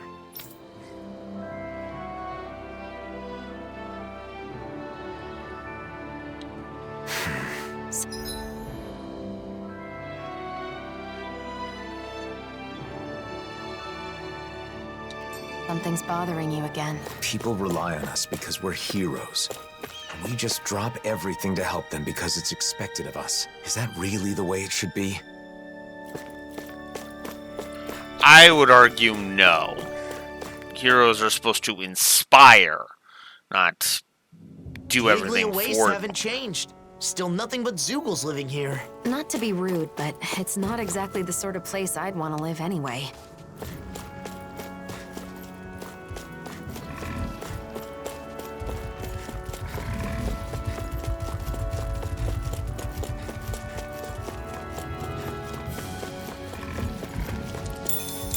Something's bothering you again. People rely on us because we're heroes. And we just drop everything to help them because it's expected of us. Is that really the way it should be? I would argue no. Heroes are supposed to inspire, not do everything The Wastes for them. haven't changed. Still nothing but Zeugles living here. Not to be rude, but it's not exactly the sort of place I'd want to live anyway.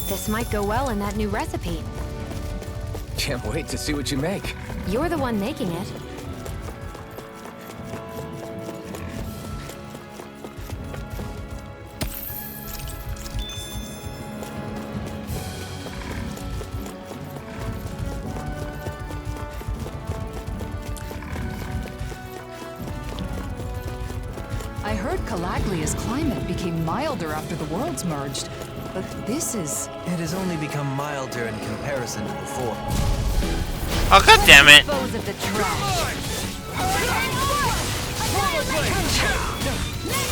This might go well in that new recipe. Can't wait to see what you make. You're the one making it. I heard Calaglia's climate became milder after the worlds merged, but this is... It has only become milder in comparison to before. Oh, god damn it! Dispose of the trash.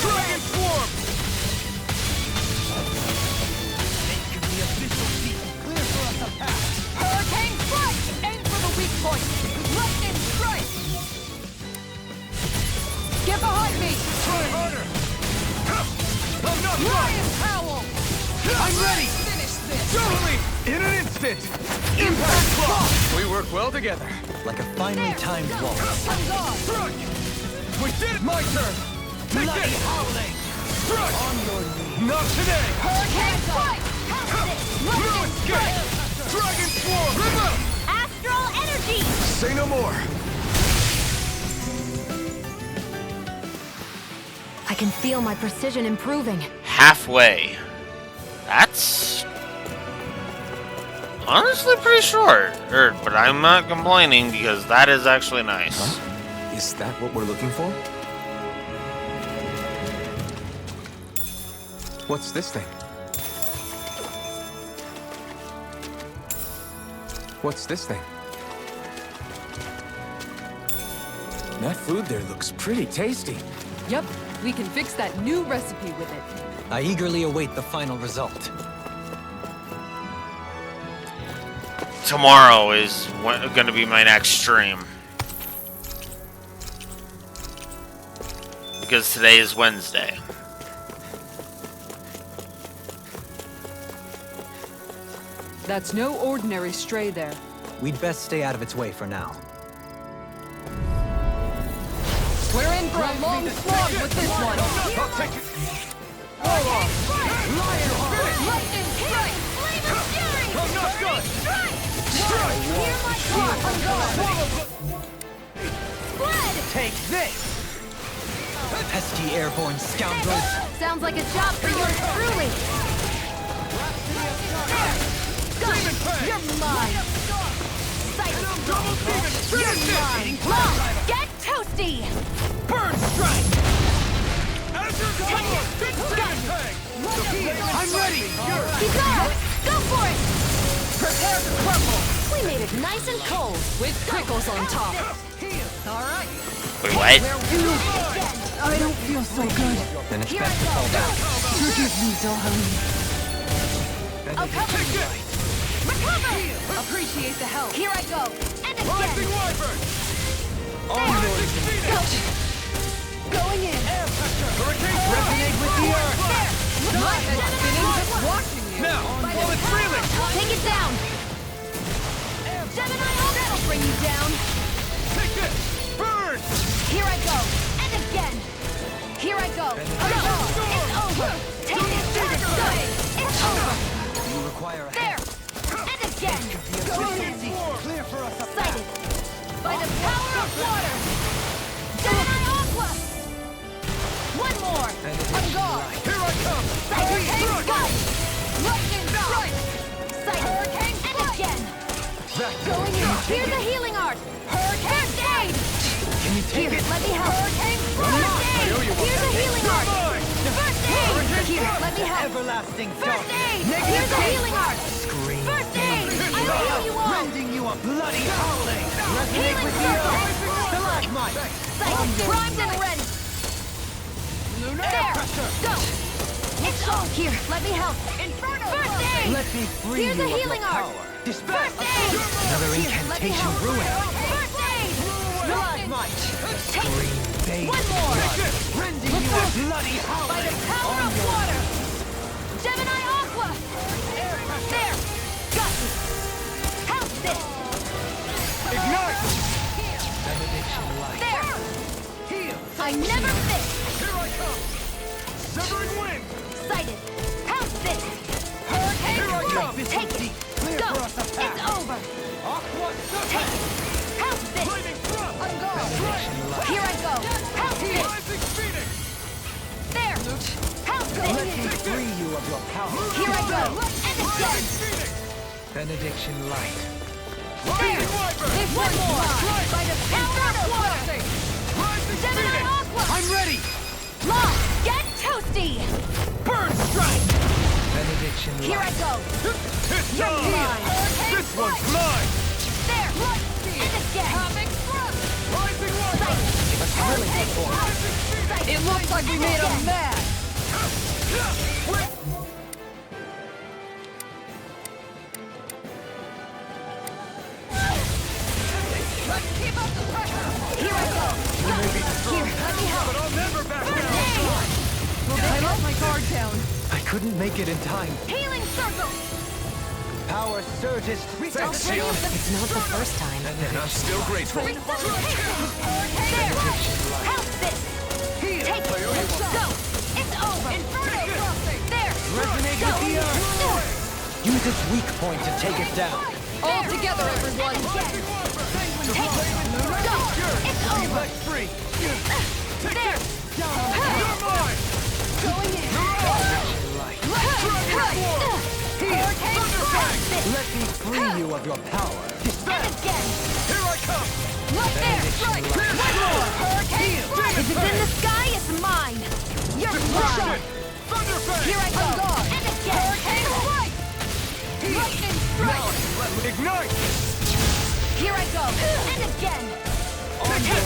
Dragon Swarm! Making the official beat clear for us a path. Hurricane Strike! Aim for the weak point. Lightning Strike! Get behind me! Try harder! I'm not Lion Howl! I'm ready! Finish this! Totally! In an instant! Impact Block! We work well together, like a finely timed waltz. Strike! We did it! My turn! Take Bloody this! howling! Strike! On your knees! Not today! Hurricane Strike! No Lightning escape! Strike! Dragon Swarm! River! Astral energy! Say no more! I can feel my precision improving. Halfway. That's honestly pretty short. But I'm not complaining because that is actually nice. Huh? Is that what we're looking for? What's this thing? What's this thing? That food there looks pretty tasty. Yep, we can fix that new recipe with it. I eagerly await the final result. Tomorrow is going to be my next stream. Because today is Wednesday. That's no ordinary stray there. We'd best stay out of its way for now. We're in for a long slog with this one. I'll take it! Lion Strike! Lightning Strike! Flame of Fury! I'm not done! Strike! Hear my clock! I'm gone! Split! Take this! Pesky airborne scoundrels! Sounds like a job for yours truly! Go! You're mine! Sight! You're mine! Long! Get toasty! Burn strike! Take it! I'm ready! He's on! Go for it! Prepare to crumble! We made it nice and cold. With prickles on top. Alright. Wait, what? I don't feel so good. Then it's best to fall back. Forgive me, darling. I'll cover you. Recover! Appreciate the help. Here I go. And again. All There. yours. Go. Going in. Resonate with the earth! There. My head's spinning just watching you. Now, pull it freely! Take it down. Gemini, that'll bring you down. Take this! Burn! Here I go. And again. Here I go. Go. It's over. Take it. Go. It's over. You require a There. And again. Go in. Clear for us up Sighted. By the power of water. Gemini Aqua. One more. On guard. Here I come! Hurricane Strike. Lightning Strike. Sighted. Hurricane and again. Going in. Here's a healing art. Hurricane Aid. Can you take Here, it? let me help. First aid. Here's a healing art. First aid. Here, let me help. Everlasting First aid. Here's a healing art. Scream. First aid. I will heal you all. Rending you a bloody howling! Resonate Healing with the circle. earth! Stalagmite! Sight primed and ready. There. Go. It's all here. Let me help. Inferno. First aid. Let me free Here's you a of healing your art. power. Dispel! First aid. Another Here, let me incantation help. ruined! First aid. Stalagmite! Scream, babe! One more. Rending you a bloody By howling! the power of water. Gemini Aqua. There. Got you. How's this? Ignite! There. Heal! I never miss. Here I come! Severing wind! Sighted. How's this? Hurricane Here I come! Strike. Take it. Clear Go. for us a path! It's over. Aqua Take Serpent! it. How's this? Lightning thrust! On guard. Here I go. How's this? Rising Phoenix! There. How's Let me this? free you of your power! Here I go. And again. Phoenix! benediction light. There. There's one more. By the power of water. Gemini Aqua. I'm ready! Long. Get toasty. Burn strike! Benediction Here I light. go. It's You're done! mine. This one's mine! There. And again. Havoc thrust. Rising water! It looks like we made him mad. Let's keep up the pressure. Here I go. Here, let me help. But I'll never back down! I let my guard down. I couldn't make it in time. Healing circle. Power surges! Don't bring you the It's not the first time. And I'm still grateful. resuscitation. There. Help this. Take it. Let's go. It's over. Inferno. There. Resonate Go. with the earth! Use its weak point to take it down. All together, everyone. Take it. Go. It's over. Let free! There. You're mine! Going in. Hurricane Strike. Let me free you of your power. And again. Here I come! Right there. Strike. One more. Hurricane Strike. If it's in the sky, it's mine. You're mine. Thunderfang! Here I go. And again. Hurricane Strike. Lightning Strike. Ignite! Here I go. And again. Onward!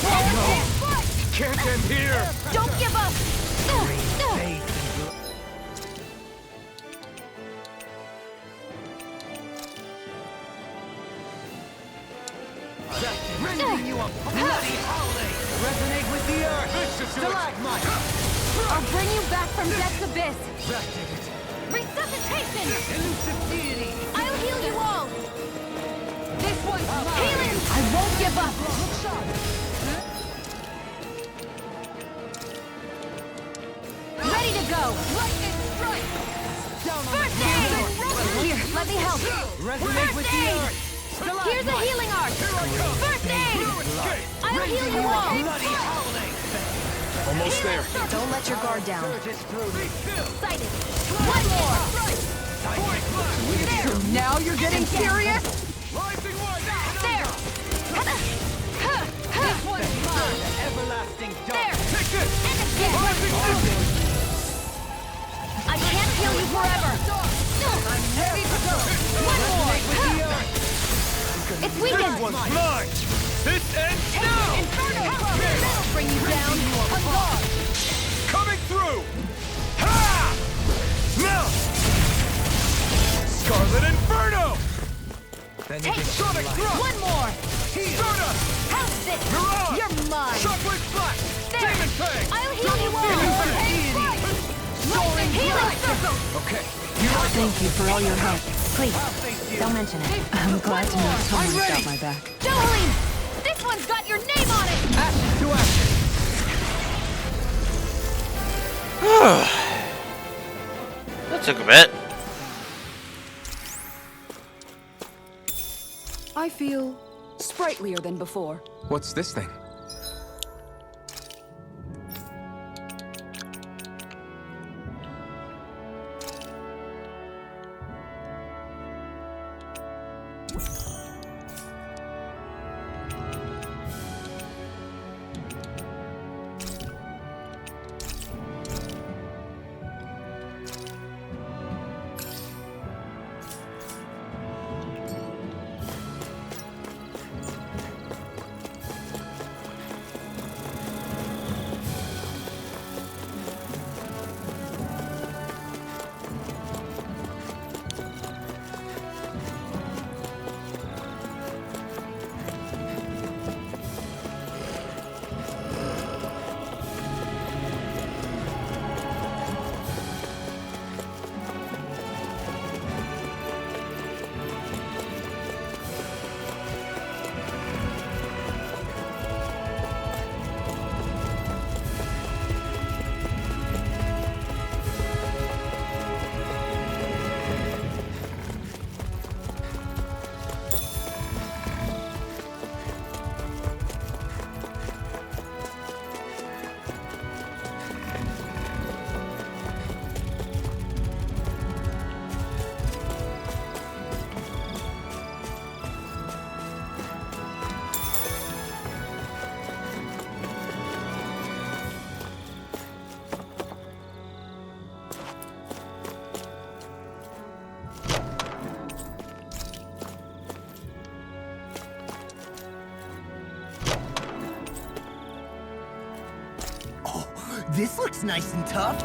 Hurricane Strike. Can't end here! Don't give up. Rending you a bloody howling! Resonate with the earth! Stalagmite! I'll bring you back from death's abyss. That did it! Resuscitation. Elusive deity! I'll heal you all. This one's mine. Healing. I won't give up. Ready to go. Lightning strike. First aid. Here, let me help. Resonate with the earth! Here's a healing art. First aid. I'll heal you all. Bloody howling! Almost there. Don't let your guard down. Sighted. One more. So now you're getting serious? There! This one's mine! Everlasting There! Take this! And again! I can't heal you forever! I'm ready to go! One more! It's weakened! This one's mine! This ends now! Inferno! That'll bring you down! On guard! Coming through! Ha! Now! Scarlet Inferno! Take Sonic Thrust! one more! Stardust! House it! Mirage! You're mine! Shockwave Flash! There! Demon Fang! I'll heal you all! Soaring Healing circle! Okay. Thank you for all your help. Please, don't mention it. I'm glad to know someone's got my back. Jolene! This one's got your name on it! Ashes to ashes! That took a bit. I feel sprightlier than before. What's this thing? This looks nice and tough.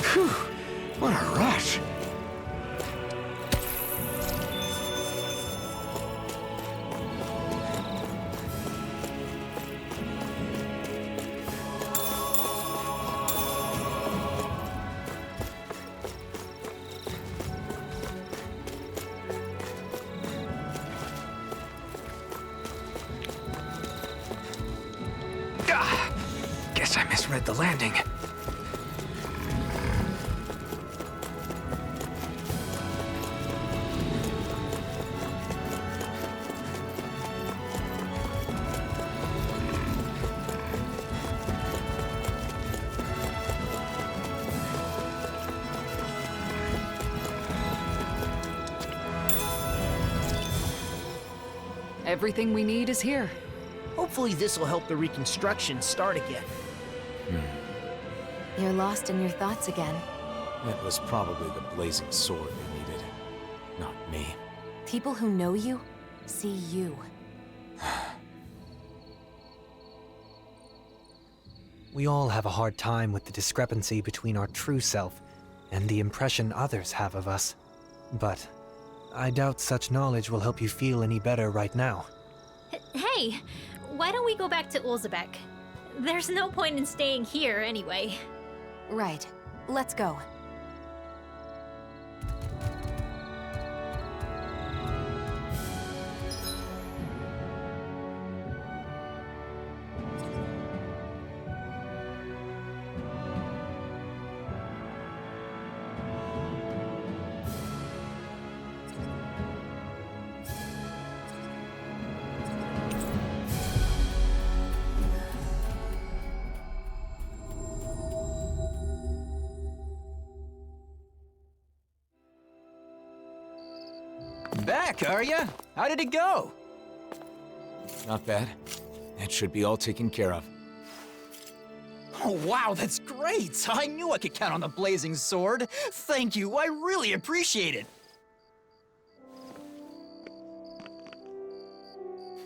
Phew, what a rush! Guess I misread the landing. Everything we need is here. Hopefully this will help the reconstruction start again. You're lost in your thoughts again. It was probably the blazing sword they needed, not me. People who know you see you. We all have a hard time with the discrepancy between our true self and the impression others have of us. But I doubt such knowledge will help you feel any better right now. Hey, why don't we go back to Ulzebek? There's no point in staying here anyway. Right. Let's go. back, are ya? How did it go? Not bad. It should be all taken care of. Oh, wow, that's great! I knew I could count on the Blazing Sword. Thank you, I really appreciate it.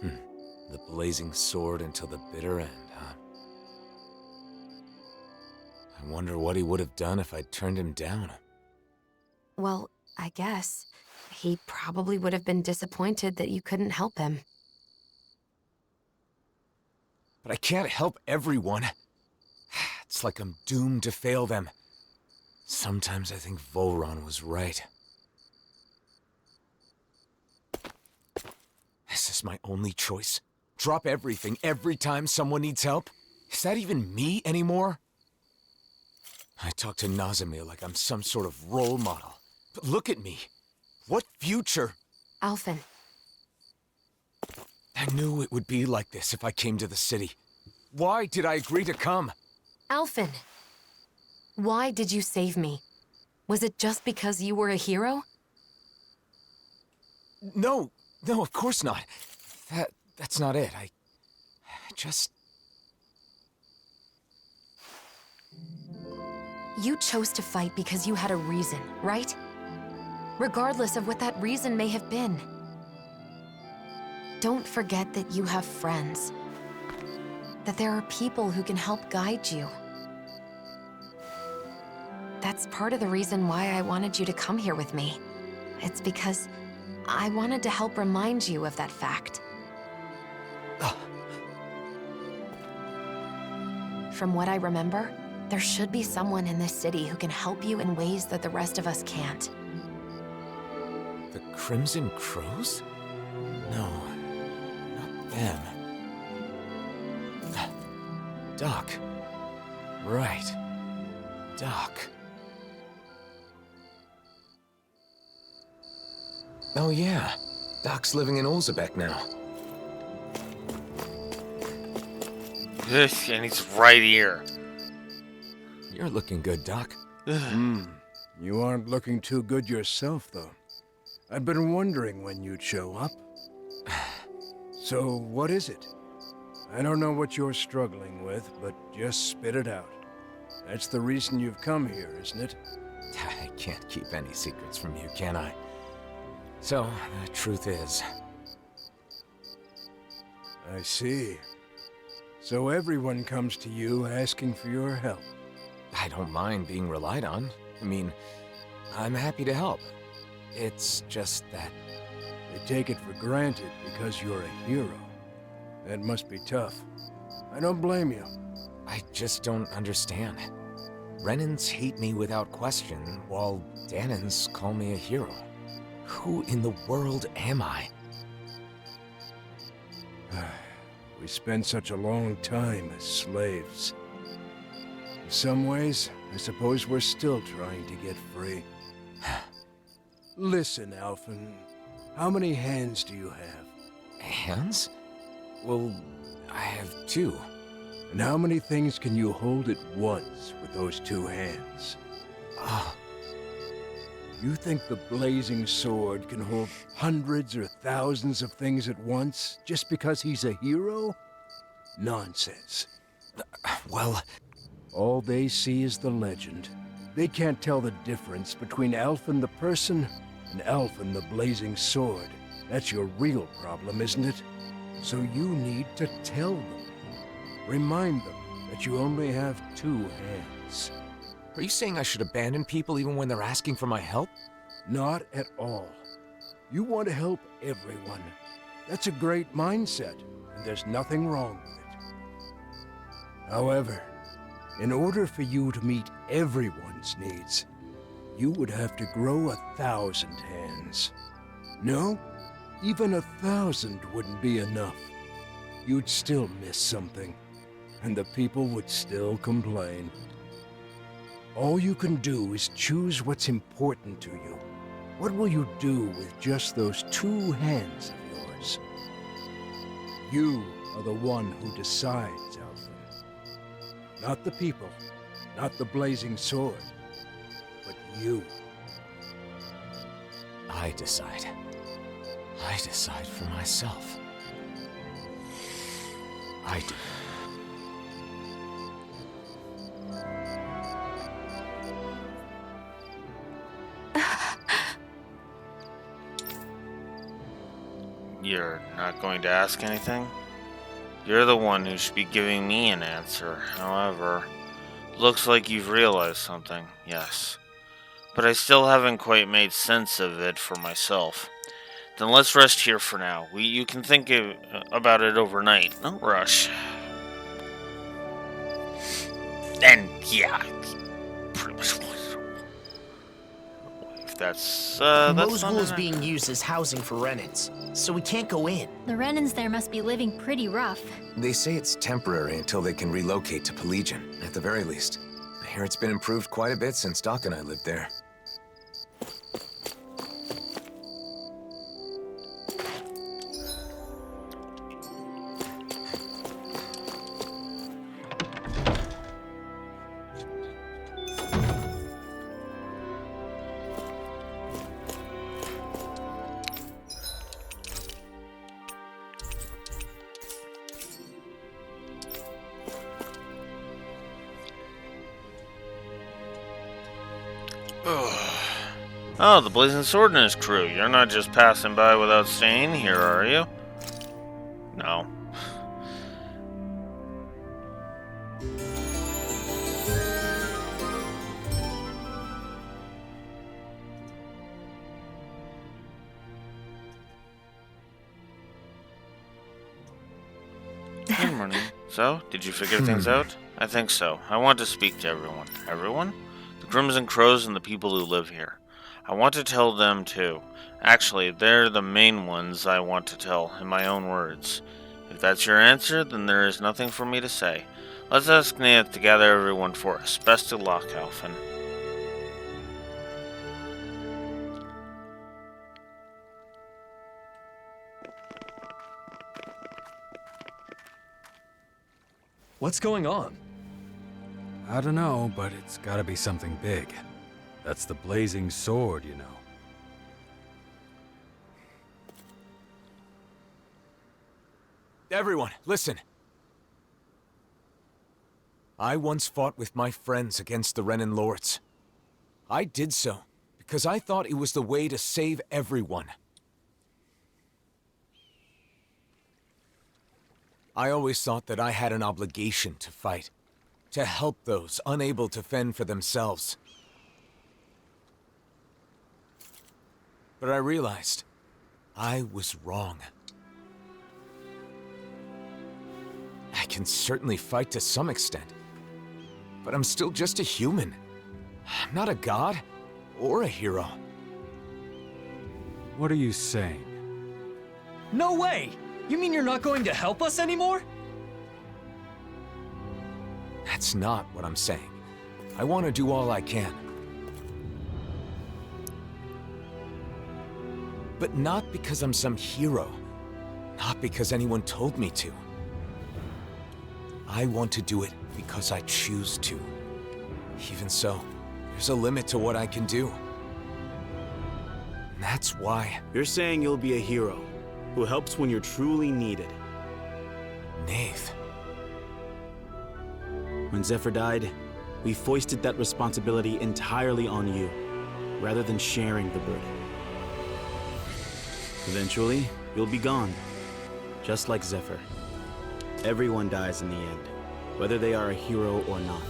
The Blazing Sword until the bitter end, huh? I wonder what he would have done if I'd turned him down. Well, I guess he probably would have been disappointed that you couldn't help him. But I can't help everyone. It's like I'm doomed to fail them. Sometimes I think Volron was right. Is this my only choice? Drop everything every time someone needs help? Is that even me anymore? I talk to Nazamil like I'm some sort of role model. But look at me. What future? Alphen. I knew it would be like this if I came to the city. Why did I agree to come? Alphen. Why did you save me? Was it just because you were a hero? No, of course not. That's not it. I just... You chose to fight because you had a reason, right? Regardless of what that reason may have been. Don't forget that you have friends. That there are people who can help guide you. That's part of the reason why I wanted you to come here with me. It's because I wanted to help remind you of that fact. From what I remember, there should be someone in this city who can help you in ways that the rest of us can't. The Crimson Crows? No, not them. Doc. Right. Doc. Oh yeah, Doc's living in Olzebek now. And he's right here. You're looking good, Doc. You aren't looking too good yourself, though. I've been wondering when you'd show up. So, what is it? I don't know what you're struggling with, but just spit it out. That's the reason you've come here, isn't it? I can't keep any secrets from you, can I? So, the truth is... I see. So everyone comes to you asking for your help. I don't mind being relied on. I mean, I'm happy to help. It's just that... They take it for granted because you're a hero. That must be tough. I don't blame you. I just don't understand. Renans hate me without question, while Dahnans call me a hero. Who in the world am I? We spent such a long time as slaves. In some ways, I suppose we're still trying to get free. Listen, Alphen. How many hands do you have? Hands? Well, I have 2. And how many things can you hold at once with those 2 hands? You think the Blazing Sword can hold hundreds or thousands of things at once just because he's a hero? Nonsense. Well... All they see is the legend. They can't tell the difference between Alphen the person and Alphen the Blazing Sword. That's your real problem, isn't it? So you need to tell them. Remind them that you only have 2 hands. Are you saying I should abandon people even when they're asking for my help? Not at all. You want to help everyone. That's a great mindset, and there's nothing wrong with it. However, in order for you to meet everyone's needs, you would have to grow 1,000 hands. No, even 1,000 wouldn't be enough. You'd still miss something, and the people would still complain. All you can do is choose what's important to you. What will you do with just those 2 hands of yours? You are the one who decides, Alphen. Not the people, not the Blazing Sword, but you. I decide. I decide for myself. I do. You're not going to ask anything? You're the one who should be giving me an answer. However, looks like you've realized something, yes. But I still haven't quite made sense of it for myself. Then let's rest here for now. You can think about it overnight. No rush. And yeah, pretty much. If that's Mosgul is being used as housing for Renans, so we can't go in. The Renans there must be living pretty rough. They say it's temporary until they can relocate to Pelegion, at the very least. I hear it's been improved quite a bit since Doc and I lived there. Oh, the Blazing Sword and his crew. You're not just passing by without staying here, are you? No. Good morning. So, did you figure things out? I think so. I want to speak to everyone. Everyone? The Crimson Crows and the people who live here. I want to tell them too. Actually, they're the main ones I want to tell, in my own words. If that's your answer, then there is nothing for me to say. Let's ask Neith to gather everyone for us. Best of luck, Alphen. What's going on? I don't know, but it's gotta be something big. That's the Blazing Sword, you know. Everyone, listen. I once fought with my friends against the Renan Lords. I did so because I thought it was the way to save everyone. I always thought that I had an obligation to fight, to help those unable to fend for themselves. But I realized I was wrong. I can certainly fight to some extent, but I'm still just a human. I'm not a god or a hero. What are you saying? No way! You mean you're not going to help us anymore? That's not what I'm saying. I want to do all I can. But not because I'm some hero. Not because anyone told me to. I want to do it because I choose to. Even so, there's a limit to what I can do. And that's why... You're saying you'll be a hero, who helps when you're truly needed. Neith. When Zephyr died, we foisted that responsibility entirely on you, rather than sharing the burden. Eventually, you'll be gone, just like Zephyr. Everyone dies in the end, whether they are a hero or not.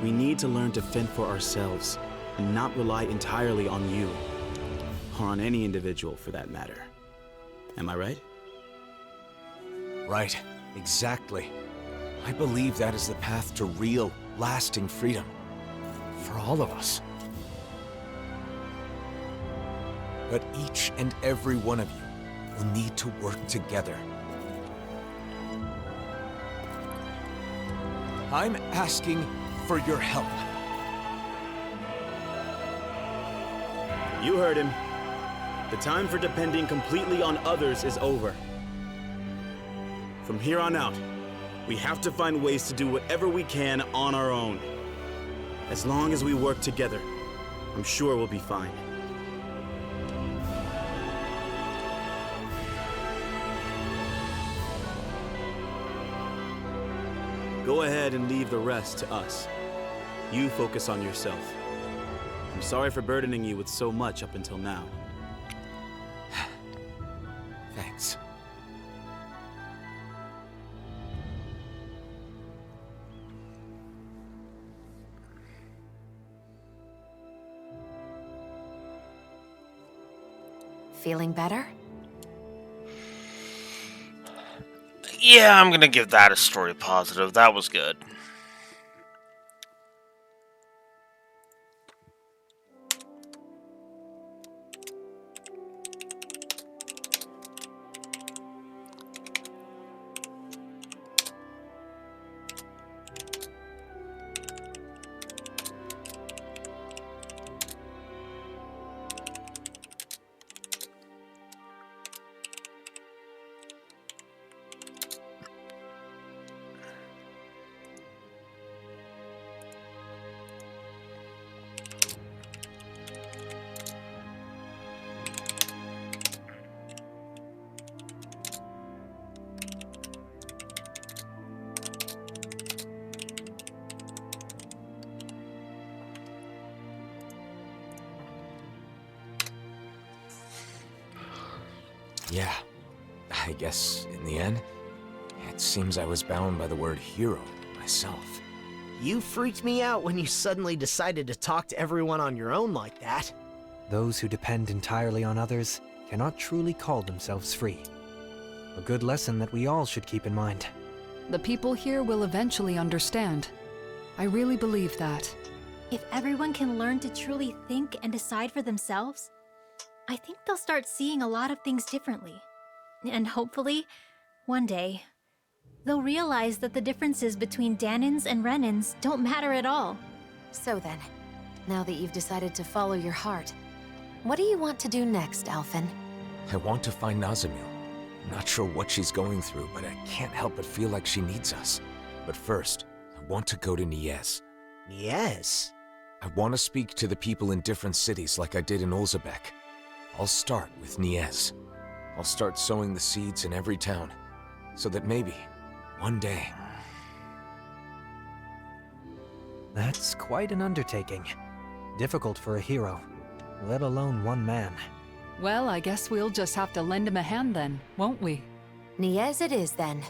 We need to learn to fend for ourselves, and not rely entirely on you, or on any individual for that matter. Am I right? Right, exactly. I believe that is the path to real, lasting freedom. For all of us. But each and every one of you will need to work together. I'm asking for your help. You heard him. The time for depending completely on others is over. From here on out, we have to find ways to do whatever we can on our own. As long as we work together, I'm sure we'll be fine. Go ahead and leave the rest to us. You focus on yourself. I'm sorry for burdening you with so much up until now. Thanks. Feeling better? Yeah, I'm gonna give that a story positive. That was good. Yeah, I guess in the end, it seems I was bound by the word hero myself. You freaked me out when you suddenly decided to talk to everyone on your own like that. Those who depend entirely on others cannot truly call themselves free. A good lesson that we all should keep in mind. The people here will eventually understand. I really believe that. If everyone can learn to truly think and decide for themselves, I think they'll start seeing a lot of things differently. And hopefully, one day, they'll realize that the differences between Dahnans and Renans don't matter at all. So then, now that you've decided to follow your heart, what do you want to do next, Alphen? I want to find Nazamil. Not sure what she's going through, but I can't help but feel like she needs us. But first, I want to go to Niez. Niez? I want to speak to the people in different cities like I did in Olzebek. I'll start with Niez. I'll start sowing the seeds in every town, so that maybe, one day... That's quite an undertaking. Difficult for a hero, let alone one man. Well, I guess we'll just have to lend him a hand then, won't we? Niez it is then.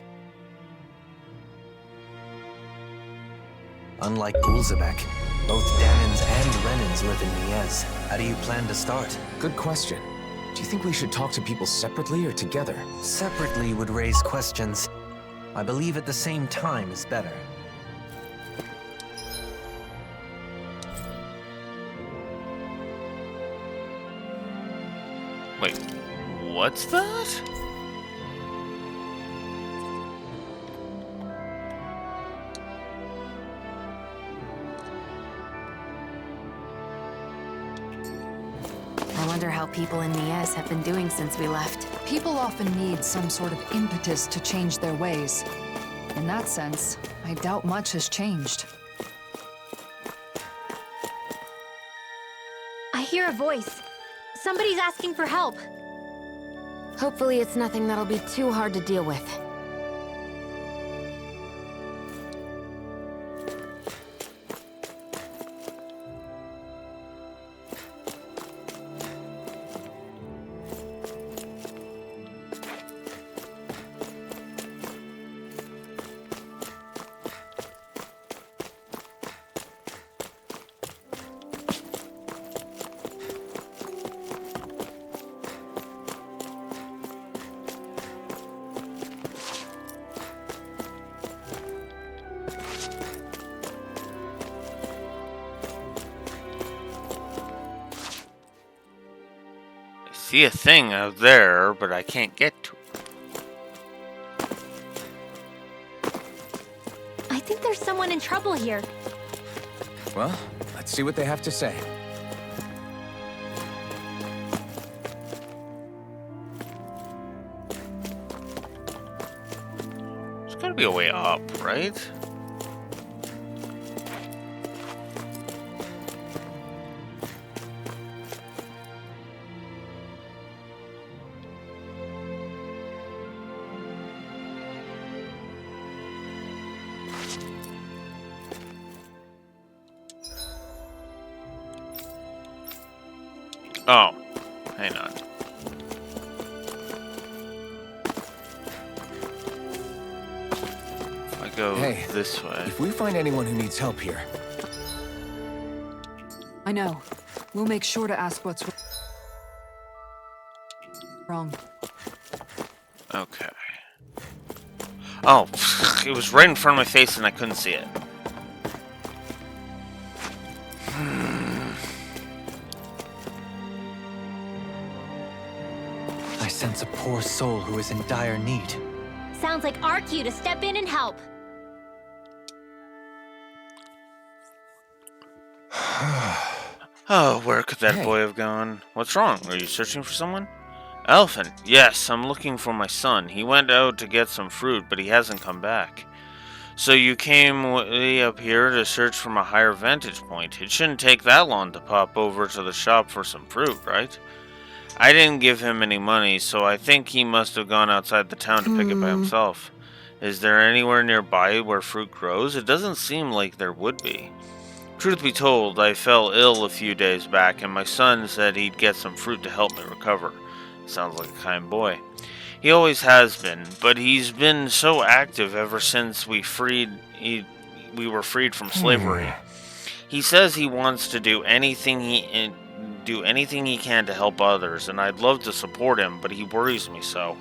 Unlike Ulzebek, both Dahnans and Renans live in Niez. How do you plan to start? Good question. Do you think we should talk to people separately or together? Separately would raise questions. I believe at the same time is better. Wait, what's that? I wonder how people in Niez have been doing since we left. People often need some sort of impetus to change their ways. In that sense, I doubt much has changed. I hear a voice. Somebody's asking for help. Hopefully it's nothing that'll be too hard to deal with. See a thing out there, but I can't get to it. I think there's someone in trouble here. Well, let's see what they have to say. There's gotta be a way up, right? Oh, hang on. If I go this way. If we find anyone who needs help here. I know. We'll make sure to ask what's wrong. Okay. Oh, it was right in front of my face and I couldn't see it. I sense a poor soul who is in dire need. Sounds like our cue to step in and help. Oh, where could that boy have gone? What's wrong? Are you searching for someone? Elfin, yes, I'm looking for my son. He went out to get some fruit, but he hasn't come back. So you came way up here to search from a higher vantage point. It shouldn't take that long to pop over to the shop for some fruit, right? I didn't give him any money, so I think he must have gone outside the town to pick it by himself. Is there anywhere nearby where fruit grows? It doesn't seem like there would be. Truth be told, I fell ill a few days back, and my son said he'd get some fruit to help me recover. Sounds like a kind boy. He always has been, but he's been so active ever since we were freed from slavery. He says he wants to do anything he can to help others, and I'd love to support him, but he worries me so.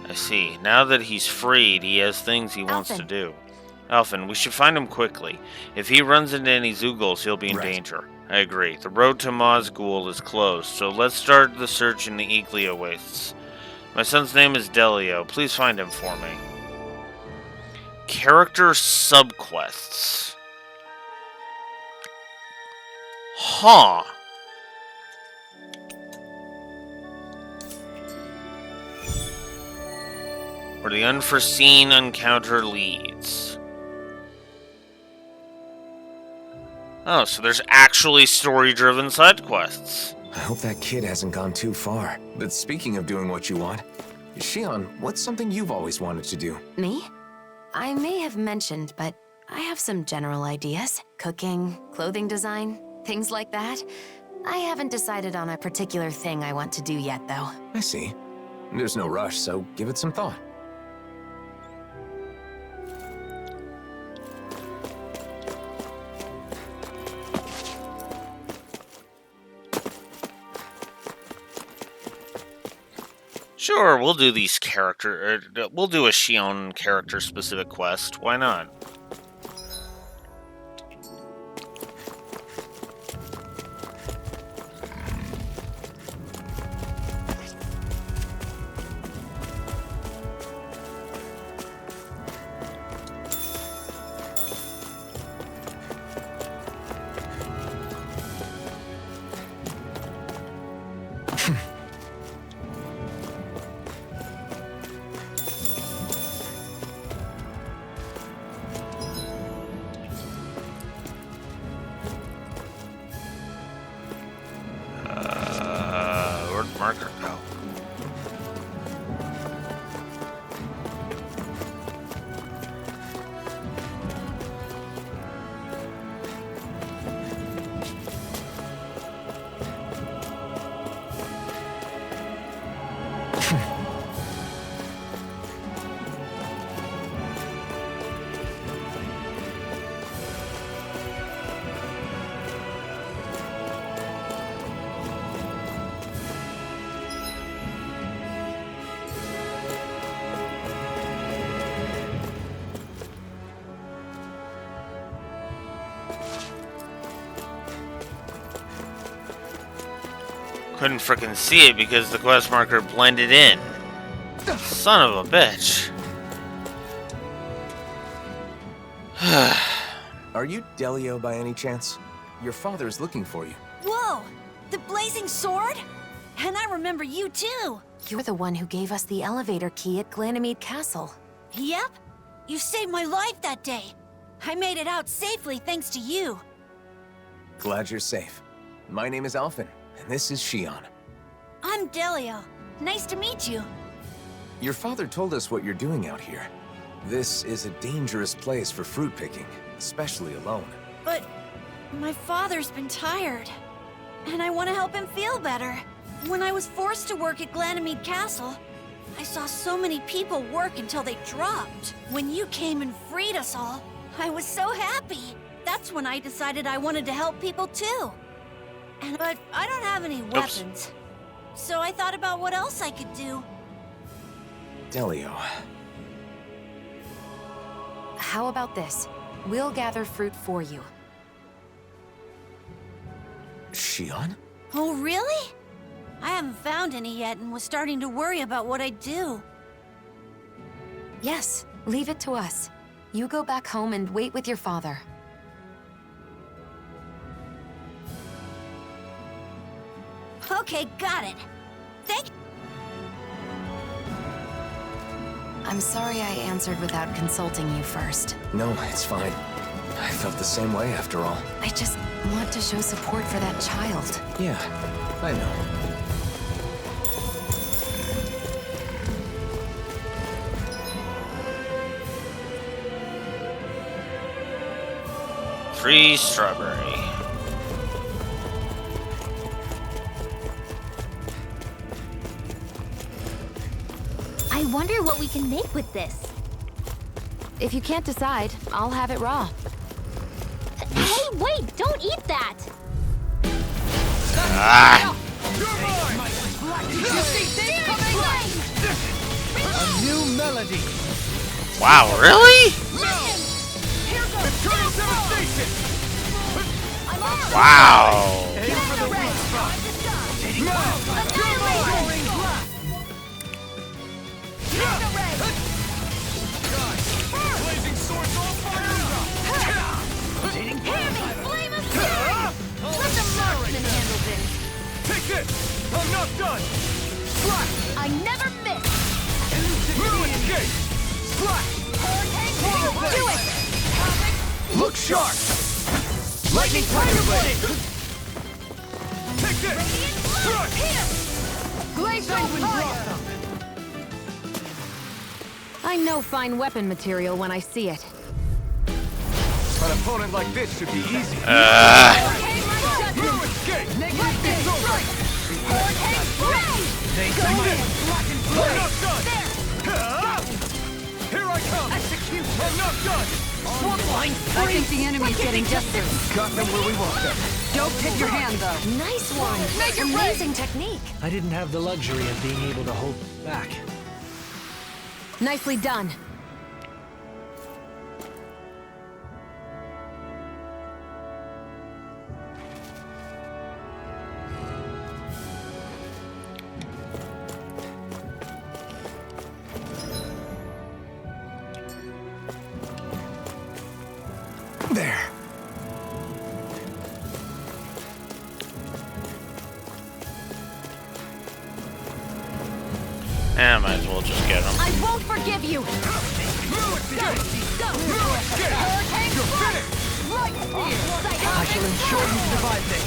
I see. Now that he's freed, he has things he wants to do. Elfin, we should find him quickly. If he runs into any Zeugles, he'll be in danger. I agree. The road to Mazgul is closed, so let's start the search in the Iglia Wastes. My son's name is Delio. Please find him for me. Character subquests. Huh. Where the unforeseen encounter leads. Oh, so there's actually story-driven side quests. I hope that kid hasn't gone too far. But speaking of doing what you want, Shion, what's something you've always wanted to do? Me? I may have mentioned, but I have some general ideas. Cooking, clothing design, things like that. I haven't decided on a particular thing I want to do yet, though. I see. There's no rush, so give it some thought. Sure, we'll do these we'll do a Shion character-specific quest. Why not? Where'd the marker go? Couldn't frickin' see it because the quest marker blended in. Son of a bitch. Are you Delio by any chance? Your father is looking for you. Whoa! The blazing sword? And I remember you too! You're the one who gave us the elevator key at Glanamede Castle. Yep. You saved my life that day. I made it out safely thanks to you. Glad you're safe. My name is Alphen, and this is Shion. I'm Delio. Nice to meet you. Your father told us what you're doing out here. This is a dangerous place for fruit picking, especially alone. But my father's been tired. and I want to help him feel better. When I was forced to work at Ganymede Castle, I saw so many people work until they dropped. When you came and freed us all, I was so happy. That's when I decided I wanted to help people too. But I don't have any weapons. So I thought about what else I could do. Delio. How about this? We'll gather fruit for you. Shionne? Oh, really? I haven't found any yet and was starting to worry about what I'd do. Yes, leave it to us. You go back home and wait with your father. Okay, got it. Thank you. I'm sorry I answered without consulting you first. No, it's fine. I felt the same way after all. I just want to show support for that child. Yeah, I know. Free strawberry. I wonder what we can make with this. If you can't decide, I'll have it raw. Hey, wait! Don't eat that! Ah! A new melody. Wow, really? Wow. Aim for the weak spot. Blazing swords all fired up. Hear me! Flame of fury! Let the marksman handle this! Take this! I'm not done! Slash! I never miss! Ruin gate! Slash! Do it! Look sharp! Lightning Tiger Blade! Take this! Crush! Glacial fire! I know fine weapon material when I see it. An opponent like this should be easy. Ruin gate! They come in! I'm not done! Here I come! Execute! I'm not done! I think the enemy's getting desperate. Got them where we want them. Don't tip your hand, though. Nice one! Amazing technique! I didn't have the luxury of being able to hold back. Nicely done. There. Eh, might as well just get him. I won't forgive you! Go! Hurricane strike! Light spear! I shall ensure you survive this.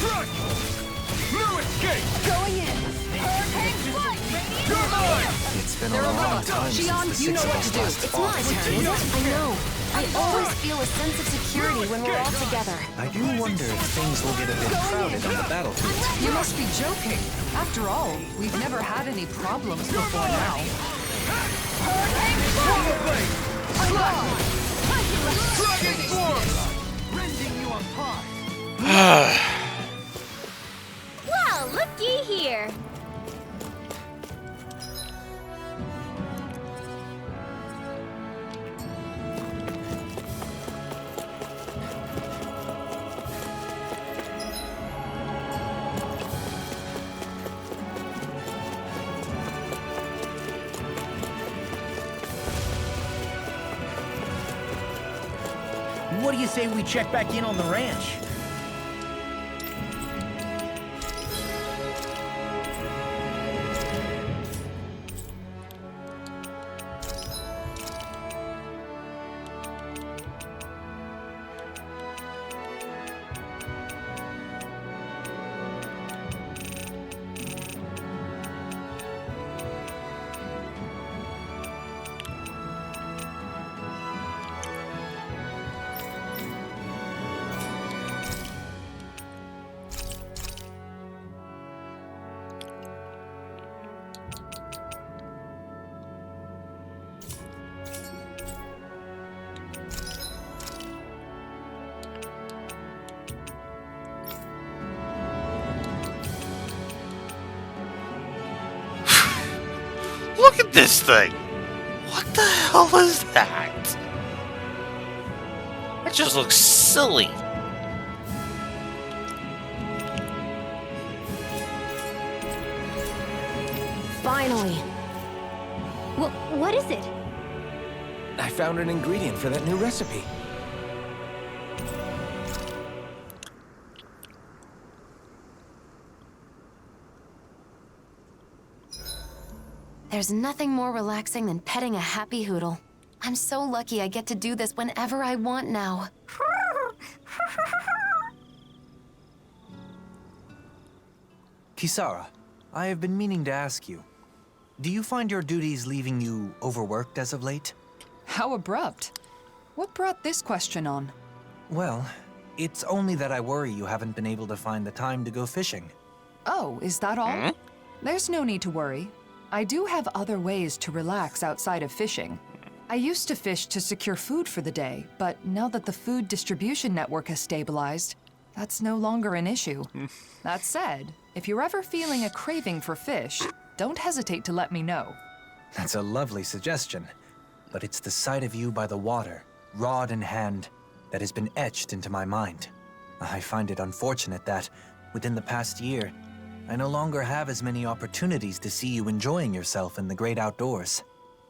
New escape! Going in! Hurricane strike! You're mine! It's been a long time since the you know six of what us to do. last It's fought. my turn. I know. I always feel a sense of security when we're all together. I do wonder if things will get a bit crowded on the battlefield. You must be joking. After all, we've never had any problems before now. Dragon form! Rending you apart! Well, looky here. What do you say we check back in on the ranch? Look at this thing! What the hell is that? That just looks silly. Finally. What is it? I found an ingredient for that new recipe. There's nothing more relaxing than petting a happy Hootle. I'm so lucky I get to do this whenever I want now. Kisara, I have been meaning to ask you. Do you find your duties leaving you overworked as of late? How abrupt. What brought this question on? Well, it's only that I worry you haven't been able to find the time to go fishing. Oh, is that all? Hmm? There's no need to worry. I do have other ways to relax outside of fishing. I used to fish to secure food for the day, but now that the food distribution network has stabilized, that's no longer an issue. That said, if you're ever feeling a craving for fish, don't hesitate to let me know. That's a lovely suggestion, but it's the sight of you by the water, rod in hand, that has been etched into my mind. I find it unfortunate that, within the past year, I no longer have as many opportunities to see you enjoying yourself in the great outdoors.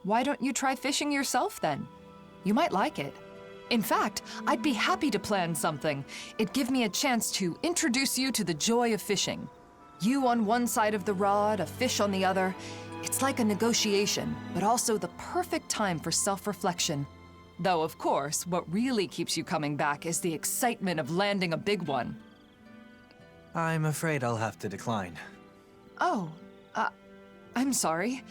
Why don't you try fishing yourself then? You might like it. In fact, I'd be happy to plan something. It'd give me a chance to introduce you to the joy of fishing. You on one side of the rod, a fish on the other. It's like a negotiation, but also the perfect time for self-reflection. Though, of course, what really keeps you coming back is the excitement of landing a big one. I'm afraid I'll have to decline. Oh, I'm sorry.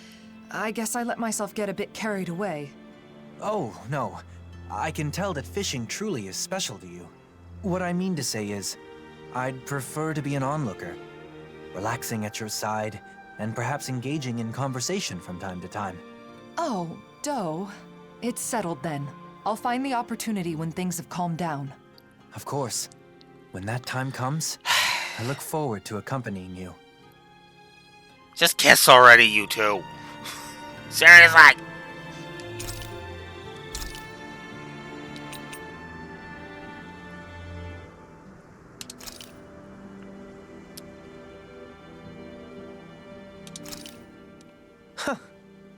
I guess I let myself get a bit carried away. Oh, no. I can tell that fishing truly is special to you. What I mean to say is, I'd prefer to be an onlooker, relaxing at your side, and perhaps engaging in conversation from time to time. Oh, Doe. It's settled then. I'll find the opportunity when things have calmed down. Of course. When that time comes, I look forward to accompanying you. Just kiss already, you two. Seriously.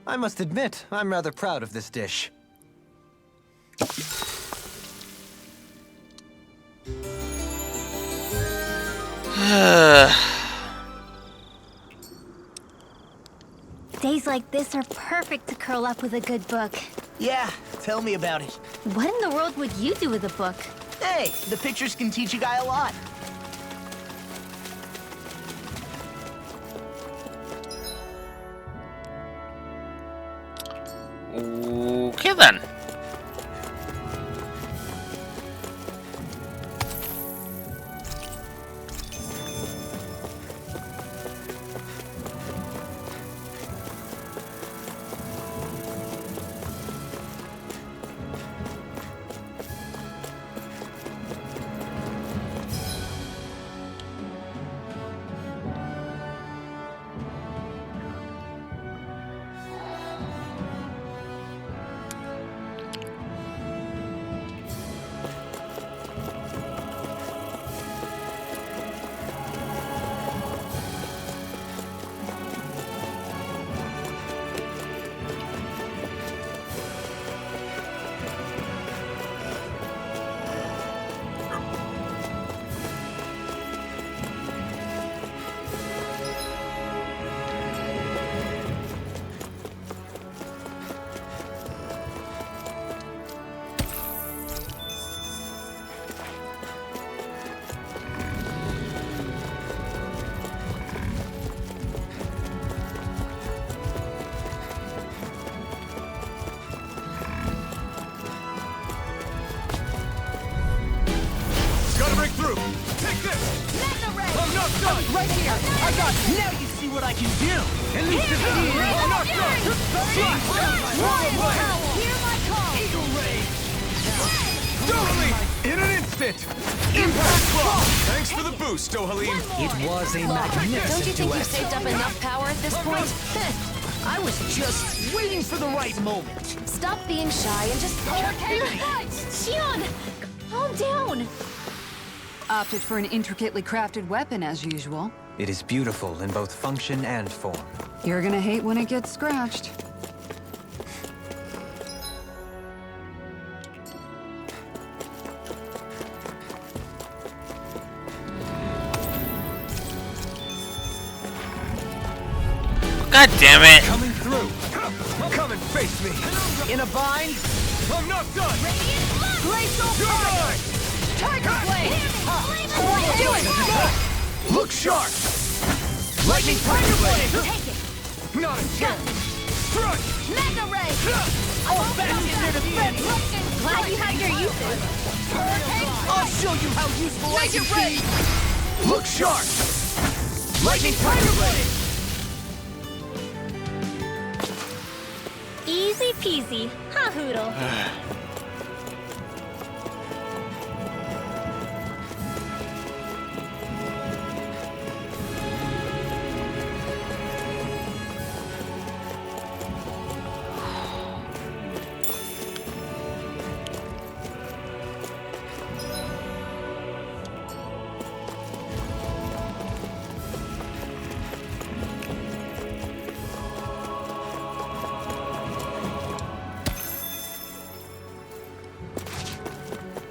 I must admit, I'm rather proud of this dish. Days like this are perfect to curl up with a good book. Yeah, tell me about it. What in the world would you do with a book? Hey, the pictures can teach a guy a lot. Okay then. Break through! Take this! I'm not done! Right here! I got it! Now you see what I can do! Elusive Eagle! I'm not done! Hear my call! Eagle Ray! Totally! In an instant! Impact Claw! Thanks for the boost, Dohalim! It was a magnificent Don't you think you've duet. saved up enough power at this point? I was just waiting for the right moment. Stop being shy and just... Shion! Calm down! Opted for an intricately crafted weapon as usual. It is beautiful in both function and form. You're gonna hate when it gets scratched. God damn it! Coming through. Come and face me. In a bind? I'm not done. Glacial You're fire! mine. Tiger Blade! Do it! Look sharp. Lightning Tiger Blade. Not a chance. Strike. Mega Ray! All back in there to defend! Glad you have your uses. I'll show you how useful I can be! Look sharp. Lightning Tiger Blade. Easy peasy. Ha Hoodle.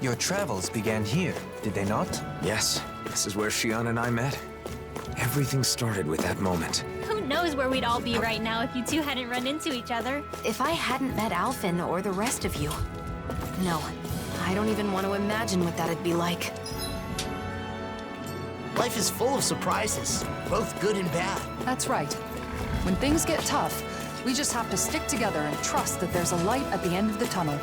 Your travels began here, did they not? Yes, this is where Shion and I met. Everything started with that moment. Who knows where we'd all be right now if you two hadn't run into each other? If I hadn't met Alphen or the rest of you... No, I don't even want to imagine what that'd be like. Life is full of surprises, both good and bad. That's right. When things get tough, we just have to stick together and trust that there's a light at the end of the tunnel.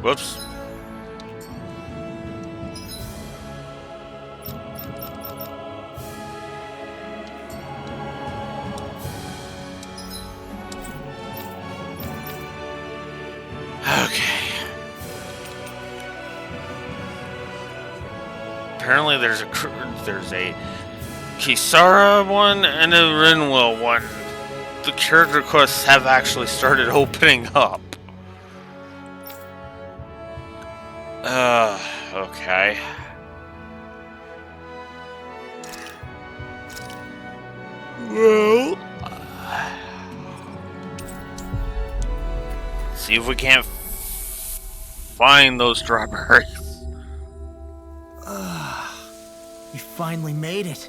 Whoops. Okay. Apparently there's a Kisara one and a Rinwell one. The character quests have actually started opening up. Okay. Well, see if we can't find those strawberries. We finally made it.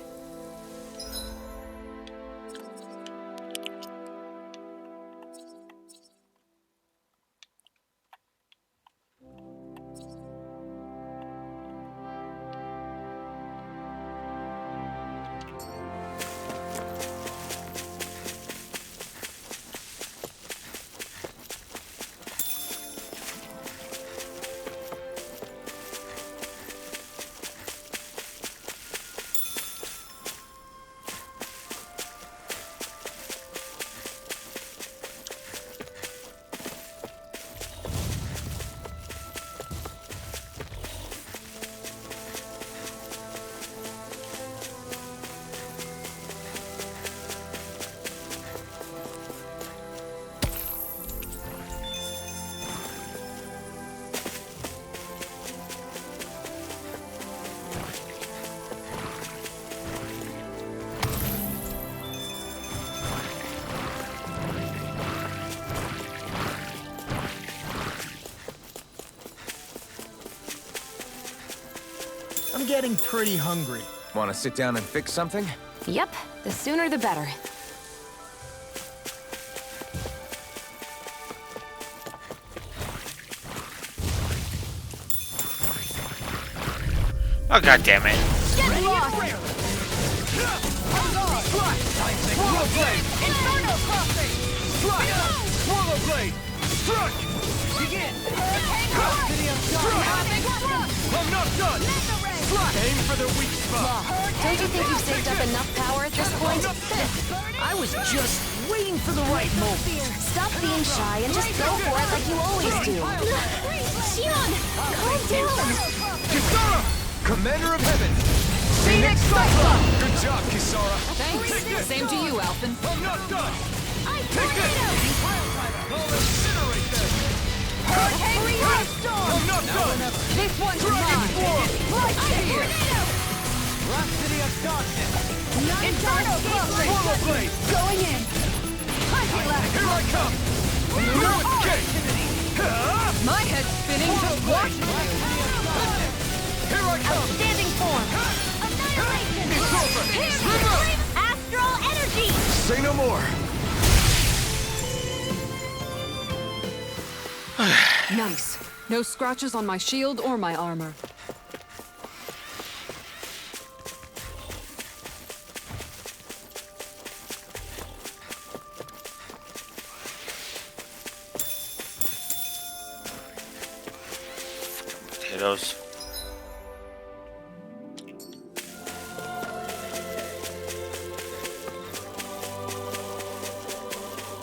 I'm getting pretty hungry. Want to sit down and fix something? Yep, the sooner the better. Oh, god damn it. Get lost! Swallow Blade! Inferno crossing! Swallow Blade! Struck! Begin! I'm not done! Aim for the weak spot! Don't you think you've saved up enough power at this point? I was just waiting for the right moment. Stop being shy and just go for it like you always do. Shion, calm down! Kisara! Commander of Heaven! Phoenix Cyclone! Good job, Kisara! Thanks. Same to you, Alphen. I'm not done! Take this! I'll incinerate them! Hurricane Storm! I'm not done! This one's mine! Light Spear! Rhapsody of Darkness! Inferno Crossing! Swallow Blade! Going in! Here I come! Through escape! My head's spinning. Just watch me. Here I come! Outstanding form! Annihilation! It's over! Here! Astral Energy! Say no more! Nice. No scratches on my shield or my armor. Potatoes.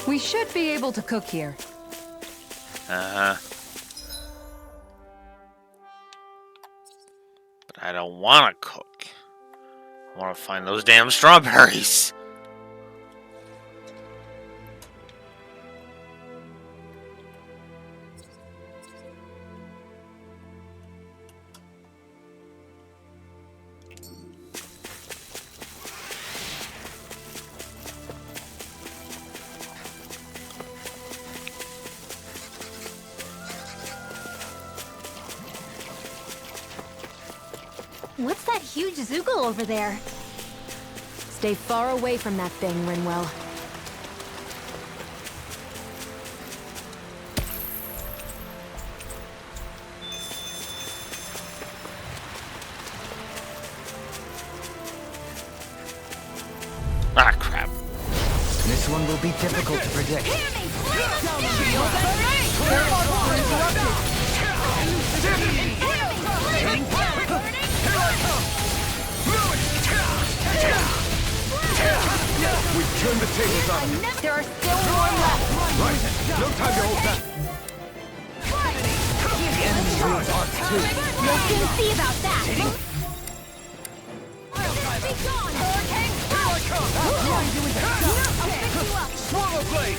We should be able to cook here. Uh-huh. But I don't want to cook. I want to find those damn strawberries. What's that huge Zoogle over there? Stay far away from that thing, Rinwell. Ah, crap. This one will be difficult to predict. We've turned the tables on him. There are still more left. Right. No time to hold back. The enemy wields arcs too. We'll soon see about that. Be gone, Hurricane! Here I come! I'll pick you up. Swallow blade!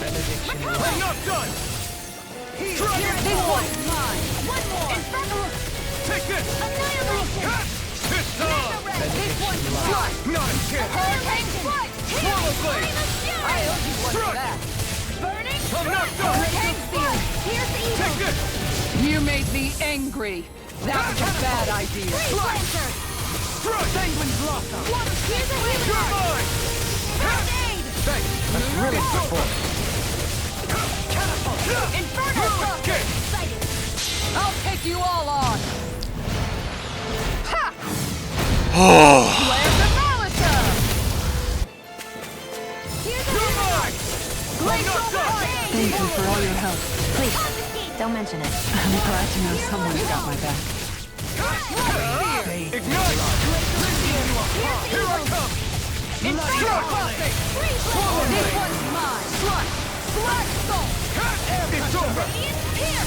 I'm not done! Dragon Big Form! one. One more. Inferno. Take this! Annihilation. Fist on! Big one. Not a chance! Hurricane strike. Swallow blade! I owe you one for that. Burning. I'm not done! Hurricane field. Here's the evil. Take this! You made me angry. That was a bad idea. Freeze Lancer. Sanguine Blossom! Here's a healing You're heart. mine! First aid. Thanks! That's really support! Inferno. Escape! Excited. I'll take you all on. Ha! Oh, Flare Demolisher! Here's a You're healing mine! Glacial Force. Thank you for all your help. Please, don't mention it. I'm glad to know someone's got my back. Ignite! Here I come! Swallow This blade! one's mine. Blood Soul. It's over! Here.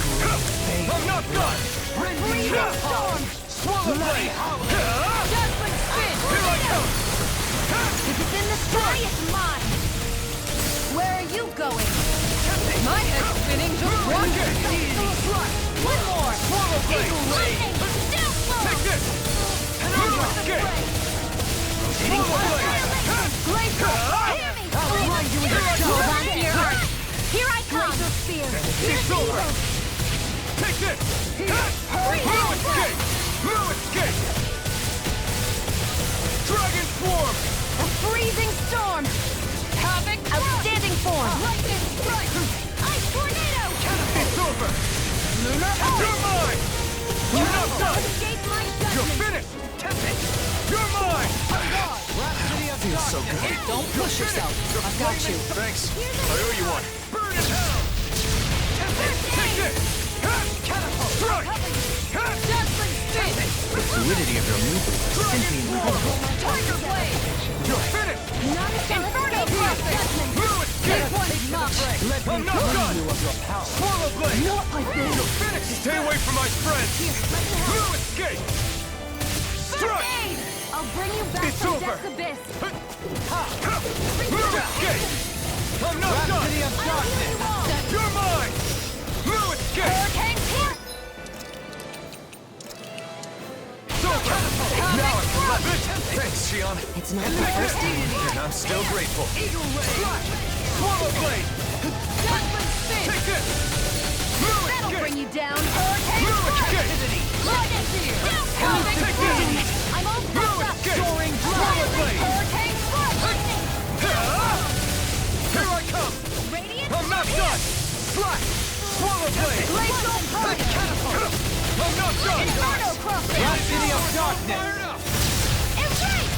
I'm not done! Freeze Storm. Swallow blade! Judgment Spin. Here I come! If it's in the sky, it's mine. Where are you going? My head's spinning just one. One more. Swallow blade! Lightning. Down slow. Take this! Escape! Swallow blade! Glacial. Hear me. I'll remind you of your Hold on to your heart. Here I come. Glacial Spear. It's over! Take this! No escape! No escape! Dragon Swarm! A freezing storm. Havoc. Outstanding form. Lightning strike. Ice tornado. It's over! Lunar You're mine! You're not done! Escape my You're judgment. finished! You're mine! Feels so good. Don't push yourself. I've got you. Thanks. I owe you one. Burn in hell! Take this! Strike! Judgment Spin. The fluidity of your movement is simply incredible. Tiger Blade. You're finished! Inferno Crossing. No escape! This one's not. I'm not done! Swallow blade! You're finished! Stay away from my friends! No escape! Strike! Aid. I'll bring you back It's from over. Death's Abyss. No escape! I'm not done! I'll heal you all. You're mine! No escape! Hurricane here. It's over! Now I can love it! Thanks, Shion. It's not the first time. And I'm still grateful. Swallow blade! Judgment Spin. Take this! No That'll escape! bring you down. Hurricane No Strike. escape! Lightning Spear. Havoc Take this! Blade. I'm all No fucked up. escape! Soaring Swallow blade! Hurricane Strike. Lightning. Here I come! Radiant. I'm not done! Slash! Swallow blade! Glacial Tornado. I'm not done! Inferno Crossing. City of darkness! Erase.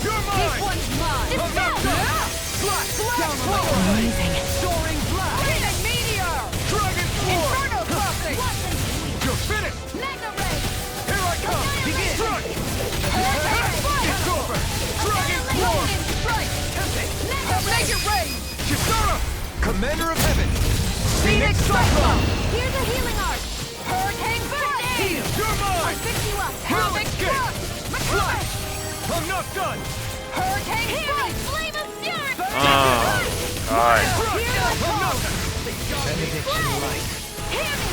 You're This mine! one's mine. I'm not done! Slash! Down the line! Amazing. Soaring blast! Radiant Meteor. Dragon Swarm! Inferno Crossing. You're finished! Mega Ray. Here I come! Begin! Strike! Hurricane Strike. It's over! Dragon Swarm! Lightning Strike. Make it rain. Kisara! Commander of Heaven! Phoenix Cyclone. Here's a healing art. Hurricane Strike. You're I'll mine! fix you up. Havoc Escape. Slash! I'm not done! Hurricane Strike. Flame of Fury. Oh, God. Here I come. Benediction light. Hear me.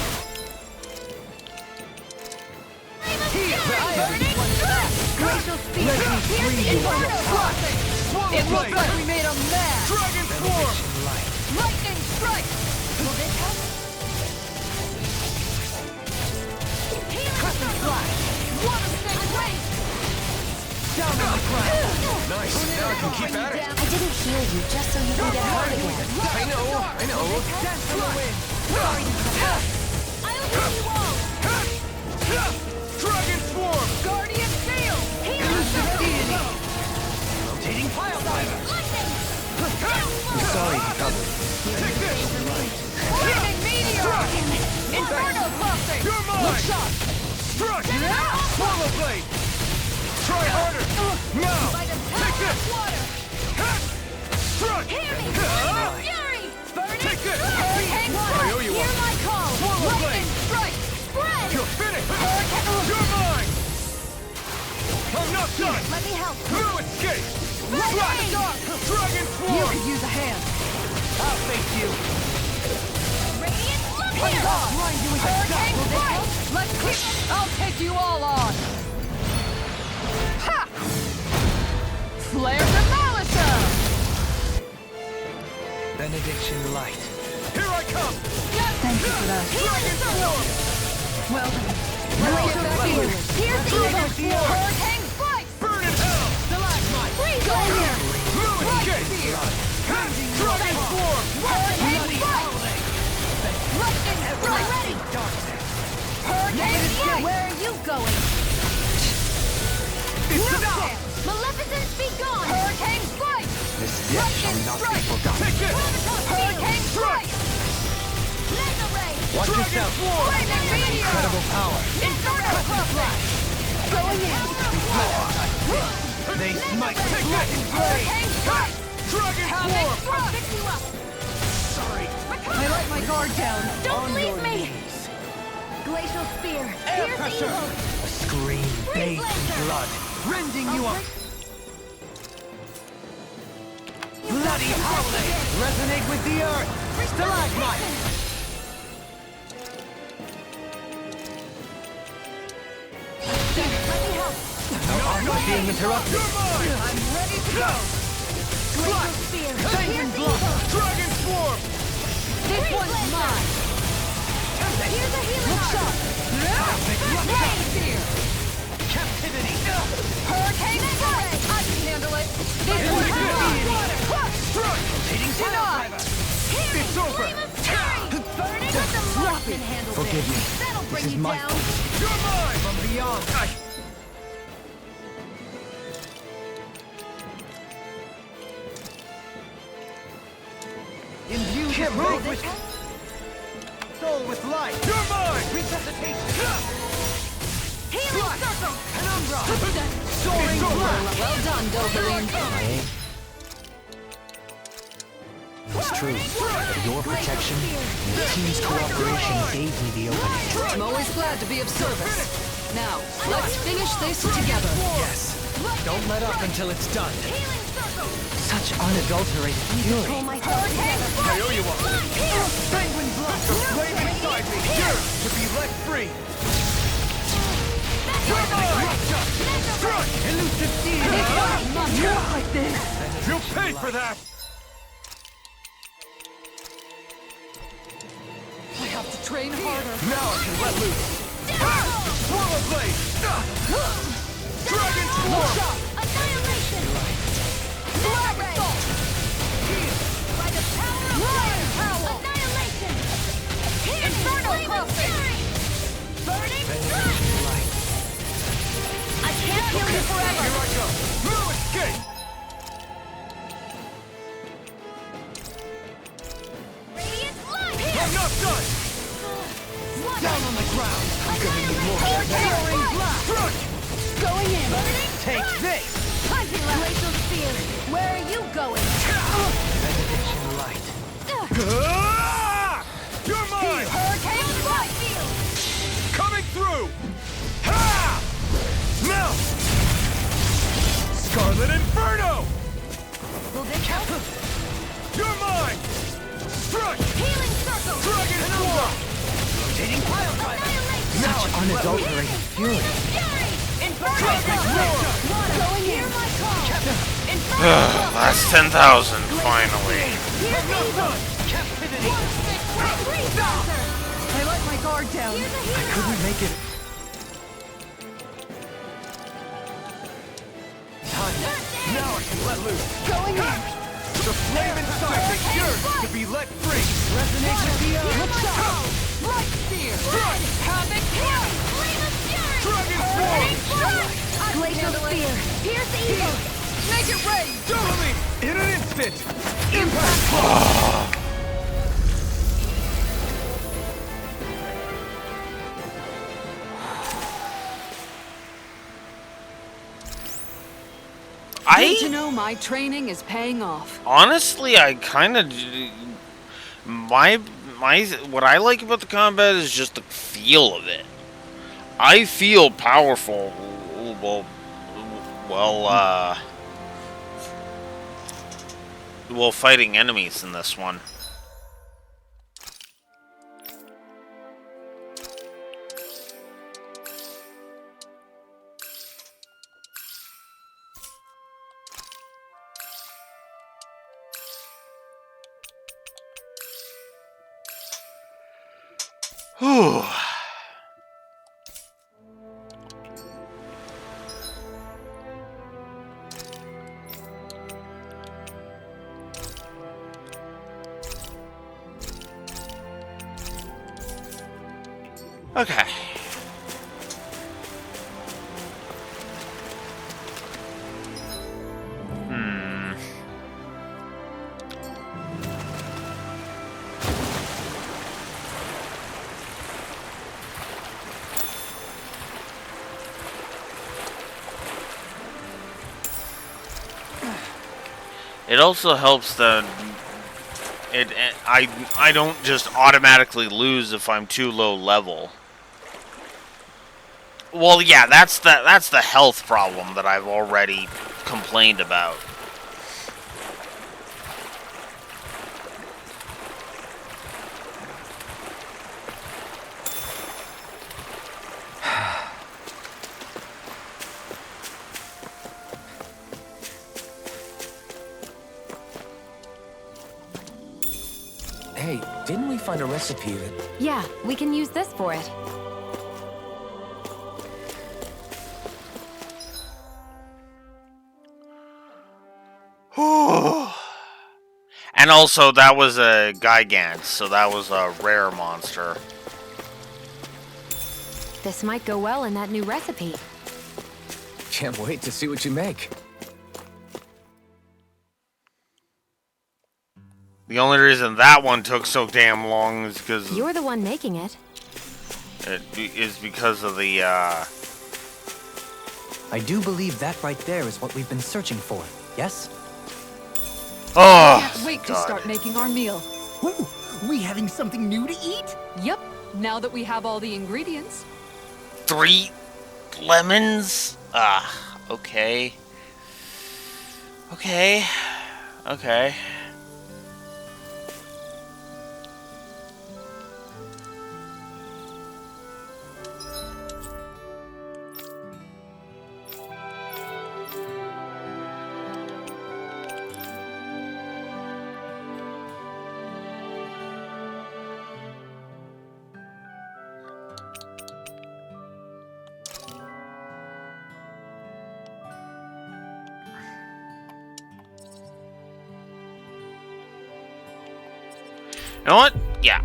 Glacial Spear. Here's the Inferno Crossing. Swallow It looks blade! like we made a mess. Dragon Swarm! Lightning Strike. Will this help? Healing Circle. Water Snake Race. Down on the ground! Nice! Now I can keep at it! I didn't heal you just so you can get hurt again. I know! Dance for the win. Where are you? I'll heal you all. Dragon Swarm! Guardian Seal. Healing Circle. Rotating pile driver! Lightning. I'm sorry to trouble you. Take this! Lightning Meteor. Inferno Cluster! You're mine! Look shot! Struck! Swallow Blade! Try harder! Now! Take this! Struck! Hear me! Fury! Burning Take this! Hurricane I owe you Hear one. my call! Swallow Lightning Blade! Strike! Spread! You're finished! Hurricane... You're mine! I'm not done! Let me help! No escape! Lightning! Dragon Swarm! You could use a hand. I'll face you! Radiant, look Here! here! Mind you, Hurricane will this Strike! help? Let's keep... I'll take you all on! Ha! Flare Demolisher! Benediction Light. Here I come! Thank you for that. Healing Circle! Well done. Glacial Spear! Here's the evil! Hurricane Strike! Burn in hell! Stalagmite! Freeze on here! No escape! Dragon Swarm! Hurricane Strike! Lightning Strike! Ready! Hurricane Strike! Where are you going? It's enough! Maleficent, be gone! Hurricane Strike! This gift shall not be forgotten. Take this! Hurricane Strike! Laser Ray! Watch yourself. Lightning Meteor! Incredible power. Inferno Cluster! Going in! They smite! Take this! Hurricane Strike! Dragon Havoc Swarm! I'll pick you up! Sorry! I let my guard down. Don't leave me! Glacial Spear! Air Here's pressure. evil! A scream bathed in blood, rending you up. Bloody howling! Resonate with the earth! Stalagmite! Let me help! I'm not being interrupted. I'm ready to go! Glacial Spear! Here's evil! Dragon Swarm! This one's mine! Here's a healing shot! Captivity! Hurricane Strike! I can handle it. This one's mine! Strike! Denied! It's over! Burning with the Marksman handle Forgive me. That'll bring This is you my down! fault. You're mine! From beyond. Imbue him with soul with life. You're mine! Resuscitation. Healing Circle! Penumbra. It's Soaring over. blast. Well done, Doberlin. It's true. But your protection and the team's cooperation gave me the opening. I'm always glad to be of service. Now, let's finish this together. Yes. Don't let up until it's done. Healing Circle! Such unadulterated fury. Pull my Hurricane I owe you one! Penguin blood. The flame inside me yearns to be let free! You're mine! Strike! Elusive steel. Not like this. You'll pay for that! I have to train harder. Now I can let loose! Swallow Blade! Dragon Swarm! Annihilation! Black Assault! By the power of Lion Howl! Annihilation! Inferno Cluster! Burning Strike! I can't heal you forever! Here I go! No escape! Radiant Light! I'm not done! Down on the ground. I'm gonna need more. Hurricane Blast! Strike! Going in! Take this. Punching Glacial Spear! Where are you going? Benediction light. Ah! You're mine! Hurricane Strike! Coming through! Ha! Now! Scarlet Inferno! Will this help? You're mine! Strike! Healing Circle! Dragon Swarm! Rotating pile driver. Annihilation! Such unadulterated fury. Fury! Inferno Cosmic Cluster! War! Going in! Hear my call! Inferno Last 10,000, finally. Here's evil! Captivity. I let my guard down. Here's a I healing couldn't make it. Time. Now I can let loose! Going in. The flame inside me yearns to be let free! Resonate with the earth. Hear my call! Light Spear. Strike! Havoc Fury. Flame of Fury! Dragon Hurricane Swarm! Strike! Glacial Spear! Here's the evil! Make it rain. Totally! In an instant! Impact! My training is paying off. Honestly, I kind of what I like about the combat is just the feel of it. I feel powerful. Well, fighting enemies in this one. Whew. Okay. It also helps that I don't just automatically lose if I'm too low level. Well, yeah, that's the health problem that I've already complained about. Hey, didn't we find a recipe that... Yeah, we can use this for it. And also, that was a Gigant, so that was a rare monster. This might go well in that new recipe. Can't wait to see what you make. The only reason that one took so damn long is because... You're the one making it. Is because of the, I do believe that right there is what we've been searching for, yes? Oh, Can't wait to start making our meal. Ooh, we having something new to eat? Yep, now that we have all the ingredients. 3 lemons? Okay. Okay. Okay. You know what? Yeah.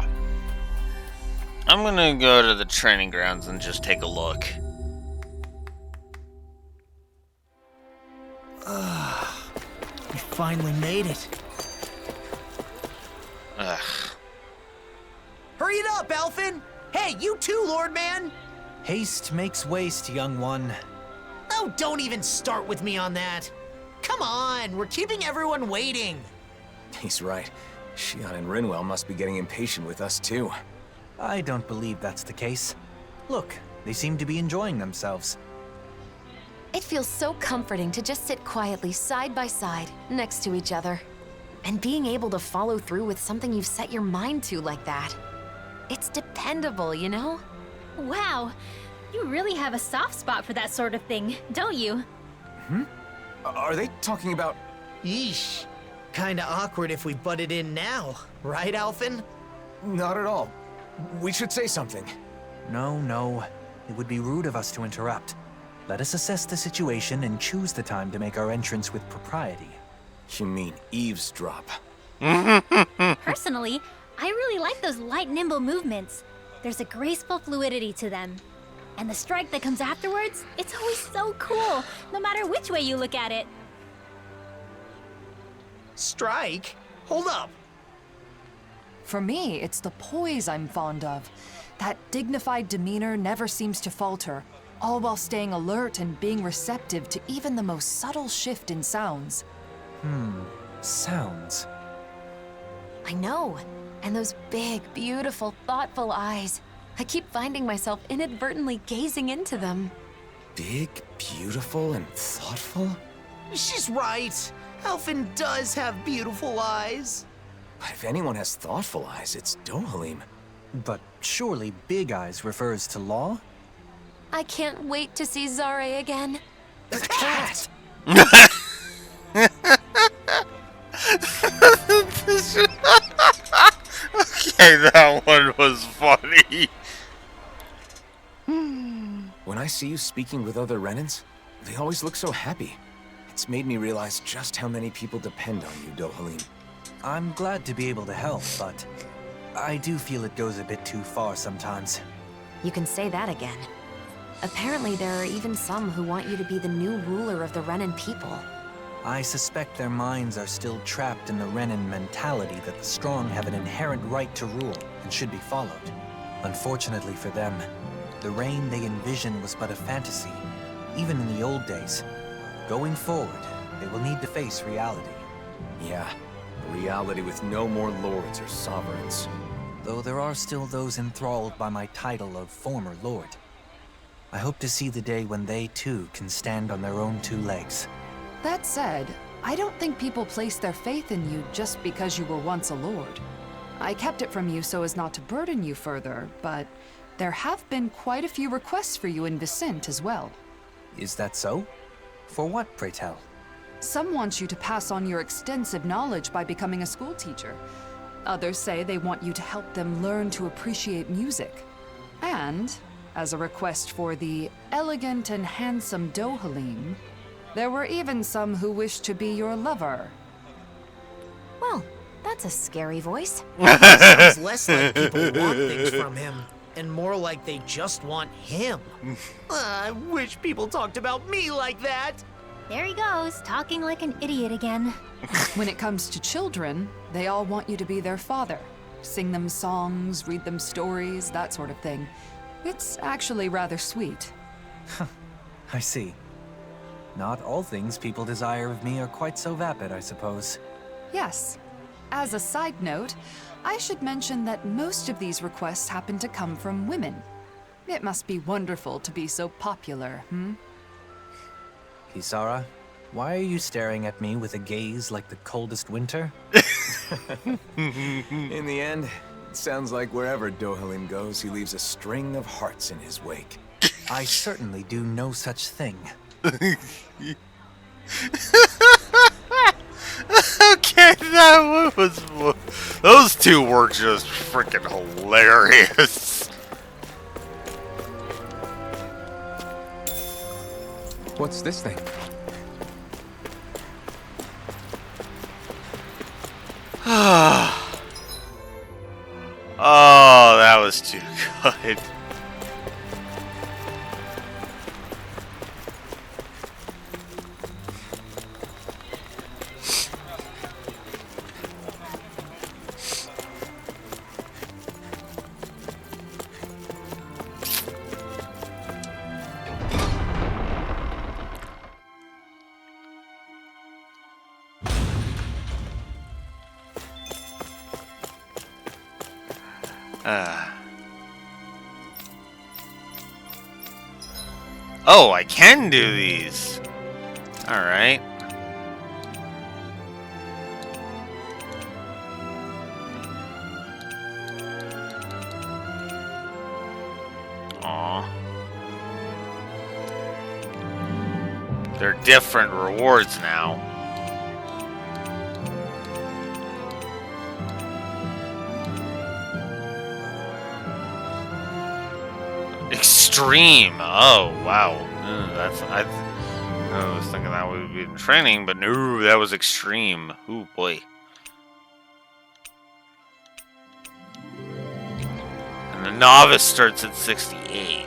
I'm gonna go to the training grounds and just take a look. We finally made it. Ugh. Hurry it up, Elfin! Hey, you too, Lord Man! Haste makes waste, young one. Oh, don't even start with me on that. Come on, we're keeping everyone waiting. He's right. Xion and Rinwell must be getting impatient with us, too. I don't believe that's the case. Look, they seem to be enjoying themselves. It feels so comforting to just sit quietly side by side, next to each other. And being able to follow through with something you've set your mind to like that. It's dependable, you know? Wow, you really have a soft spot for that sort of thing, don't you? Are they talking about... Yeesh. Kinda awkward if we butted in now, right, Alphen? Not at all. We should say something. No. It would be rude of us to interrupt. Let us assess the situation and choose the time to make our entrance with propriety. You mean eavesdrop? Personally, I really like those light, nimble movements. There's a graceful fluidity to them. And the strike that comes afterwards, it's always so cool, no matter which way you look at it. Strike? Hold up. For me, it's the poise I'm fond of. That dignified demeanor never seems to falter, all while staying alert and being receptive to even the most subtle shift in sounds. Sounds. I know. And those big, beautiful, thoughtful eyes. I keep finding myself inadvertently gazing into them. Big, beautiful, and thoughtful? She's right. Elfin does have beautiful eyes. But if anyone has thoughtful eyes, it's Dohalim. But surely Big Eyes refers to Law? I can't wait to see Zare again. The cat! Okay, that one was funny. When I see you speaking with other Renans, they always look so happy. It's made me realize just how many people depend on you, Dohalim. I'm glad to be able to help, but I do feel it goes a bit too far sometimes. You can say that again. Apparently, there are even some who want you to be the new ruler of the Renan people. I suspect their minds are still trapped in the Renan mentality that the strong have an inherent right to rule and should be followed. Unfortunately for them, the reign they envision was but a fantasy, even in the old days. Going forward, they will need to face reality. Yeah, a reality with no more lords or sovereigns. Though there are still those enthralled by my title of former lord. I hope to see the day when they too can stand on their own two legs. That said, I don't think people place their faith in you just because you were once a lord. I kept it from you so as not to burden you further, but there have been quite a few requests for you in Vicint as well. Is that so? For what, pray tell? Some want you to pass on your extensive knowledge by becoming a school teacher. Others say they want you to help them learn to appreciate music. And, as a request for the elegant and handsome Dohalim, there were even some who wished to be your lover. Well, that's a scary voice. Sounds less like people want things from him, and more like they just want him. I wish people talked about me like that. There he goes, talking like an idiot again. When it comes to children, they all want you to be their father. Sing them songs, read them stories, that sort of thing. It's actually rather sweet. I see. Not all things people desire of me are quite so vapid, I suppose. Yes. As a side note, I should mention that most of these requests happen to come from women. It must be wonderful to be so popular, Kisara, why are you staring at me with a gaze like the coldest winter? In the end, it sounds like wherever Dohalim goes, he leaves a string of hearts in his wake. I certainly do no such thing. Okay, that one was... Those two were just freaking hilarious. What's this thing? Oh, that was too good. Oh, I can do these. All right. Aw. They're different rewards now. Extreme. Oh wow. I was thinking that would be in training, but no, that was extreme. Ooh boy. And the novice starts at 68.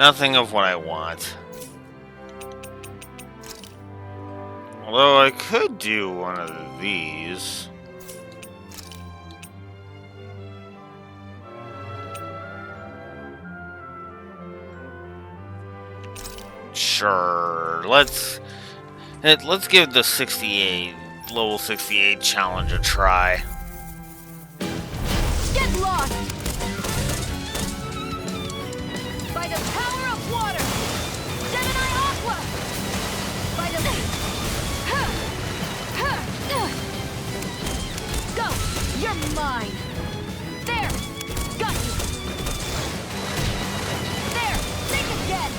Nothing of what I want. Although I could do one of these. Sure, let's give the 68 level 68 challenge a try. Get lost! By the power of water! Gemini Aqua! By the... Go! You're mine! There! Got you! There! Think again!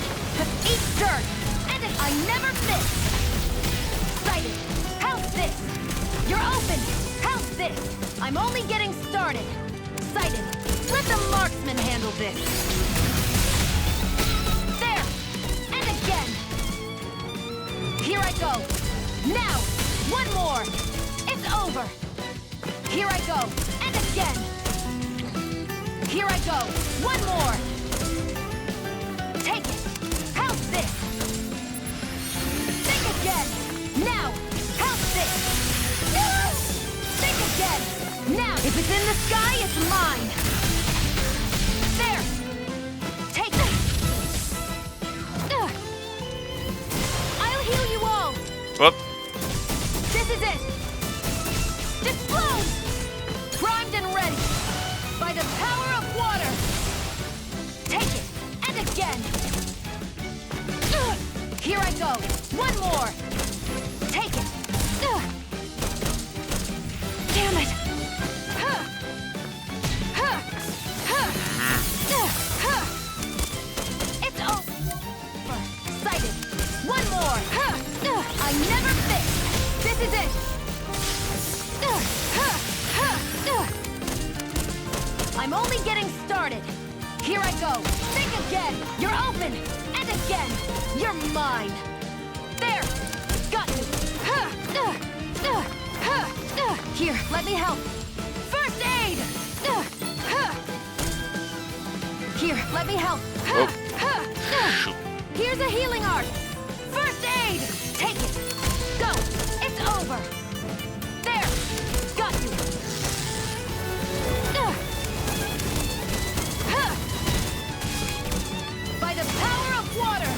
Eat dirt! And I never miss! Sighted! How's this? You're open! How's this? I'm only getting started! Sighted! Let the marksman handle this! There! And again! Here I go! Now! One more! It's over! Here I go! And again! Here I go! One more! Take it! How's this? Think again! Now! How's this? Think again! Now! If it's in the sky, it's mine! There! Take it! I'll heal you all! Whoop. This is it! Explode! Primed and ready! By the power of water! Take it! And again! Here I go! One more! Take it! Damn it! It's over! Sighted! One more! I never miss! This is it! I'm only getting started! Here I go! Think again! You're open! And again! You're mine! There! Got you! Here, let me help! First aid! Here, let me help! Here's a healing art! First aid! Take it! Go! It's over! There! Got you! By the power of water!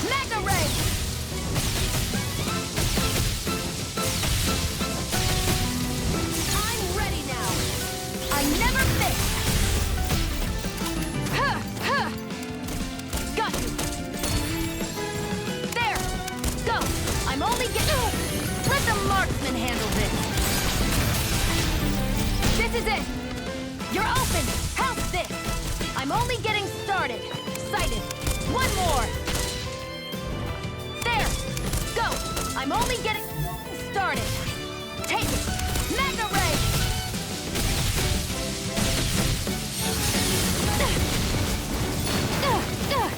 Mega Ray! I'm ready now! I never miss! Got you! There! Go! I'm only getting... Let the marksman handle this! This is it! You're open! How's this? I'm only getting started! Sighted! One more! There! Go! I'm only getting started! Take it! Mega Ray!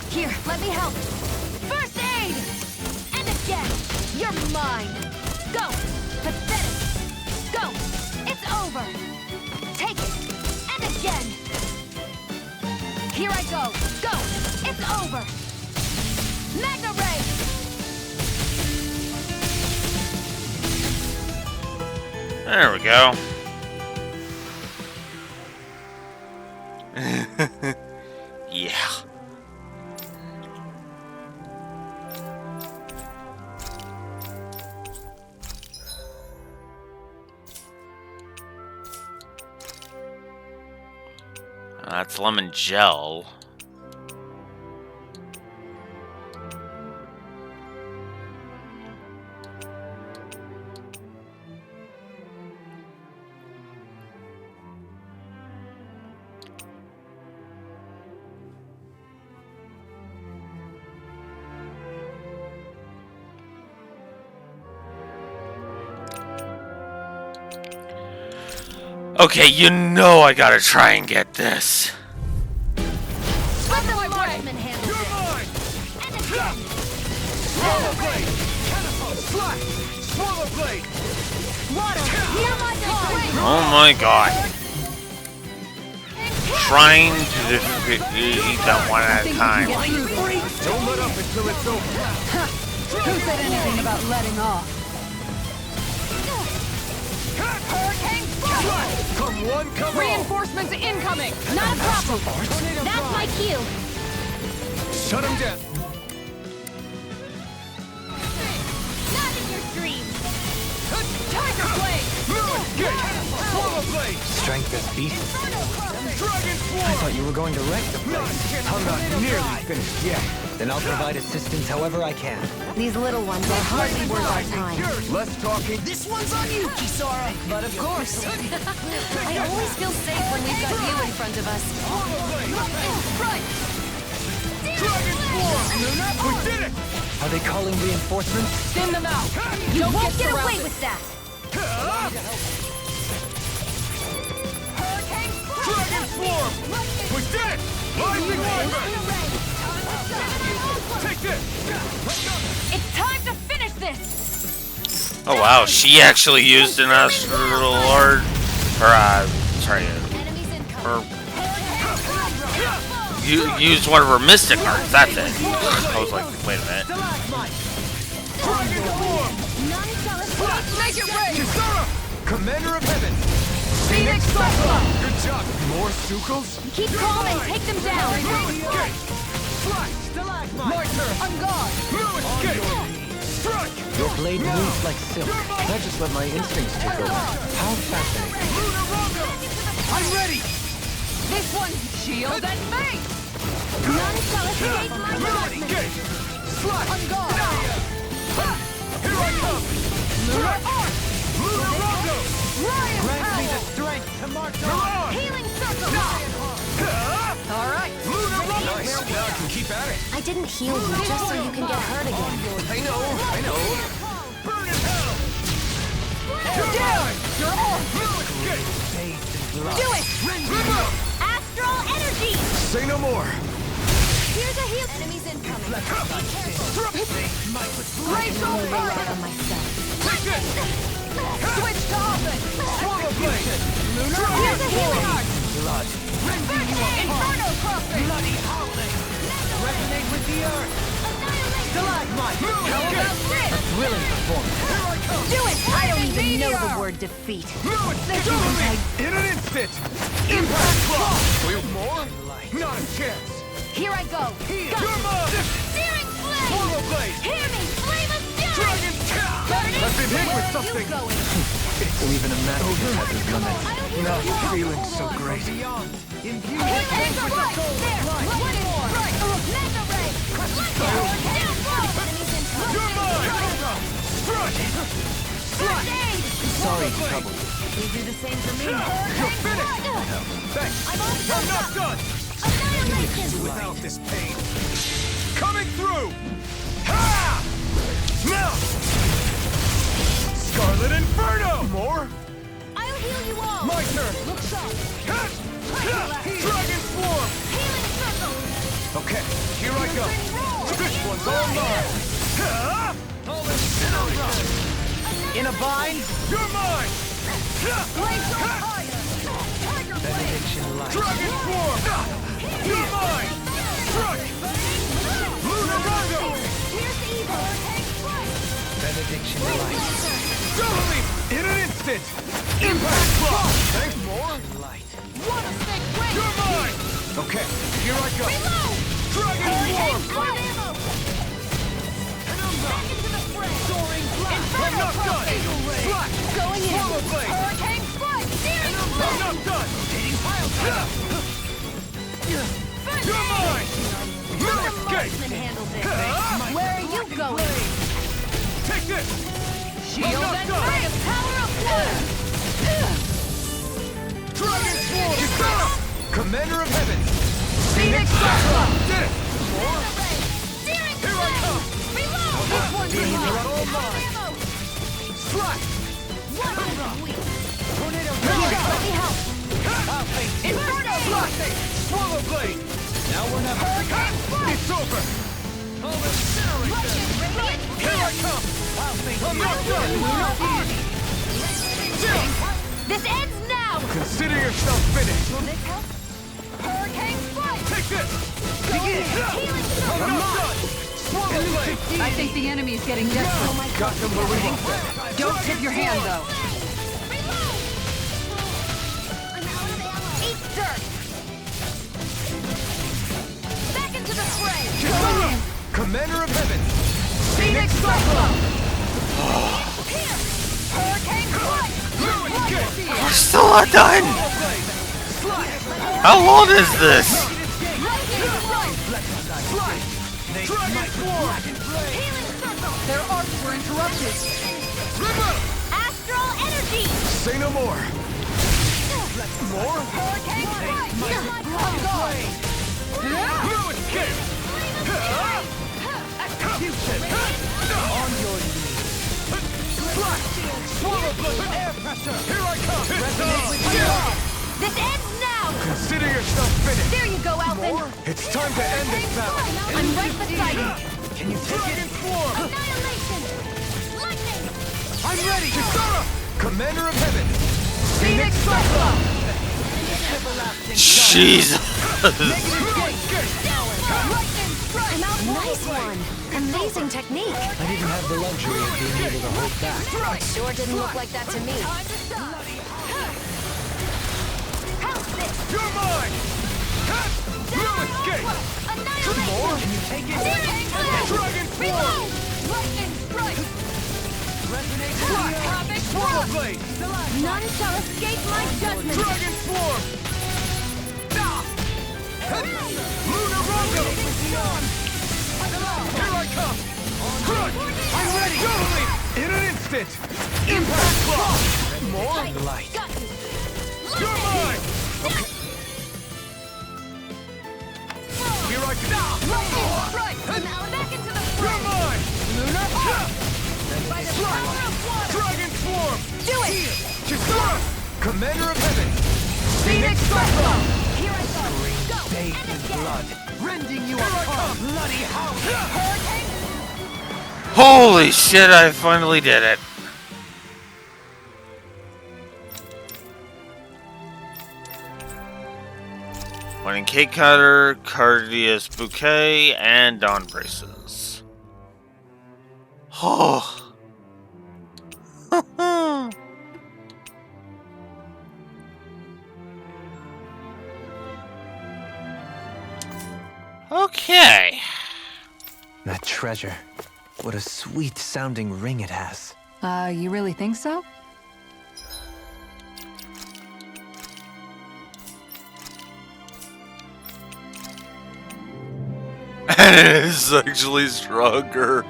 Here, let me help! First aid! And again! You're mine! Go! Pathetic! Go! It's over! Take it! And again! Here I go! Go! It's over! Mega Ray! There we go. Yeah. That's lemon gel. Okay, you know I gotta try and get this. Let the marksman handle this! And again! Rollerblade! Catapult! Slash! Swallow blade! Water, hear my swing! Oh my god. Trying to defeat them one at a time. Don't let up until it's over. Who said anything about letting off? Hurricane Flash! Come one, come all! Reinforcements incoming! Not a problem! That's my cue! Shut him down! Not in your dreams! Tiger blade! Swallow blade! Strength as beast. Dragon I thought you were going to wreck the place. I'm not nearly finished yet. Then I'll provide assistance however I can. These little ones are hardly worth our time. Less talking. This one's on you, Kisara! But of course. I always feel safe when we've got you in front of us. Dragon Swarm! We did it! Are they calling reinforcements? Thin them out! You Don't won't get away surrounded. with that! Dragon Swarm! We did it! Rising Wyvern! Take this! It's time to finish this! Oh wow, she actually used an astral lord, or sorry, used one of her mystic cards. That's it. I was like, wait a minute. Make it rain! Kisara! Commander of Heaven! Phoenix Cyclone! Good job! More Sukals? Keep calm and take them down! My turn! On guard! No escape! Strike! Your blade moves like silk. I just let my instincts take over. How fascinating. I'm ready! This one's shield and face! Engage! Slash! On guard! Here I come! Lunar Arc! Lunar Rondo! Grant me the strength to march on! Healing circle! All right! Lunar Rondo! Nice, now I can keep at it! I didn't heal you just so you can get hurt again. I know! Burn in hell! Down! You're on! Do it! Astral energy! Say no more! Here's a heal. Enemies incoming. Raise I'm over! really out on myself. Take this! Switch to offense! Swallow blade! Here's a healing art. Blood! Inferno crossing! Bloody howling! Resonate with the earth! Stalagmite! How about this? Thrilling performance. Here I come! Do it! I don't even know the word defeat. In an instant! Impact Claw! More? Not a chance! Here I go. You're mine! Searing flame! Swallow blade! Hear me! Flame of fury! Dragon Burning! I've been hit with Where are something! you going? Even a master has his limits. Not feeling so great. Infuse There's a right! There! One more! Right! Mesa ray! Let's go! Down low! Enemies in You're mine! Strike! First aid! Sorry to trouble you. You do the same for me. You're finished! Thanks! I'm all I'm not done! Annihilation! Without this pain. Coming through! Ha! Now! Scarlet Inferno! More? I'll heal you all! My turn! Look sharp! Dragon Swarm! Healing circle! Okay, here I go. This one's all mine! All incinerated! In a bind? You're mine! Benediction light. Dragon Swarm! You're mine! Strike! Lunar Rondo! Here's evil! Benediction light. Totally! In an instant! Impact Claw! Thanks, more? Light. What a sick win! You're mine! Okay, here I go. Reload! Dragon Swarm! Out ammo! Back into the fray! Soaring I'm not done! Slash! Going in! Swallow blade! Hurricane strike! Searing I'm flame! not done! You're mine! No escape! Can handle this. Where are you going? Take this! Shield I'm not and done! face! Power of water! Dragon Swarm! Kisara! Commander of Heaven! Phoenix Cyclone! Did it! Searing Here I come! Reload! This one's You're reload! all mine! Slash! One is weak! Tornado! Let me help! Inferno Slash! crossing! Swallow blade! Now we're not. It's over! Here I come! I'm not done! This ends now! Consider yourself finished! Will this help? Hurricane strike! Take this! Healing I'm not done! Swallow blade! I think the enemy's getting desperate. Got them where we want them. Don't tip your hand, though. Eat dirt! Back into the fray! Kisara! Commander of Heaven! Phoenix Cyclone! Here! Hurricane strike! We're still not done! How long is this? Their arcs were interrupted. Astral energy! Say no more! More? Hurricane strike! No escape! On your knees! Swallow blade! Air pressure! Here I come! This ends now! Consider yourself finished! There you go, Alphen! It's time to end this battle! I'm right beside you! Can you take it? Swarm! Annihilation! Lightning! I'm ready! Kisara! Commander of Heaven! Phoenix Cyclone! Jesus! Nice one. Amazing technique. I didn't have the luxury of being able to hold back. Sure didn't look like that to me. You're mine! No escape! More? Can you take it? Dragon Form! Lightning strike! Swallow blade! None shall escape my judgment! Dragon Form! Lunar Rondo! Here I come! I'm ready! Totally! In an instant! Impact block! More light! You're mine! Okay. Here I come! Lightning strike! Now back into the fray! You're mine! Lunar Arc! By the power of water! Dragon Form! Do it! Kisara! Commander of Heaven! Phoenix Cyclone! Here I go! Go! Bathed in blood! Rending you apart! Bloody house! Hurricane! Holy shit, I finally did it. Winning Cake Cutter, Cardius Bouquet, and Dawn Braces. Oh. Okay. That treasure. What a sweet sounding ring it has. You really think so? And it is actually stronger.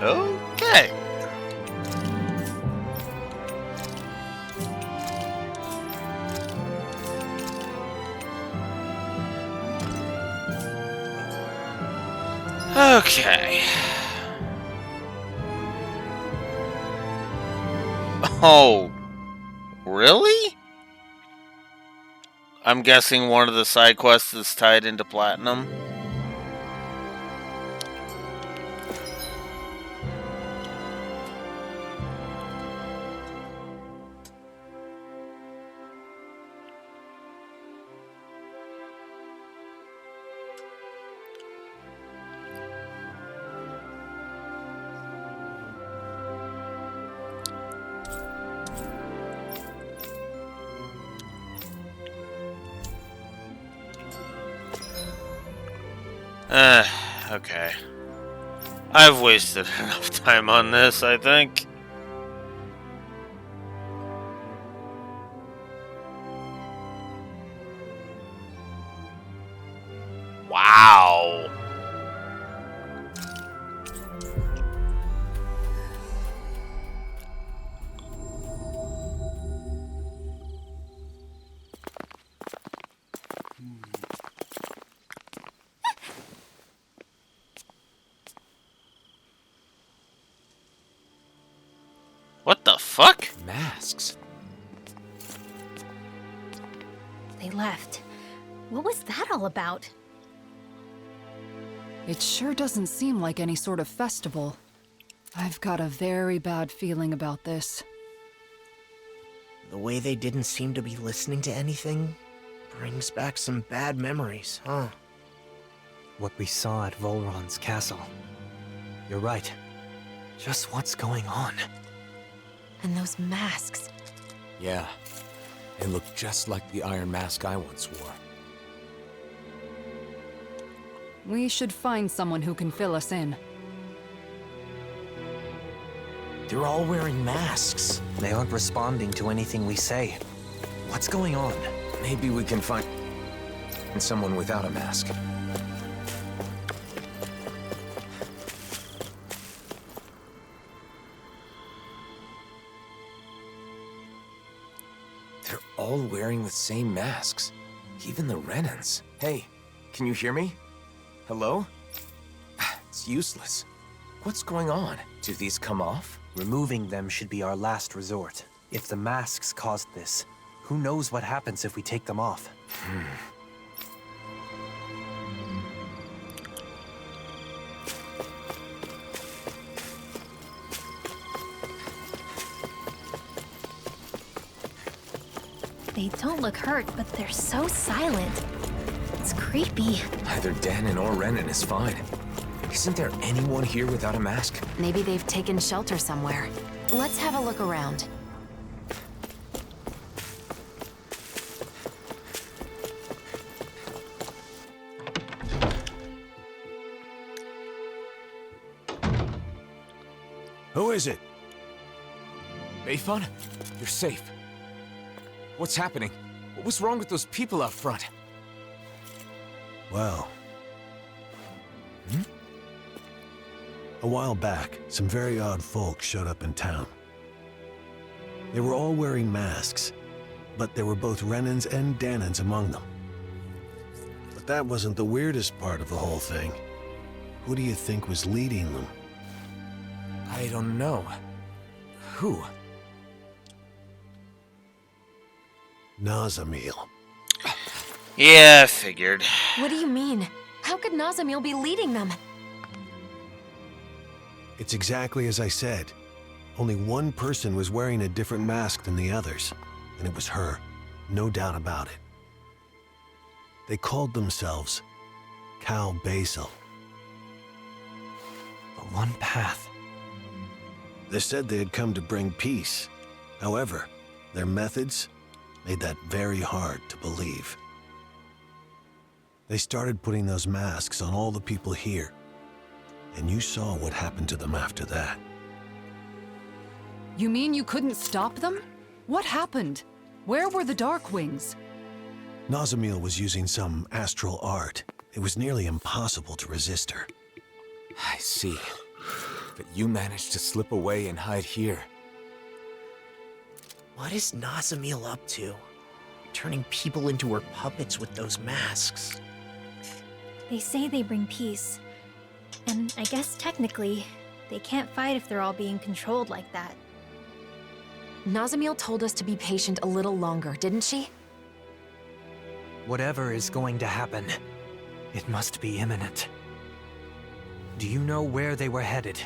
Okay. Okay. Oh, really? I'm guessing one of the side quests is tied into Platinum. Okay. I've wasted enough time on this, I think. Wow. What the fuck? Masks. They left. What was that all about? It sure doesn't seem like any sort of festival. I've got a very bad feeling about this. The way they didn't seem to be listening to anything brings back some bad memories, huh? What we saw at Volron's castle. You're right. Just what's going on? And those masks. Yeah. They look just like the iron mask I once wore. We should find someone who can fill us in. They're all wearing masks. They aren't responding to anything we say. What's going on? Maybe we can find someone without a mask. They're all wearing the same masks. Even the Renans. Hey, can you hear me? Hello? It's useless. What's going on? Do these come off? Removing them should be our last resort. If the masks caused this, who knows what happens if we take them off? They don't look hurt, but they're so silent. It's creepy. Either Danon or Renan is fine. Isn't there anyone here without a mask? Maybe they've taken shelter somewhere. Let's have a look around. Who is it? Bayfun? You're safe. What's happening? What was wrong with those people out front? Well... A while back, some very odd folks showed up in town. They were all wearing masks, but there were both Renans and Danons among them. But that wasn't the weirdest part of the whole thing. Who do you think was leading them? I don't know. Who? Nazamil. Yeah, I figured. What do you mean? How could Nazamil be leading them? It's exactly as I said. Only one person was wearing a different mask than the others, and it was her. No doubt about it. They called themselves Cal Basil. The one path. They said they had come to bring peace. However, their methods made that very hard to believe. They started putting those masks on all the people here, and you saw what happened to them after that. You mean you couldn't stop them? What happened? Where were the Darkwings? Nazamil was using some astral art. It was nearly impossible to resist her. I see. But you managed to slip away and hide here. What is Nazamil up to? Turning people into her puppets with those masks. They say they bring peace. And I guess technically, they can't fight if they're all being controlled like that. Nazamil told us to be patient a little longer, didn't she? Whatever is going to happen, it must be imminent. Do you know where they were headed?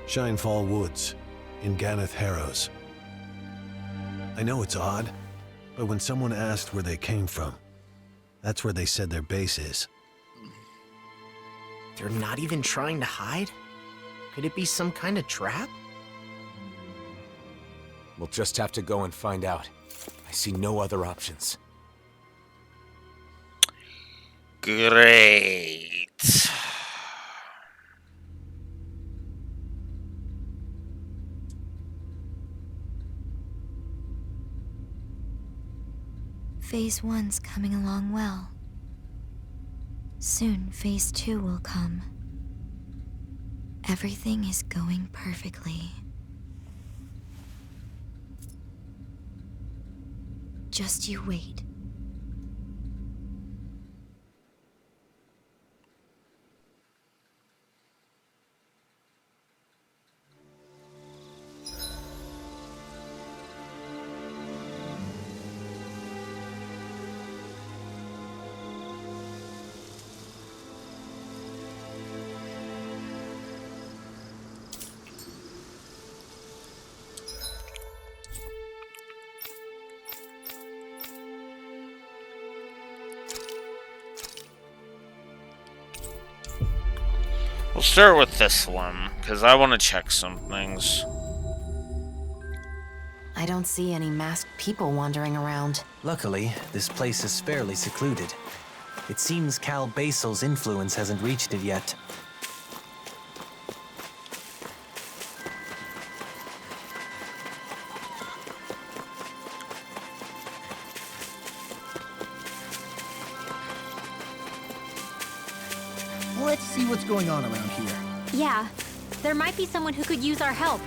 Shinefall Woods, in Ganeth Harrows. I know it's odd, but when someone asked where they came from, that's where they said their base is. They're not even trying to hide? Could it be some kind of trap? We'll just have to go and find out. I see no other options. Great. Phase 1's coming along well. Soon, Phase 2 will come. Everything is going perfectly. Just you wait. start with this one, because I want to check some things. I don't see any masked people wandering around. Luckily, this place is fairly secluded. It seems Cal Basil's influence hasn't reached it yet. Let's see what's going on around here. Yeah, there might be someone who could use our help.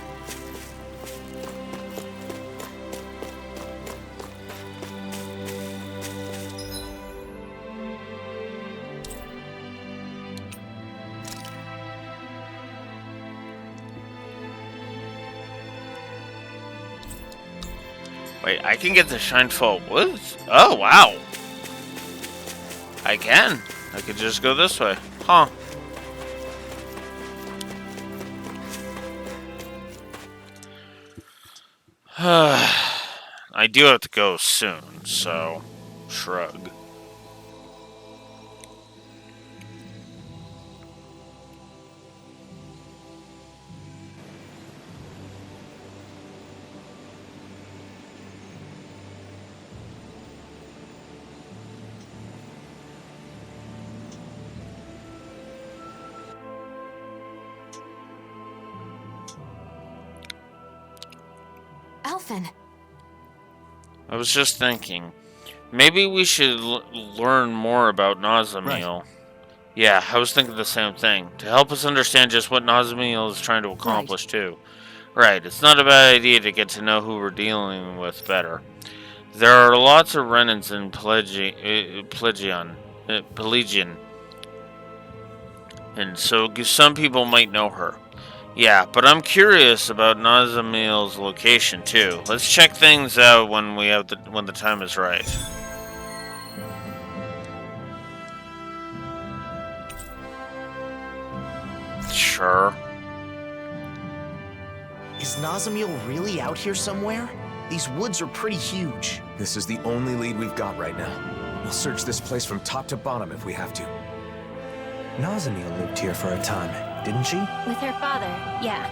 Wait, I can get the Shinefall Woods? Oh, wow. I can. I could just go this way. Huh. I do have to go soon, so shrug. Alphen. I was just thinking, maybe we should learn more about Nazamiel. Right. Yeah, I was thinking the same thing. To help us understand just what Nazamiel is trying to accomplish, too. Right, it's not a bad idea to get to know who we're dealing with better. There are lots of Renans in Pelagian. And so some people might know her. Yeah, but I'm curious about Nazamiel's location too. Let's check things out when the time is right. Sure. Is Nazamiel really out here somewhere? These woods are pretty huge. This is the only lead we've got right now. We'll search this place from top to bottom if we have to. Nazamiel lived here for a time, didn't she? With her father, yeah.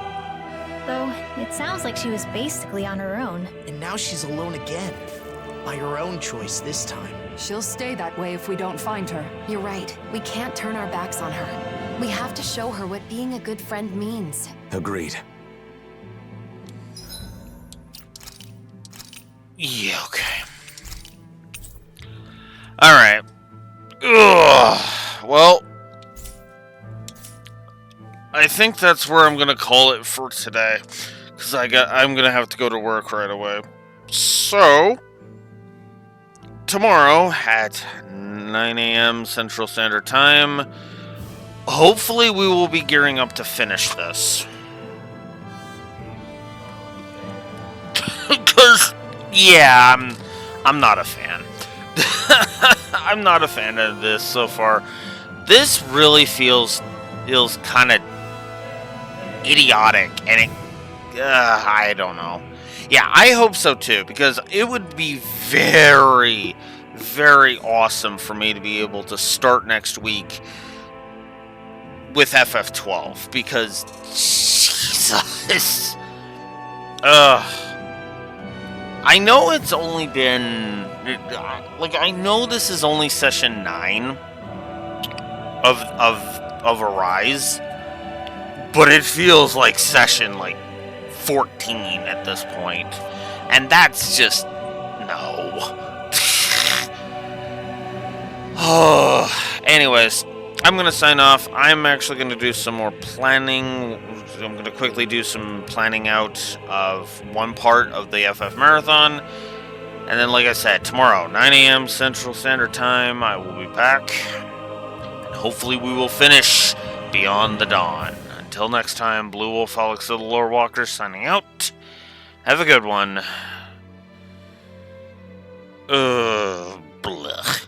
Though, it sounds like she was basically on her own. And now she's alone again. By her own choice this time. She'll stay that way if we don't find her. You're right. We can't turn our backs on her. We have to show her what being a good friend means. Agreed. Yeah, okay. Alright. Well, I think that's where I'm gonna call it for today, because I'm gonna have to go to work right away. So, tomorrow at 9 a.m. Central Standard Time, hopefully we will be gearing up to finish this. Because, yeah, I'm not a fan. I'm not a fan of this so far. This really feels kind of idiotic, and I don't know. Yeah, I hope so too, because it would be very, very awesome for me to be able to start next week with FF12, because Jesus, I know it's only been I know this is only session 9 of Arise, but it feels like session 14 at this point, and that's just no. Anyways, I'm gonna sign off. I'm actually gonna do some more planning. I'm gonna quickly do some planning out of one part of the FF Marathon, and then, like I said, tomorrow 9 a.m. Central Standard Time, I will be back. Hopefully we will finish Beyond the Dawn. Until next time, Blue Wolf Alex of the Lore Walker signing out. Have a good one. Blech.